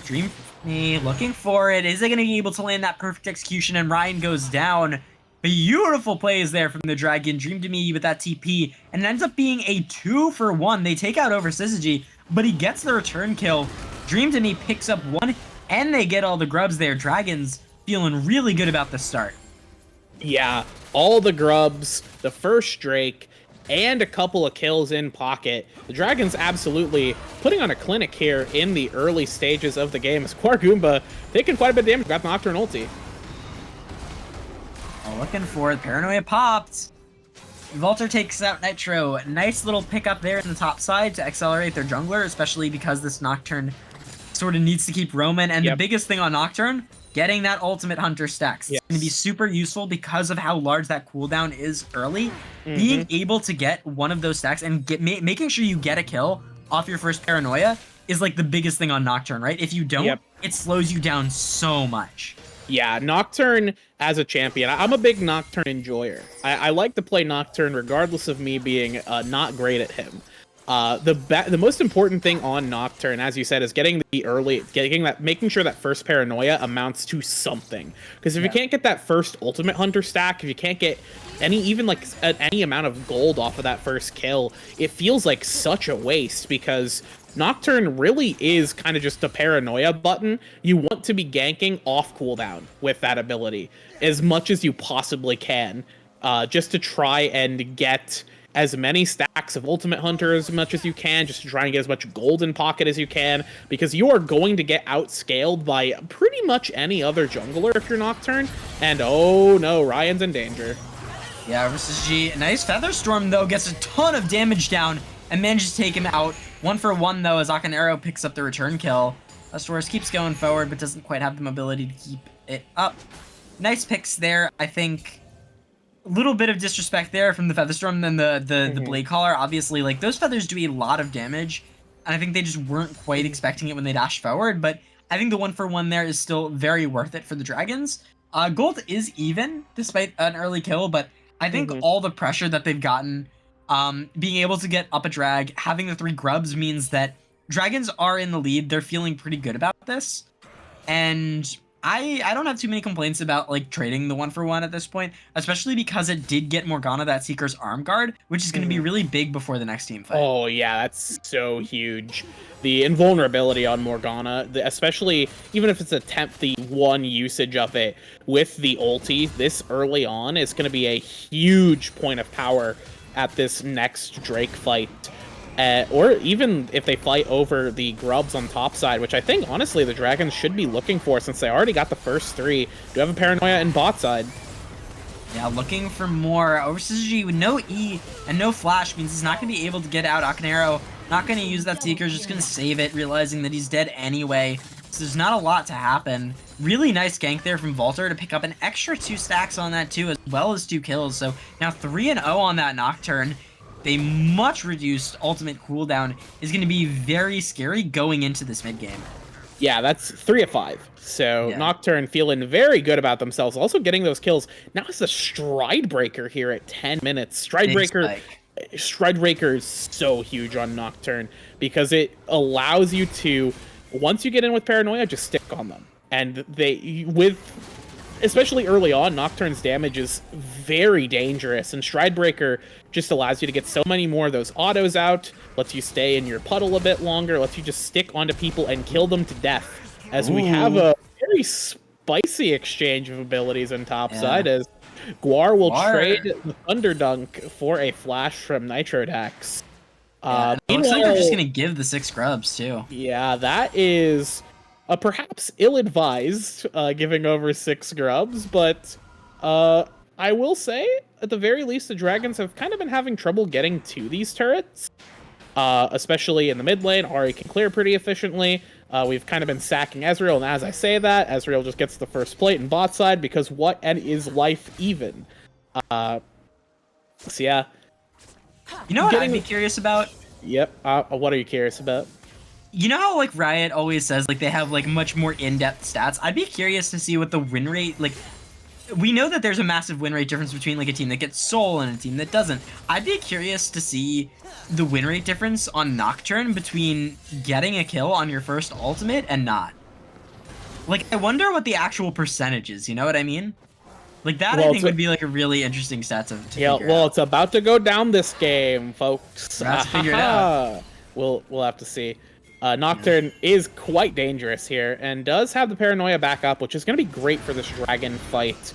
Speaker 2: Dream looking for it. Is it going to be able to land that perfect execution? And Ryan goes down. Beautiful plays there from the Dragon. Dream to me with that TP. And it ends up being a 2-for-1. They take out over Syzygy, but he gets the return kill. Dream to me picks up 1, and they get all the grubs there. Dragons feeling really good about the start.
Speaker 5: Yeah, all the grubs, the first Drake, and a couple of kills in pocket. The Dragons absolutely putting on a clinic here in the early stages of the game. As Goomba taking quite a bit of damage, got Nocturne ulti.
Speaker 2: Looking for it. Paranoia popped. Volter takes out Nitro. Nice little pickup there in the top side to accelerate their jungler, especially because this Nocturne sort of needs to keep roaming. And the biggest thing on Nocturne, getting that ultimate hunter stacks. It's going to be super useful because of how large that cooldown is early. Being able to get one of those stacks and making sure you get a kill off your first Paranoia is like the biggest thing on Nocturne, right? If you don't, it slows you down so much.
Speaker 5: Yeah, Nocturne as a champion, I'm a big Nocturne enjoyer. I like to play Nocturne regardless of me being not great at him. The most important thing on Nocturne, as you said, is making sure that first Paranoia amounts to something. Because if you can't get that first ultimate hunter stack, if you can't get any amount of gold off of that first kill, it feels like such a waste, because Nocturne really is kind of just a Paranoia button. You want to be ganking off cooldown with that ability as much as you possibly can, just to try and get as many stacks of Ultimate Hunter as much as you can, just to try and get as much gold in pocket as you can, because you are going to get outscaled by pretty much any other jungler if you're Nocturne. And oh no, Ryan's in danger.
Speaker 2: Yeah, versus G. Nice Featherstorm, though, gets a ton of damage down and manages to take him out. 1-for-1, though, as Akanero picks up the return kill. Astorus keeps going forward, but doesn't quite have the mobility to keep it up. Nice picks there, I think. A little bit of disrespect there from the Featherstorm than the Blade Caller. Obviously, like, those feathers do a lot of damage, and I think they just weren't quite expecting it when they dashed forward, but I think the 1-for-1 there is still very worth it for the Dragons. Gold is even, despite an early kill, but I think all the pressure that they've gotten, being able to get up a drag, having the 3 grubs means that Dragons are in the lead. They're feeling pretty good about this, and I don't have too many complaints about like trading the 1-for-1 at this point, especially because it did get Morgana that Seeker's arm guard, which is going to be really big before the next team fight.
Speaker 5: Oh yeah, that's so huge. The invulnerability on Morgana, especially even if it's the 1 usage of it with the ulti this early on, is going to be a huge point of power at this next Drake fight. Or even if they fight over the grubs on top side, which I think, honestly, the Dragons should be looking for since they already got the first 3. Do have a Paranoia in bot side.
Speaker 2: Yeah, looking for more. Over Syzygy with no E and no flash means he's not going to be able to get out Akanero Not going to use that Seeker, just going to save it, realizing that he's dead anyway. So there's not a lot to happen. Really nice gank there from Volter to pick up an extra 2 stacks on that too, as well as 2 kills. So now 3-0 on that Nocturne. A much reduced ultimate cooldown is going to be very scary going into this mid game.
Speaker 5: Yeah, that's 3 of 5. So
Speaker 2: Yeah.
Speaker 5: Nocturne feeling very good about themselves. Also getting those kills. Now it's a Stride Breaker here at 10 minutes. Stride Breaker is so huge on Nocturne because it allows you to, once you get in with Paranoia, just stick on them. And especially early on, Nocturne's damage is very dangerous, and Stride Breaker just allows you to get so many more of those autos out, lets you stay in your puddle a bit longer, lets you just stick onto people and kill them to death. As we have a very spicy exchange of abilities on top side, as Guar will trade the Thunder Dunk for a flash from Nitrodax.
Speaker 2: It looks like they're just going to give the 6 grubs, too.
Speaker 5: Yeah, that is perhaps ill-advised, giving over 6 grubs, but I will say, at the very least, the Dragons have kind of been having trouble getting to these turrets, especially in the mid lane. Ahri can clear pretty efficiently. We've kind of been sacking Ezreal, and as I say that, Ezreal just gets the first plate in bot side, because what is life even? So yeah.
Speaker 2: You know what I'd be curious about?
Speaker 5: Yep. What are you curious about?
Speaker 2: You know how, like, Riot always says, like, they have, like, much more in-depth stats? I'd be curious to see what the win rate, like, we know that there's a massive win rate difference between, like, a team that gets Soul and a team that doesn't. I'd be curious to see the win rate difference on Nocturne between getting a kill on your first ultimate and not. Like, I wonder what the actual percentage is, you know what I mean? Like, that, I think, would be, like, a really interesting stat to figure out.
Speaker 5: It's about to go down this game, folks.
Speaker 2: Let's figure it out.
Speaker 5: We'll have to see. Nocturne is quite dangerous here, and does have the Paranoia back up, which is going to be great for this Dragon fight.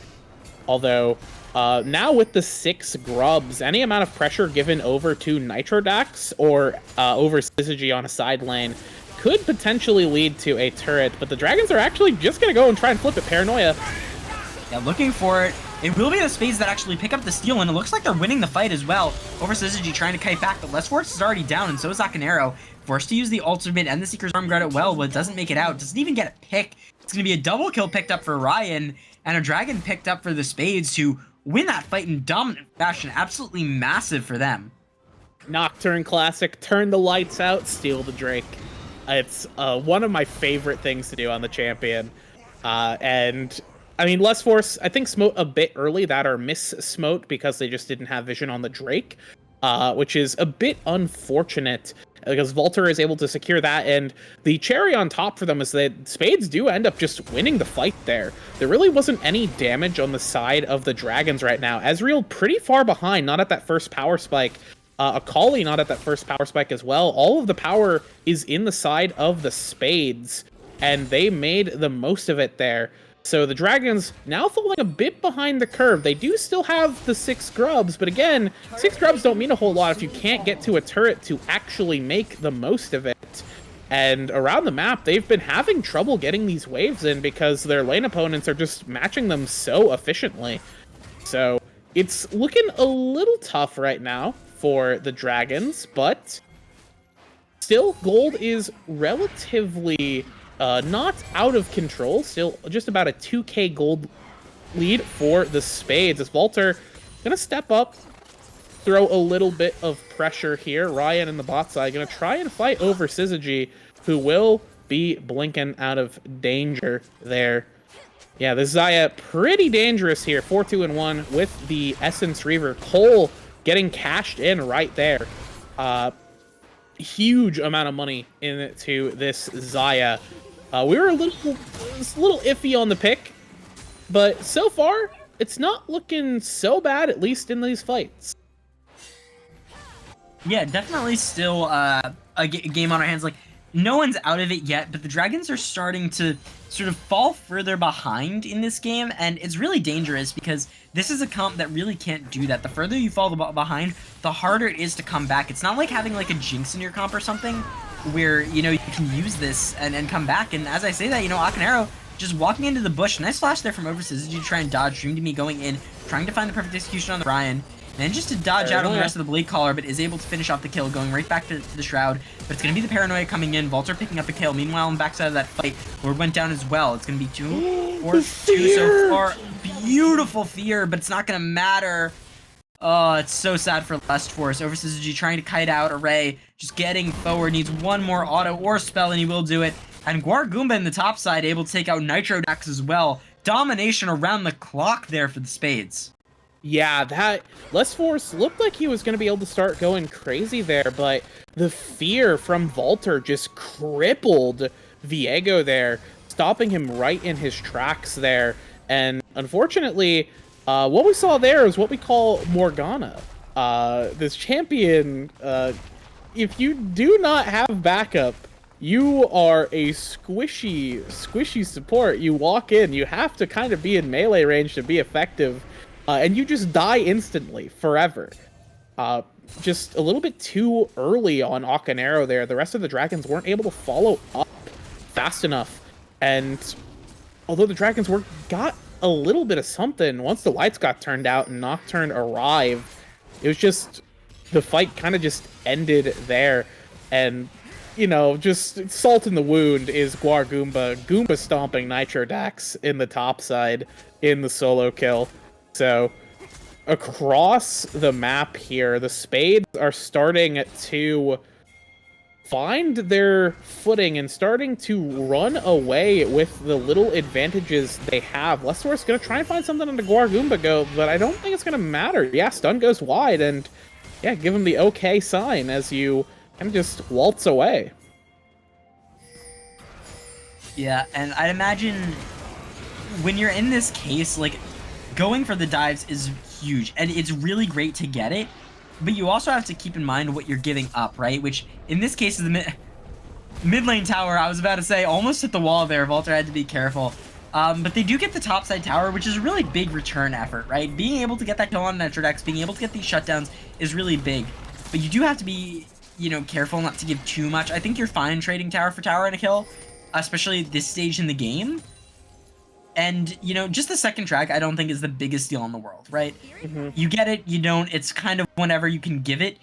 Speaker 5: Although, now with the 6 grubs, any amount of pressure given over to Nitrodax or over Syzygy on a side lane could potentially lead to a turret, but the Dragons are actually just going to go and try and flip it. Paranoia.
Speaker 2: Yeah, looking for it. It will be the Spades that actually pick up the steal, and it looks like they're winning the fight as well. Over Syzygy trying to kite back, but Lesforce is already down, and so is Akinero. Forced to use the ultimate and the Seeker's Arm Guard it well, but doesn't make it out. Doesn't even get a pick. It's going to be a double kill picked up for Ryan, and a Dragon picked up for the Spades to win that fight in dominant fashion. Absolutely massive for them.
Speaker 5: Nocturne classic, turn the lights out, steal the Drake. It's one of my favorite things to do on the champion. And I mean, Lesforce, I think, smote a bit early, that or miss-smote, because they just didn't have vision on the Drake, which is a bit unfortunate, because Volter is able to secure that, and the cherry on top for them is that Spades do end up just winning the fight there. There really wasn't any damage on the side of the Dragons right now. Ezreal pretty far behind, not at that first power spike. Akali not at that first power spike as well. All of the power is in the side of the Spades, and they made the most of it there. So the Dragons now falling a bit behind the curve. They do still have the 6 grubs, but again, 6 grubs don't mean a whole lot if you can't get to a turret to actually make the most of it. And around the map, they've been having trouble getting these waves in because their lane opponents are just matching them so efficiently. So it's looking a little tough right now for the Dragons, but still, gold is relatively not out of control. Still just about a 2k gold lead for the Spades, as Volter gonna step up, throw a little bit of pressure here. Ryan in the bot side gonna try and fight over Syzygy, who will be blinking out of danger there. Yeah, this Xayah pretty dangerous here. 4-2-1 with the Essence Reaver. Cole getting cashed in right there. Huge amount of money into this Xayah. We were a little iffy on the pick, but so far, it's not looking so bad, at least in these fights.
Speaker 2: Yeah, definitely still a game on our hands. Like, no one's out of it yet, but the Dragons are starting to sort of fall further behind in this game, and it's really dangerous because this is a comp that really can't do that. The further you fall behind, the harder it is to come back. It's not like having like a Jinx in your comp or something, where, you know, you can use this and come back. And as I say that, you know, Akinero just walking into the bush. Nice flash there from over Syzygy to try and dodge. Dream to me going in, trying to find the perfect execution on the Ryan. Manages to dodge out on the rest of the Blade Caller, but is able to finish off the kill, going right back to the Shroud. But it's going to be the Paranoia coming in. Volter picking up a kill. Meanwhile, on the backside of that fight, Lord went down as well. It's going to be 2 or 2 so far. Beautiful Fear, but it's not going to matter. Oh, it's so sad for Lust Force. Overseas G trying to kite out Array, just getting forward. Needs one more auto or spell, and he will do it. And Guar Goomba in the top side, able to take out Nitro Dax as well. Domination around the clock there for the Spades.
Speaker 5: Yeah, that Lust Force looked like he was going to be able to start going crazy there, but the Fear from Volter just crippled Viego there, stopping him right in his tracks there. And unfortunately, what we saw there is what we call Morgana. This champion, if you do not have backup, you are a squishy support. You walk in, you have to kind of be in melee range to be effective. And you just die instantly, forever. Just a little bit too early on Akanero there. The rest of the dragons weren't able to follow up fast enough. And although the dragons got a little bit of something, once the lights got turned out and Nocturne arrived, it was just, the fight kind of just ended there. And, you know, just salt in the wound is Guar Goomba stomping Nitro Dax in the top side in the solo kill. So, across the map here, the Spades are starting to find their footing and starting to run away with the little advantages they have. Lustforce is going to try and find something on the Guar Goomba go, but I don't think it's going to matter. Yeah, stun goes wide, and yeah, give him the okay sign as you kind of just waltz away.
Speaker 2: Yeah, and I'd imagine when you're in this case, like, going for the dives is huge, and it's really great to get it, but you also have to keep in mind what you're giving up, right? Which, in this case, is the mid lane tower. I was about to say, almost hit the wall there. Volter had to be careful. But they do get the topside tower, which is a really big return effort, right? Being able to get that kill on Netrodex, being able to get these shutdowns is really big. But you do have to be, you know, careful not to give too much. I think you're fine trading tower for tower in a kill, especially at this stage in the game. And, you know, just the second track, I don't think is the biggest deal in the world, right?
Speaker 5: Mm-hmm.
Speaker 2: You get it, you don't, it's kind of whenever you can give it.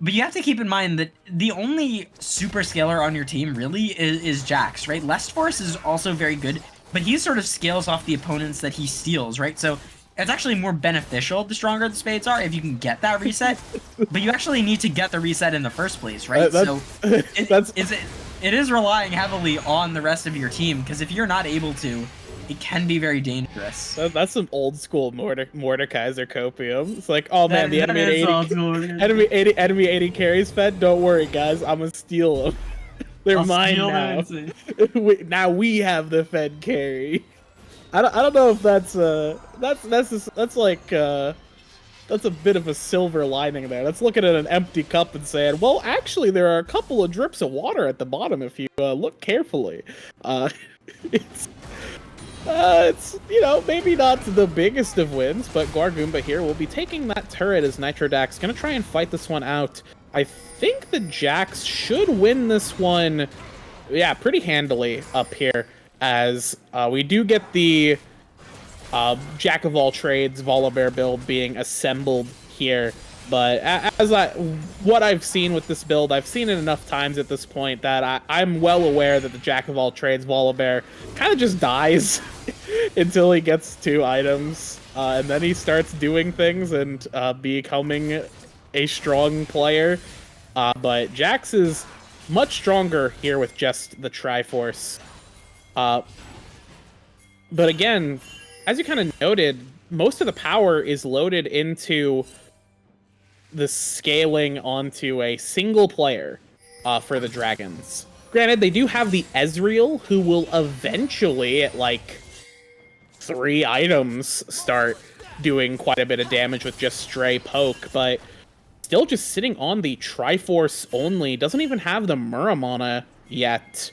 Speaker 2: But you have to keep in mind that the only super scaler on your team really is Jax, right? Lust Force is also very good, but he sort of scales off the opponents that he steals, right? So it's actually more beneficial the stronger the Spades are if you can get that reset. But you actually need to get the reset in the first place, right? So it is relying heavily on the rest of your team, because if you're not able to, it can be very dangerous.
Speaker 5: That's some old school Mordekaiser copium. It's like, oh man, the enemy 80 carries fed. Don't worry, guys, I'm gonna steal them. They're mine now. Now we have the fed carry. I don't know if that's a bit of a silver lining there. That's looking at an empty cup and saying, well, actually, there are a couple of drips of water at the bottom if you look carefully. It's, you know, maybe not the biggest of wins, but Guar Goomba here will be taking that turret as Nitro Dax. Gonna try and fight this one out. I think the Jax should win this one, yeah, pretty handily up here, as we do get the Jack of all trades Volibear build being assembled here. But what I've seen with this build, I've seen it enough times at this point that I'm well aware that the Jack of all trades Volibear kind of just dies until he gets 2 items, and then he starts doing things and becoming a strong player. But Jax is much stronger here with just the Triforce. But again, as you kind of noted, most of the power is loaded into the scaling onto a single player for the dragons. Granted, they do have the Ezreal, who will eventually, at like 3 items, start doing quite a bit of damage with just stray poke, but still just sitting on the Triforce only, doesn't even have the Muramana yet.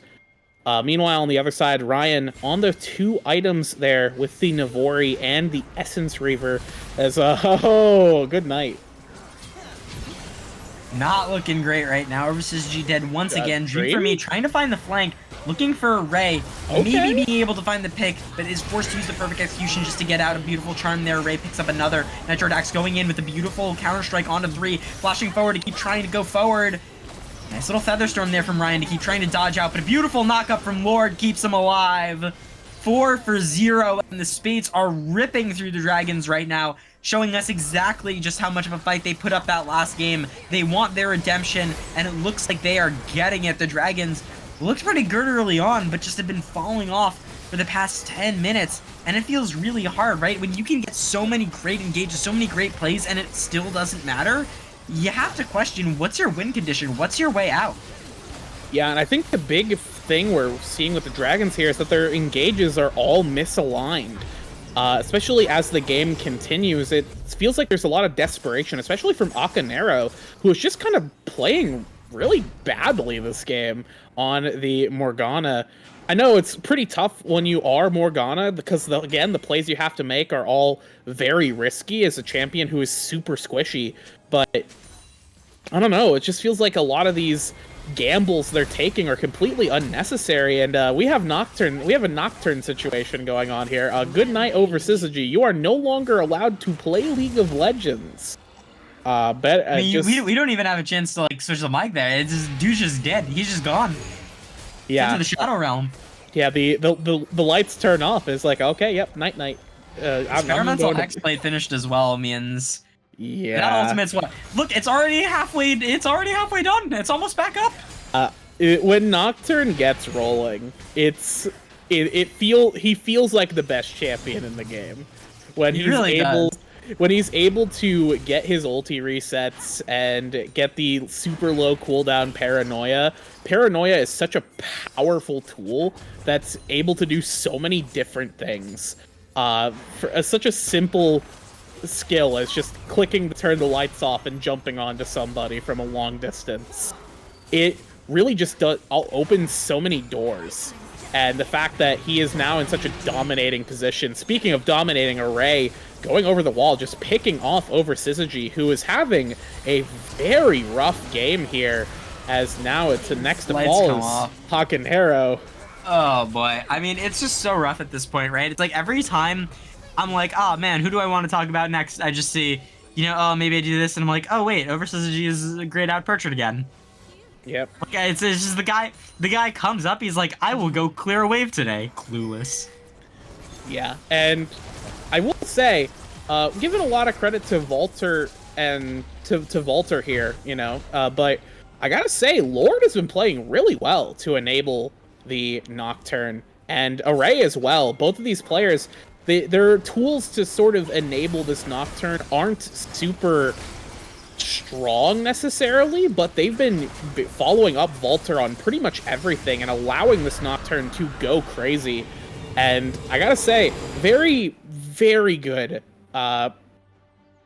Speaker 5: Meanwhile, on the other side, Ryan on the 2 items there with the Navori and the Essence Reaver as oh, good night.
Speaker 2: Not looking great right now. Overseas G dead once again. Dream for me, trying to find the flank. looking for Ray,
Speaker 5: Okay.
Speaker 2: maybe being able to find the pick, but is forced to use the perfect execution just to get out. A beautiful charm there. Ray picks up another. Nitrodax going in with a beautiful counter-strike onto 3, flashing forward to keep trying to go forward. Nice little Featherstorm there from Ryan to keep trying to dodge out, but a beautiful knock-up from Lord keeps him alive. 4 for 0, and the Spades are ripping through the Dragons right now, showing us exactly just how much of a fight they put up that last game. They want their redemption, and it looks like they are getting it. The Dragons looked pretty good early on, but just have been falling off for the past 10 minutes, and it feels really hard, right? When you can get so many great engages, so many great plays, and it still doesn't matter, you have to question, what's your win condition? What's your way out?
Speaker 5: Yeah, and I think the big thing we're seeing with the Dragons here is that their engages are all misaligned. Especially as the game continues, it feels like there's a lot of desperation, especially from Akanero, who is just kind of playing really badly this game on the Morgana. I know it's pretty tough when you are Morgana, because, again, the plays you have to make are all very risky as a champion who is super squishy, but I don't know, it just feels like a lot of these gambles they're taking are completely unnecessary, and we have a Nocturne situation going on here. Good night over Syzygy. You are no longer allowed to play League of Legends.
Speaker 2: I mean, we don't even have a chance to like switch the mic there. It's just, dude's just dead. He's just gone.
Speaker 5: Yeah,
Speaker 2: Into the Shadow Realm.
Speaker 5: Yeah, the lights turn off. It's like, okay, yep, night.
Speaker 2: Experimental X-Blade finished as well means.
Speaker 5: Yeah.
Speaker 2: That ultimate's what? Look, it's already halfway done. It's almost back up.
Speaker 5: When Nocturne gets rolling, he feels like the best champion in the game. When he's able to get his ulti resets and get the super low cooldown paranoia. Paranoia is such a powerful tool that's able to do so many different things. For such a simple skill as just clicking to turn the lights off and jumping onto somebody from a long distance. It really just opens so many doors. And the fact that he is now in such a dominating position, speaking of dominating, Array going over the wall, just picking off over Syzygy, who is having a very rough game here, as now it's the next to fall is Hakanero.
Speaker 2: Oh boy, I mean, it's just so rough at this point, right? It's like every time I'm like, oh man, who do I want to talk about next? I just see, oh, maybe I do this, and I'm like, oh wait, over Syzygy is a grayed out Perchard again.
Speaker 5: Yep.
Speaker 2: Okay, it's just the guy comes up, he's like, I will go clear a wave today. Clueless.
Speaker 5: Yeah, and I will say, giving a lot of credit to Volter and to Volter here, but I gotta say, Lord has been playing really well to enable the Nocturne, and Array as well. Both of these players, their tools to sort of enable this Nocturne aren't super strong necessarily, but they've been following up Volter on pretty much everything and allowing this Nocturne to go crazy. And I gotta say, very, very good.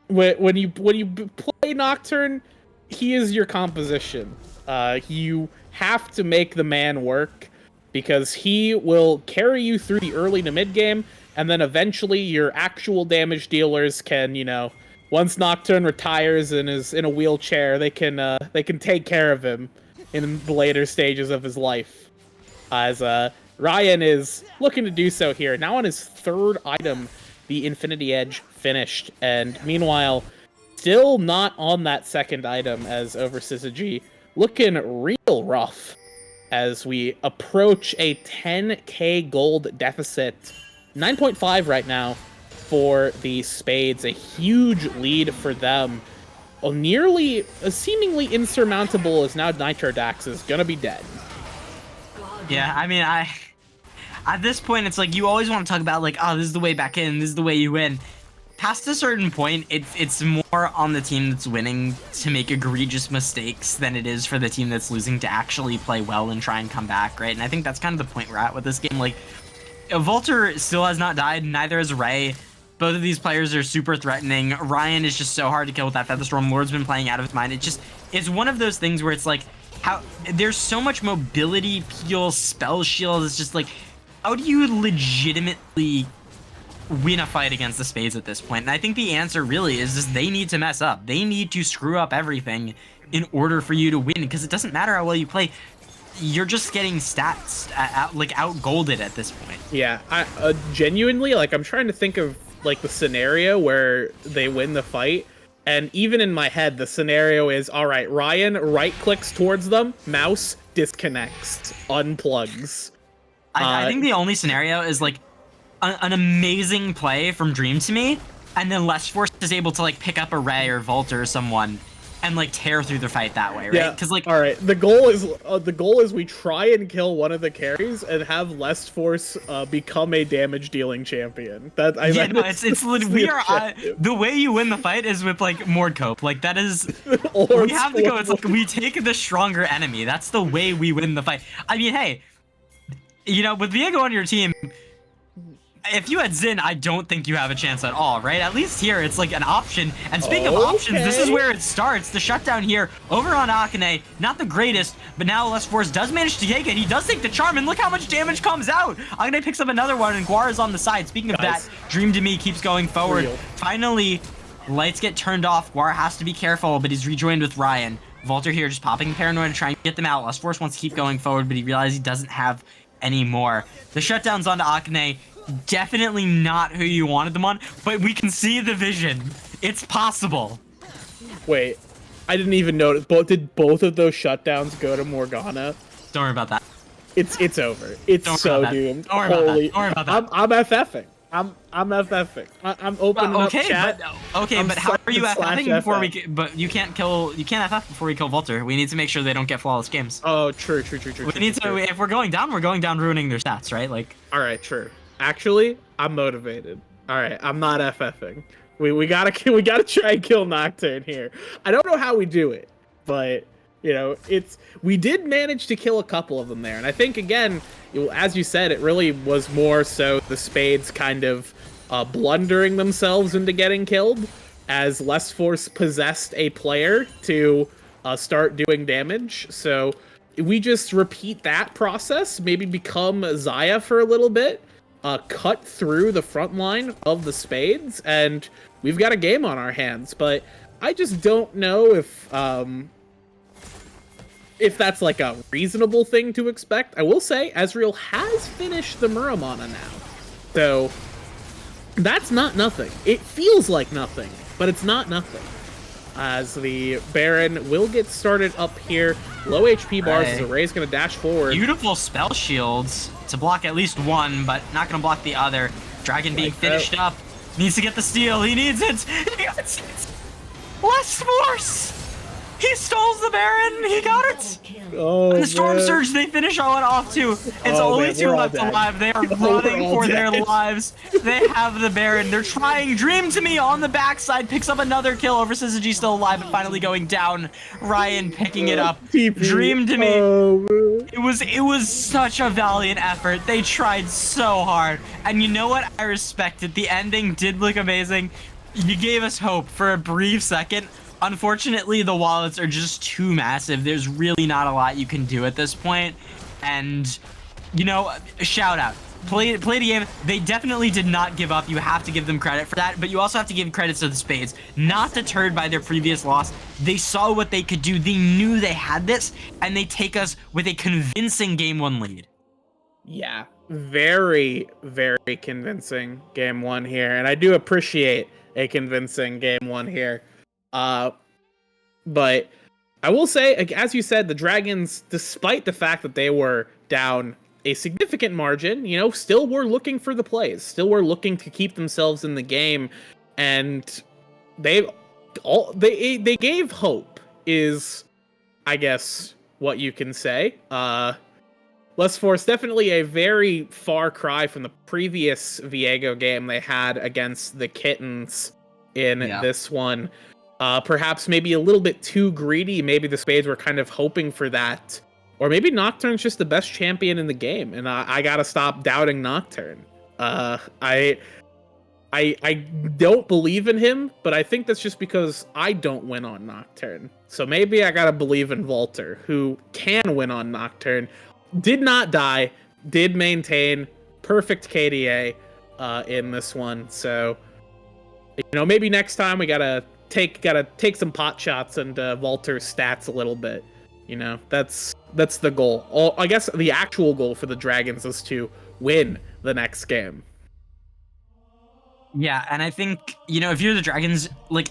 Speaker 5: When you play Nocturne, he is your composition. You have to make the man work, because he will carry you through the early to mid game, and then eventually your actual damage dealers can, once Nocturne retires and is in a wheelchair, they can take care of him in the later stages of his life. As Ryan is looking to do so here. Now on his third item, the Infinity Edge finished, and meanwhile, still not on that second item, as over Syzygy looking real rough as we approach a 10k gold deficit. 9.5 right now for the Spades, a huge lead for them. Seemingly insurmountable, as now Nitrodax is gonna be dead.
Speaker 2: Yeah, I mean, at this point, it's like, you always want to talk about, like, oh, this is the way back in, this is the way you win. Past a certain point, it's more on the team that's winning to make egregious mistakes than it is for the team that's losing to actually play well and try and come back, right? And I think that's kind of the point we're at with this game. Like, Volter still has not died, neither has Ray. Both of these players are super threatening. Ryan is just so hard to kill with that Featherstorm. Lord's been playing out of his mind. It's one of those things where it's like, there's so much mobility, peel, spell shield. It's just like, how do you legitimately win a fight against the Spades at this point? And I think the answer really is just they need to mess up. They need to screw up everything in order for you to win, because it doesn't matter how well you play. you're just getting stats like out golded at this point.
Speaker 5: Yeah, I genuinely, like, I'm trying to think of like the scenario where they win the fight, and even in my head, the scenario is, all right, Ryan right clicks towards them, mouse disconnects, unplugs.
Speaker 2: I think the only scenario is like an amazing play from Dream to Me, and then Less Force is able to like pick up a Ray or Volter or someone and like tear through the fight that way, right?
Speaker 5: Yeah.
Speaker 2: Because like,
Speaker 5: all right, the goal is we try and kill one of the carries and have Less Force become a damage dealing champion.
Speaker 2: We are the way you win the fight is with like Mord Cope. Like that is we have to go. It's like we take the stronger enemy. That's the way we win the fight. I mean, hey, you know, with Viego on your team, if you had Xin, I don't think you have a chance at all, right? At least here, it's like an option. And speaking of options, this is where it starts. The shutdown here over on Akane, not the greatest, but now Less Force does manage to take it. He does take the charm, and look how much damage comes out. Akane picks up another one, and Guar is on the side. Speaking of that, Dream to Me keeps going forward. Finally, lights get turned off. Guar has to be careful, but he's rejoined with Ryan. Volter here just popping Paranoid to try and get them out. Less Force wants to keep going forward, but he realizes he doesn't have any more. The shutdown's onto Akane. Definitely not who you wanted them on, but we can see the vision. It's possible.
Speaker 5: Wait, I didn't even notice. Did both of those shutdowns go to Morgana?
Speaker 2: Don't worry about that.
Speaker 5: It's over. It's so doomed.
Speaker 2: Don't worry about that.
Speaker 5: I'm FFing. I'm FFing. I'm opening up chat.
Speaker 2: But how are you FFing before we? But you can't FF before we kill Volter. We need to make sure they don't get flawless games.
Speaker 5: Oh, true.
Speaker 2: We need to. If we're going down, ruining their stats, right? Like.
Speaker 5: All right, true. Actually, I'm motivated. All right, I'm not FFing. We gotta try and kill Nocturne here. I don't know how we do it, but you know, we did manage to kill a couple of them there, and I think again, as you said, it really was more so the Spades kind of blundering themselves into getting killed, as Less Force possessed a player to start doing damage. So we just repeat that process, maybe become Xayah for a little bit. Cut through the front line of the Spades, and we've got a game on our hands. But I just don't know if that's like a reasonable thing to expect. I will say Ezreal has finished the Muramana now, so that's not nothing. It feels like nothing, but it's not nothing. As the Baron will get started up here. Low HP bars as Array's going to dash forward.
Speaker 2: Beautiful spell shields to block at least one, but not going to block the other. Dragon being finished up. Needs to get the steal. He needs it. He gets it. Less Force. He stole the Baron. He got it.
Speaker 5: Oh,
Speaker 2: and the Storm Surge, they finish on off too. It's only two left alive. They are running for their lives. They have the Baron. They're trying. Dream to Me on the backside. Picks up another kill over Syzygy, still alive, but finally going down. Ryan picking it up. Dream to Me. It was such a valiant effort. They tried so hard. And you know what? I respect it. The ending did look amazing. You gave us hope for a brief second. Unfortunately, the wallets are just too massive. There's really not a lot you can do at this point. And, you know, shout out. Played a game. They definitely did not give up. You have to give them credit for that. But you also have to give credit to the Spades. Not deterred by their previous loss. They saw what they could do. They knew they had this. And they take us with a convincing Game 1 lead.
Speaker 5: Yeah, very, very convincing Game 1 here. And I do appreciate a convincing Game 1 here. But I will say, as you said, the Dragons, despite the fact that they were down a significant margin, you know, still were looking for the plays, still were looking to keep themselves in the game, and they gave hope is, I guess, what you can say. Less Force, definitely a very far cry from the previous Viego game they had against the Kittens in this one. Perhaps maybe a little bit too greedy. Maybe the Spades were kind of hoping for that. Or maybe Nocturne's just the best champion in the game, and I gotta stop doubting Nocturne. I don't believe in him, but I think that's just because I don't win on Nocturne. So maybe I gotta believe in Volter, who can win on Nocturne. Did not die, did maintain perfect KDA in this one. So, you know, maybe next time we gotta take some pot shots and Volter's stats a little bit. You know, that's the goal. I guess the actual goal for the Dragons is to win the next game.
Speaker 2: Yeah, and I think, you know, if you're the Dragons, like,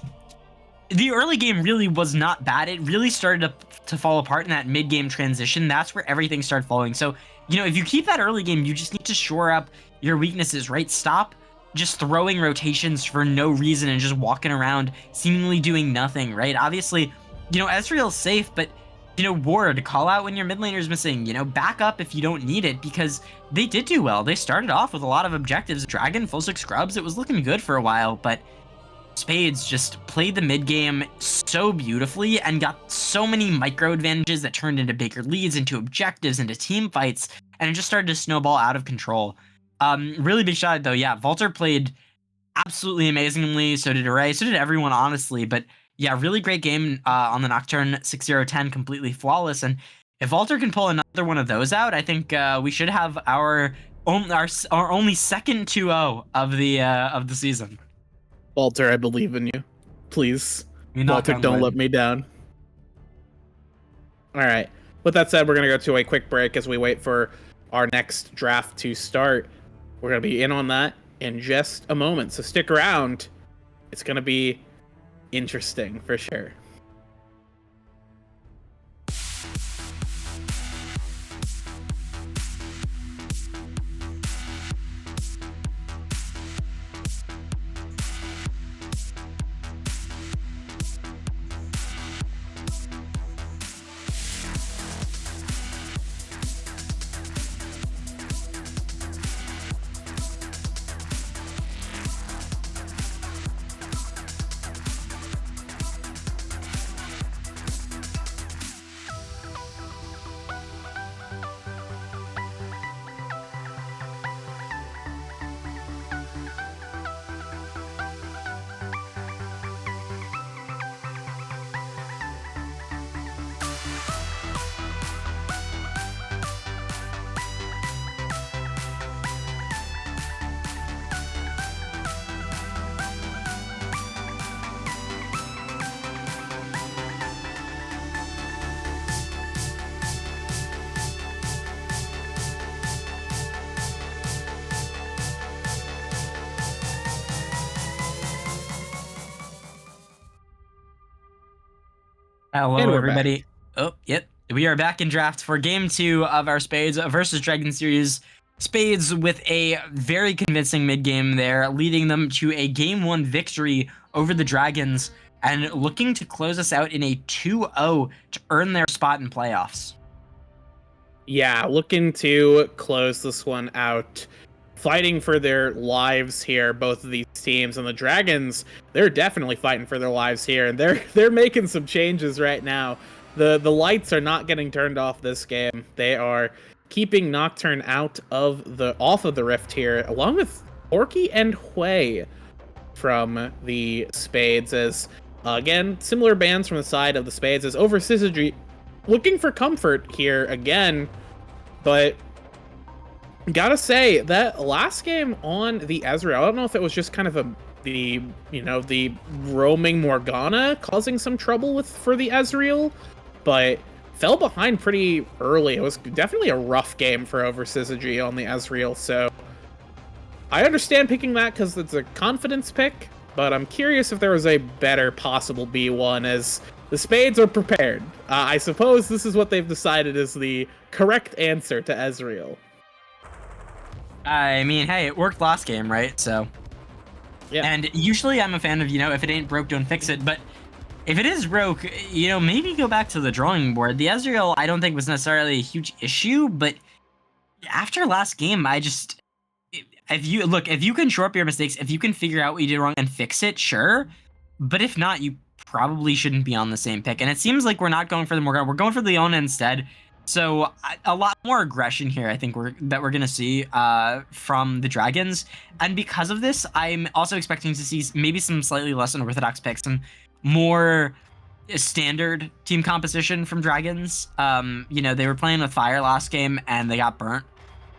Speaker 2: the early game really was not bad. It really started to fall apart in that mid-game transition. That's where everything started falling. So, you know, if you keep that early game, you just need to shore up your weaknesses, right? Stop just throwing rotations for no reason and just walking around seemingly doing nothing, right? Obviously, you know, Ezreal's safe, but, you know, Ward, call out when your mid laner's missing, you know, back up if you don't need it, because they did do well. They started off with a lot of objectives. Dragon, full 6 scrubs, it was looking good for a while, but Spades just played the mid game so beautifully and got so many micro advantages that turned into bigger leads, into objectives, into team fights, and it just started to snowball out of control. Really big shout out though. Yeah, Valter played absolutely amazingly. So did Array. So did everyone, honestly. But yeah, really great game on the Nocturne 6-0-10, completely flawless. And if Valter can pull another one of those out, I think we should have our only second 2-0 of the season.
Speaker 5: Walter, I believe in you. Please,
Speaker 2: You knock
Speaker 5: Walter,
Speaker 2: on
Speaker 5: don't
Speaker 2: wood.
Speaker 5: let me down. All right. With that said, we're going to go to a quick break as we wait for our next draft to start. We're going to be in on that in just a moment, so stick around. It's going to be interesting for sure.
Speaker 2: Hello,
Speaker 5: And we're
Speaker 2: everybody. Oh, yep. We are back in draft for game 2 of our Spades versus Dragon series. Spades with a very convincing mid game there, leading them to a game 1 victory over the Dragons and looking to close us out in a 2-0 to earn their spot in playoffs.
Speaker 5: Yeah, looking to close this one out. Fighting for their lives here, both of these teams, and the Dragons, they're definitely fighting for their lives here, and they're making some changes right now. The lights are not getting turned off this game. They are keeping Nocturne off of the Rift here, along with Orky and Hui from the Spades, as again, similar bans from the side of the Spades, as over Syzygy looking for comfort here again, but gotta say, that last game on the Ezreal, I don't know if it was just kind of the roaming Morgana causing some trouble for the Ezreal, but fell behind pretty early. It was definitely a rough game for over Syzygy on the Ezreal, so I understand picking that because it's a confidence pick, but I'm curious if there was a better possible B1, as the Spades are prepared. I suppose this is what they've decided is the correct answer to Ezreal.
Speaker 2: I mean, hey, it worked last game, right? So,
Speaker 5: Yeah.
Speaker 2: and usually I'm a fan of, you know, if it ain't broke, don't fix it. But if it is broke, you know, maybe go back to the drawing board. The Ezreal, I don't think was necessarily a huge issue, but after last game, if you can shore up your mistakes, if you can figure out what you did wrong and fix it, sure. But if not, you probably shouldn't be on the same pick. And it seems like we're not going for the Morgana, we're going for Leona instead. So a lot more aggression here, I think we're gonna see from the Dragons, and because of this, I'm also expecting to see maybe some slightly less unorthodox picks, some more standard team composition from Dragons. You know, they were playing with fire last game and they got burnt,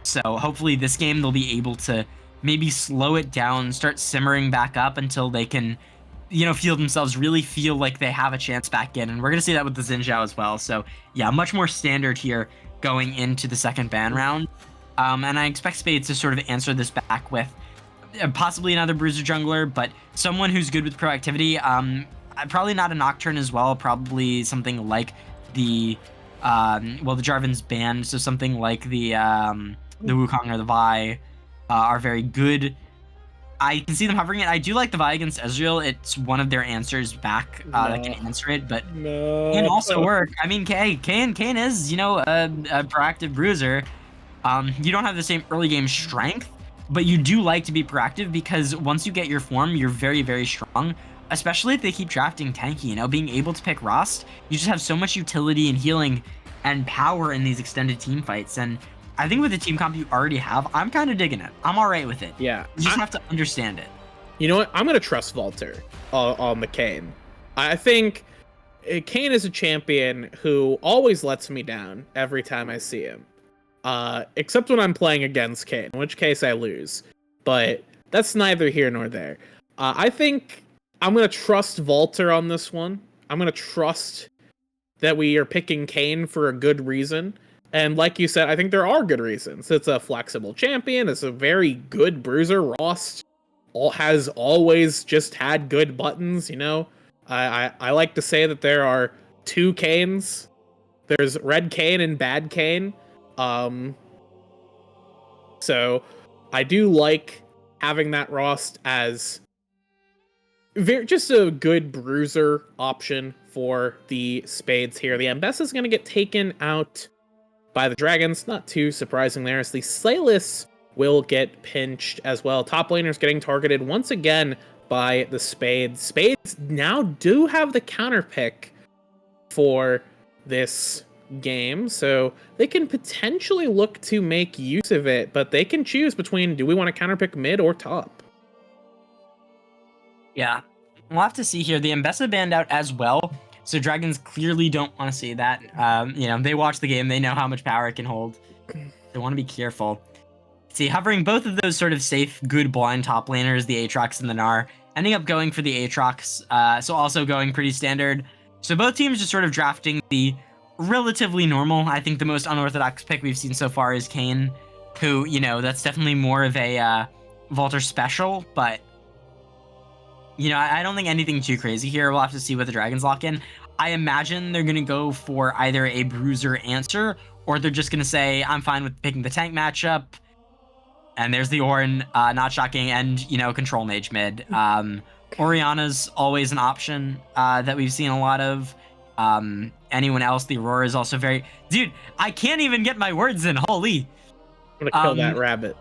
Speaker 2: so hopefully this game they'll be able to maybe slow it down, start simmering back up until they can field themselves, really feel like they have a chance back in. And we're going to see that with the Xin Zhao as well. So yeah, much more standard here going into the second ban round. And I expect Spades to sort of answer this back with possibly another Bruiser jungler, but someone who's good with proactivity. Probably not a Nocturne as well. Probably something like the the Jarvan's banned, so something like the Wukong or the Vi are very good. I can see them hovering it. I do like the Vi against Ezreal. It's one of their answers back that can answer it, but can also work. I mean, Kane is, a proactive bruiser. You don't have the same early game strength, but you do like to be proactive because once you get your form, you're very, very strong. Especially if they keep drafting tanky, being able to pick Rost, you just have so much utility and healing and power in these extended team fights. And I think with the team comp you already have, I'm kind of digging it. I'm all right with it.
Speaker 5: Yeah.
Speaker 2: You just have to understand it.
Speaker 5: You know what? I'm going to trust Valter on the Kayn. I think Kayn is a champion who always lets me down every time I see him. Except when I'm playing against Kayn, in which case I lose. But that's neither here nor there. I think I'm going to trust Valter on this one. I'm going to trust that we are picking Kayn for a good reason. And like you said, I think there are good reasons. It's a flexible champion. It's a very good bruiser. Rost has always just had good buttons, I like to say that there are two Kayns. There's Red Kayn and Bad Kayn. So I do like having that Rost as just a good bruiser option for the Spades here. The Ambessa is going to get taken out by the Dragons. Not too surprising there, as the Sylas will get pinched as well. Top laners getting targeted once again by the Spades. Spades now do have the counter pick for this game, so they can potentially look to make use of it, but they can choose between, do we want to counter pick mid or top?
Speaker 2: Yeah, we'll have to see here. The Ambessa banned out as well, so Dragons clearly don't want to see that. They watch the game, they know how much power it can hold. They want to be careful. See, hovering both of those sort of safe, good blind top laners, the Aatrox and the Gnar, ending up going for the Aatrox, so also going pretty standard. So both teams just sort of drafting the relatively normal. I think the most unorthodox pick we've seen so far is Kayn, who, that's definitely more of a Valter special, but I don't think anything too crazy here. We'll have to see what the Dragons lock in. I imagine they're going to go for either a bruiser answer, or they're just going to say, I'm fine with picking the tank matchup. And there's the Ornn, not shocking, and, control mage mid. Orianna's always an option that we've seen a lot of. Anyone else, the Aurora is also very... Dude, I can't even get my words in, holy.
Speaker 5: I'm going to kill that rabbit.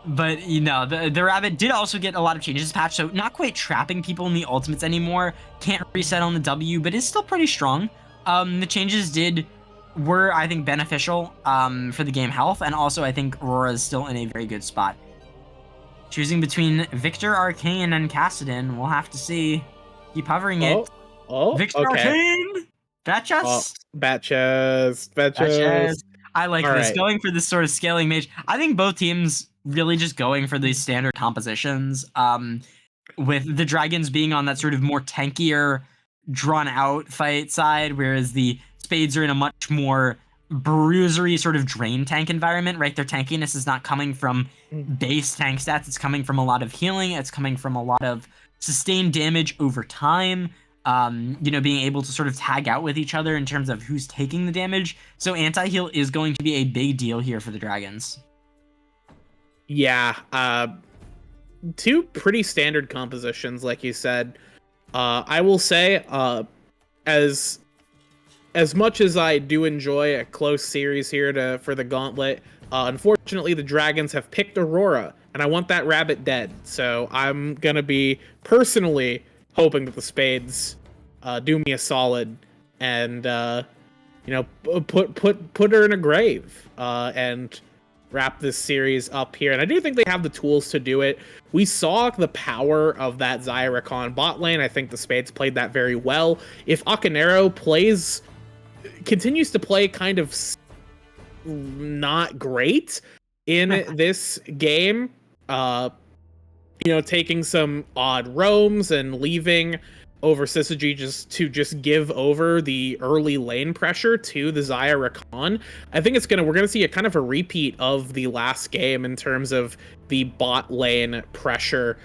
Speaker 2: But, the rabbit did also get a lot of changes this patch, so not quite trapping people in the ultimates anymore. Can't reset on the W, but is still pretty strong. The changes were, I think, beneficial for the game health, and also I think Aurora is still in a very good spot. Choosing between Victor Arcane and Kassadin, we'll have to see. Keep hovering it. Victor Arcane! Bat chest?
Speaker 5: Bat chest.
Speaker 2: I like this. Right. Going for this sort of scaling mage. I think both teams really just going for these standard compositions, with the Dragons being on that sort of more tankier, drawn-out fight side, whereas the Spades are in a much more bruisery sort of drain tank environment, right? Their tankiness is not coming from base tank stats. It's coming from a lot of healing. It's coming from a lot of sustained damage over time. Being able to sort of tag out with each other in terms of who's taking the damage. So anti-heal is going to be a big deal here for the Dragons.
Speaker 5: Yeah, two pretty standard compositions, like you said. I will say, as much as I do enjoy a close series here for the Gauntlet, unfortunately the Dragons have picked Aurora, and I want that rabbit dead. So I'm gonna be personally hoping that the Spades do me a solid and put her in a grave and wrap this series up here. And I do think they have the tools to do it. We saw the power of that Xayah Rakan bot lane. I think the Spades played that very well. If Akanero continues to play kind of not great in this game, taking some odd roams and leaving over Syzygy to just give over the early lane pressure to the Xayah Rakan. I think we're gonna see a kind of a repeat of the last game in terms of the bot lane pressure.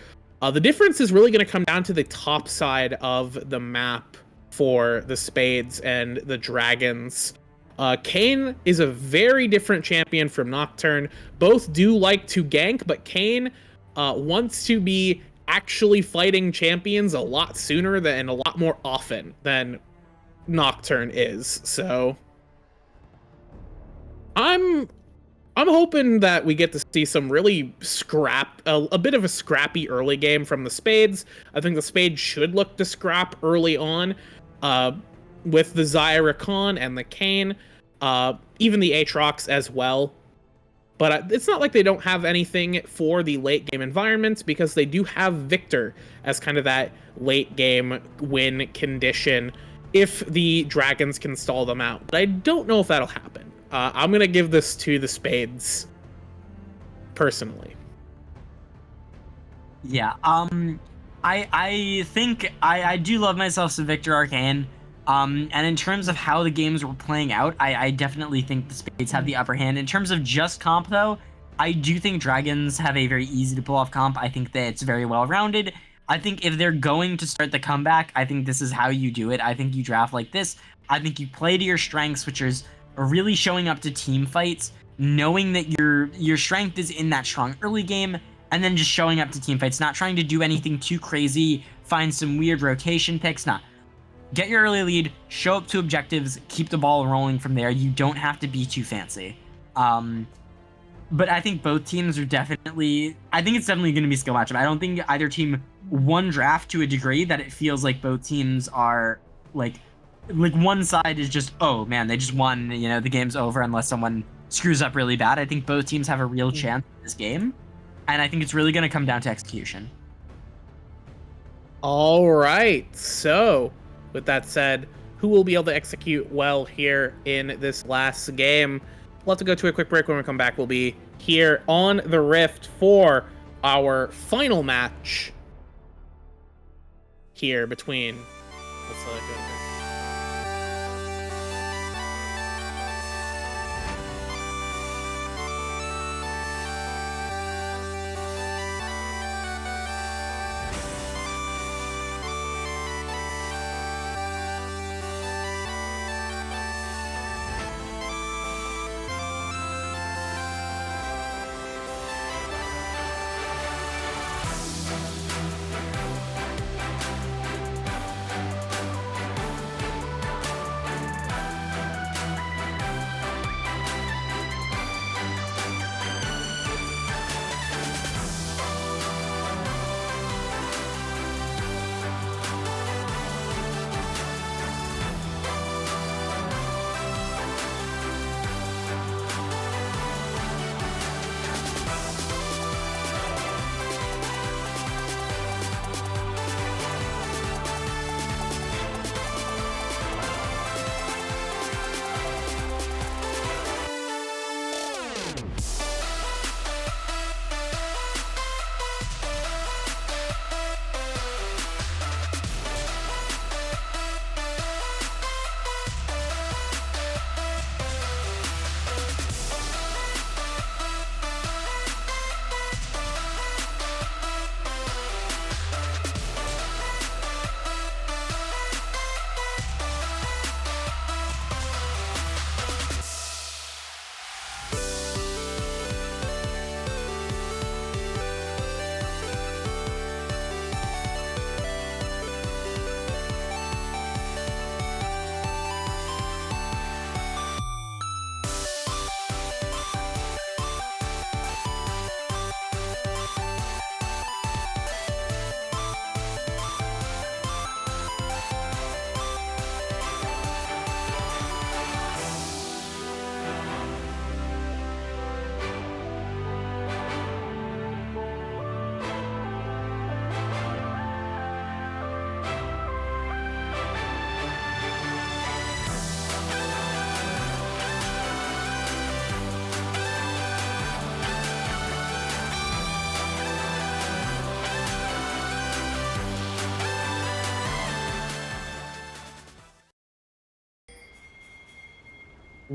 Speaker 5: The difference is really gonna come down to the top side of the map for the Spades and the Dragons. Kayn is a very different champion from Nocturne. Both do like to gank, but Kayn wants to be actually fighting champions a lot sooner and a lot more often than Nocturne is. So I'm hoping that we get to see some really a bit of a scrappy early game from the Spades. I think the Spades should look to scrap early on with the Xayah Rakan and the Kayn, even the Aatrox as well. But it's not like they don't have anything for the late game environments, because they do have Victor as kind of that late game win condition if the Dragons can stall them out. But I don't know if that'll happen. I'm going to give this to the Spades, personally.
Speaker 2: Yeah, I think I do love myself some Victor Arcane. And in terms of how the games were playing out, I definitely think the Spades have the upper hand. In terms of just comp, though, I do think Dragons have a very easy to pull off comp. I think that it's very well rounded. I think if they're going to start the comeback, I think this is how you do it. I think you draft like this. I think you play to your strengths, which is really showing up to team fights, knowing that your strength is in that strong early game, and then just showing up to team fights, not trying to do anything too crazy, find some weird rotation picks, not. Get your early lead, show up to objectives, keep the ball rolling from there. You don't have to be too fancy. But I think both teams are definitely... I think it's definitely going to be a skill matchup. I don't think either team won draft to a degree that it feels like both teams are, like one side is just, oh, man, they just won, the game's over unless someone screws up really bad. I think both teams have a real chance in this game. And I think it's really going to come down to execution.
Speaker 5: All right, so... with that said, who will be able to execute well here in this last game? We'll have to go to a quick break. When we come back, we'll be here on the Rift for our final match here between... let's go there.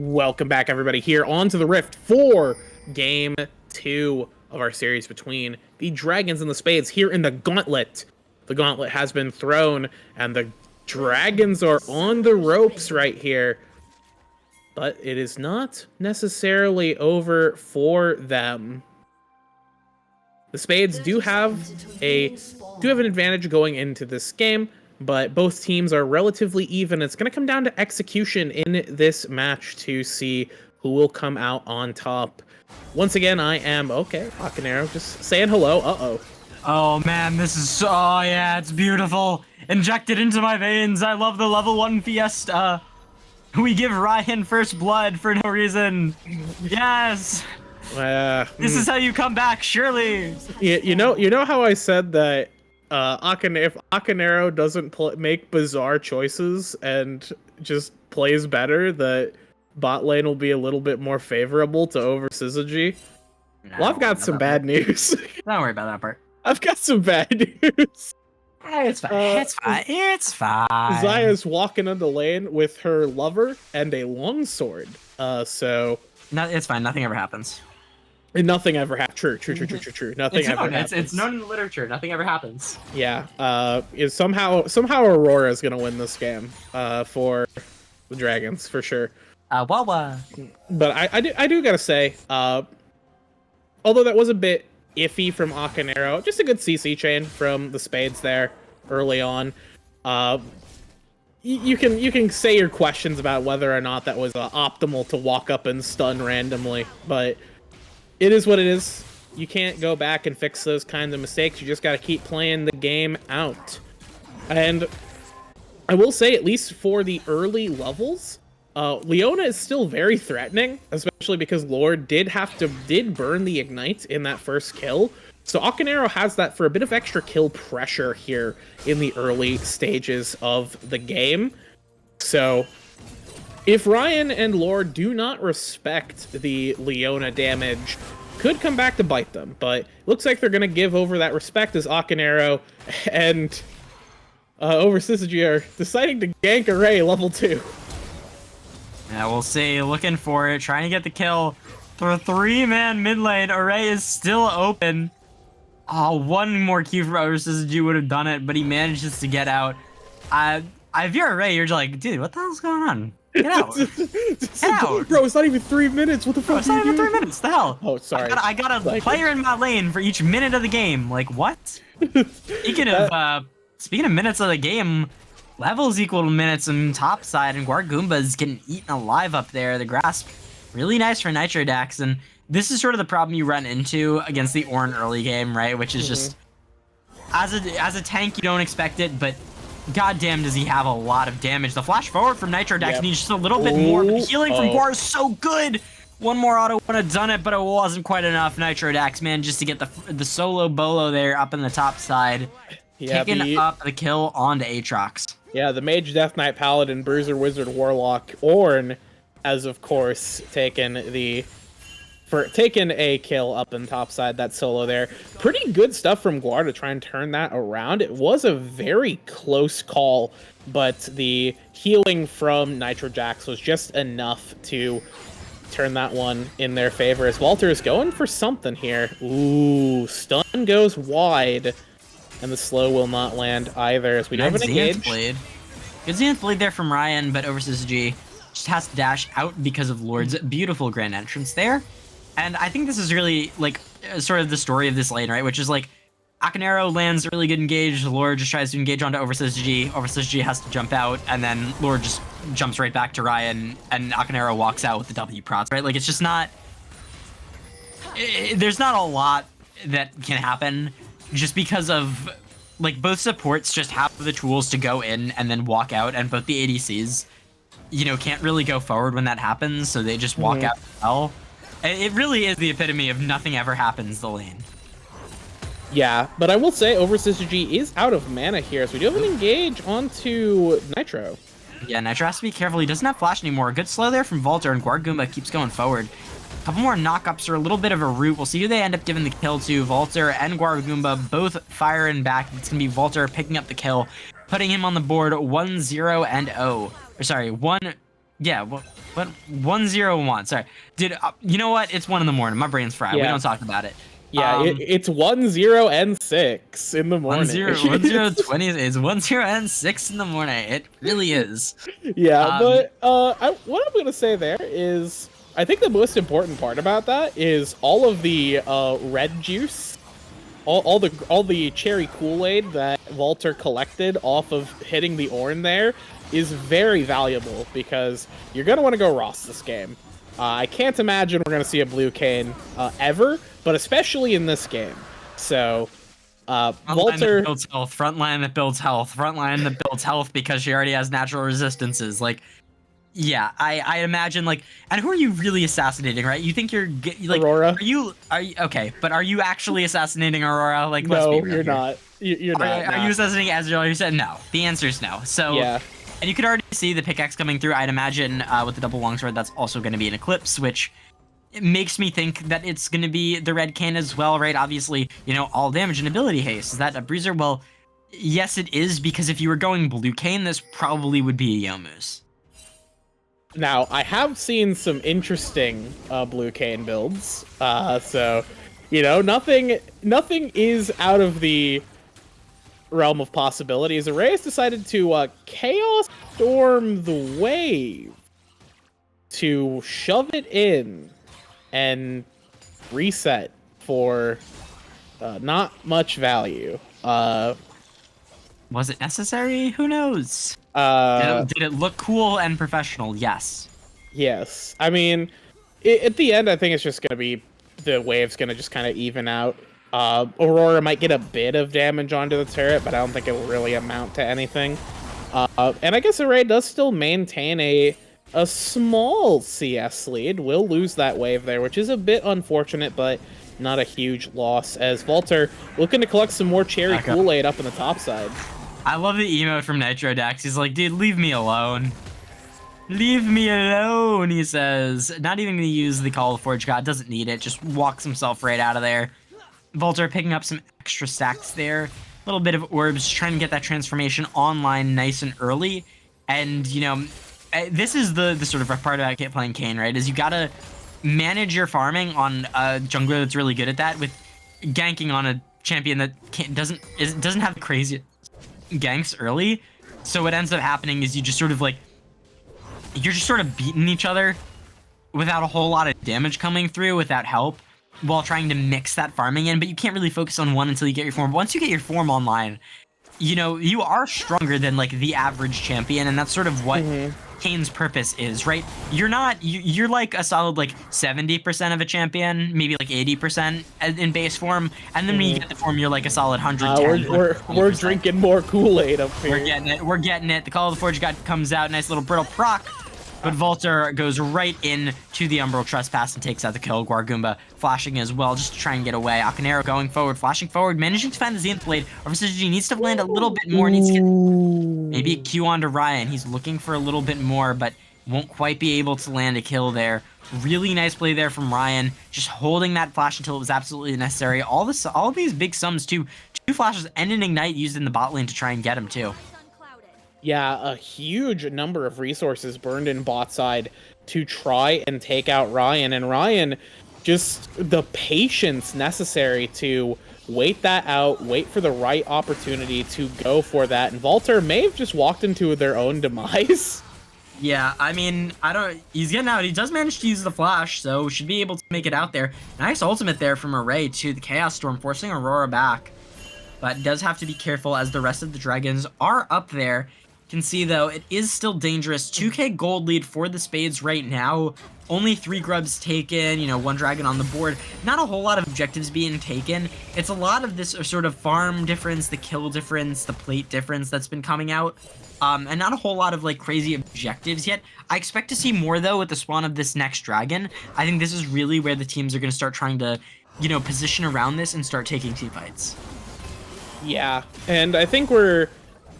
Speaker 5: Welcome back, everybody, here onto the Rift for Game 2 of our series between the Dragons and the Spades here in the Gauntlet. The Gauntlet has been thrown, and the Dragons are on the ropes right here. But it is not necessarily over for them. The Spades do have an advantage going into this game, but both teams are relatively even. It's going to come down to execution in this match to see who will come out on top. Once again, I am Hakanero, just saying hello.
Speaker 2: Oh man, this is it's beautiful. Injected into my veins. I love the level 1 fiesta. We give Ryan first blood for no reason. Yes. This is how you come back, surely.
Speaker 5: You know how I said that if Hakanero doesn't make bizarre choices and just plays better, that bot lane will be a little bit more favorable to over Syzygy? Well, I've got some bad news.
Speaker 2: Don't worry about that part.
Speaker 5: I've got some bad news.
Speaker 2: It's fine. It's fine.
Speaker 5: Zaya's walking on the lane with her lover and a longsword. So
Speaker 2: no, it's fine. Nothing ever happens.
Speaker 5: And nothing ever happens. True. Nothing ever happens.
Speaker 2: It's known in the literature. Nothing ever happens.
Speaker 5: Yeah. Somehow Aurora is gonna win this game. For the Dragons for sure.
Speaker 2: Wawa.
Speaker 5: But I do gotta say, although that was a bit iffy from Hakanero, just a good CC chain from the Spades there early on. You can say your questions about whether or not that was optimal to walk up and stun randomly, but it is what it is. You can't go back and fix those kinds of mistakes. You just got to keep playing the game out. And I will say, at least for the early levels, Leona is still very threatening, especially because Lord did burn the Ignite in that first kill. So Hakanero has that for a bit of extra kill pressure here in the early stages of the game. So if Ryan and Lord do not respect the Leona damage, could come back to bite them, but looks like they're going to give over that respect as Hakanero and over Syzygy are deciding to gank Array level 2.
Speaker 2: Yeah, we'll see. Looking for it, trying to get the kill. For a 3-man mid lane, Array is still open. Oh, one more Q from over Syzygy would have done it, but he manages to get out. If you're Array, you're just like, dude, what the hell's going on? Get out. Get out.
Speaker 5: Bro, it's not even 3 minutes. What the fuck?
Speaker 2: It's not even 3 minutes. The hell?
Speaker 5: Oh, sorry.
Speaker 2: I got a player in my lane for each minute of the game. Like, what? Speaking of minutes of the game, levels equal to minutes on top side, and Guard is getting eaten alive up there. The grasp, really nice for Nitro Dax, and this is sort of the problem you run into against the Ornn early game, right? Which is just, as a tank, you don't expect it, but goddamn does he have a lot of damage. The flash forward from Nitro Dax needs just a little bit more, but the healing from Guar is so good. One more auto would have done it, but it wasn't quite enough. Nitro Dax, man, just to get the solo bolo there up in the top side. Picking up the kill onto Aatrox.
Speaker 5: Yeah, the Mage, Death Knight, Paladin, Bruiser, Wizard, Warlock, Ornn has, of course, taken a kill up in top side, that solo there. Pretty good stuff from Guar to try and turn that around. It was a very close call, but the healing from Nitro Dax was just enough to turn that one in their favor, as Walter is going for something here. Ooh, stun goes wide. And the slow will not land either, as we don't have an engage.
Speaker 2: Good Zenith Blade there from Ryan, but over Syzygy just has to dash out because of Lord's beautiful grand entrance there. And I think this is really, like, sort of the story of this lane, right? Which is, like, Hakanero lands a really good engage, Lord just tries to engage onto over Syzygy has to jump out, and then Lord just jumps right back to Ryan, and Hakanero walks out with the W prots, right? Like, it's just not... there's not a lot that can happen, just because of, like, both supports just have the tools to go in and then walk out, and both the ADCs, you know, can't really go forward when that happens, so they just walk out as well. It really is the epitome of nothing ever happens, the lane.
Speaker 5: Yeah, but I will say, over Syzygy is out of mana here, so we do have an engage onto Nitro.
Speaker 2: Yeah, Nitro has to be careful. He doesn't have flash anymore. Good slow there from Volter, and Guard keeps going forward. A couple more knockups are a little bit of a rout. We'll see who they end up giving the kill to. Volter and Guard both firing back. It's going to be Volter picking up the kill, putting him on the board 1-0 and 0. Or sorry, 1 Yeah, what 101. Sorry. Dude, you know what? It's 1 in the morning. My brain's fried. We
Speaker 5: Yeah.
Speaker 2: don't talk about it.
Speaker 5: Yeah, it's 1-0 and 6 in the morning.
Speaker 2: 10 20 is 10 and 6 in the morning. It really is.
Speaker 5: Yeah, but what I'm gonna say there is, I think the most important part about that is all of the red juice, all the cherry Kool-Aid that Walter collected off of hitting the Ornn there is very valuable, because you're gonna want to go Ross this game. I can't imagine we're gonna see a blue Kayn ever, but especially in this game. So Walter
Speaker 2: builds health, front line that builds health, front line that builds health because she already has natural resistances. Like, yeah, I imagine, like, and who are you really assassinating, right? You think you're like
Speaker 5: Aurora?
Speaker 2: Are you okay? But are you actually assassinating Aurora? Like, let's
Speaker 5: No,
Speaker 2: be real
Speaker 5: you're
Speaker 2: here.
Speaker 5: not. You're not.
Speaker 2: Are you assassinating Ezreal? You said no. The answer is no. So
Speaker 5: Yeah.
Speaker 2: and you could already see the pickaxe coming through. I'd imagine with the double longsword, that's also going to be an Eclipse, which it makes me think that it's going to be the red Kayn as well, right? Obviously, you know, all damage and ability haste. Is that a bruiser? Well, yes, it is, because if you were going blue Kayn, this probably would be a Youmuu's.
Speaker 5: Now, I have seen some interesting blue Kayn builds, so, you know, nothing is out of the realm of possibilities. Array has decided to Chaos Storm the wave to shove it in and reset for not much value.
Speaker 2: Was it necessary? Who knows? Did it look cool and professional? Yes.
Speaker 5: Yes. I mean, at the end, I think it's just going to be the wave's going to just kind of even out. Aurora might get a bit of damage onto the turret, but I don't think it will really amount to anything. And I guess Array does still maintain a small CS lead. Will lose that wave there, which is a bit unfortunate, but not a huge loss, as Walter looking to collect some more cherry Kool-Aid up in the top side.
Speaker 2: I love the emote from Nitro Dax. He's like, dude, leave me alone. Leave me alone, he says. Not even going to use the Call of Forge God. Doesn't need it. Just walks himself right out of there. Volter picking up some extra stacks there. A little bit of orbs, trying to get that transformation online nice and early. And, you know, this is the sort of rough part about playing Kayn, right? Is you got to manage your farming on a jungler that's really good at that, with ganking on a champion that doesn't have the craziest ganks early. So what ends up happening is you're just sort of beating each other without a whole lot of damage coming through, without help, while trying to mix that farming in. But you can't really focus on one until you get your form. Once you get your form online, you know, you are stronger than like the average champion, and that's sort of what Kayn's purpose is, right? You're like a solid like 70% of a champion, maybe like 80% in base form, and then when you get the form, you're like a solid 110.
Speaker 5: We're drinking more Kool-Aid up here.
Speaker 2: We're getting it. The Call of the Forge God comes out, nice little brittle proc. But Volter goes right in to the Umbral Trespass and takes out the kill. Guargumba flashing as well, just to try and get away. Akanero going forward, flashing forward, managing to find the Zenith Blade. Orvisage needs to land a little bit more, needs to get maybe a Q onto Ryan. He's looking for a little bit more, but won't quite be able to land a kill there. Really nice play there from Ryan, just holding that flash until it was absolutely necessary. All of these big sums too. 2 flashes and an ignite used in the bot lane to try and get him too.
Speaker 5: Yeah, a huge number of resources burned in bot side to try and take out Ryan. And Ryan, just the patience necessary to wait that out, wait for the right opportunity to go for that. And Volter may have just walked into their own demise.
Speaker 2: Yeah, I mean, he's getting out. He does manage to use the flash, so should be able to make it out there. Nice ultimate there from Array to the Chaos Storm, forcing Aurora back. But does have to be careful as the rest of the dragons are up there. Can see though, it is still dangerous. 2k gold lead for the Spades right now. Only 3 grubs taken, you know, 1 dragon on the board. Not a whole lot of objectives being taken. It's a lot of this sort of farm difference, the kill difference, the plate difference that's been coming out. And not a whole lot of like crazy objectives yet. I expect to see more though with the spawn of this next dragon. I think this is really where the teams are going to start trying to, you know, position around this and start taking team fights.
Speaker 5: Yeah, and I think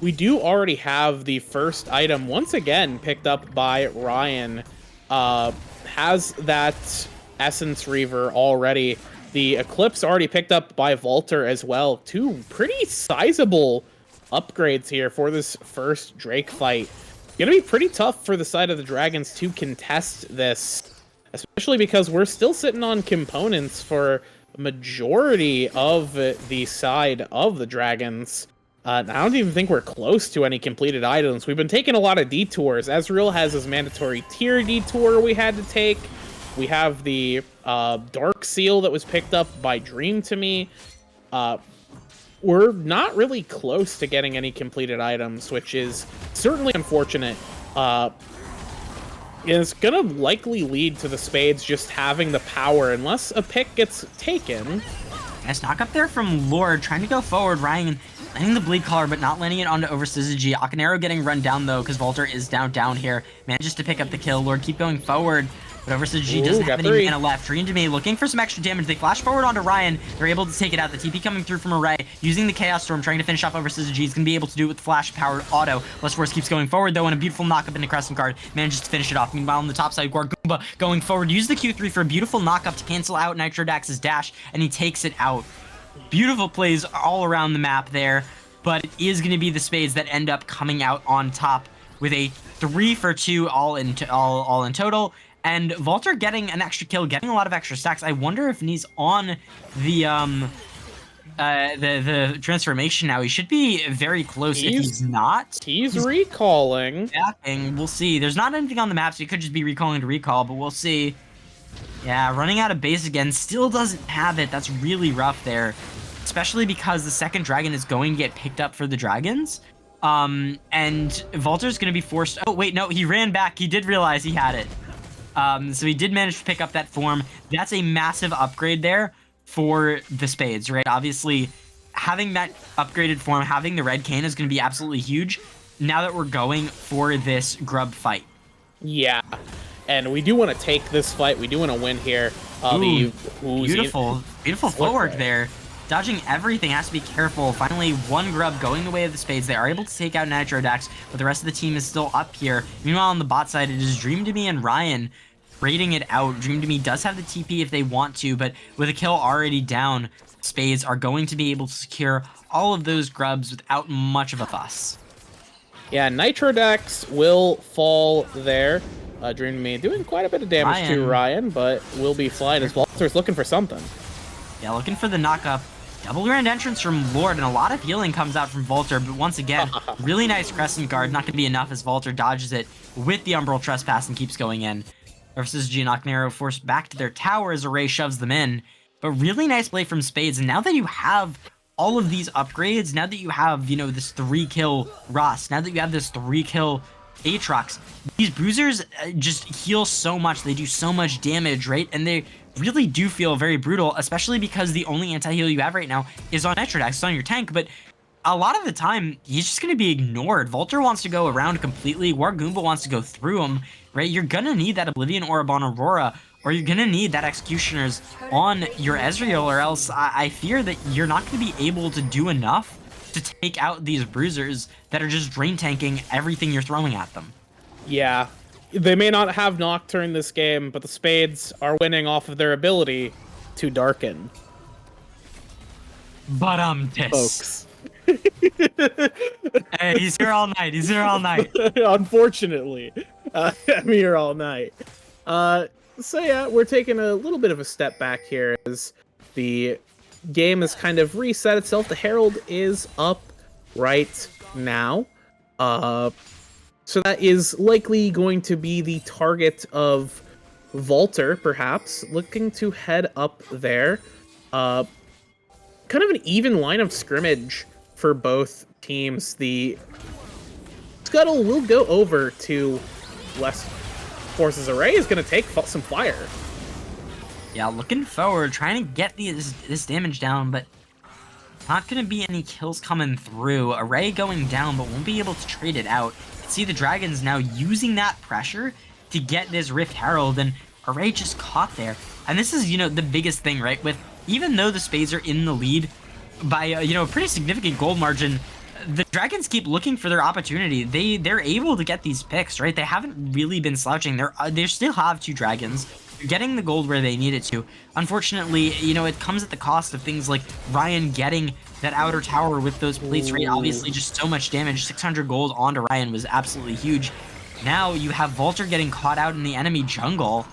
Speaker 5: we do already have the first item once again picked up by Ryan. Has that Essence Reaver already. The Eclipse already picked up by Volter as well. 2 pretty sizable upgrades here for this first Drake fight. Gonna be pretty tough for the side of the Dragons to contest this, especially because we're still sitting on components for a majority of the side of the Dragons. I don't even think we're close to any completed items. We've been taking a lot of detours. Ezreal has his mandatory tier detour we had to take. We have the Dark Seal that was picked up by Dream to me. We're not really close to getting any completed items, which is certainly unfortunate. It's gonna likely lead to the Spades just having the power, unless a pick gets taken.
Speaker 2: Nice knock up there from Lord, trying to go forward. Ryan landing the bleed collar, but not landing it onto over Syzygy. Akanero getting run down though, because Volter is down here. Manages to pick up the kill. Lord keep going forward. But over Syzygy doesn't have any mana left. Dream to me looking for some extra damage. They flash forward onto Ryan. They're able to take it out. The TP coming through from Array. Using the Chaos Storm, trying to finish off over Syzygy. He's going to be able to do it with flash-powered auto. Less Force keeps going forward, though, and a beautiful knock-up into Crescent Guard. Manages to finish it off. Meanwhile, on the top side, Gorgoomba going forward. Use the Q3 for a beautiful knock-up to cancel out Nitrodax's dash, and he takes it out. Beautiful plays all around the map there, but it is going to be the Spades that end up coming out on top with a 3-for-2 all in total. And Volter getting an extra kill, getting a lot of extra stacks. I wonder if he's on the transformation now. He should be very close. If he's not,
Speaker 5: he's recalling.
Speaker 2: Backing. We'll see. There's not anything on the map, so he could just be recalling to recall, but we'll see. Yeah, running out of base again. Still doesn't have it. That's really rough there, especially because the second dragon is going to get picked up for the Dragons. And Volter's going to be forced. Oh wait, no, he ran back. He did realize he had it. So he did manage to pick up that form. That's a massive upgrade there for the Spades, right? Obviously, having that upgraded form, having the red cane is going to be absolutely huge now that we're going for this grub fight.
Speaker 5: Yeah, and we do want to take this fight. We do want to win here.
Speaker 2: Beautiful footwork there. Dodging everything, has to be careful. Finally, one grub going the way of the Spades. They are able to take out Nitrodax, but the rest of the team is still up here. Meanwhile, on the bot side, it is Dream to Me and Ryan raiding it out. Dream to Me does have the TP if they want to, but with a kill already down, Spades are going to be able to secure all of those grubs without much of a fuss.
Speaker 5: Yeah, Nitrodax will fall there. Dream to Me doing quite a bit of damage to Ryan, but will be flying as Walter's looking for something.
Speaker 2: Yeah, looking for the knock-up. Double grand entrance from Lord, and a lot of healing comes out from Volter, but once again, really nice Crescent Guard. Not going to be enough as Volter dodges it with the Umbral Trespass and keeps going in. Versus G and Akanero forced back to their tower as Array shoves them in. But really nice play from Spades, and now that you have all of these upgrades, now that you have, you know, this 3-kill Ross, now that you have this 3-kill Aatrox, these bruisers just heal so much. They do so much damage, right? And they really do feel very brutal, especially because the only anti-heal you have right now is on Nitrodax. It's on your tank, but a lot of the time, he's just going to be ignored. Volter wants to go around completely. Wargoomba wants to go through him, right? You're going to need that Oblivion Orb on Aurora, or you're going to need that Executioners on your Ezreal, or else I fear that you're not going to be able to do enough to take out these bruisers that are just drain tanking everything you're throwing at them.
Speaker 5: Yeah, they may not have Nocturne this game, but the Spades are winning off of their ability to darken.
Speaker 2: But
Speaker 5: folks.
Speaker 2: Hey, he's here all night. He's here all night.
Speaker 5: Unfortunately, I'm here all night. So yeah, we're taking a little bit of a step back here as the game has kind of reset itself. The Herald is up right now. So that is likely going to be the target of Volter, perhaps, looking to head up there. Kind of an even line of scrimmage for both teams. The Scuttle will go over to Less Forces. Array is going to take some fire.
Speaker 2: Yeah, looking forward, trying to get this damage down, but not going to be any kills coming through. Array going down, but won't be able to trade it out. See the Dragons now using that pressure to get this Rift Herald, and Array just caught there. And this is, you know, the biggest thing, right? With even though the Spades are in the lead by, you know, a pretty significant gold margin, the Dragons keep looking for their opportunity. They're able to get these picks, right? They haven't really been slouching. They still have 2 Dragons. getting the gold where they need it to. Unfortunately, you know, it comes at the cost of things like Ryan getting that outer tower with those plates, right? Obviously, just so much damage. 600 gold onto Ryan was absolutely huge. Now you have Volter getting caught out in the enemy jungle.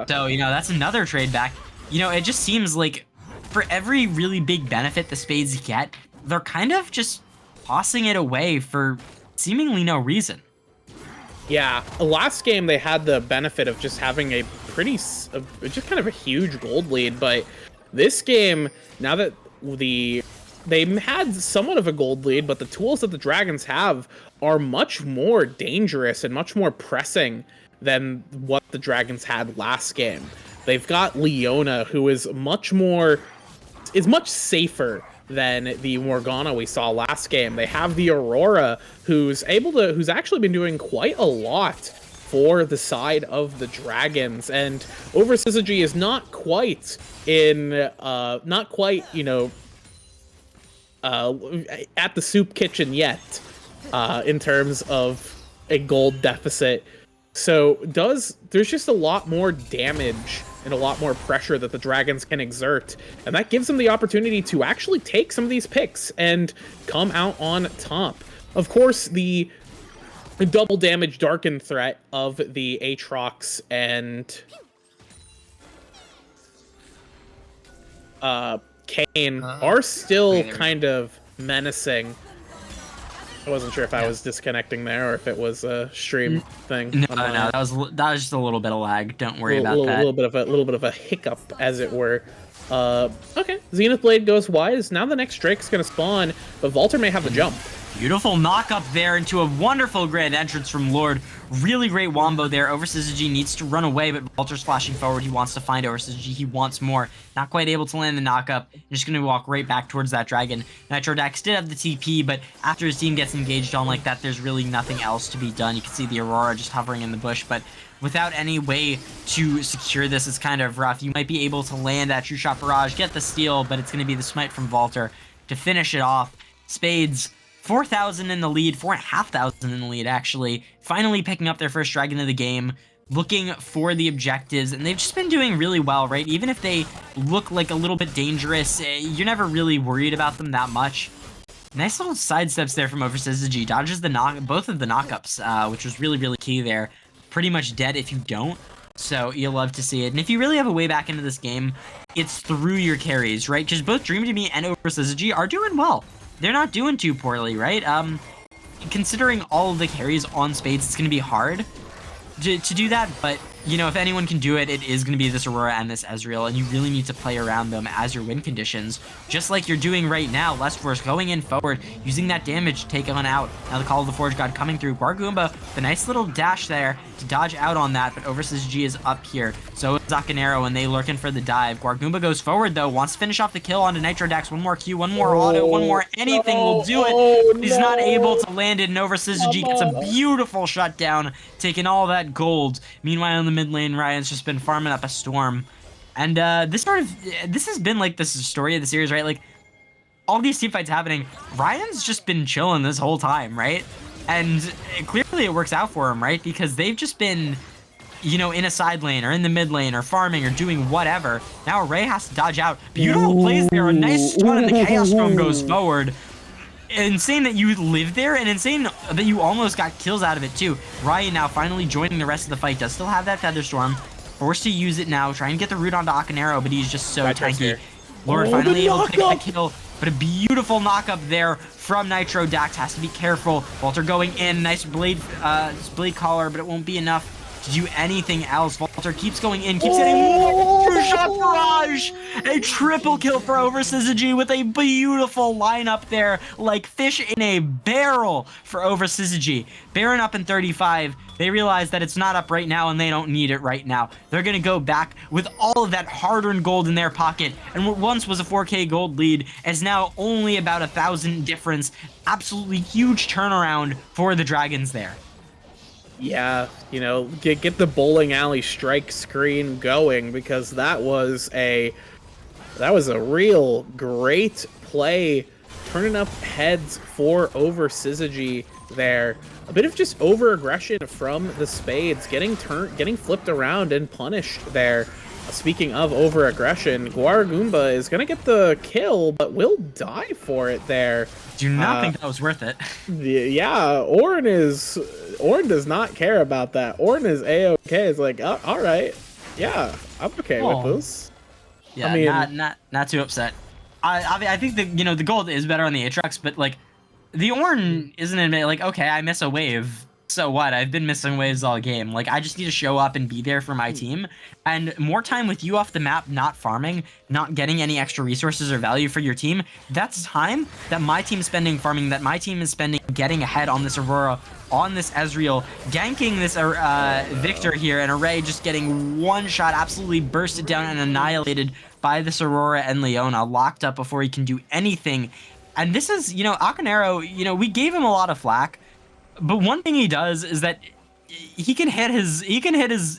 Speaker 2: So, you know, that's another trade back. You know, it just seems like for every really big benefit the Spades get, they're kind of just tossing it away for seemingly no reason.
Speaker 5: Yeah, last game they had the benefit of just having a pretty, just kind of a huge gold lead, but this game, now that they had somewhat of a gold lead, but the tools that the Dragons have are much more dangerous and much more pressing than what the Dragons had last game. They've got Leona, who is much safer than the Morgana we saw last game. They have the Aurora, who's actually been doing quite a lot for the side of the Dragons, and Over Syzygy is not quite, you know, at the soup kitchen yet, in terms of a gold deficit. So there's just a lot more damage and a lot more pressure that the Dragons can exert, and that gives them the opportunity to actually take some of these picks and come out on top. Of course, the double damage Darken threat of the Aatrox and Kayn are still kind of menacing. I wasn't sure if I was disconnecting there or if it was a stream thing.
Speaker 2: No, that was just a little bit of lag. Don't worry about that.
Speaker 5: A little bit of a hiccup, as it were. Okay, Zenith Blade goes wide. Now the next Drake's gonna spawn, but Volter may have the jump.
Speaker 2: Beautiful knock up there into a wonderful grand entrance from Lord. Really great wombo there. Over Syzygy needs to run away, but Volter's flashing forward. He wants to find Over Syzygy. He wants more. Not quite able to land the knock up. Just going to walk right back towards that dragon. Nitro Dax did have the TP, but after his team gets engaged on like that, there's really nothing else to be done. You can see the Aurora just hovering in the bush, but without any way to secure this, it's kind of rough. You might be able to land that True Shot Barrage, get the steal, but it's going to be the smite from Volter to finish it off. Spades 4,000 in the lead, 4,500 in the lead, actually. Finally picking up their first dragon of the game, looking for the objectives, and they've just been doing really well, right? Even if they look like a little bit dangerous, you're never really worried about them that much. Nice little sidesteps there from Over Syzygy. Dodges both of the knockups, which was really, really key there. Pretty much dead if you don't, so you'll love to see it. And if you really have a way back into this game, it's through your carries, right? Because both Dream to Me and Over Syzygy are doing well. They're not doing too poorly, right? Considering all of the carries on Spades, it's going to be hard to do that, but, you know, if anyone can do it, it is going to be this Aurora and this Ezreal, and you really need to play around them as your win conditions, just like you're doing right now. Less Force going in forward, using that damage to take on out. Now the Call of the Forge God coming through. Guargoomba, the nice little dash there to dodge out on that, but Over Syzygy is up here. So is Zacanero, and they lurking for the dive. Guargoomba goes forward, though, wants to finish off the kill onto Nitro Dax. One more Q, one more auto, one more anything will do it. But he's not able to land it, and Over Syzygy gets a beautiful shutdown, taking all that gold. Meanwhile, in the mid lane, Ryan's just been farming up a storm. And this has been like the story of the series, right? Like, all these team fights happening, Ryan's just been chilling this whole time, right? And clearly it works out for him, right? Because they've just been, you know, in a side lane or in the mid lane or farming or doing whatever. Now Ray has to dodge out. Beautiful plays there. A nice stun, and the Chaos Storm goes forward. Insane that you live there, and insane that you almost got kills out of it too. Ryan now finally joining the rest of the fight. Does still have that Featherstorm. Forced to use it now. Trying to get the root onto Akanero, but he's just so tanky. Lord finally able to pick the kill. But a beautiful knock-up there from Nitro Dax. Has to be careful. Volter going in. Nice blade collar, but it won't be enough to do anything else. Volter keeps going in, keeps hitting more. True Shot Barrage! A triple kill for Over Syzygy with a beautiful lineup there, like fish in a barrel for Over Syzygy. Baron up in 35. They realize that it's not up right now, and they don't need it right now. They're going to go back with all of that hard-earned gold in their pocket, and what once was a 4K gold lead is now only about 1,000 difference. Absolutely huge turnaround for the Dragons there.
Speaker 5: Yeah, you know, get the bowling alley strike screen going, because that was a real great play, turning up heads for Over Syzygy there. A bit of just over-aggression from the Spades, getting flipped around and punished there. Speaking of over-aggression, Guaragumba is going to get the kill, but will die for it there.
Speaker 2: Do not think that was worth it.
Speaker 5: Yeah, Orin does not care about that. Orin is A-okay. It's like, oh, all right. Yeah, I'm okay with this.
Speaker 2: Yeah,
Speaker 5: I mean,
Speaker 2: not too upset. I think that, you know, the gold is better on the Aatrox, but like the Ornn isn't admit like, okay, I miss a wave. So what? I've been missing waves all game. Like, I just need to show up and be there for my team. And more time with you off the map, not farming, not getting any extra resources or value for your team, that's time that my team is spending farming, that my team is spending getting ahead on this Aurora, on this Ezreal, ganking this Victor here, and Array just getting one shot absolutely bursted down and annihilated by this Aurora and Leona, locked up before he can do anything. And this is, you know, Akanero, you know, we gave him a lot of flack. But one thing he does is that he can hit his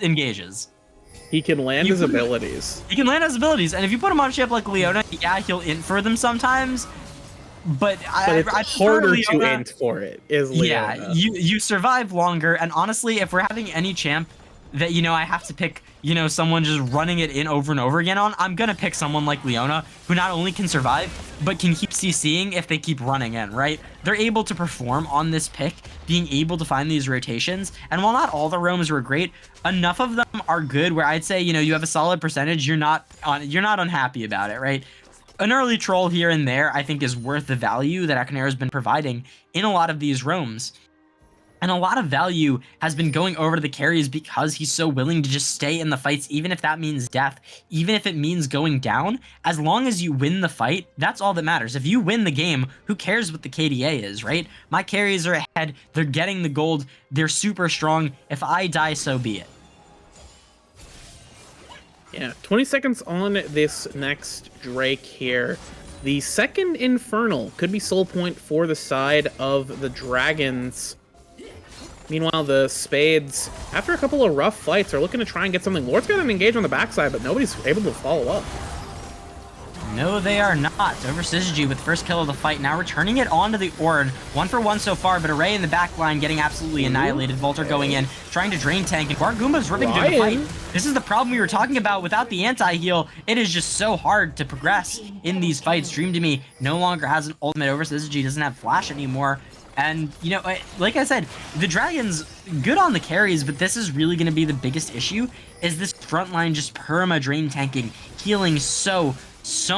Speaker 2: engages.
Speaker 5: He can land his abilities.
Speaker 2: He can land his abilities, and if you put him on a ship like Leona, yeah, he'll int for them sometimes. But
Speaker 5: it's
Speaker 2: I
Speaker 5: harder
Speaker 2: Leona.
Speaker 5: to int for it. Is Leona.
Speaker 2: Yeah, you survive longer, and honestly, if we're having any champ that, you know, I have to pick, you know, someone just running it in over and over again on, I'm gonna pick someone like Leona, who not only can survive, but can keep CCing if they keep running in, right? They're able to perform on this pick, being able to find these rotations, and while not all the roams were great, enough of them are good where I'd say, you know, you have a solid percentage, you're not unhappy about it, right? An early troll here and there, I think, is worth the value that Akanero has been providing in a lot of these roams. And a lot of value has been going over to the carries because he's so willing to just stay in the fights, even if that means death, even if it means going down. As long as you win the fight, that's all that matters. If you win the game, who cares what the KDA is, right? My carries are ahead. They're getting the gold. They're super strong. If I die, so be it.
Speaker 5: Yeah, 20 seconds on this next Drake here. The second Infernal could be soul point for the side of the Dragons. Meanwhile, the Spades, after a couple of rough fights, are looking to try and get something. Lord's got an engage on the backside, but nobody's able to follow up.
Speaker 2: No, they are not. Over Syzygy with first kill of the fight, now returning it onto the Ornn. 1 for 1 so far, but Array in the back line getting absolutely annihilated. Volter going in, trying to drain tank, and Guaragumba's ripping through the fight. This is the problem we were talking about. Without the anti-heal, it is just so hard to progress in these fights. Dream to Me no longer has an ultimate. Over Syzygy doesn't have flash anymore. And, you know, like I said, the Dragons, good on the carries, but this is really going to be the biggest issue, is this front line just perma-drain tanking, healing so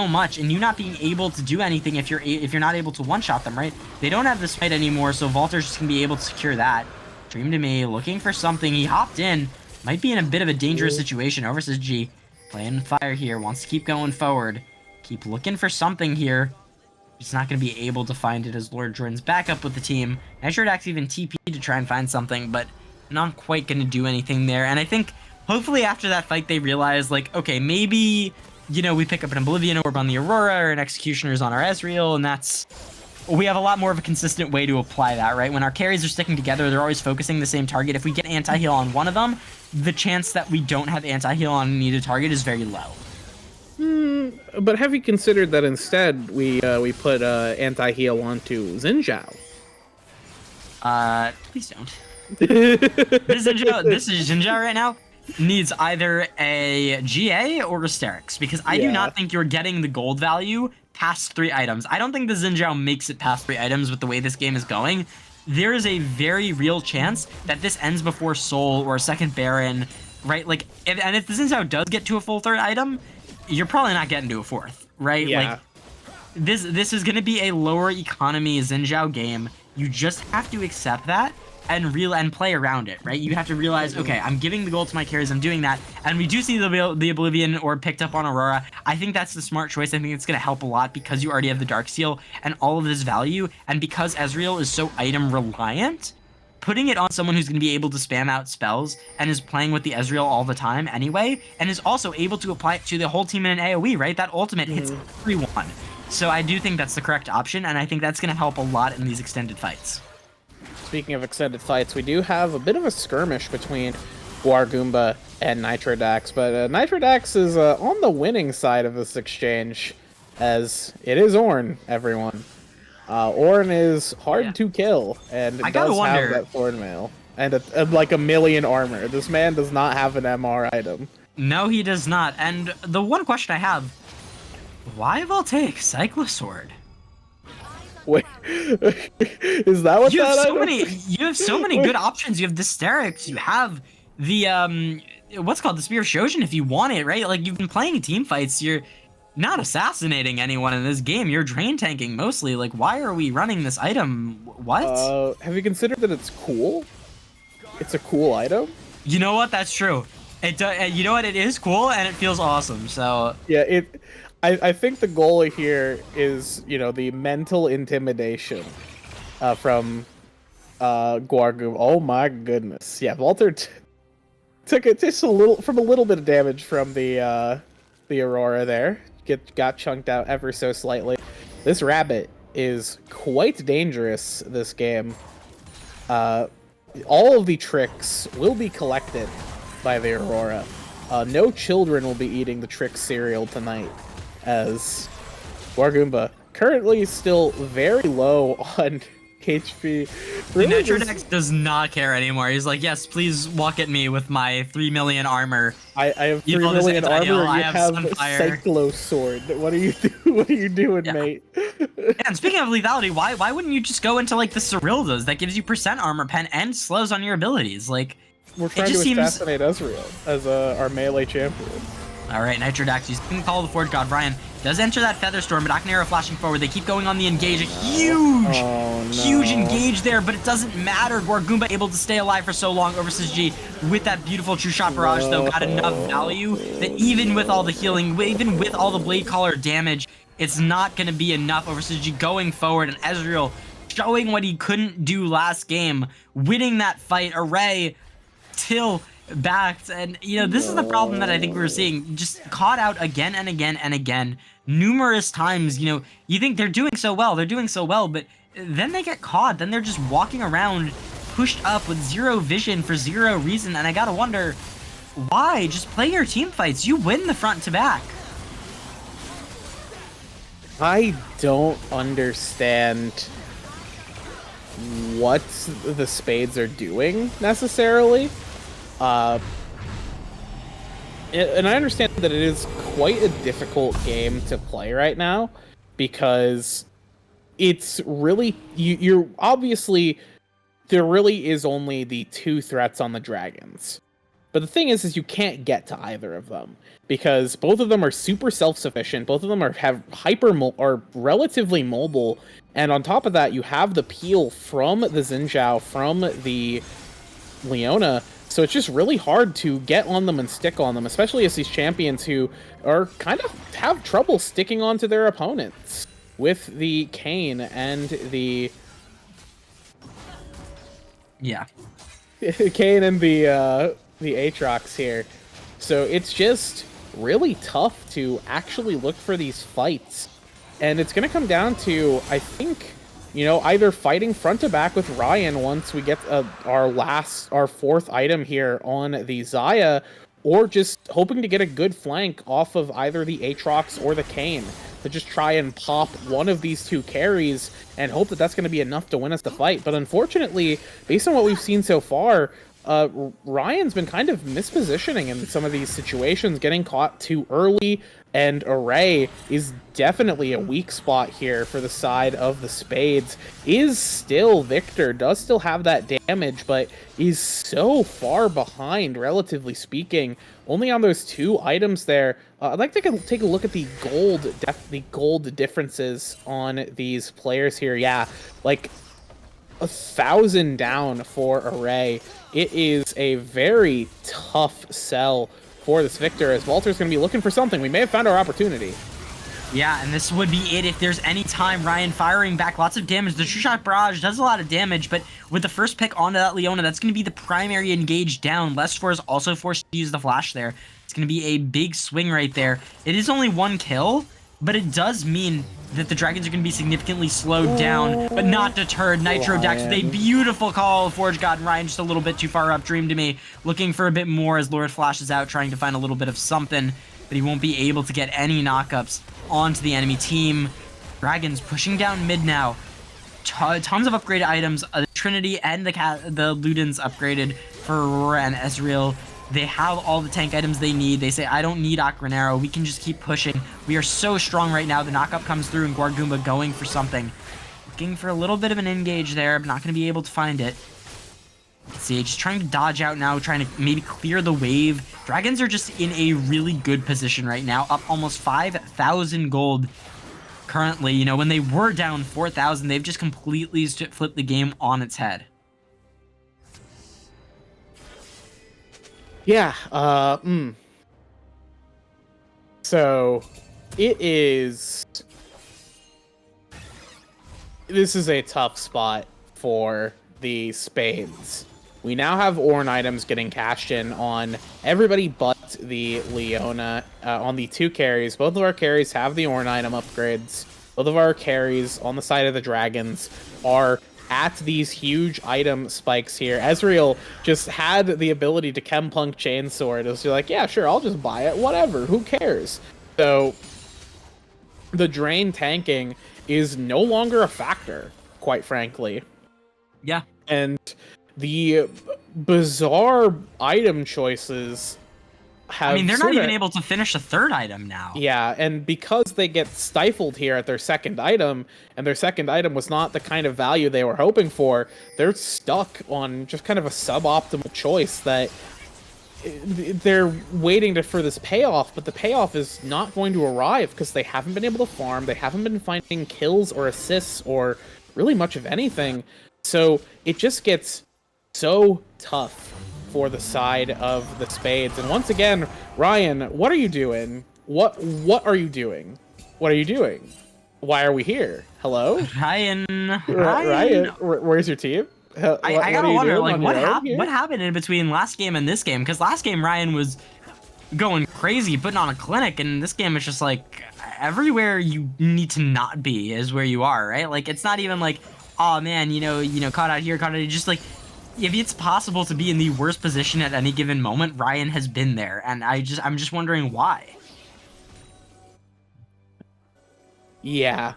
Speaker 2: much, and you not being able to do anything if you're not able to one-shot them, right? They don't have this fight anymore, so Volter's just going to be able to secure that. Dream to Me, looking for something. He hopped in. Might be in a bit of a dangerous situation. Over Syzygy, playing fire here, wants to keep going forward. Keep looking for something here. He's not going to be able to find it as Lord joins back up with the team. Nitrodax even TP to try and find something, but not quite going to do anything there. And I think, hopefully after that fight, they realize, like, okay, maybe, you know, we pick up an Oblivion Orb on the Aurora or an Executioner's on our Ezreal, and that's... We have a lot more of a consistent way to apply that, right? When our carries are sticking together, they're always focusing the same target. If we get anti-heal on one of them, the chance that we don't have anti-heal on a needed target is very low.
Speaker 5: But have you considered that instead we put anti-heal onto Xin Zhao?
Speaker 2: Please don't. This is Xin Zhao right now needs either a GA or a Sterix, because I do not think you're getting the gold value past 3 items. I don't think the Xin Zhao makes it past 3 items with the way this game is going. There is a very real chance that this ends before Soul or a second Baron, right? Like, if the Xin Zhao does get to a full 3rd item, you're probably not getting to a 4th, right?
Speaker 5: Yeah.
Speaker 2: Like, this is going to be a lower economy Xin Zhao game. You just have to accept that and play around it, right? You have to realize, okay, I'm giving the gold to my carries, I'm doing that, and we do see the Oblivion Orb picked up on Aurora. I think that's the smart choice. I think it's going to help a lot because you already have the Darksteel and all of this value, and because Ezreal is so item reliant, putting it on someone who's going to be able to spam out spells and is playing with the Ezreal all the time anyway, and is also able to apply it to the whole team in an AoE, right? That ultimate hits everyone. So I do think that's the correct option, and I think that's going to help a lot in these extended fights.
Speaker 5: Speaking of extended fights, we do have a bit of a skirmish between Guaragumba and Nitrodax, but Nitrodax is on the winning side of this exchange, as it is Ornn, everyone. Orin is hard
Speaker 2: Yeah.
Speaker 5: to kill, and
Speaker 2: I gotta
Speaker 5: does have
Speaker 2: wonder-
Speaker 5: that thorn mail and like a million armor. This man does not have an MR item.
Speaker 2: No, he does not. And the one question I have, why Voltaic Cyclosword?
Speaker 5: Wait, is that what
Speaker 2: You have
Speaker 5: that
Speaker 2: so
Speaker 5: item?
Speaker 2: many you have so many good options. You have the Sterix, you have the what's it called, the Spear of Shojin if you want it, right? Like, you've been playing team fights, you're not assassinating anyone in this game, you're drain tanking mostly. Like, why are we running this item? What?
Speaker 5: Have you considered that it's cool? It's a cool item.
Speaker 2: You know what? That's true. It you know what? It is cool and it feels awesome. So
Speaker 5: Yeah, I think the goal here is, you know, the mental intimidation from Guargu. Oh my goodness. Yeah, Walter took it just a little bit of damage from the Aurora there. Got chunked out ever so slightly. This rabbit is quite dangerous this game. All of the tricks will be collected by the Aurora. No children will be eating the trick cereal tonight, as Wargoomba currently still very low on HP.
Speaker 2: the
Speaker 5: Really
Speaker 2: Nitrodex does not care anymore. He's like, yes, please walk at me with my 3 million armor.
Speaker 5: I have 3
Speaker 2: Evil is
Speaker 5: million
Speaker 2: anti-heal,
Speaker 5: armor.
Speaker 2: I
Speaker 5: You
Speaker 2: have
Speaker 5: have
Speaker 2: Sunfire.
Speaker 5: Cyclo Sword. What are you What are you doing,
Speaker 2: Yeah.
Speaker 5: mate?
Speaker 2: And speaking of lethality, why wouldn't you just go into like the Cyrildas that gives you % armor pen and slows on your abilities? Like,
Speaker 5: We're trying
Speaker 2: just
Speaker 5: to
Speaker 2: seems-
Speaker 5: assassinate Ezreal as our melee champion.
Speaker 2: all right, Nitrodax, he's being called the Forge God. Ryan does enter that Featherstorm, but Aknero flashing forward. They keep going on the engage. A huge,
Speaker 5: Oh, no.
Speaker 2: huge engage there, but it doesn't matter. Gorgoomba able to stay alive for so long over G with that beautiful True Shot Barrage, though, got enough value that even with all the healing, even with all the Blade Caller damage, it's not going to be enough over G going forward. And Ezreal showing what he couldn't do last game, winning that fight. Array till backed, and you know, this is the problem that I think we're seeing, just caught out again and again and again numerous times. You know, you think they're doing so well, but then they get caught, then they're just walking around pushed up with zero vision for zero reason. And I gotta wonder why. Just play your team fights, you win the front to back.
Speaker 5: I don't understand what the Spades are doing necessarily. And I understand that it is quite a difficult game to play right now, because it's really you're obviously, there really is only the 2 threats on the dragons. But the thing is you can't get to either of them, because both of them are super self-sufficient. Both of them are relatively mobile, and on top of that, you have the peel from the Xin Zhao, from the Leona. So it's just really hard to get on them and stick on them, especially as these champions who are kind of have trouble sticking onto their opponents with the Kayn and the Kayn and the Aatrox here. So it's just really tough to actually look for these fights. And it's going to come down to, I think, you know, either fighting front to back with Ryan once we get our 4th item here on the Xayah, or just hoping to get a good flank off of either the Aatrox or the Kayn to just try and pop one of these 2 carries and hope that that's going to be enough to win us the fight. But unfortunately, based on what we've seen so far, Ryan's been kind of mispositioning in some of these situations, getting caught too early, and Array is definitely a weak spot here for the side of the Spades. Is still Victor, does still have that damage, but is so far behind, relatively speaking, only on those 2 items there. I'd like to take a look at the gold differences on these players here. Yeah, like 1,000 down for Array. It is a very tough sell for this Victor, as Walter's going to be looking for something. We may have found our opportunity.
Speaker 2: Yeah, and this would be it if there's any time. Ryan firing back lots of damage. The True Shot Barrage does a lot of damage, but with the first pick onto that Leona, that's going to be the primary engage down. Less4 is also forced to use the flash there. It's going to be a big swing right there. It is only 1 kill, but it does mean that the dragons are going to be significantly slowed down, but not deterred. Nitrodex with a beautiful call. Forge God, and Ryan just a little bit too far up. Dream to me, looking for a bit more as Lord flashes out, trying to find a little bit of something, but he won't be able to get any knockups onto the enemy team. Dragons pushing down mid now. tons of upgraded items. The Trinity and the Ludens upgraded for Aurora and Ezreal. They have all the tank items they need. They say, I don't need Aquanero. We can just keep pushing. We are so strong right now. The knockup comes through and Guardgoomba going for something. Looking for a little bit of an engage there, but not going to be able to find it. Let's see, just trying to dodge out now, trying to maybe clear the wave. Dragons are just in a really good position right now, up almost 5,000 gold currently. You know, when they were down 4,000, they've just completely flipped the game on its head.
Speaker 5: Yeah, So, it is... This is a tough spot for the Spades. We now have Ornn items getting cashed in on everybody but the Leona. On the 2 carries, both of our carries have the Ornn item upgrades. Both of our carries on the side of the Dragons are at these huge item spikes here. Ezreal just had the ability to Chemplunk Chainsword. It was like, yeah, sure, I'll just buy it, whatever, who cares? So the drain tanking is no longer a factor, quite frankly.
Speaker 2: Yeah.
Speaker 5: And the bizarre item choices have...
Speaker 2: I mean, they're not even able to finish a 3rd item now.
Speaker 5: Yeah, and because they get stifled here at their 2nd item, and their 2nd item was not the kind of value they were hoping for, they're stuck on just kind of a suboptimal choice that they're waiting for this payoff, but the payoff is not going to arrive because they haven't been able to farm, they haven't been finding kills or assists or really much of anything. So it just gets so tough for the side of the Spades. And once again, Ryan, what are you doing? What are you doing? What are you doing? Why are we here? Hello?
Speaker 2: Ryan,
Speaker 5: where's your team?
Speaker 2: I gotta wonder, like, what happened in between last game and this game? Because last game, Ryan was going crazy, putting on a clinic, and this game is just like, everywhere you need to not be is where you are, right? Like, it's not even like, oh man, you know, caught out here, caught out here. Just like, if it's possible to be in the worst position at any given moment, Ryan has been there, and I'm just wondering why.
Speaker 5: Yeah,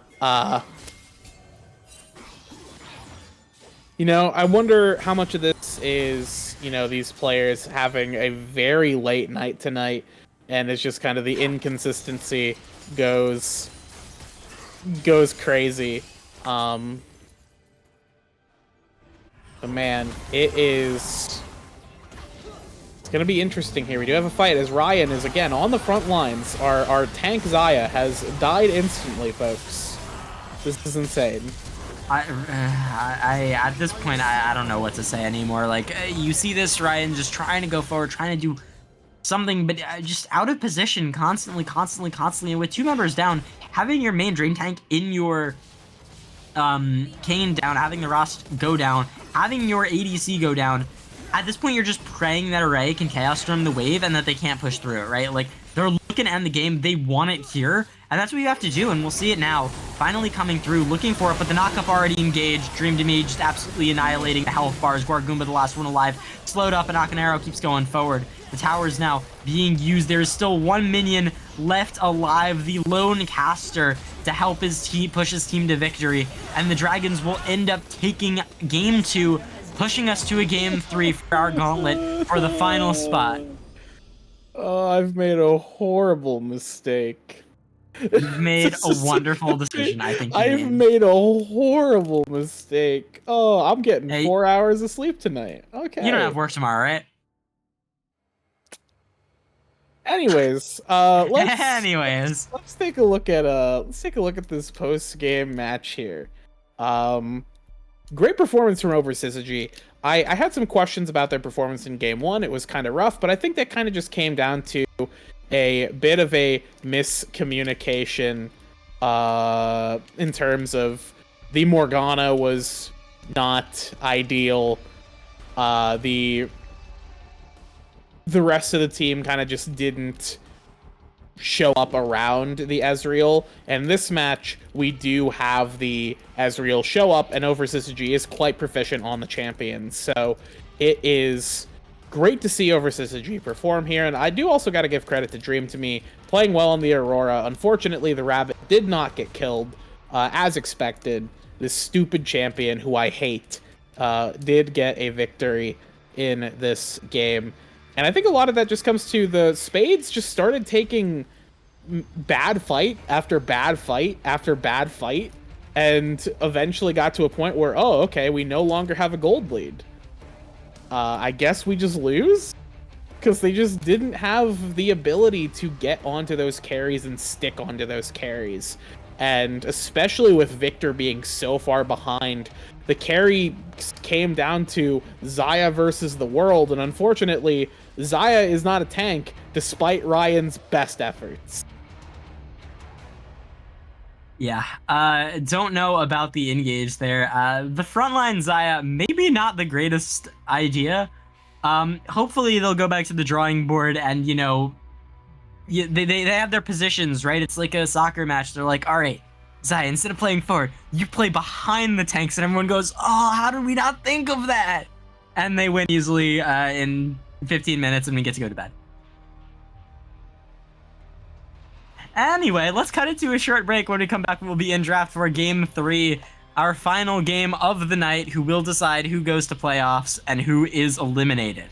Speaker 5: you know, I wonder how much of this is, you know, these players having a very late night tonight, and it's just kind of the inconsistency goes crazy. But man, it's gonna be interesting here. We do have a fight as Ryan is again on the front lines. Our tank Xayah has died instantly, folks. This is insane.
Speaker 2: I at this point, I don't know what to say anymore. Like, you see this Ryan just trying to go forward, trying to do something, but just out of position constantly. And with 2 members down, having your main drain tank in your Kane down, having the Rost go down, having your ADC go down, at this point you're just praying that Array can Chaos Storm the wave and that they can't push through it, right? Like, they're looking to end the game, they want it here, and that's what you have to do, and we'll see it now. Finally coming through, looking for it, but the knockup already engaged. Dream to Me just absolutely annihilating the health bars. Guardgoomba, the last one alive, slowed up, and Akanero keeps going forward. The tower is now being used. There is still 1 minion left alive, the lone caster, to help his team push his team to victory, and the Dragons will end up taking game 2, pushing us to a game 3 for our gauntlet for the final spot.
Speaker 5: Oh, I've made a horrible mistake.
Speaker 2: You've made a wonderful decision, I think.
Speaker 5: I've made a horrible mistake. Oh, I'm getting 4 hours of sleep tonight. Okay.
Speaker 2: You don't have work tomorrow, right?
Speaker 5: Anyways,
Speaker 2: let's
Speaker 5: take a look at this post-game match here. Great performance from Over Syzygy. I had some questions about their performance in game 1. It was kind of rough, but I think that kind of just came down to a bit of a miscommunication in terms of the Morgana was not ideal. The rest of the team kind of just didn't show up around the Ezreal. And this match, we do have the Ezreal show up, and Over Syzygy is quite proficient on the champion. So it is great to see Over Syzygy perform here. And I do also got to give credit to Dream to Me, playing well on the Aurora. Unfortunately, the Rabbit did not get killed as expected, this stupid champion who I hate did get a victory in this game. And I think a lot of that just comes to the Spades just started taking bad fight after bad fight after bad fight, and eventually got to a point where, oh, okay, we no longer have a gold lead. I guess we just lose? Because they just didn't have the ability to get onto those carries and stick onto those carries. And especially with Victor being so far behind, the carry came down to Xayah versus the world, and unfortunately, Xayah is not a tank, despite Ryan's best efforts.
Speaker 2: Yeah, don't know about the engage there. The frontline Xayah, maybe not the greatest idea. Hopefully they'll go back to the drawing board and, you know, they have their positions, right? It's like a soccer match. They're like, all right, Xayah, instead of playing forward, you play behind the tanks, and everyone goes, oh, how did we not think of that? And they win easily in 15 minutes, and we get to go to bed. Anyway, let's cut it to a short break. When we come back, we'll be in draft for Game 3, our final game of the night, who will decide who goes to playoffs and who is eliminated.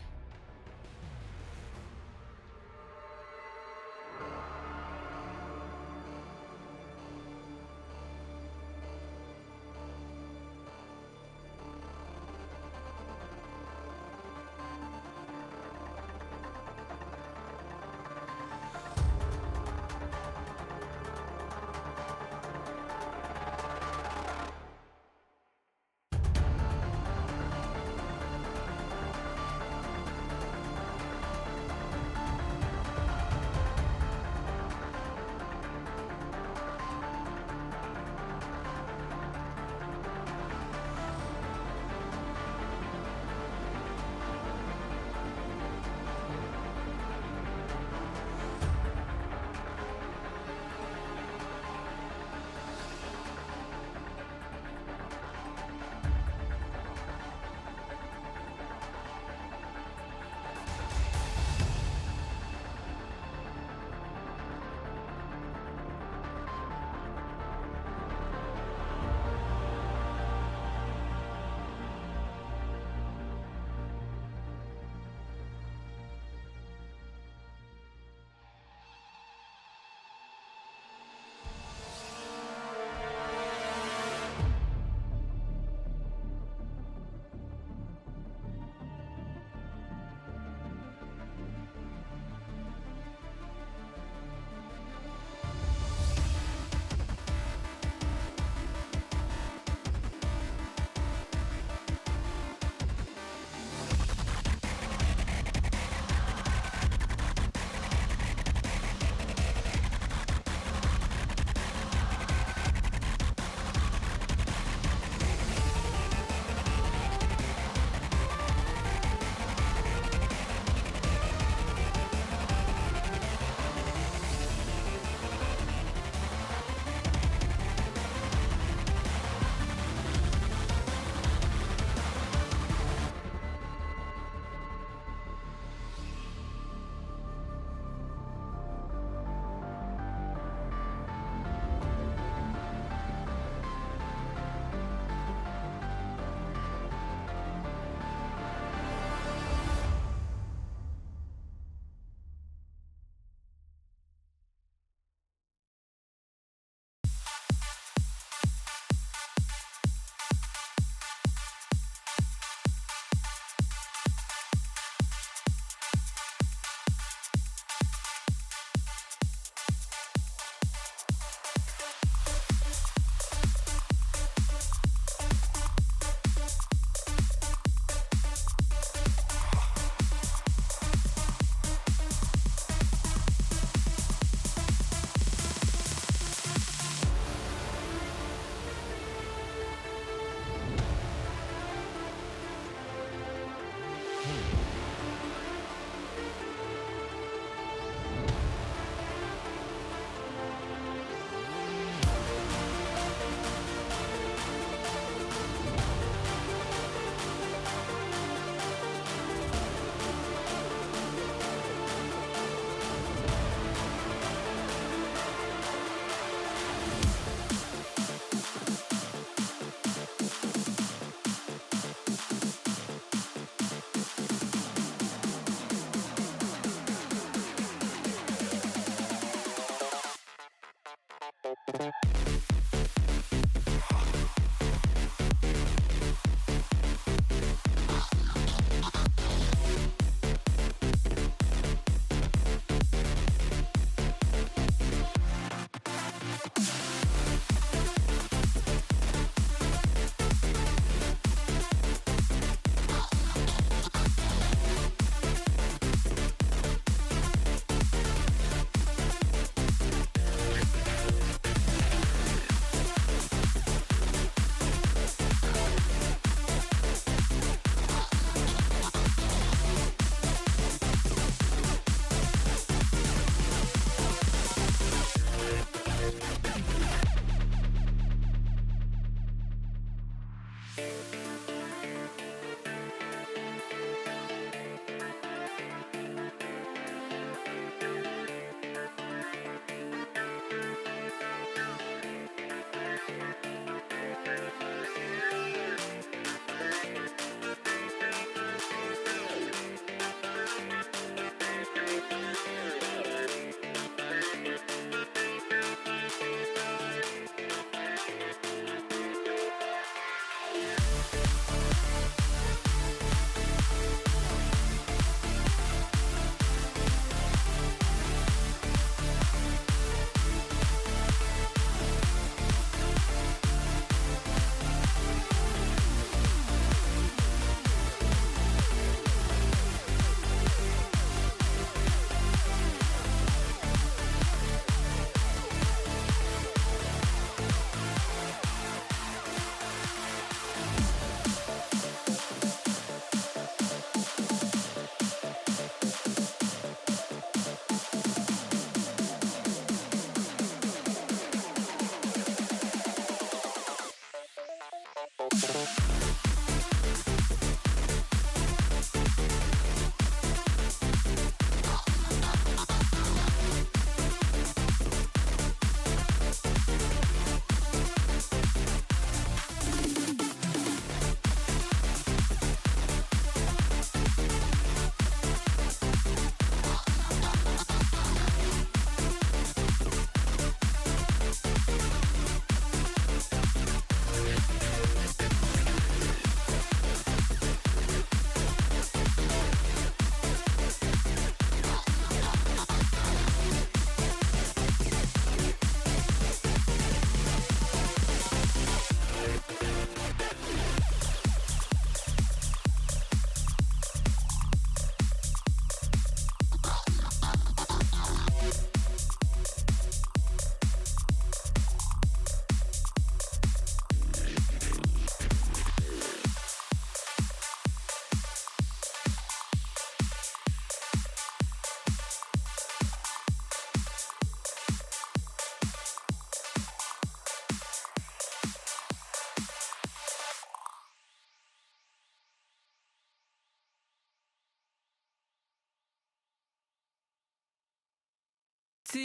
Speaker 4: 強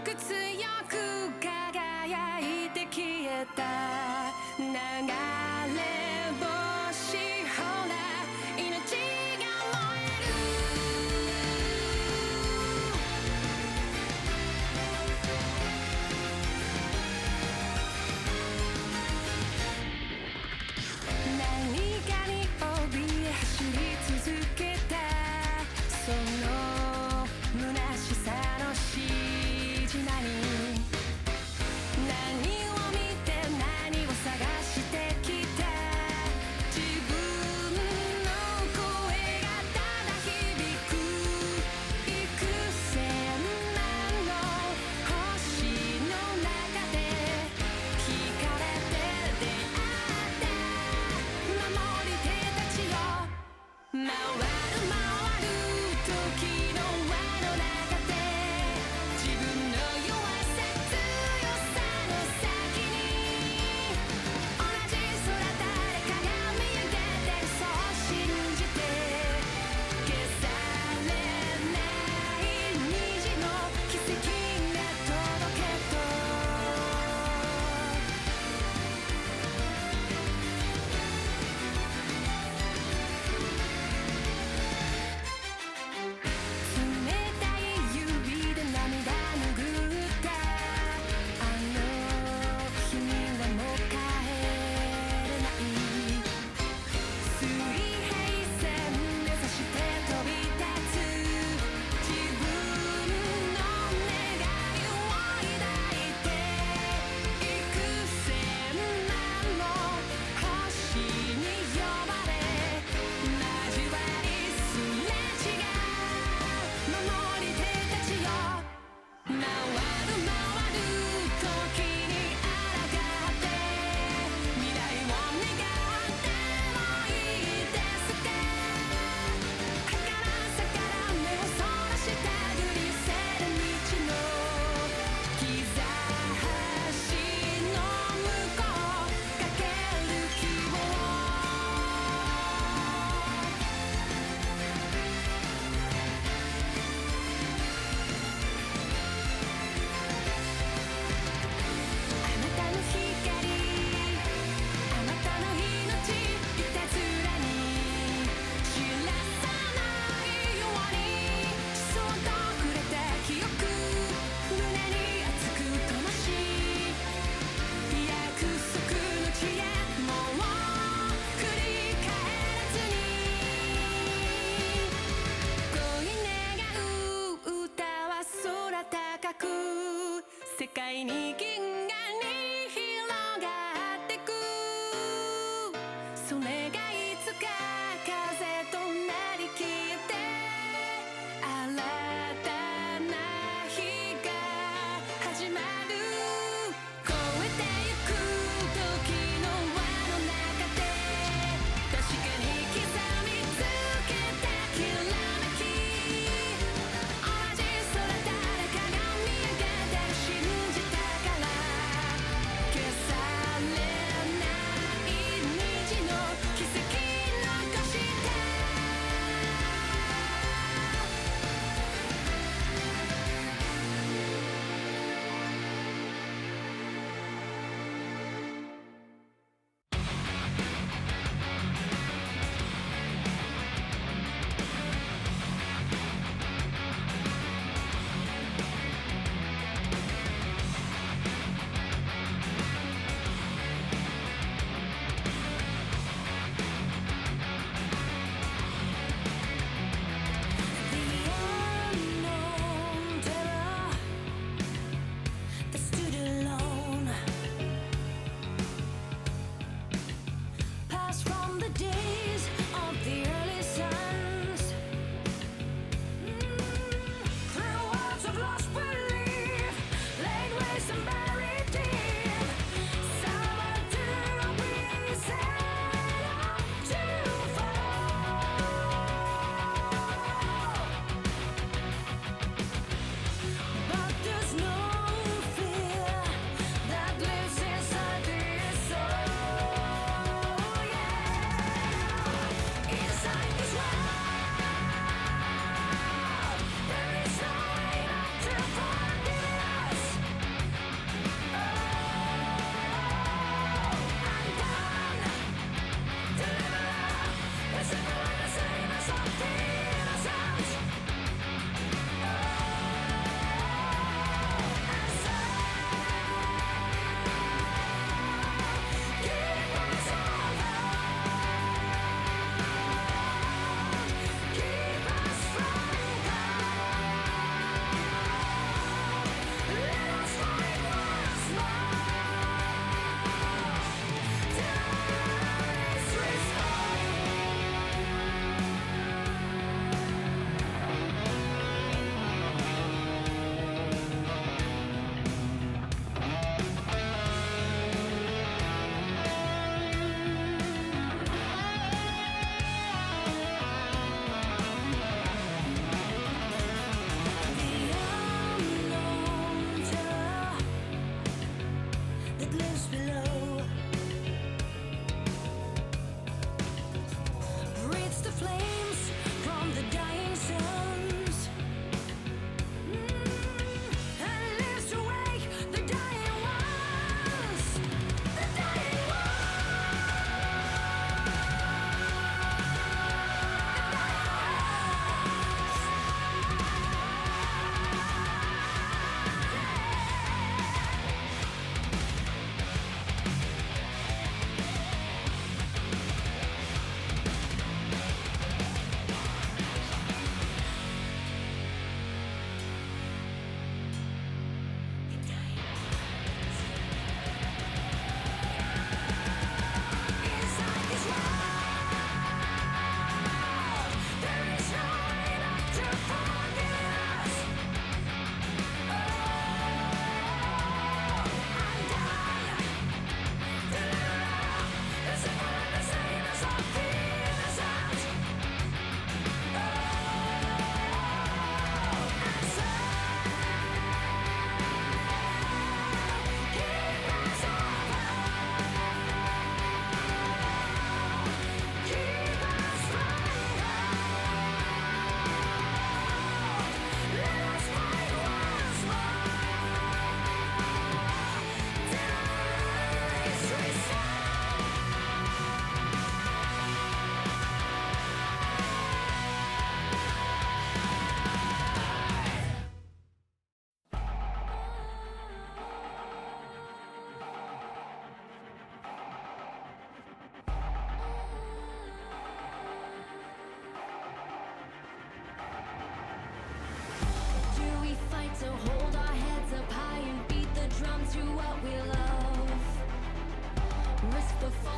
Speaker 4: く強く輝いて消えた流れ星ほら命が燃える何かに怯え走り続けたその虚しさのしじまにそれがいつか風となりきって新たな日が始まる越えてゆく時の輪の中で確かに刻みつけたきらめき同じ空誰かが見上げて信じたから消されない虹の奇跡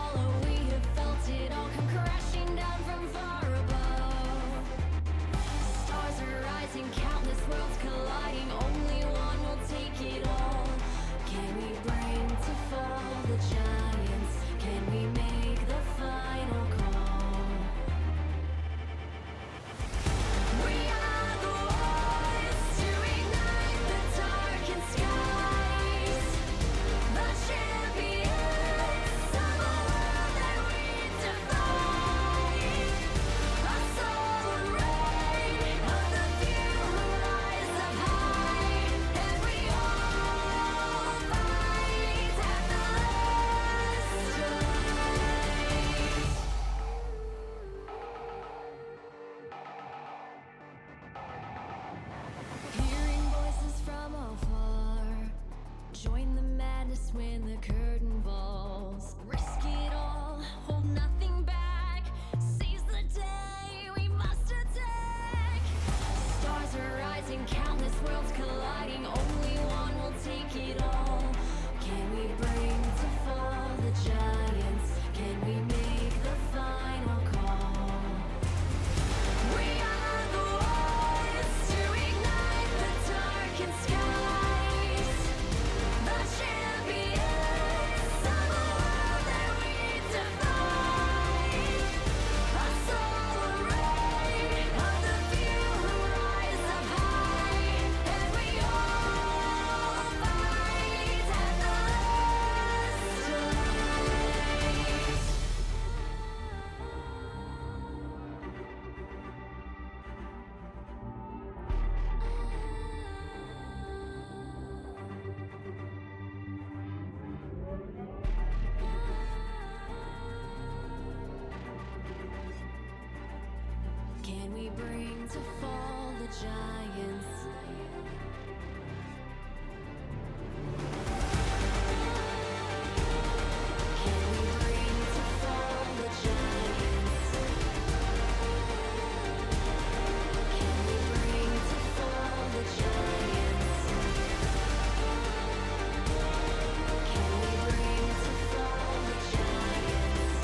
Speaker 4: follow. We have felt it all come crashing down from far above. Stars are rising, countless worlds colliding. Only one will take it all. Can we bring to fall the giants? Can we make the final call? We are the ones to ignite the darkened skies. The champions of a world that we defy. A soul ray of the few who rise up high. And we all fight at the last light. Hearing voices from afar. Join the madness when the curtain falls. Risk it all, hold nothing back. Seize the day, we must attack. Stars are rising, countless worlds colliding. Only one will take it all. Can we bring to fall the giants? Can we make the final call? We are the ones to ignite the darkened skies. The champions of a world that we defy. A soul ray of the few who rise up high. And we all fight at the last Can we bring to fall the giants? Can we bring to fall the giants? Can we bring to fall the giants? Can we bring to fall the giants?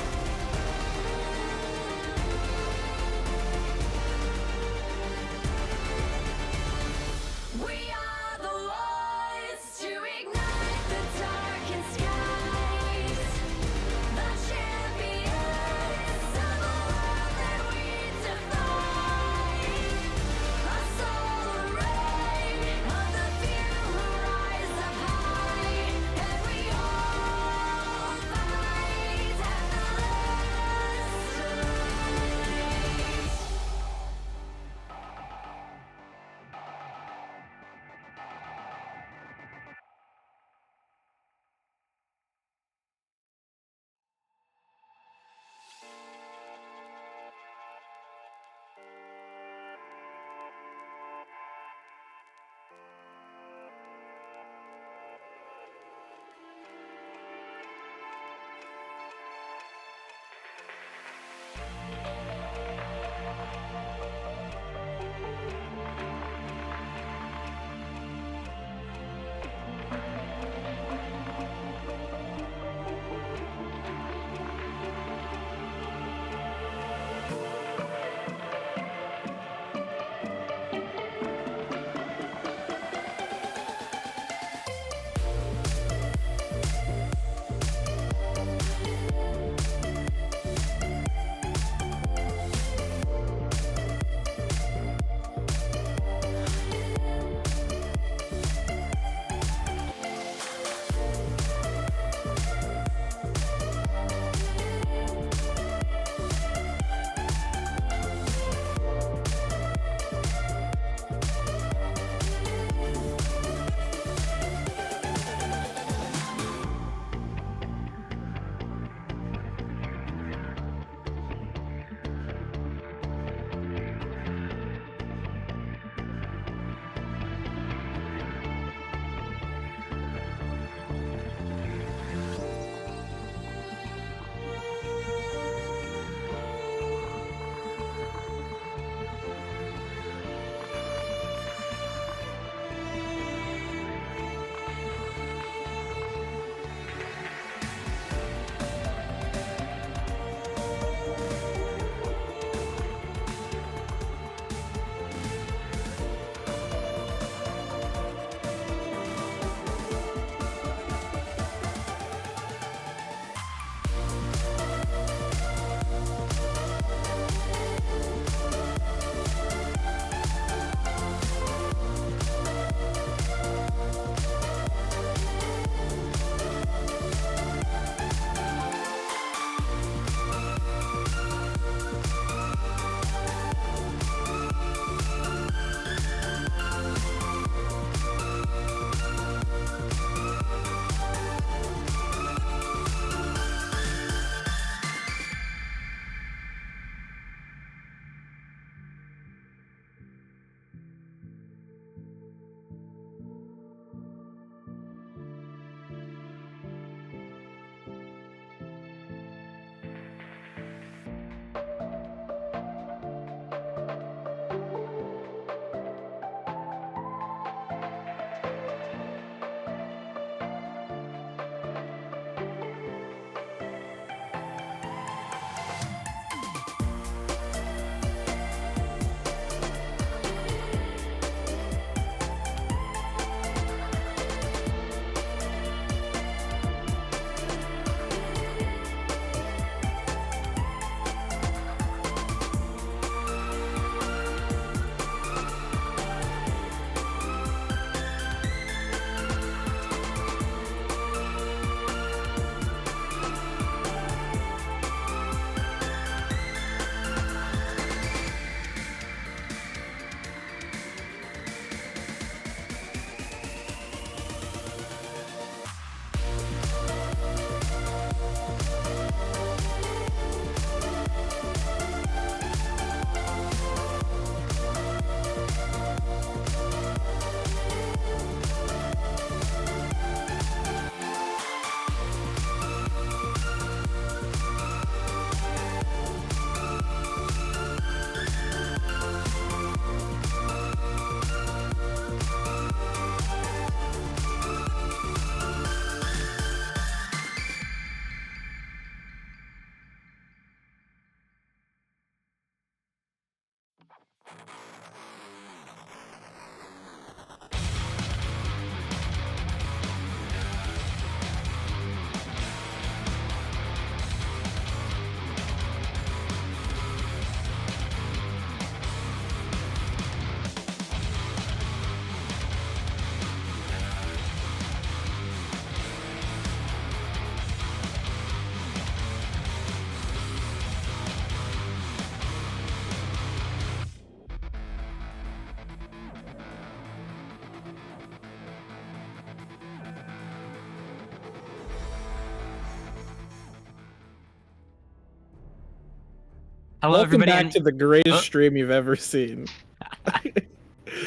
Speaker 2: Hello,
Speaker 5: Welcome
Speaker 2: everybody.
Speaker 5: back
Speaker 2: And
Speaker 5: to the greatest
Speaker 2: Oh.
Speaker 5: stream you've ever seen.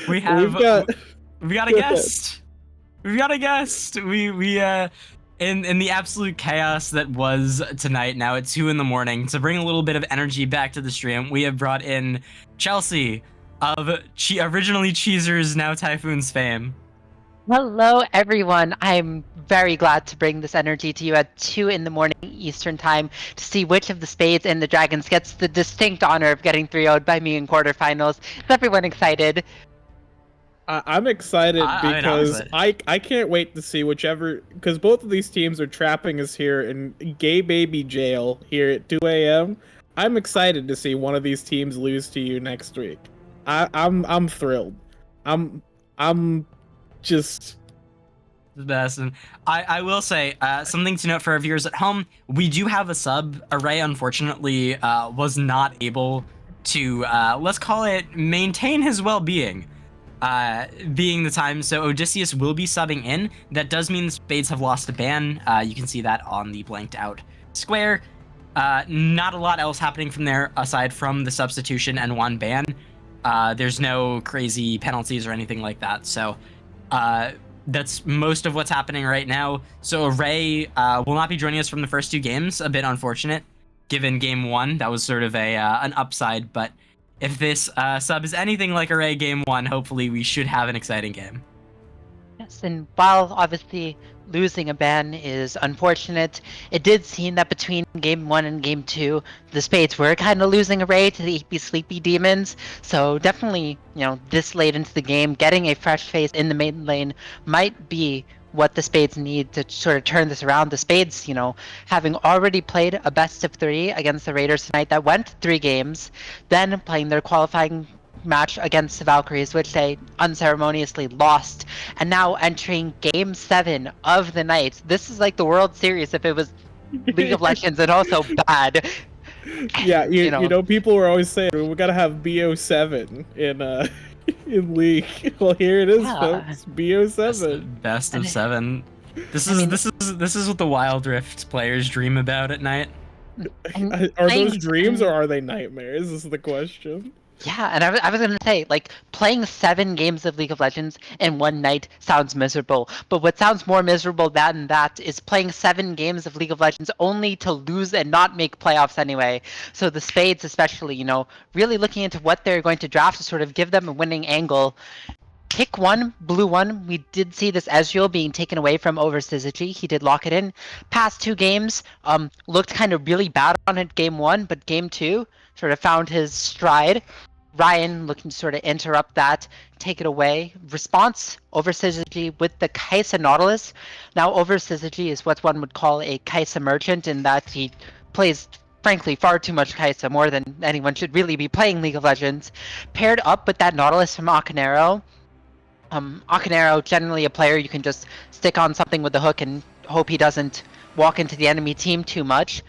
Speaker 2: we have we got a
Speaker 5: Go ahead.
Speaker 2: guest. We got a guest. We in the absolute chaos that was tonight. Now at 2 a.m. to bring a little bit of energy back to the stream. We have brought in Chelsea of originally Cheezer's, now Typhoon's fame.
Speaker 6: Hello, everyone. I'm very glad to bring this energy to you at 2 a.m. Eastern Time to see which of the Spades and the Dragons gets the distinct honor of getting 3-0'd by me in quarterfinals. Is everyone excited?
Speaker 5: I'm excited
Speaker 2: I'm
Speaker 5: because
Speaker 2: excited.
Speaker 5: I can't wait to see because both of these teams are trapping us here in gay baby jail here at 2 a.m. I'm excited to see one of these teams lose to you next week. I'm thrilled. I'm just
Speaker 2: The best. And I will say something to note for our viewers at home. We do have a sub. Array, unfortunately, was not able to, let's call it, maintain his well-being. Being the time, so Odysseus will be subbing in. That does mean the Spades have lost a ban. You can see that on the blanked out square. Not a lot else happening from there aside from the substitution and one ban. There's no crazy penalties or anything like that. So that's most of what's happening right now. So Array will not be joining us from the first two games. A bit unfortunate, given game one. That was sort of an upside, but if this sub is anything like Array game one, hopefully we should have an exciting game.
Speaker 6: Yes, and while obviously losing a ban is unfortunate, it did seem that between game 1 and game 2, the Spades were kind of losing Array to the EP Sleepy Demons. So definitely, this late into the game, getting a fresh face in the main lane might be what the Spades need to sort of turn this around. The Spades, having already played a best of 3 against the Raiders tonight that went 3 games, then playing their qualifying match against the Valkyries, which they unceremoniously lost, and now entering game 7 of the night. This is like the World Series if it was League of Legends, and also bad.
Speaker 5: yeah, you know, people were always saying we gotta have BO7 in in League. Well, here it is, folks. BO7.
Speaker 2: Best of 7. This is what the Wild Rift players dream about at night.
Speaker 5: Are those dreams or are they nightmares? Is the question.
Speaker 6: Yeah, and I was going to say, playing 7 games of League of Legends in one night sounds miserable. But what sounds more miserable than that is playing 7 games of League of Legends only to lose and not make playoffs anyway. So the Spades especially, really looking into what they're going to draft to sort of give them a winning angle. Pick 1, blue 1, we did see this Ezreal being taken away from over Syzygy. He did lock it in. Past 2 games, looked kind of really bad on it game 1, but game 2 sort of found his stride. Ryan looking to sort of interrupt that, take it away. Response, over Syzygy with the Kai'Sa Nautilus. Now over Syzygy is what one would call a Kai'Sa merchant in that he plays, frankly, far too much Kai'Sa, more than anyone should really be playing League of Legends. Paired up with that Nautilus from Akanero. Akanero, generally a player you can just stick on something with the hook and hope he doesn't walk into the enemy team too much.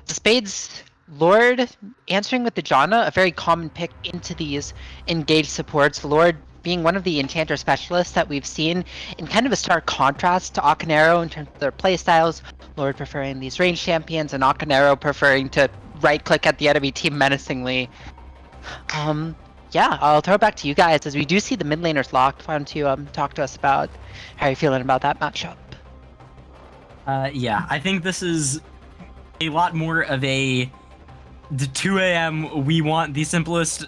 Speaker 6: The Spades Lord answering with the Janna, a very common pick into these engaged supports. Lord being one of the enchanter specialists that we've seen in kind of a stark contrast to Akanero in terms of their playstyles. Lord preferring these range champions and Akanero preferring to right click at the enemy team menacingly. Yeah, I'll throw it back to you guys as we do see the mid laners locked. Why don't you talk to us about how you're feeling about that matchup?
Speaker 2: Yeah, I think this is a lot more of the 2 a.m. we want the simplest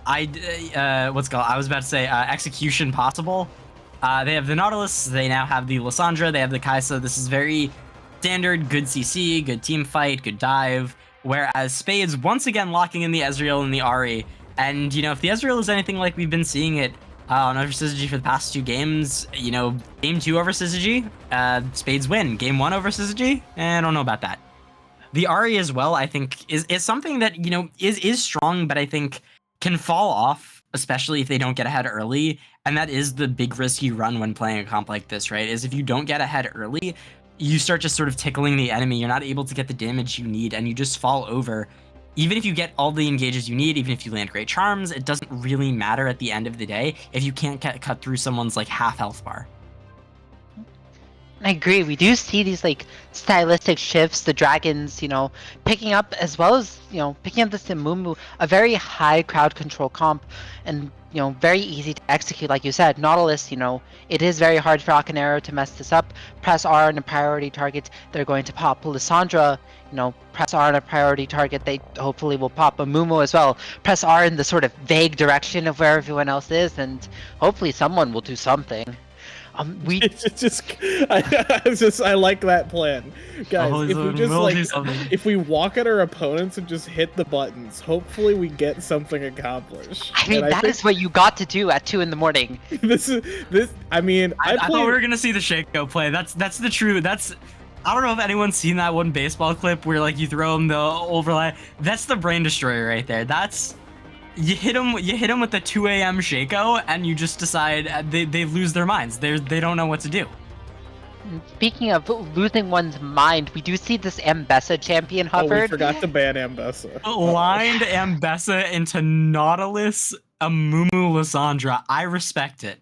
Speaker 2: I was about to say execution possible. They have the Nautilus, they now have the Lissandra, they have the Kai'Sa. This is very standard, good CC, good team fight, good dive. Whereas Spades once again locking in the Ezreal and the Ahri. And if the Ezreal is anything like we've been seeing it on over Syzygy for the past 2 games, game 2 over Syzygy, Spades win. Game 1 over Syzygy, I don't know about that. The Ahri as well, I think, is something that, is strong, but I think can fall off, especially if they don't get ahead early. And that is the big risk you run when playing a comp like this, right? Is if you don't get ahead early, you start just sort of tickling the enemy. You're not able to get the damage you need, and you just fall over. Even if you get all the engages you need, even if you land great charms, it doesn't really matter at the end of the day if you can't cut through someone's half health bar.
Speaker 6: I agree. We do see these like stylistic shifts. The dragons, picking up as well as picking up this Mumu, a very high crowd control comp, and very easy to execute. Like you said, Nautilus. It is very hard for Akanero to mess this up. Press R on a priority target, they're going to pop. Lissandra, press R on a priority target, they hopefully will pop. A Mumu as well. Press R in the sort of vague direction of where everyone else is, and hopefully someone will do something. We
Speaker 5: I like that plan, guys.
Speaker 2: Always
Speaker 5: If we
Speaker 2: will
Speaker 5: just
Speaker 2: do something.
Speaker 5: if we walk at our opponents and just hit the buttons, hopefully we get something accomplished.
Speaker 6: I mean,
Speaker 5: And
Speaker 6: that is what you got to do at 2 in the morning.
Speaker 5: I mean,
Speaker 2: I thought we were gonna see the Shaco play. That's the true. I don't know if anyone's seen that one baseball clip where like you throw him the overlay. That's the brain destroyer right there. That's you hit him with the 2 a.m. Shaco, and you just decide they lose their minds. They don't know what to do.
Speaker 6: Speaking of losing one's mind, we do see this Ambessa champion
Speaker 5: Oh, we
Speaker 6: Hubbard.
Speaker 5: forgot to ban Ambessa.
Speaker 2: Lined Ambessa into Nautilus, a Mumu Lissandra. I respect it.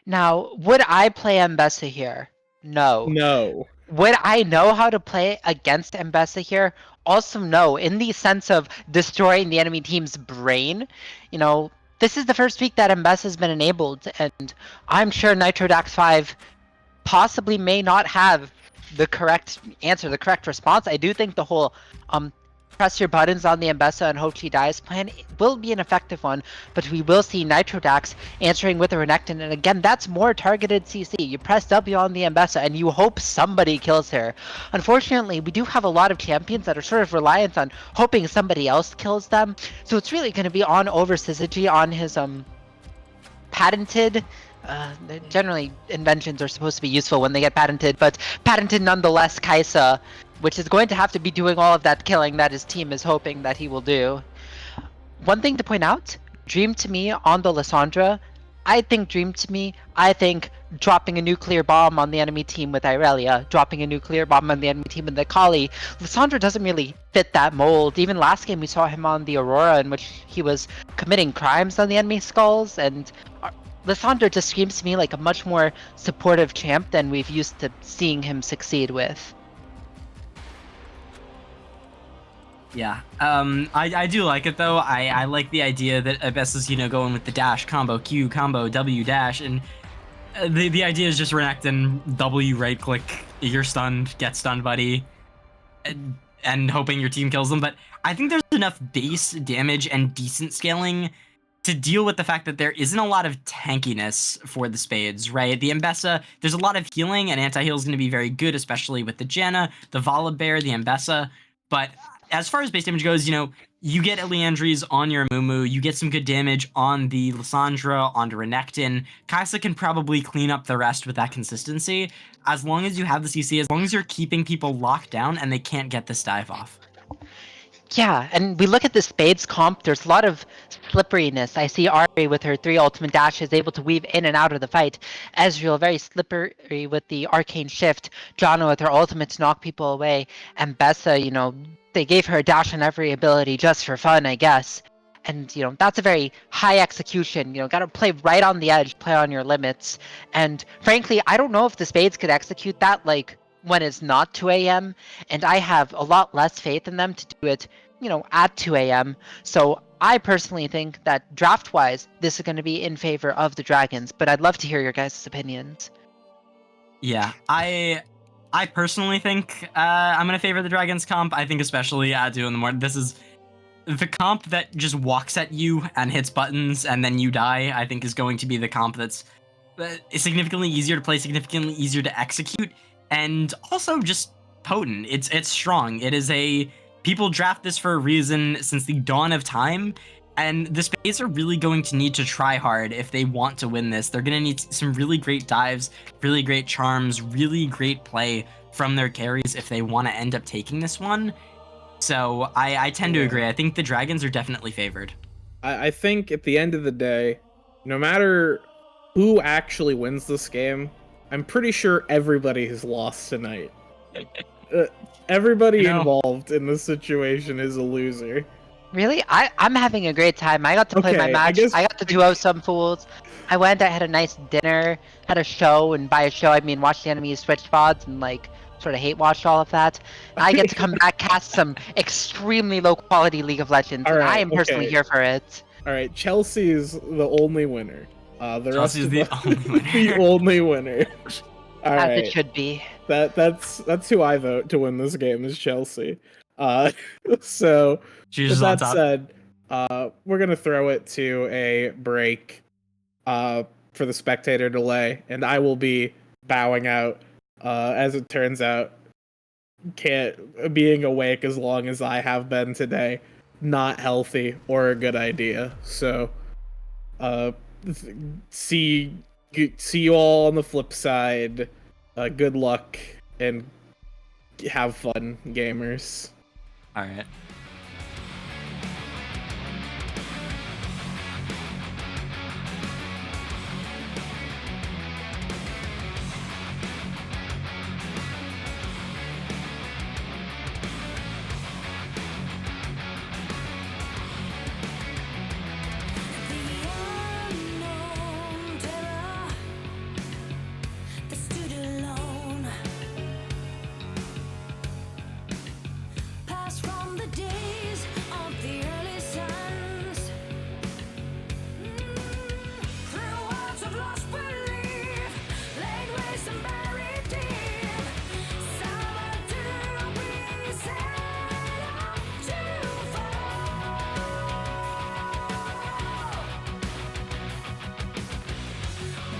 Speaker 6: Now, would I play Ambessa here? No.
Speaker 5: No.
Speaker 6: Would I know how to play against Ambessa here? Also, no. In the sense of destroying the enemy team's brain, this is the first week that Ambessa has been enabled, and I'm sure Nitrodax 5 possibly may not have the correct answer, the correct response. I do think the whole press your buttons on the Ambessa and hope she dies plan will be an effective one, but we will see Nitrodax answering with a Renekton, and again, that's more targeted CC. You press W on the Ambessa and you hope somebody kills her. Unfortunately, we do have a lot of champions that are sort of reliant on hoping somebody else kills them, so it's really going to be on over Syzygy on his patented. Generally, inventions are supposed to be useful when they get patented, but patented nonetheless, Kaisa, which is going to have to be doing all of that killing that his team is hoping that he will do. One thing to point out, Dream to me on the Lissandra, I think dropping a nuclear bomb on the enemy team with Irelia, dropping a nuclear bomb on the enemy team with the Kali, Lissandra doesn't really fit that mold. Even last game we saw him on the Aurora, in which he was committing crimes on the enemy skulls, and Lissandra just screams to me like a much more supportive champ than we've used to seeing him succeed with.
Speaker 2: Yeah, I do like it though. I like the idea that Ambessa's going with the dash combo, Q combo, W dash, and the idea is just Renekton W right click, you're stunned, get stunned, buddy, and hoping your team kills them. But I think there's enough base damage and decent scaling to deal with the fact that there isn't a lot of tankiness for the Spades, right? The Ambessa, there's a lot of healing, and anti-heal is going to be very good, especially with the Janna, the Volibear, the Ambessa. But as far as base damage goes, you get Eliandries on your Mumu, you get some good damage on the Lissandra, onto Renekton. Kaisa can probably clean up the rest with that consistency, as long as you have the CC, as long as you're keeping people locked down and they can't get this dive off.
Speaker 6: Yeah, and we look at the Spades comp, there's a lot of slipperiness. I see Ari with her 3 ultimate dashes able to weave in and out of the fight. Ezreal very slippery with the arcane shift. Janna with her ultimate to knock people away. And Bessa, they gave her a dash on every ability just for fun, I guess. And, that's a very high execution. Gotta play right on the edge, play on your limits. And frankly, I don't know if the Spades could execute that, when it's not 2 a.m. And I have a lot less faith in them to do it, at 2 a.m. So I personally think that draft-wise, this is going to be in favor of the Dragons, but I'd love to hear your guys' opinions.
Speaker 2: Yeah, I personally think I'm going to favor the Dragons comp. I think especially at 2 in the morning. This is the comp that just walks at you and hits buttons and then you die, I think is going to be the comp that's significantly easier to play, significantly easier to execute, and also just potent. It's strong. It is people draft this for a reason since the dawn of time, and the Spades are really going to need to try hard if they want to win this. They're going to need some really great dives, really great charms, really great play from their carries if they want to end up taking this one. So I tend to agree. I think the Dragons are definitely favored.
Speaker 5: I think at the end of the day, no matter who actually wins this game, I'm pretty sure everybody has lost tonight. Everybody involved in this situation is a loser.
Speaker 6: Really? I'm having a great time. I got to play my
Speaker 5: Okay,
Speaker 6: match. I got to duo some fools. I went, I had a nice dinner, had a show, and by a show I mean watch the enemy's Twitch VODs and like sort of hate watched all of that. I get to come back, cast some extremely low quality League of Legends, and I
Speaker 5: Alright,
Speaker 6: am personally
Speaker 5: okay.
Speaker 6: here for it.
Speaker 5: All right, Chelsea's the only winner. The rest
Speaker 2: Chelsea's
Speaker 5: of
Speaker 2: the only winner.
Speaker 5: the only winner. All
Speaker 6: As it
Speaker 5: right,
Speaker 6: should be.
Speaker 5: that's who I vote to win this game is Chelsea. Uh, so
Speaker 2: She's
Speaker 5: with
Speaker 2: just on
Speaker 5: that
Speaker 2: top.
Speaker 5: said, we're gonna throw it to a break, for the spectator delay, and I will be bowing out. As it turns out, can't being awake as long as I have been today, not healthy or a good idea. So, uh, see you all on the flip side. Good luck and have fun, gamers.
Speaker 2: All right.
Speaker 4: From the days of the early suns, through worlds of lost belief, laid waste and buried deep. Summer to be set up to fall.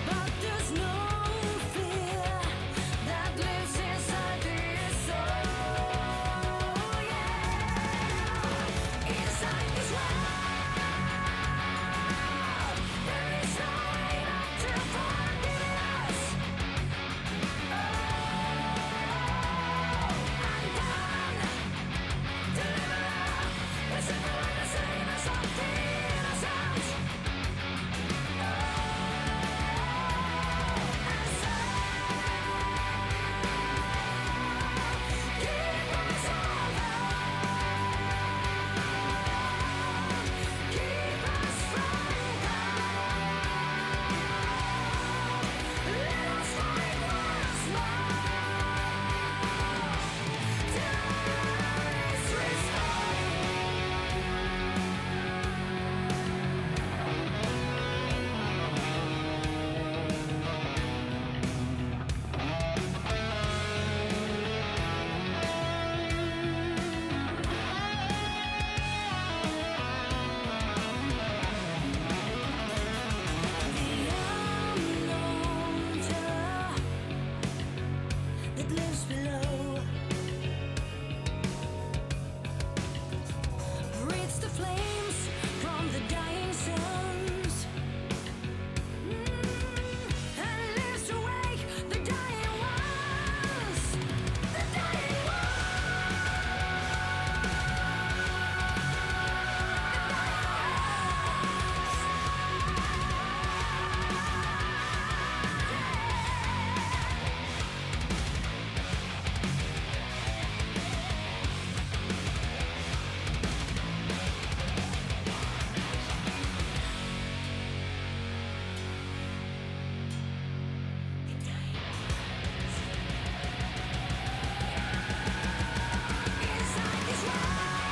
Speaker 4: But there's no fear that lives inside this soul. Inside this world, there is no way not to forgive us. Undone, deliver, the simple and the same as of the innocent. Keep us keep us from God. Let us fight once more. Till is restored. Unknown terror that lives below breathes the flames from the dying suns, and lives to wake the dying ones. The dying inside this world,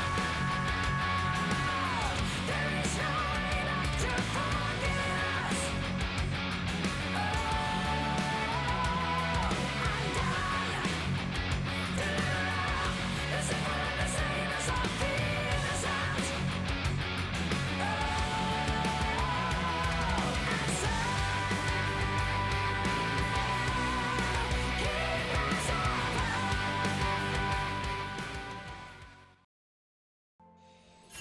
Speaker 4: there is no way not to forgive us. Undone, deliver, the simple and the same as of the innocent. Keep us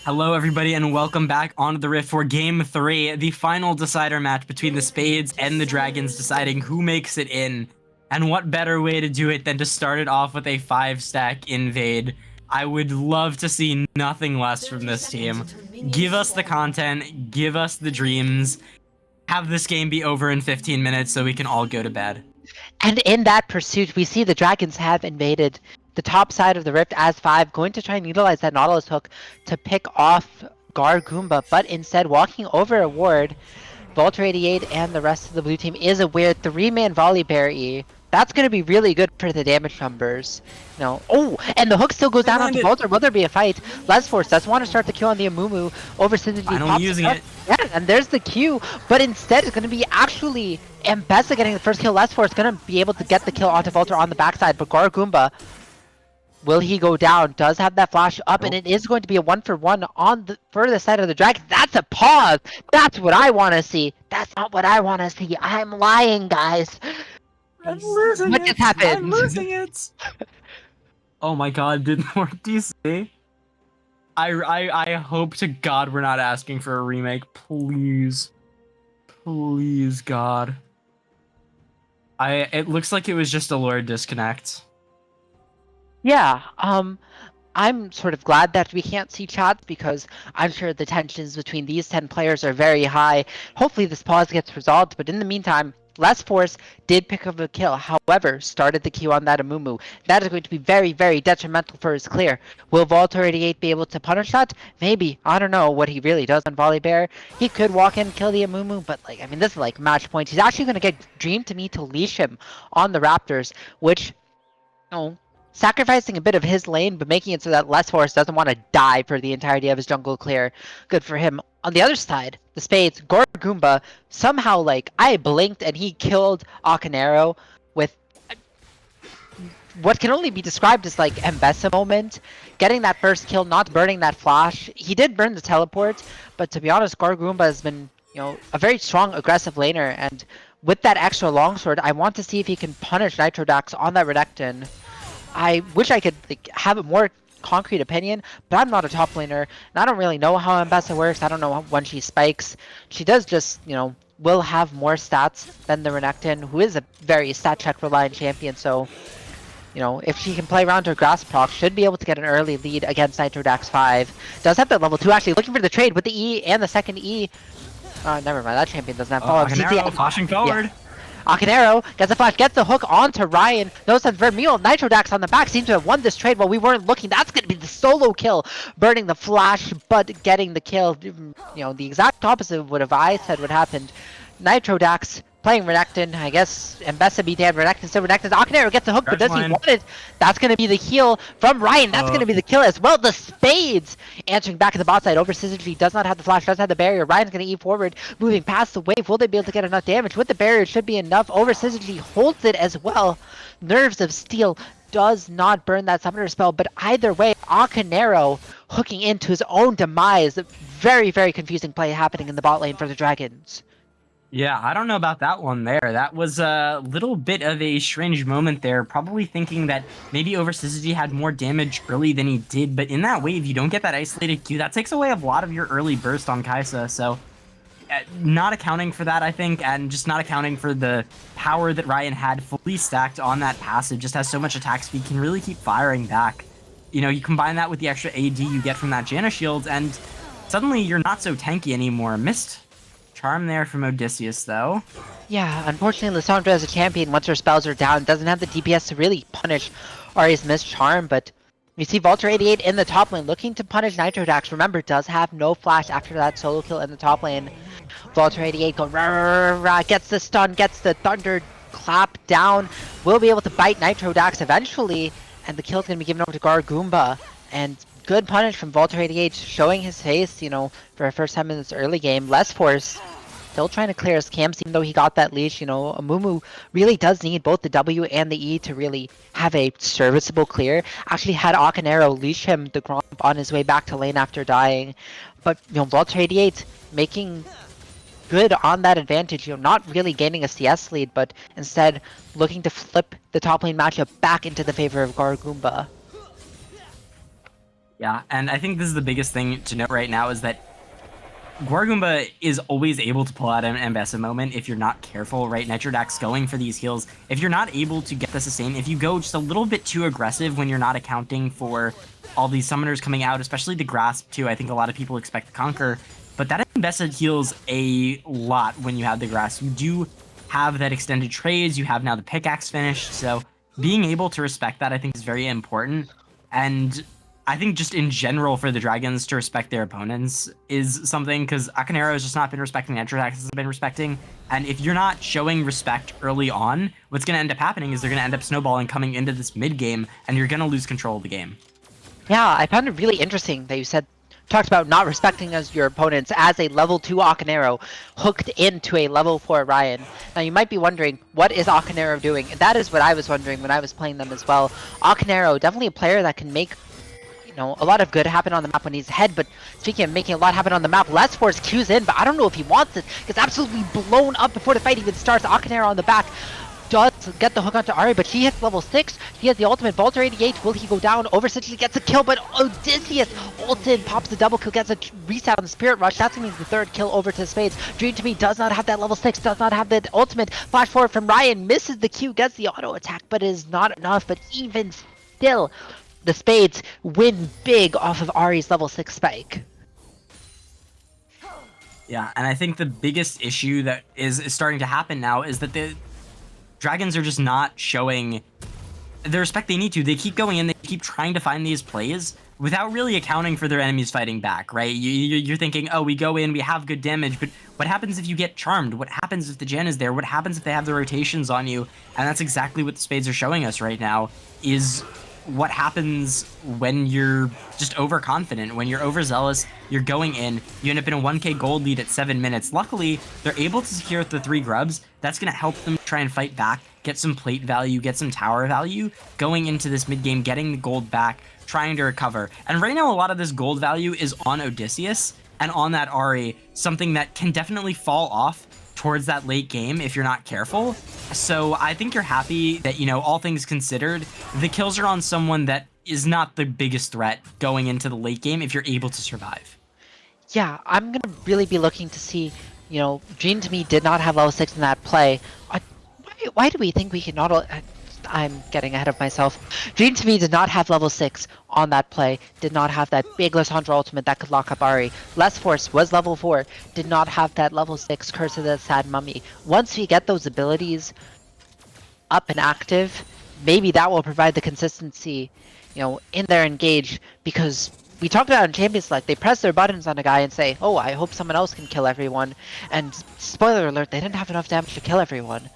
Speaker 2: Hello, everybody, and welcome back onto the Rift for Game 3, the final decider match between the Spades and the Dragons, deciding who makes it in. And what better way to do it than to start it off with a 5-stack invade? I would love to see nothing less from this team. Give us the content, give us the dreams, have this game be over in 15 minutes so we can all go to bed.
Speaker 6: And in that pursuit, we see the dragons have invaded the top side of the Rift as 5, going to try and utilize that Nautilus hook to pick off Gargoomba, but instead walking over a ward. Volter 88 and the rest of the blue team is aware 3-man volley berry. That's going to be really good for the damage numbers. Oh, and the hook still goes down onto Volter. Will there be a fight? Lesforce does want to start the kill on the Amumu over Synergy.
Speaker 2: Finally using it.
Speaker 6: Yeah, and there's the Q, but instead it's going to be actually Ambessa getting the first kill. Lesforce going to be able to get the kill onto Volter on the backside, but Gargoomba, will he go down? Does have that flash up, and it is going to be a 1-for-1 on the further side of the dragon. That's a pause. That's what I want to see. That's not what I want to see. I'm lying, guys.
Speaker 2: I'm losing
Speaker 6: what
Speaker 2: it.
Speaker 6: just happened?
Speaker 2: I'm losing it. Oh my god, what do you say? I hope to God we're not asking for a remake. Please. Please, God. It looks like it was just a Lord disconnect.
Speaker 6: Yeah, I'm sort of glad that we can't see chats because I'm sure the tensions between these 10 players are very high. Hopefully this pause gets resolved, but in the meantime, Lesforce did pick up a kill, however, started the Q on that Amumu. That is going to be very, very detrimental for his clear. Will Volter 88 be able to punish that? Maybe. I don't know what he really does on Volley Bear. He could walk in and kill the Amumu, but this is match point. He's actually going to get Dream to me to leash him on the Raptors, which, sacrificing a bit of his lane, but making it so that Lesforce doesn't want to die for the entirety of his jungle clear. Good for him. On the other side, the Spades, Gargoomba, somehow, I blinked and he killed Akanero with what can only be described as, Mbessa moment. Getting that first kill, not burning that flash. He did burn the teleport, but to be honest, Gargoomba has been, a very strong, aggressive laner, and with that extra longsword, I want to see if he can punish Nitrodax on that Renekton. I wish I could have a more concrete opinion, but I'm not a top laner, and I don't really know how Ambessa works. I don't know when she spikes. She does just, will have more stats than the Renekton, who is a very stat check reliant champion, so, if she can play around her grass proc, should be able to get an early lead against Nitrodax 5. Does have that level 2, actually, looking for the trade with the E and the second E. Never mind, that champion doesn't have follow-up.
Speaker 2: Akanero flashing forward.
Speaker 6: Yeah. Akanero gets a flash, gets the hook onto Ryan. No sense for Vermeil. Nitrodax on the back seems to have won this trade while we weren't looking. That's going to be the solo kill, burning the flash, but getting the kill. The exact opposite of what I said would happen. Nitrodax playing Renekton, I guess Mbessa beat down Renekton, so Renekton's Akanero gets the hook, but does he want it? That's going to be the heal from Ryan. That's going to be the kill as well. The Spades answering back at the bot side. Over Syzygy does not have the flash, does have the barrier. Ryan's going to E forward, moving past the wave. Will they be able to get enough damage? With the barrier, it should be enough. Over Syzygy holds it as well. Nerves of Steel does not burn that summoner spell, but either way, Akanero hooking into his own demise. Very, very confusing play happening in the bot lane for the Dragons.
Speaker 2: Yeah, I don't know about that one there. That was a little bit of a strange moment there. Probably thinking that maybe Over Syzygy had more damage early than he did, but in that wave, you don't get that isolated Q. That takes away a lot of your early burst on Kai'Sa, so not accounting for that, I think, and just not accounting for the power that Ryan had fully stacked on that passive. Just has so much attack speed, can really keep firing back. You combine that with the extra AD you get from that Janna shield, and suddenly you're not so tanky anymore. Missed charm there from Odysseus, though.
Speaker 6: Yeah, unfortunately, Lissandra as a champion, once her spells are down, doesn't have the DPS to really punish Ahri's missed charm, but you see Volter 88 in the top lane looking to punish Nitrodax. Remember, does have no flash after that solo kill in the top lane. Volter 88 going rah, rah, rah, gets the stun, gets the thunder clap down, will be able to bite Nitrodax eventually, and the kill's going to be given over to Gargoomba, and good punish from Volter 88, showing his face, for a first time in this early game. Lesforce still trying to clear his camps, even though he got that leash. Amumu really does need both the W and the E to really have a serviceable clear. Actually had Akanero leash him the Gromp on his way back to lane after dying. But, Volter 88 making good on that advantage, not really gaining a CS lead, but instead looking to flip the top lane matchup back into the favor of Gargoomba.
Speaker 2: Yeah, and I think this is the biggest thing to note right now is that Gargoomba is always able to pull out an Ambessa moment if you're not careful, right? Nitrodax going for these heals. If you're not able to get the sustain, if you go just a little bit too aggressive when you're not accounting for all these summoners coming out, especially the Grasp too, I think a lot of people expect to Conquer, but that Ambessa heals a lot when you have the Grasp. You do have that extended trades, you have now the pickaxe finished, so being able to respect that, I think, is very important. And I think just in general for the Dragons to respect their opponents is something, because Akanero has just not been respecting, Nitrodax has been respecting. And if you're not showing respect early on, what's going to end up happening is they're going to end up snowballing coming into this mid game, and you're going to lose control of the game.
Speaker 6: Yeah, I found it really interesting that you talked about not respecting as your opponents as a level 2 Akanero hooked into a level 4 Ryan. Now you might be wondering, what is Akanero doing? And that is what I was wondering when I was playing them as well. Akanero, definitely a player that can make, you know, a lot of good happen on the map when he's ahead, but speaking of making a lot happen on the map, Let's Force Q's in, but I don't know if he wants it. Gets absolutely blown up before the fight even starts. Akanero on the back does get the hook onto Ari, but he hits level 6. He has the ultimate Bolter 88. Will he go down? Overstitch gets a kill, but Odysseus ults in, pops the double kill, gets a reset on the Spirit Rush. That's gonna be the 3rd kill over to Spades. Dream to Me does not have that level 6, does not have the ultimate. Flash forward from Ryan, misses the Q, gets the auto attack, but is not enough. But even still, the Spades win big off of Ari's level 6 spike.
Speaker 2: Yeah, and I think the biggest issue that is starting to happen now is that the Dragons are just not showing the respect they need to. They keep going in, they keep trying to find these plays without really accounting for their enemies fighting back, right? You're thinking, oh, we go in, we have good damage, but what happens if you get charmed? What happens if the gen is there? What happens if they have the rotations on you? And that's exactly what the Spades are showing us right now, is what happens when you're just overconfident, when you're overzealous, you're going in, you end up in a 1k gold lead at 7 minutes. Luckily, they're able to secure the 3 grubs. That's going to help them try and fight back, get some plate value, get some tower value, going into this mid game, getting the gold back, trying to recover. And right now, a lot of this gold value is on Odysseus and on that Ari, something that can definitely fall off towards that late game if you're not careful. So I think you're happy that, you know, all things considered, the kills are on someone that is not the biggest threat going into the late game if you're able to survive.
Speaker 6: Yeah, I'm going to really be looking to see, you know, Dream to Me did not have level 6 in that play. Why do we think we can not... I'm getting ahead of myself. Dream to Me did not have level 6 on that play, did not have that big Lissandra ultimate that could lock up Ari. Less Force was level 4, did not have that level 6 Curse of the Sad Mummy. Once we get those abilities up and active, maybe that will provide the consistency, you know, in their engage, because we talked about in Champions Select, they press their buttons on a guy and say, oh, I hope someone else can kill everyone. And spoiler alert, they didn't have enough damage to kill everyone.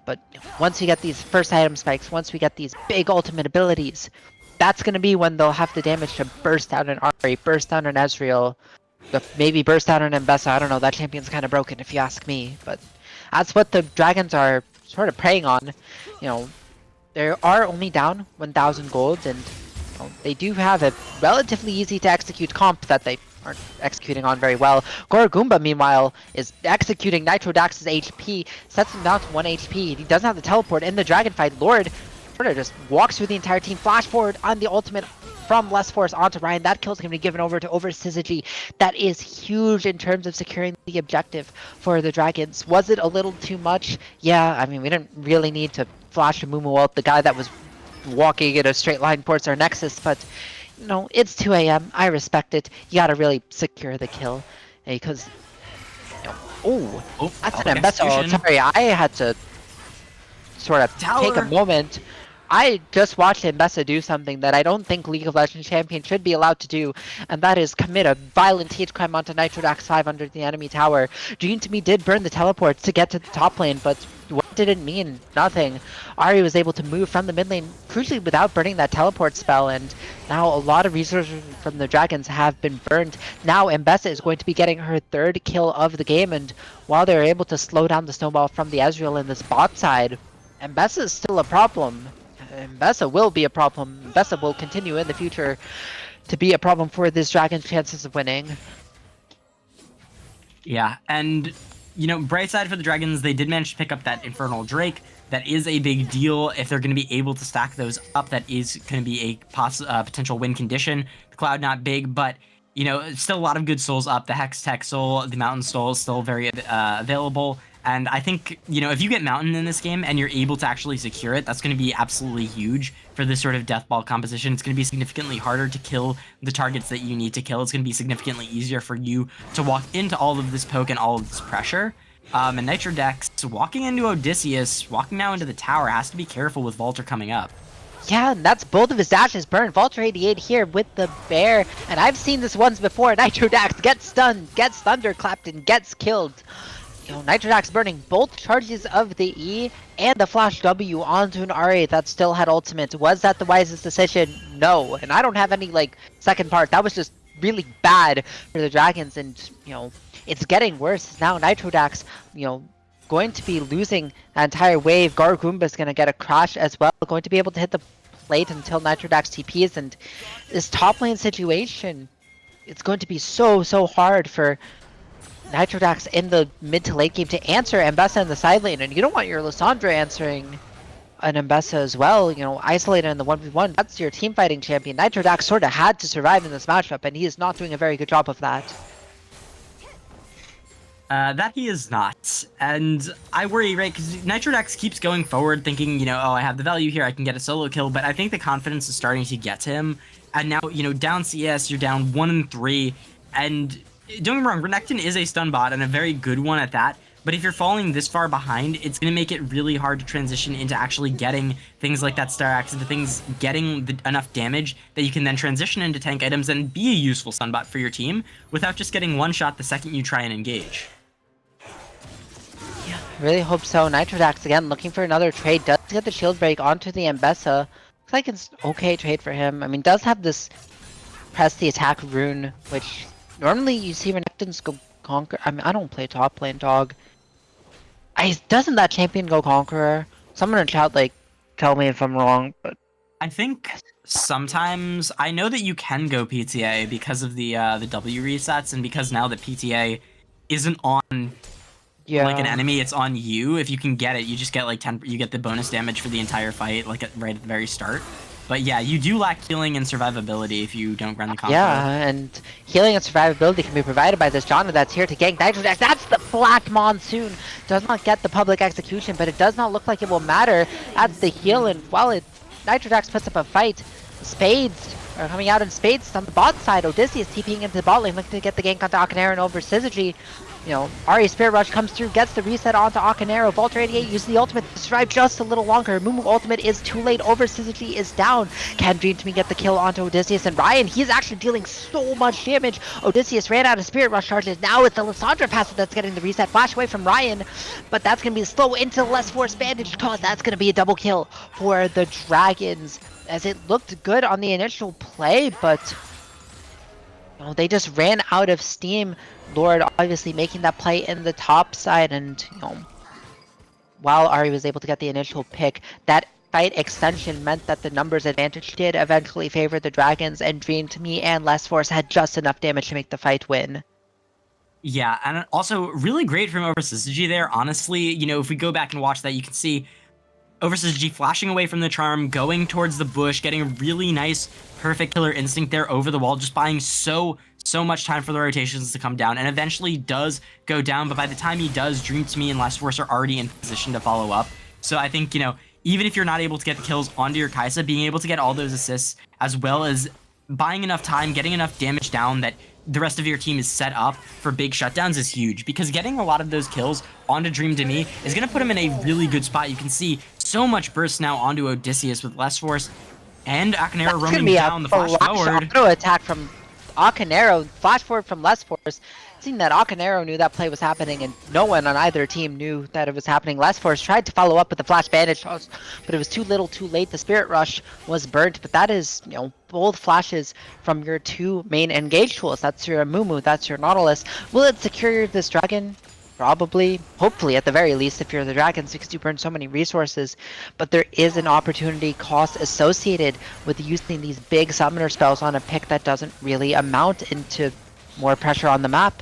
Speaker 6: But once we get these first item spikes, once we get these big ultimate abilities, that's going to be when they'll have the damage to burst down an Ari, burst down an Ezreal, maybe burst down an Mbessa. I don't know, that champion's kind of broken if you ask me. But that's what the Dragons are sort of preying on. You know, they are only down 1,000 gold, and you know, they do have a relatively easy to execute comp that they aren't executing on very well. Goragumba, meanwhile, is executing Nitrodax's HP, sets him down to 1 HP. He doesn't have the teleport in the dragon fight. Lord sort of just walks through the entire team, flash forward on the ultimate from Less Force onto Ryan. That kill's going to be given over to Syzygy. That is huge in terms of securing the objective for the Dragons. Was it a little too much? Yeah, I mean, we didn't really need to flash Mumu out, the guy that was walking in a straight line towards our Nexus, but you know, it's 2 a.m. I respect it. You gotta really secure the kill, because you know, that's an Mbessa. Sorry, I had to sort of take a moment. I just watched Mbessa do something that I don't think League of Legends champion should be allowed to do, and that is commit a violent hate crime onto Nitrodax 5 under the enemy tower. Dream to Me did burn the teleports to get to the top lane, but what did it mean? Nothing. Ari was able to move from the mid lane crucially without burning that teleport spell, and now a lot of resources from the Dragons have been burned. Now Mbessa is going to be getting her 3rd kill of the game, and while they're able to slow down the snowball from the Ezreal in this bot side, Mbessa is still a problem. Mbessa will be a problem. Mbessa will continue in the future to be a problem for this Dragon's chances of winning.
Speaker 2: Yeah, and you know, bright side for the Dragons, they did manage to pick up that Infernal Drake. That is a big deal if they're going to be able to stack those up. That is going to be a potential win condition. The Cloud not big, but you know, still a lot of good souls up. The Hex Tech Soul, the Mountain Soul is still very available. And I think, you know, if you get Mountain in this game and you're able to actually secure it, that's going to be absolutely huge for this sort of death ball composition. It's going to be significantly harder to kill the targets that you need to kill. It's going to be significantly easier for you to walk into all of this poke and all of this pressure. And Nitrodex walking into Odysseus, walking now into the tower, has to be careful with Volter coming up.
Speaker 6: Yeah, and that's both of his dashes burned. Vulture 88 here with the bear. And I've seen this once before. Nitrodax gets stunned, gets thunderclapped, and gets killed. You know, Nitrodax burning both charges of the E and the Flash W onto an RA that still had ultimate. Was that the wisest decision? No. And I don't have any, like, second part. That was just really bad for the Dragons. And, you know, it's getting worse. Now Nitrodax, you know, going to be losing that entire wave. Gargoomba is going to get a crash as well. Going to be able to hit the plate until Nitrodax TPs. And this top lane situation, it's going to be so hard for Nitrodax in the mid to late game to answer Mbessa in the side lane. And you don't want your Lissandra answering an Mbessa as well. You know, isolated in the 1v1. That's your team fighting champion. Nitrodax sort of had to survive in this matchup, and he is not doing a very good job of that.
Speaker 2: That he is not. And I worry, right, because Nitrodax keeps going forward thinking, you know, oh, I have the value here, I can get a solo kill, but I think the confidence is starting to get to him. And now, you know, down CS, you're down 1-3, and don't get me wrong, Renekton is a stun bot, and a very good one at that, but if you're falling this far behind, it's going to make it really hard to transition into actually getting things like that Star Axe, into things getting enough damage that you can then transition into tank items and be a useful stun bot for your team, without just getting one shot the second you try and engage.
Speaker 6: Really hope so. Nitrodax again looking for another trade. Does get the shield break onto the Mbessa. Looks like it's okay trade for him. I mean, does have this press the attack rune, which normally you see Renektons go conquer. I mean, I don't play top lane, dog. Doesn't that champion go conqueror? Someone in chat, like, tell me if I'm wrong, but
Speaker 2: I think sometimes, I know that you can go PTA because of the W resets, and because now that PTA isn't on like an enemy, it's on you. If you can get it, you just get like 10, you get the bonus damage for the entire fight, like right at the very start. But yeah, you do lack healing and survivability if you don't run the combo.
Speaker 6: Yeah, and healing and survivability can be provided by this genre that's here to gank Nitrodax. That's the Black Monsoon. Does not get the public execution, but it does not look like it will matter. That's the heal, and while Nitrodax puts up a fight, Spades are coming out in spades on the bot side. Odysseus TPing into the bot lane, looking to get the gank onto Akanero and over Syzygy. You know, Ari Spirit Rush comes through, gets the reset onto Akanero. Volter 88 uses the ultimate to survive just a little longer. Mumu ultimate is too late. Over Syzygy is down. Can Dream to me get the kill onto Odysseus, and Ryan, he's actually dealing so much damage. Odysseus ran out of Spirit Rush charges. Now it's the Lissandra passive that's getting the reset. Flash away from Ryan, but that's going to be slow into less force bandage cause. That's going to be a double kill for the Dragons, as it looked good on the initial play, but you know, they just ran out of steam. Lord obviously making that play in the top side, and you know, while Ari was able to get the initial pick, that fight extension meant that the numbers advantage did eventually favor the Dragons, and Dream to me and Less Force had just enough damage to make the fight win.
Speaker 2: Yeah, and also really great from over Syzygy there. Honestly, you know, if we go back and watch that, you can see over Syzygy flashing away from the charm, going towards the bush, getting a really nice, perfect killer instinct there over the wall, just buying so much time for the rotations to come down, and eventually does go down, but by the time he does, Dream to me and Last Force are already in position to follow up. So I think, you know, even if you're not able to get the kills onto your Kai'Sa, being able to get all those assists, as well as buying enough time, getting enough damage down that the rest of your team is set up for big shutdowns is huge, because getting a lot of those kills onto Dream to me is going to put him in a really good spot. You can see so much burst now onto Odysseus with Less Force and Akanero roaming down the flash forward.
Speaker 6: Auto attack from Akanero, flash forward from Less Force. Seeing that Akanero knew that play was happening, and no one on either team knew that it was happening. Less Force tried to follow up with the flash bandage, but it was too little too late. The Spirit Rush was burnt, but that is, you know, both flashes from your two main engage tools. That's your Mumu, that's your Nautilus. Will it secure this dragon? Probably, hopefully at the very least if you're the Dragons, because you burn so many resources, but there is an opportunity cost associated with using these big summoner spells on a pick that doesn't really amount into more pressure on the map.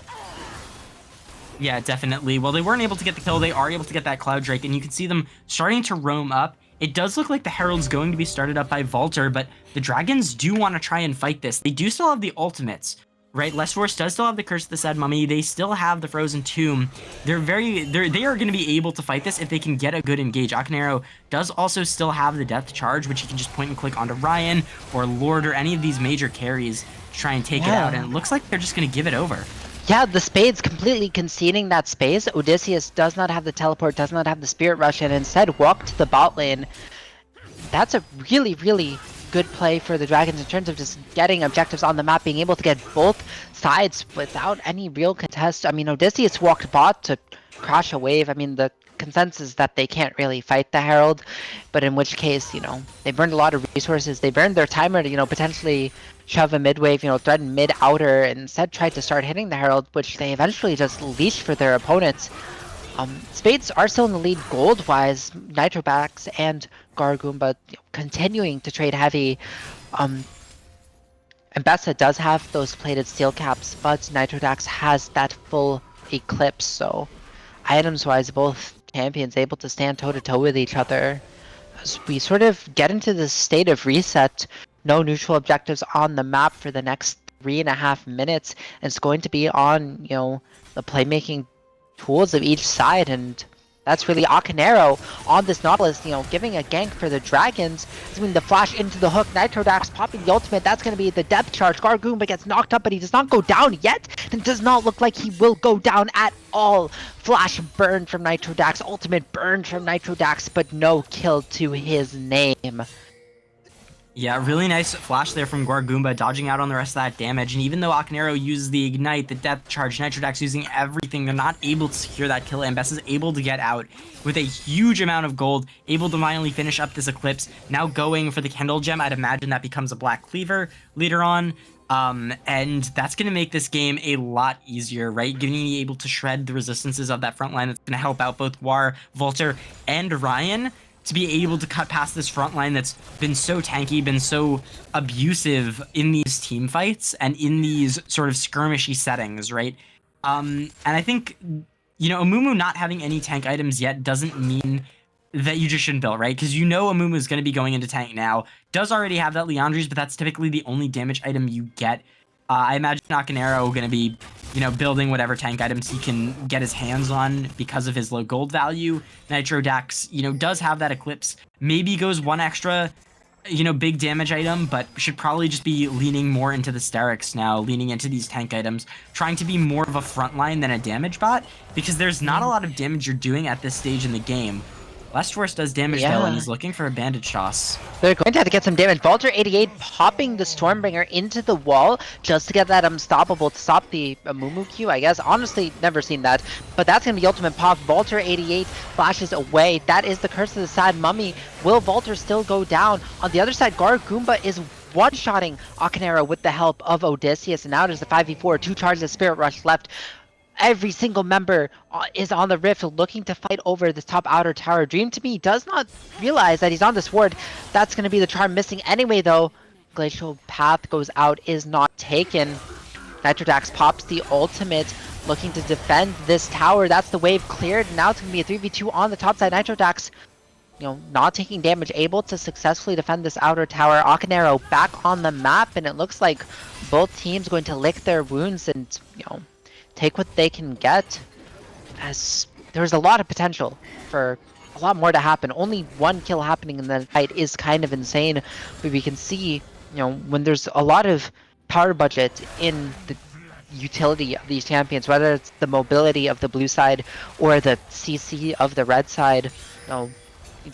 Speaker 2: Yeah, definitely. Well, they weren't able to get the kill, they are able to get that Cloud Drake, and you can see them starting to roam up. It does look like the Herald's going to be started up by Volter, but the Dragons do want to try and fight this. They do still have the ultimates, right? Less Force does still have the Curse of the Sad Mummy. They still have the Frozen Tomb. They are going to be able to fight this if they can get a good engage. Akanero does also still have the Death Charge, which he can just point and click onto Ryan or Lord or any of these major carries to try and take it out. And it looks like they're just going to give it over.
Speaker 6: Yeah, the Spades completely conceding that space. Odysseus does not have the teleport, does not have the Spirit Rush, and instead walked to the bot lane. That's a really, really good play for the Dragons in terms of just getting objectives on the map, being able to get both sides without any real contest. I mean, Odysseus walked bot to crash a wave. I mean, the consensus is that they can't really fight the Herald, but in which case, you know, they burned a lot of resources. They burned their timer to, you know, potentially shove a mid wave, you know, threaten mid outer, and instead tried to start hitting the Herald, which they eventually just leashed for their opponents. Spades are still in the lead gold-wise. Nitrobax and Gargoomba, you know, continuing to trade heavy. Mbessa does have those plated steel caps, but Nitrodax has that full eclipse, so items-wise, both champions able to stand toe-to-toe with each other. As we sort of get into this state of reset, no neutral objectives on the map for the next 3.5 minutes. And it's going to be on, you know, the playmaking tools of each side, and that's really Akanero on this Nautilus, you know, giving a gank for the Dragons. Doing the flash into the hook, Nitrodax popping the ultimate, that's going to be the depth charge. Gargoomba gets knocked up, but he does not go down yet, and does not look like he will go down at all. Flash burn from Nitrodax, ultimate burn from Nitrodax, but no kill to his name.
Speaker 2: Yeah, really nice flash there from Gargoomba, dodging out on the rest of that damage. And even though Akanero uses the Ignite, the Depth Charge, Nitrodax using everything, they're not able to secure that kill. Mbessa is able to get out with a huge amount of gold, able to finally finish up this Eclipse. Now going for the Kendall Gem, I'd imagine that becomes a Black Cleaver later on. And that's going to make this game a lot easier, right? Giving you able to shred the resistances of that front line. That's going to help out both War, Volter, and Ryan to be able to cut past this front line that's been so tanky, been so abusive in these team fights and in these sort of skirmishy settings, right? And I think, you know, Amumu not having any tank items yet doesn't mean that you just shouldn't build, right? Because you know Amumu is going to be going into tank now. Does already have that Leandri's, but that's typically the only damage item you get. I imagine Akanero going to be, you know, building whatever tank items he can get his hands on because of his low gold value. Nitrodax, you know, does have that Eclipse. Maybe goes one extra, you know, big damage item, but should probably just be leaning more into the Sterix now, leaning into these tank items, trying to be more of a frontline than a damage bot, because there's not a lot of damage you're doing at this stage in the game. Last Force does damage though, and he's looking for a bandage toss.
Speaker 6: They're going to have to get some damage. Volter 88 popping the Stormbringer into the wall just to get that unstoppable to stop the Amumu Q, I guess. Honestly, never seen that. But that's going to be ultimate pop. Volter 88 flashes away. That is the curse of the sad mummy. Will Volter still go down? On the other side, Gargoomba is one-shotting Akanero with the help of Odysseus. And now there's the 5v4, 2 charges of Spirit Rush left. Every single member is on the Rift looking to fight over this top outer tower. Dream to me does not realize that he's on this ward. That's going to be the charm missing anyway, though. Glacial Path goes out, is not taken. Nitrodax pops the ultimate, looking to defend this tower. That's the wave cleared. Now it's going to be a 3v2 on the top side. Nitrodax, you know, not taking damage, able to successfully defend this outer tower. Akanero back on the map, and it looks like both teams going to lick their wounds and, you know, take what they can get, as there's a lot of potential for a lot more to happen. Only one kill happening in the fight is kind of insane, but we can see, you know, when there's a lot of power budget in the utility of these champions, whether it's the mobility of the blue side or the CC of the red side, you know, you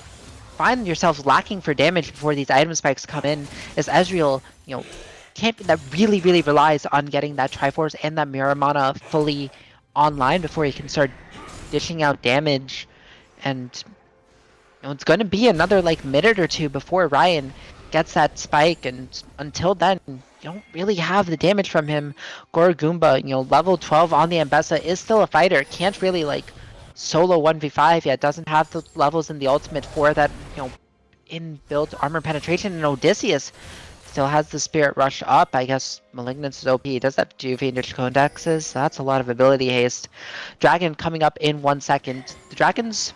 Speaker 6: find yourself lacking for damage before these item spikes come in, as Ezreal, you know, champion that really relies on getting that Triforce and that Mirror Mana fully online before he can start dishing out damage. And you know, it's going to be another like minute or two before Ryan gets that spike, and until then you don't really have the damage from him. Gargoomba, you know, level 12 on the Mbessa, is still a fighter, can't really like solo 1v5 yet, doesn't have the levels in the ultimate for that, you know, inbuilt armor penetration. And Odysseus still has the Spirit Rush up. I guess Malignance is OP. Does have 2 Fiendish Codexes. That's a lot of ability haste. Dragon coming up in 1 second. The Dragons,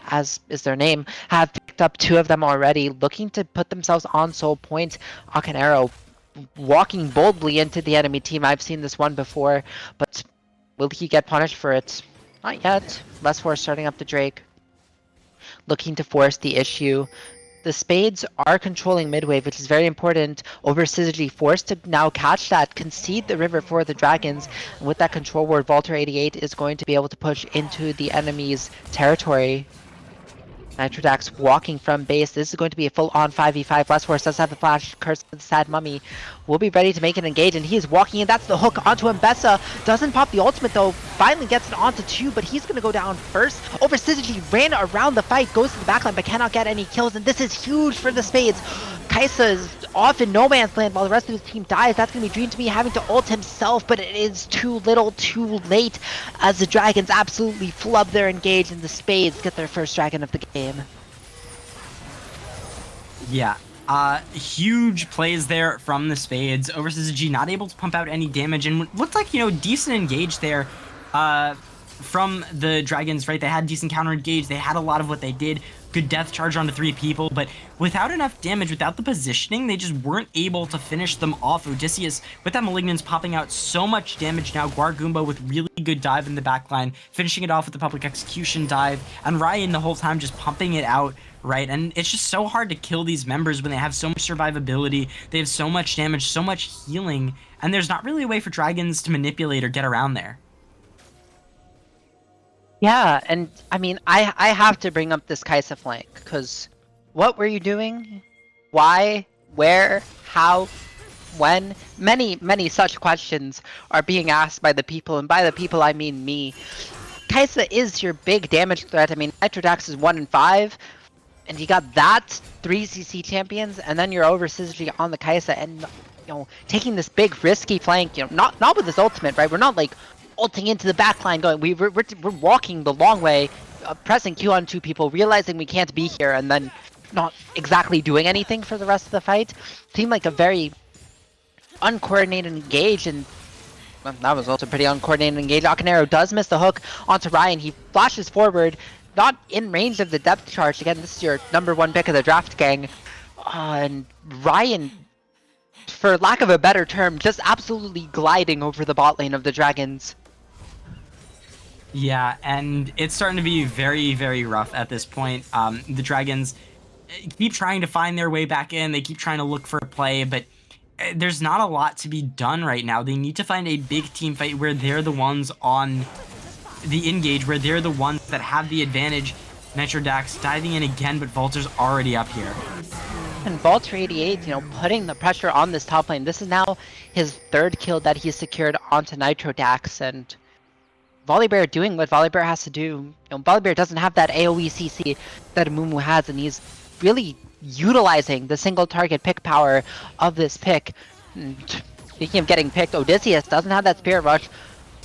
Speaker 6: as is their name, have picked up 2 of them already, looking to put themselves on soul point. Akanero walking boldly into the enemy team. I've seen this one before, but will he get punished for it? Not yet. Less Force starting up the Drake, looking to force the issue. The Spades are controlling mid wave, which is very important over Syzygy, forced to now catch that, concede the river for the Dragons, and with that control ward, Volter88 is going to be able to push into the enemy's territory. Nitrodax walking from base. This is going to be a full-on 5v5. Blessforce does have the flash. Curse of the Sad Mummy will be ready to make an engage, and he is walking in. That's the hook onto Mbessa. Doesn't pop the ultimate, though. Finally gets it onto 2, but he's going to go down first. Over Syzygy, ran around the fight, goes to the backline, but cannot get any kills, and this is huge for the Spades. Kaisa is off in no man's land while the rest of his team dies. That's going to be Dream to me having to ult himself, but it is too little, too late, as the Dragons absolutely flub their engage, and the Spades get their first dragon of the game.
Speaker 2: Yeah. Huge plays there from the Spades. Over Syzygy not able to pump out any damage, and looked like, decent engage there from the Dragons, right? They had decent counter engage. They had a lot of what they did. Good death charge onto 3 people, but without enough damage, without the positioning, they just weren't able to finish them off. Odysseus, with that Malignance popping out so much damage now, Guargumba with really good dive in the backline, finishing it off with the public execution dive, and Ryan the whole time just pumping it out, right? And it's just so hard to kill these members when they have so much survivability, they have so much damage, so much healing, and there's not really a way for Dragons to manipulate or get around there.
Speaker 6: Yeah, and I mean, I have to bring up this Kaisa flank, because what were you doing? Why? Where? How? When? Many such questions are being asked by the people, and by the people I mean me. Kaisa is your big damage threat. I mean, Nitrodax is 1 in 5, and you got that 3 CC champions, and then you're over Syzygy on the Kaisa, and taking this big risky flank, not with his ultimate, right? We're not like ulting into the backline going, we're walking the long way, pressing Q on 2 people, realizing we can't be here, and then not exactly doing anything for the rest of the fight. Seemed like a very uncoordinated engage, and well, that was also pretty uncoordinated engage. Akanero does miss the hook onto Ryan. He flashes forward, not in range of the depth charge. Again, this is your #1 pick of the draft, gang. And Ryan, for lack of a better term, just absolutely gliding over the bot lane of the Dragons.
Speaker 2: Yeah, and it's starting to be very, very rough at this point. The Dragons keep trying to find their way back in. They keep trying to look for a play, but there's not a lot to be done right now. They need to find a big team fight where they're the ones on the engage, where they're the ones that have the advantage. Nitrodax diving in again, but Volter's already up here.
Speaker 6: And Volter88, putting the pressure on this top lane. This is now his 3rd kill that he's secured onto Nitrodax, and Volibear doing what Volibear has to do. Volibear doesn't have that AoE CC that Amumu has, and he's really utilizing the single target pick power of this pick. And speaking of getting picked, Odysseus doesn't have that Spirit Rush.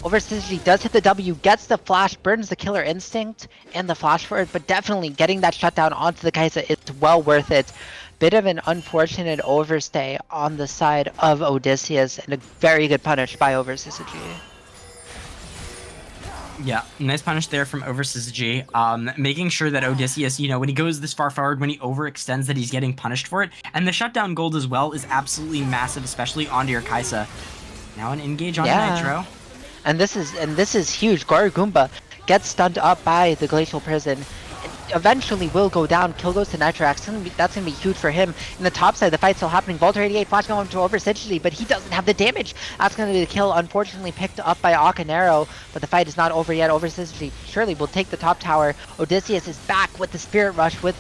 Speaker 6: Over Syzygy does hit the W, gets the flash, burns the Killer Instinct and the flash for it, but definitely getting that shutdown onto the Kaisa is well worth it. Bit of an unfortunate overstay on the side of Odysseus, and a very good punish by Over Syzygy.
Speaker 2: Yeah, nice punish there from Over Syzygy. Making sure that Odysseus, when he goes this far forward, when he overextends, that he's getting punished for it. And the shutdown gold as well is absolutely massive, especially onto your Kaisa. Now an engage on Nitro.
Speaker 6: And this is huge. Guargumba gets stunned up by the Glacial Prison. Eventually will go down. Kill goes to Nitrodax. That's gonna be huge for him. In the top side, the fight's still happening. Volter88 flash going to Over Syzygy, but he doesn't have the damage. That's gonna be the kill, unfortunately picked up by Akanero, but the fight is not over yet. Over Syzygy surely will take the top tower. Odysseus is back with the Spirit Rush, with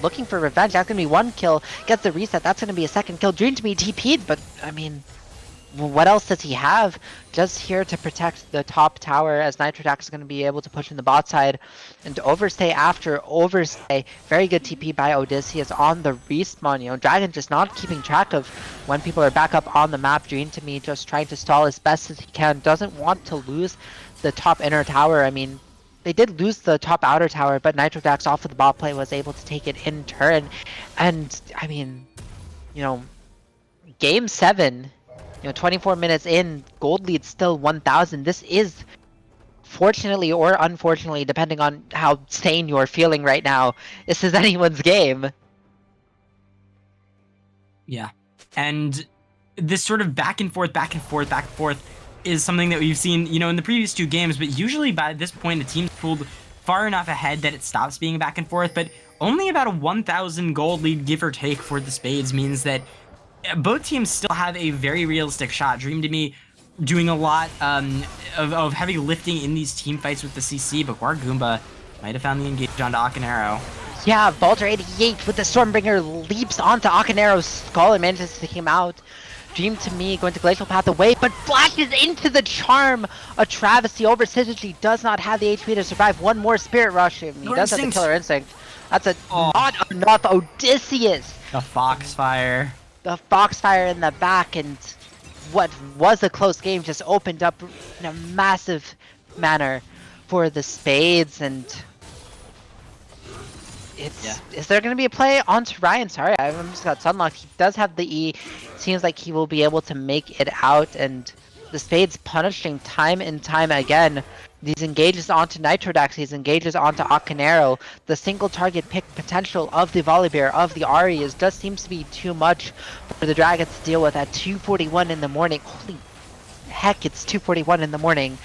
Speaker 6: looking for revenge. That's gonna be 1 kill. Gets the reset. That's gonna be a 2nd kill. Dream to be TP'd, but I mean, what else does he have? Just here to protect the top tower, as Nitrodax is going to be able to push in the bot side. And Overstay after Overstay. Very good TP by Odysseus on the respawn. Dragon just not keeping track of when people are back up on the map. Dream to me just trying to stall as best as he can. Doesn't want to lose the top inner tower. I mean, they did lose the top outer tower, but Nitrodax off of the bot play was able to take it in turn. And, I mean, Game 7... 24 minutes in, gold lead still 1,000. This is, fortunately or unfortunately, depending on how sane you're feeling right now, this is anyone's game.
Speaker 2: Yeah. And this sort of back and forth is something that we've seen, in the previous 2 games, but usually by this point, the team's pulled far enough ahead that it stops being back and forth. But only about a 1,000 gold lead, give or take, for the Spades means that both teams still have a very realistic shot. Dream to me doing a lot of heavy lifting in these team fights with the CC, but Goomba might have found the engage onto Akinero.
Speaker 6: Yeah, Baldur 88 with the Stormbringer leaps onto Akanero's skull and manages to take him out. Dream to me going to Glacial Path away, but flashes into the charm. A travesty over Syzygy does not have the HP to survive one more Spirit Rush. He does have the Killer Instinct. That's a not enough Odysseus.
Speaker 2: The Foxfire.
Speaker 6: The Foxfire in the back, and what was a close game just opened up in a massive manner for the Spades. And is there going to be a play onto Ryan? Sorry, I just got Sunlocked. He does have the E. Seems like he will be able to make it out, and the Spades punishing time and time again. These engages onto Nitrodax, these engages onto Akinero. The single target pick potential of the Volibear, of the Ari, just seems to be too much for the Dragons to deal with at 2:41 in the morning. Holy heck, it's 2:41 in the morning.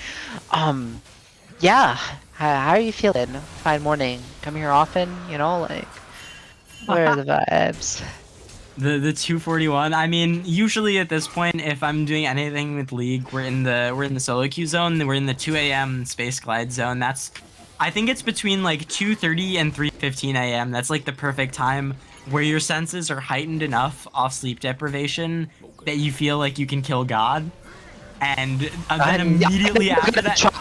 Speaker 6: Yeah. How are you feeling? Fine morning. Come here often, you know, like, where are the vibes?
Speaker 2: The 241. I mean, usually at this point, if I'm doing anything with League, we're in the solo queue zone. We're in the 2 a.m. space glide zone. I think it's between like 2:30 and 3:15 a.m. That's like the perfect time where your senses are heightened enough off sleep deprivation that you feel like you can kill God, and then immediately after that.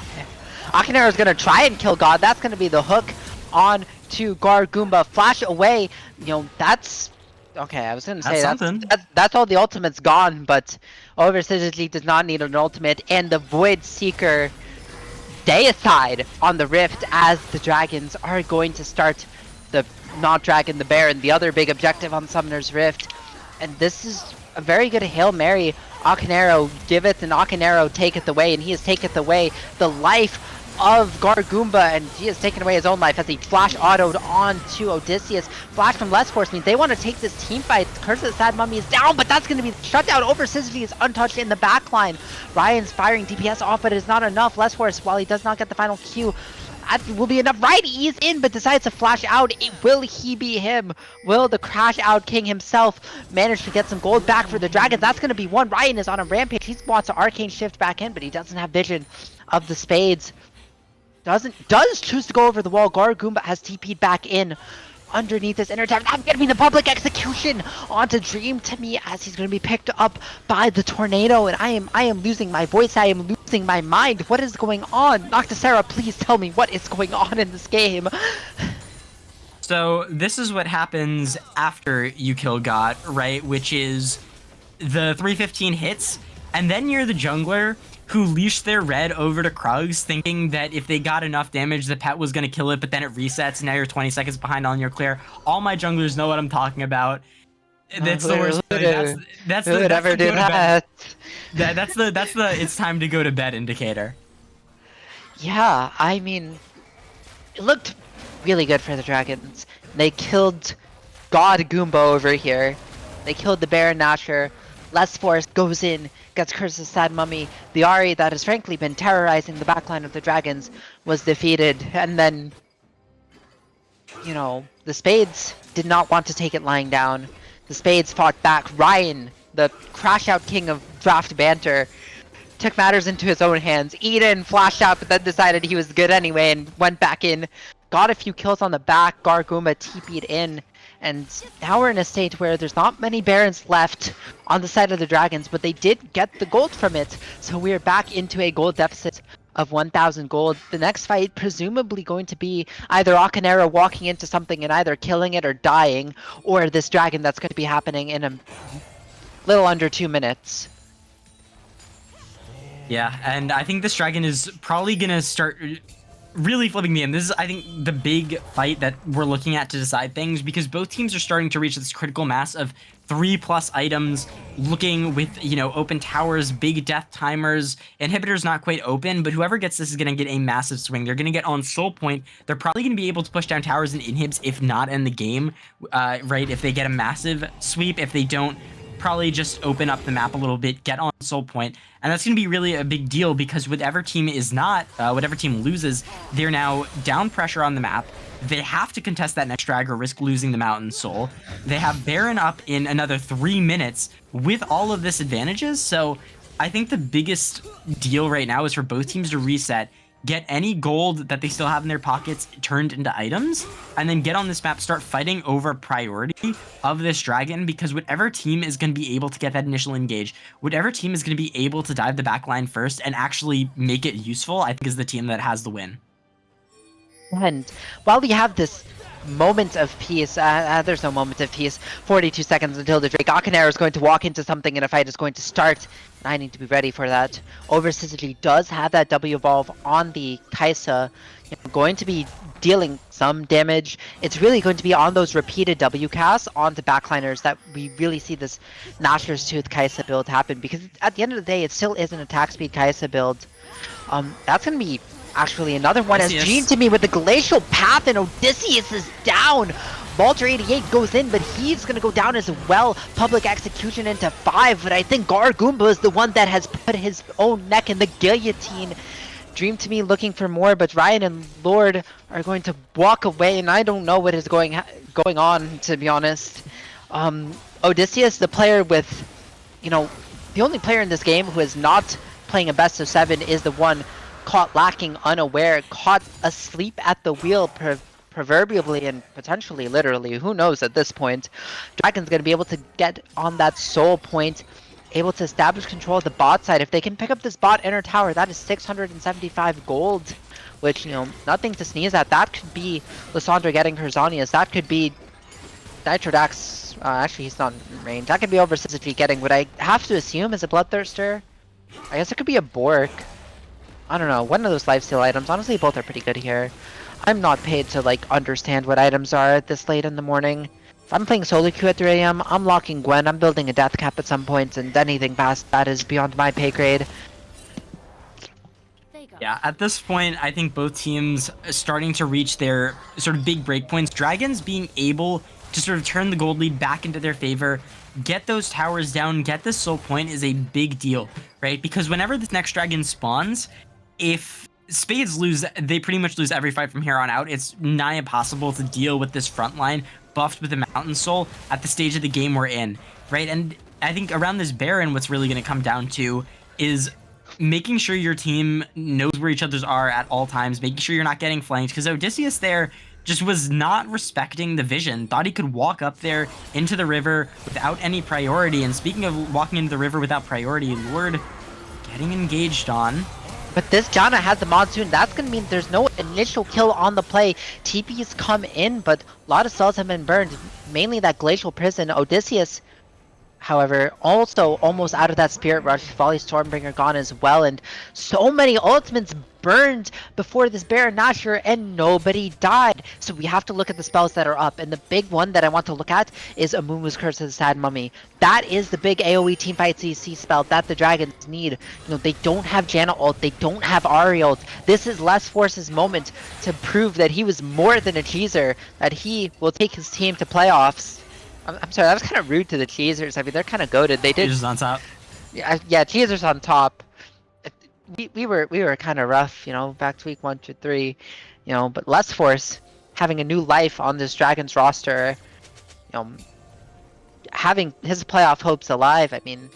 Speaker 6: Akinero's gonna try and kill God. That's gonna be the hook on to Goomba. Flash away. You know, that's okay. I was gonna say that's all the ultimate's gone, but over Syzygy does not need an ultimate, and the Void Seeker deicide on the Rift as the Dragons are going to start the not Dragon the Baron, the other big objective on Summoner's Rift, and this is a very good Hail Mary. Akinero giveth and Akinero taketh away, and he has taketh away the life of Goomba, and he has taken away his own life as he flash autoed on to Odysseus. Flash from Less Force means they want to take this team fight. Curse of the Sad Mummy is down, but that's going to be shut down. Over Syzygy is untouched in the backline. Ryan's firing DPS off, but it is not enough. Less Force, while he does not get the final Q, that will be enough. Right, he is in, but decides to flash out. Will he be him? Will the Crash Out King himself manage to get some gold back for the Dragons? That's going to be one. Ryan is on a rampage. He wants to Arcane Shift back in, but he doesn't have vision of the Spades. Does choose to go over the wall. Goomba has TP'd back in underneath this inner tap. That's gonna be the public execution onto Dream to me as he's gonna be picked up by the tornado, and I am losing my voice. I am losing my mind. What is going on? Noctisera, please tell me what is going on in this game.
Speaker 2: So this is what happens after you kill God, right? Which is the 315 hits, and then you're the jungler who leashed their red over to Krugs, thinking that if they got enough damage, the pet was going to kill it, but then it resets, and now you're 20 seconds behind on your clear. All my junglers know what I'm talking about. That's the worst. That's the it's time to go to bed indicator.
Speaker 6: Yeah, I mean, it looked really good for the Dragons. They killed Goomba over here. They killed the Baron Nashor. Less Force goes in, gets Curse of Sad Mummy. The Ari that has frankly been terrorizing the backline of the Dragons was defeated. And then, you know, the Spades did not want to take it lying down. The Spades fought back. Ryan, the Crash Out King of Draft Banter, took matters into his own hands. Eden flashed out, but then decided he was good anyway and went back in. Got a few kills on the back. Goomba TP'd in. And now we're in a state where there's not many Barons left on the side of the Dragons, but they did get the gold from it. So we're back into a gold deficit of 1,000 gold. The next fight presumably going to be either Akinero walking into something and either killing it or dying, or this dragon that's going to be happening in a little under 2 minutes.
Speaker 2: Yeah, and I think this dragon is probably going to start really flipping the end. This is, I think, the big fight that we're looking at to decide things, because both teams are starting to reach this critical mass of 3+ items, looking with, you know, open towers, big death timers. Inhibitor's not quite open, but whoever gets this is going to get a massive swing. They're going to get on Soul Point. They're probably going to be able to push down towers and inhibs, if not in the game, right? If they get a massive sweep, if they don't probably just open up the map a little bit, get on Soul Point, and that's going to be really a big deal because whatever team loses, they're now down pressure on the map. They have to contest that next drag or risk losing the Mountain Soul. They have Baron up in another 3 minutes with all of this advantages, so I think the biggest deal right now is for both teams to reset, get any gold that they still have in their pockets turned into items, and then get on this map, start fighting over priority of this dragon, because whatever team is going to be able to get that initial engage, whatever team is going to be able to dive the backline first and actually make it useful, I think is the team that has the win.
Speaker 6: And while we have this moment of peace, there's no moment of peace. 42 seconds until the Drake Akanera is going to walk into something and a fight is going to start. And I need to be ready for that. Oversyzygy does have that W evolve on the Kai'Sa. Going to be dealing some damage. It's really going to be on those repeated W casts onto backliners that we really see this Gnasher's Tooth Kai'Sa build happen. Because at the end of the day, it still is an attack speed Kai'Sa build. That's going to be actually another one as Gene to me with the Glacial Path, and Odysseus is down. Balter 88 goes in, but he's going to go down as well. Public Execution into 5, but I think Gargoomba is the one that has put his own neck in the guillotine. Dream to me looking for more, but Ryan and Lord are going to walk away, and I don't know what is going on, to be honest. Odysseus, the player with, the only player in this game who is not playing a best of 7 is the one caught lacking, unaware, caught asleep at the wheel, proverbially and potentially literally, who knows at this point. Dragon's going to be able to get on that Soul Point, able to establish control of the bot side. If they can pick up this bot inner tower, that is 675 gold, which, nothing to sneeze at. That could be Lissandra getting her Zonias. That could be Nitrodax. Actually, he's not in range. That could be Oversyzygy getting what I have to assume is a Bloodthirster. I guess it could be a Bork. I don't know, one of those lifesteal items. Honestly, both are pretty good here. I'm not paid to, understand what items are this late in the morning. If I'm playing solo queue at 3 AM, I'm locking Gwen, I'm building a death cap at some point, and anything past that is beyond my pay grade.
Speaker 2: Yeah, at this point, I think both teams are starting to reach their sort of big breakpoints. Dragons being able to sort of turn the gold lead back into their favor, get those towers down, get this Soul Point is a big deal, right? Because whenever this next dragon spawns, if Spades lose, they pretty much lose every fight from here on out. It's nigh impossible to deal with this front line buffed with the Mountain Soul at the stage of the game we're in, right? And I think around this Baron, what's really going to come down to is making sure your team knows where each other's are at all times, making sure you're not getting flanked, because Odysseus there just was not respecting the vision, thought he could walk up there into the river without any priority. And speaking of walking into the river without priority, Lord getting engaged on.
Speaker 6: But this Janna has the Monsoon. That's going to mean there's no initial kill on the play. TP's come in, but a lot of cells have been burned. Mainly that Glacial Prison. Odysseus, however, also almost out of that Spirit Rush. Volley Stormbringer gone as well. And so many ultimates burned before this Baron Nashor, and nobody died. So we have to look at the spells that are up. And the big one that I want to look at is Amumu's Curse of the Sad Mummy. That is the big AoE teamfight CC spell that the Dragons need. They don't have Janna ult, they don't have Ahri ult. This is Les Force's moment to prove that he was more than a cheeser, that he will take his team to playoffs. I'm sorry, that was kind of rude to the Cheezers. I mean, they're kind of goated. They did.
Speaker 2: Cheezers on top.
Speaker 6: Yeah, Cheezers on top. We were kind of rough, back to week 1 to 3, but Les Force having a new life on this Dragons roster, having his playoff hopes alive. I mean,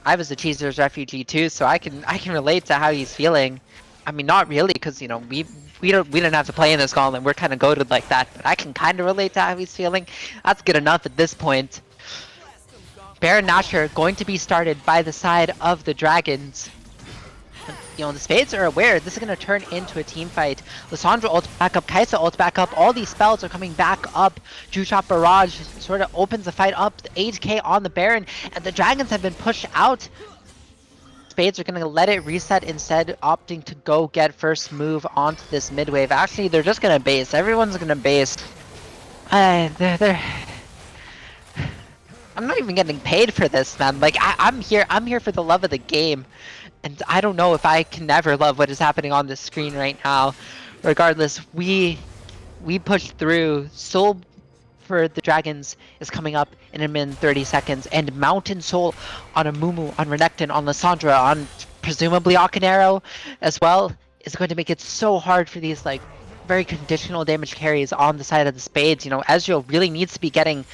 Speaker 6: I was a Cheezers refugee too, so I can relate to how he's feeling. I mean, not really, because we didn't have to play in this gauntlet. We're kind of goated like that, but I can kind of relate to how he's feeling. That's good enough at this point. Baron Nashor going to be started by the side of the Dragons. The Spades are aware this is going to turn into a team fight. Lissandra ult back up, Kai'Sa ult back up, all these spells are coming back up. Jushot Barrage sort of opens the fight up, 8k on the Baron, and the Dragons have been pushed out. Spades are going to let it reset instead, opting to go get first move onto this mid wave. Actually, they're just going to base. Everyone's going to base. I'm not even getting paid for this, man. I'm here for the love of the game. And I don't know if I can never love what is happening on this screen right now. Regardless, we pushed through. Soul for the Dragons is coming up in a minute 30 seconds, and Mountain Soul on a Mumu, on Renekton, on Lissandra, on presumably Akanero as well, is going to make it so hard for these like very conditional damage carries on the side of the Spades. You know, Ezreal really needs to be getting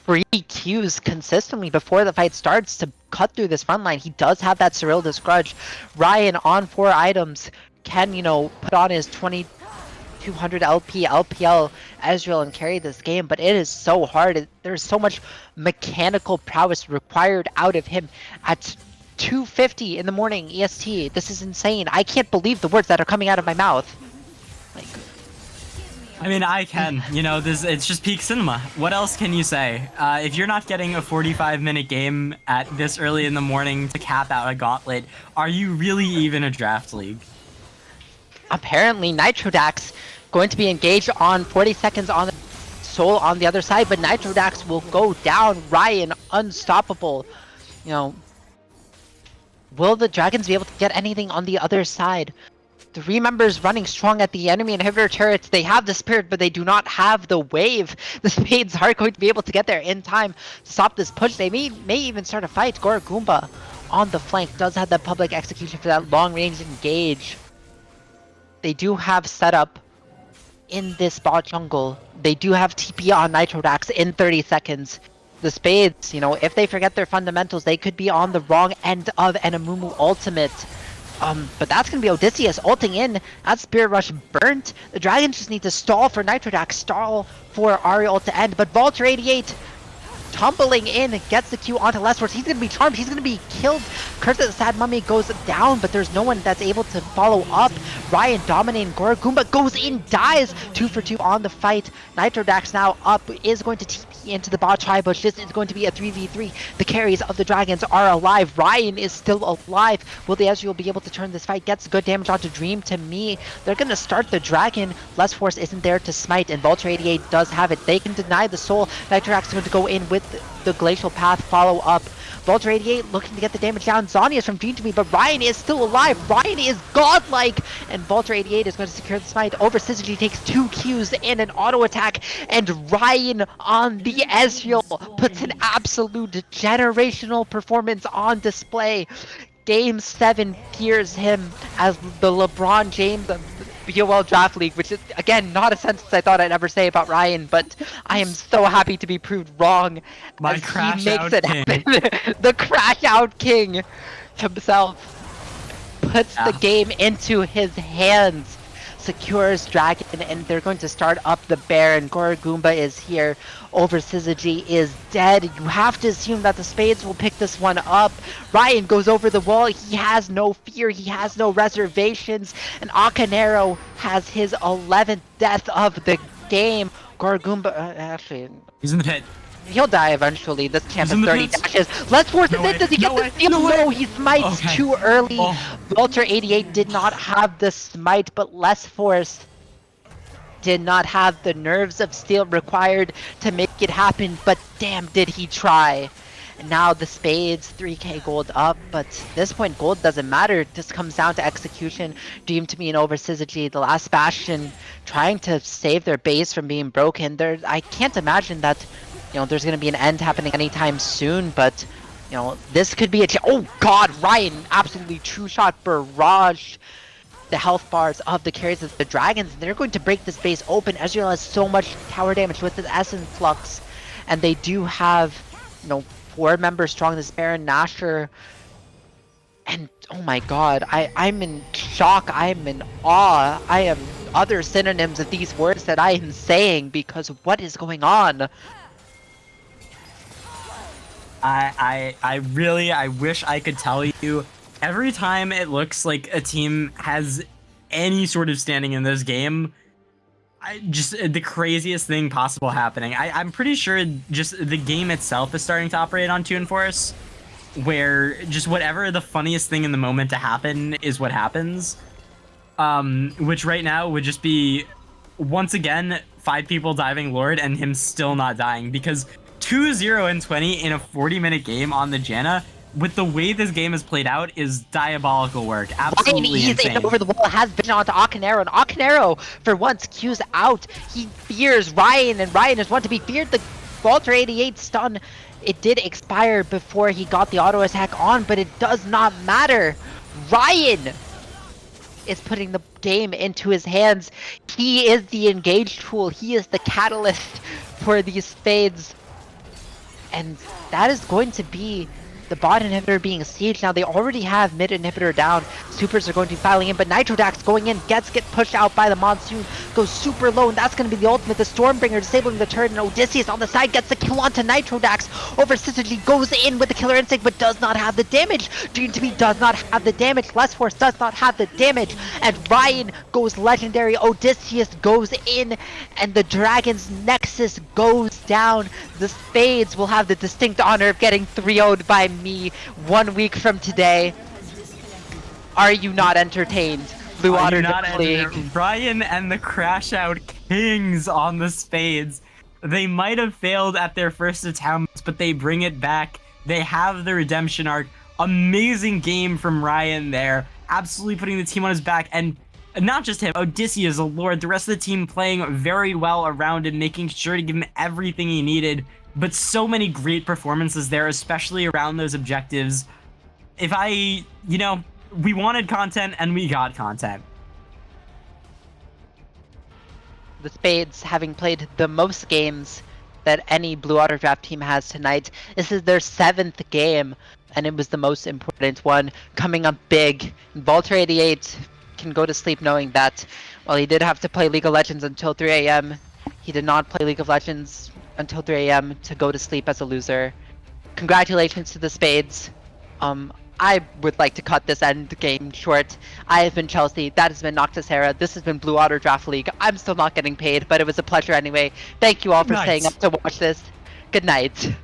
Speaker 6: free Qs consistently before the fight starts to cut through this front line. He does have that Cyrilda's Grudge. Ryan on 4 items can, you know, put on his 2200 LP, LPL Ezreal and carry this game, but it is so hard. There's so much mechanical prowess required out of him at 2:50 in the morning EST. This is insane. I can't believe the words that are coming out of my mouth. Like,
Speaker 2: I mean, I can. You know, it's just peak cinema. What else can you say? If you're not getting a 45-minute game at this early in the morning to cap out a gauntlet, are you really even a draft league?
Speaker 6: apparently Nitrodax going to be engaged on 40 seconds on the Soul on the other side, but Nitrodax will go down. Ryan unstoppable. You know, will the Dragons be able to get anything on the other side? 3 members running strong at the enemy inhibitor turrets. They have the spirit, but they do not have the wave. The Spades aren't going to be able to get there in time to stop this push. They may even start a fight. Goragoomba on the flank does have that public execution for that long range engage. They do have setup in this bot jungle. They do have TP on Nitrodax in 30 seconds. The Spades, you know, if they forget their fundamentals, they could be on the wrong end of an Amumu ultimate. But that's going to be Odysseus ulting in. That Spirit Rush burnt. The Dragons just need to stall for Nitrodax, stall for Ariel to end. But Volter 88 tumbling in, gets the Q onto Lessworth. He's going to be charmed. He's going to be killed. Curse of the Sad Mummy goes down, but there's no one that's able to follow up. Ryan dominating. Goragoomba goes in, dies. 2 for 2 on the fight. Nitrodax now up, is going to TP into the bot tri-bush. This is going to be a 3v3. The carries of the Dragons are alive. Ryan is still alive. Will the Ezreal be able to turn this fight? Gets good damage onto Dream. To me, they're going to start the Dragon. Less Force isn't there to smite, and Vulture 88 does have it. They can deny the soul. Nitrodax is going to go in with the Glacial Path follow up. Vulture 88 looking to get the damage down. Zanya is from Dream to me, but Ryan is still alive. Ryan is godlike, and Vulture 88 is going to secure the smite. Over Syzygy takes 2 Qs and an auto attack, and Ryan on the Ezreal puts an absolute generational performance on display. Game 7 peers him as the LeBron James of BOL Draft League, which is, again, not a sentence I thought I'd ever say about Ryan, but I am so happy to be proved wrong.
Speaker 2: My
Speaker 6: as
Speaker 2: crash
Speaker 6: he makes
Speaker 2: out
Speaker 6: it
Speaker 2: king.
Speaker 6: happen. The crash out king himself puts the game into his hands. Secures Dragon, and they're going to start up the Baron. Goragoomba is here. Over Syzygy is dead. You have to assume that the Spades will pick this one up. Ryan goes over the wall. He has no fear. He has no reservations. And Akanero has his 11th death of the game. Goragoomba, actually,
Speaker 2: He's in the pit.
Speaker 6: he'll die eventually. This champ
Speaker 2: He's in
Speaker 6: has
Speaker 2: the
Speaker 6: 30
Speaker 2: pits.
Speaker 6: dashes. Let's force it in. Does he get the steal? No, he smites
Speaker 2: Okay.
Speaker 6: too early.
Speaker 2: Oh.
Speaker 6: Vulture 88 did not have the smite, but Less Force did not have the nerves of steel required to make it happen, but damn did he try. And now the Spades 3k gold up, but at this point gold doesn't matter. This comes down to execution. Dream to me and over Syzygy, the last bastion, trying to save their base from being broken. I can't imagine that, you know, there's going to be an end happening anytime soon, but you know, this could be a oh god, Ryan absolutely true shot barrage the health bars of the carries of the Dragons. They're going to break this base open. Ezreal has so much tower damage with his Essence Flux, and they do have, you know, 4 members strong. This Baron Nashor, and oh my god, I'm in shock. I'm in awe. I am other synonyms of these words that I am saying, because what is going on?
Speaker 2: I wish I could tell you. Every time it looks like a team has any sort of standing in this game, just the craziest thing possible happening. I'm pretty sure just the game itself is starting to operate on Toon Force, where just whatever the funniest thing in the moment to happen is what happens. Which right now would just be, once again, 5 people diving Lord and him still not dying, because 2-0 and 20 in a 40-minute game on the Janna, with the way this game has played out, is diabolical work.
Speaker 6: Ryan
Speaker 2: Absolutely
Speaker 6: easing
Speaker 2: insane.
Speaker 6: over the wall, has vision onto Akinero, and Akinero, for once, Q's out. He fears Ryan, and Ryan is one to be feared. The Walter 88 stun, it did expire before he got the auto attack on, but it does not matter. Ryan is putting the game into his hands. He is the engage tool. He is the catalyst for these fades. And that is going to be the bot inhibitor being sieged. Now they already have mid inhibitor down. Supers are going to be filing in, but Nitrodax going in, get pushed out by the Monsoon, goes super low, and that's going to be the ultimate. The Stormbringer disabling the turret, and Odysseus on the side gets the kill onto Nitrodax. Over Syzygy goes in with the killer instinct, but does not have the damage. Dream to be does not have the damage. Less Force does not have the damage. And Ryan goes legendary. Odysseus goes in, and the Dragon's Nexus goes down. The Spades will have the distinct honor of getting 3-0'd by me 1 week from today. Are you not entertained? Blue Water League.
Speaker 2: Ryan and the Crash Out Kings on the Spades. They might have failed at their first attempts, but they bring it back. They have the redemption arc. Amazing game from Ryan there. Absolutely putting the team on his back. And not just him, Odysseus, Lord, the rest of the team playing very well around him, making sure to give him everything he needed. But so many great performances there, especially around those objectives. We wanted content and we got content.
Speaker 6: The Spades, having played the most games that any Blue Water Draft team has tonight, this is their 7th game, and it was the most important one, coming up big. Volter 88 can go to sleep knowing that while he did have to play League of Legends until 3 a.m., he did not play League of Legends until 3 a.m. to go to sleep as a loser. Congratulations to the Spades. I would like to cut this end game short. I have been Chelsea, that has been Noctisera, this has been Blue Water Draft League. I'm still not getting paid, but it was a pleasure anyway. Thank you all for staying up to watch this. Good night.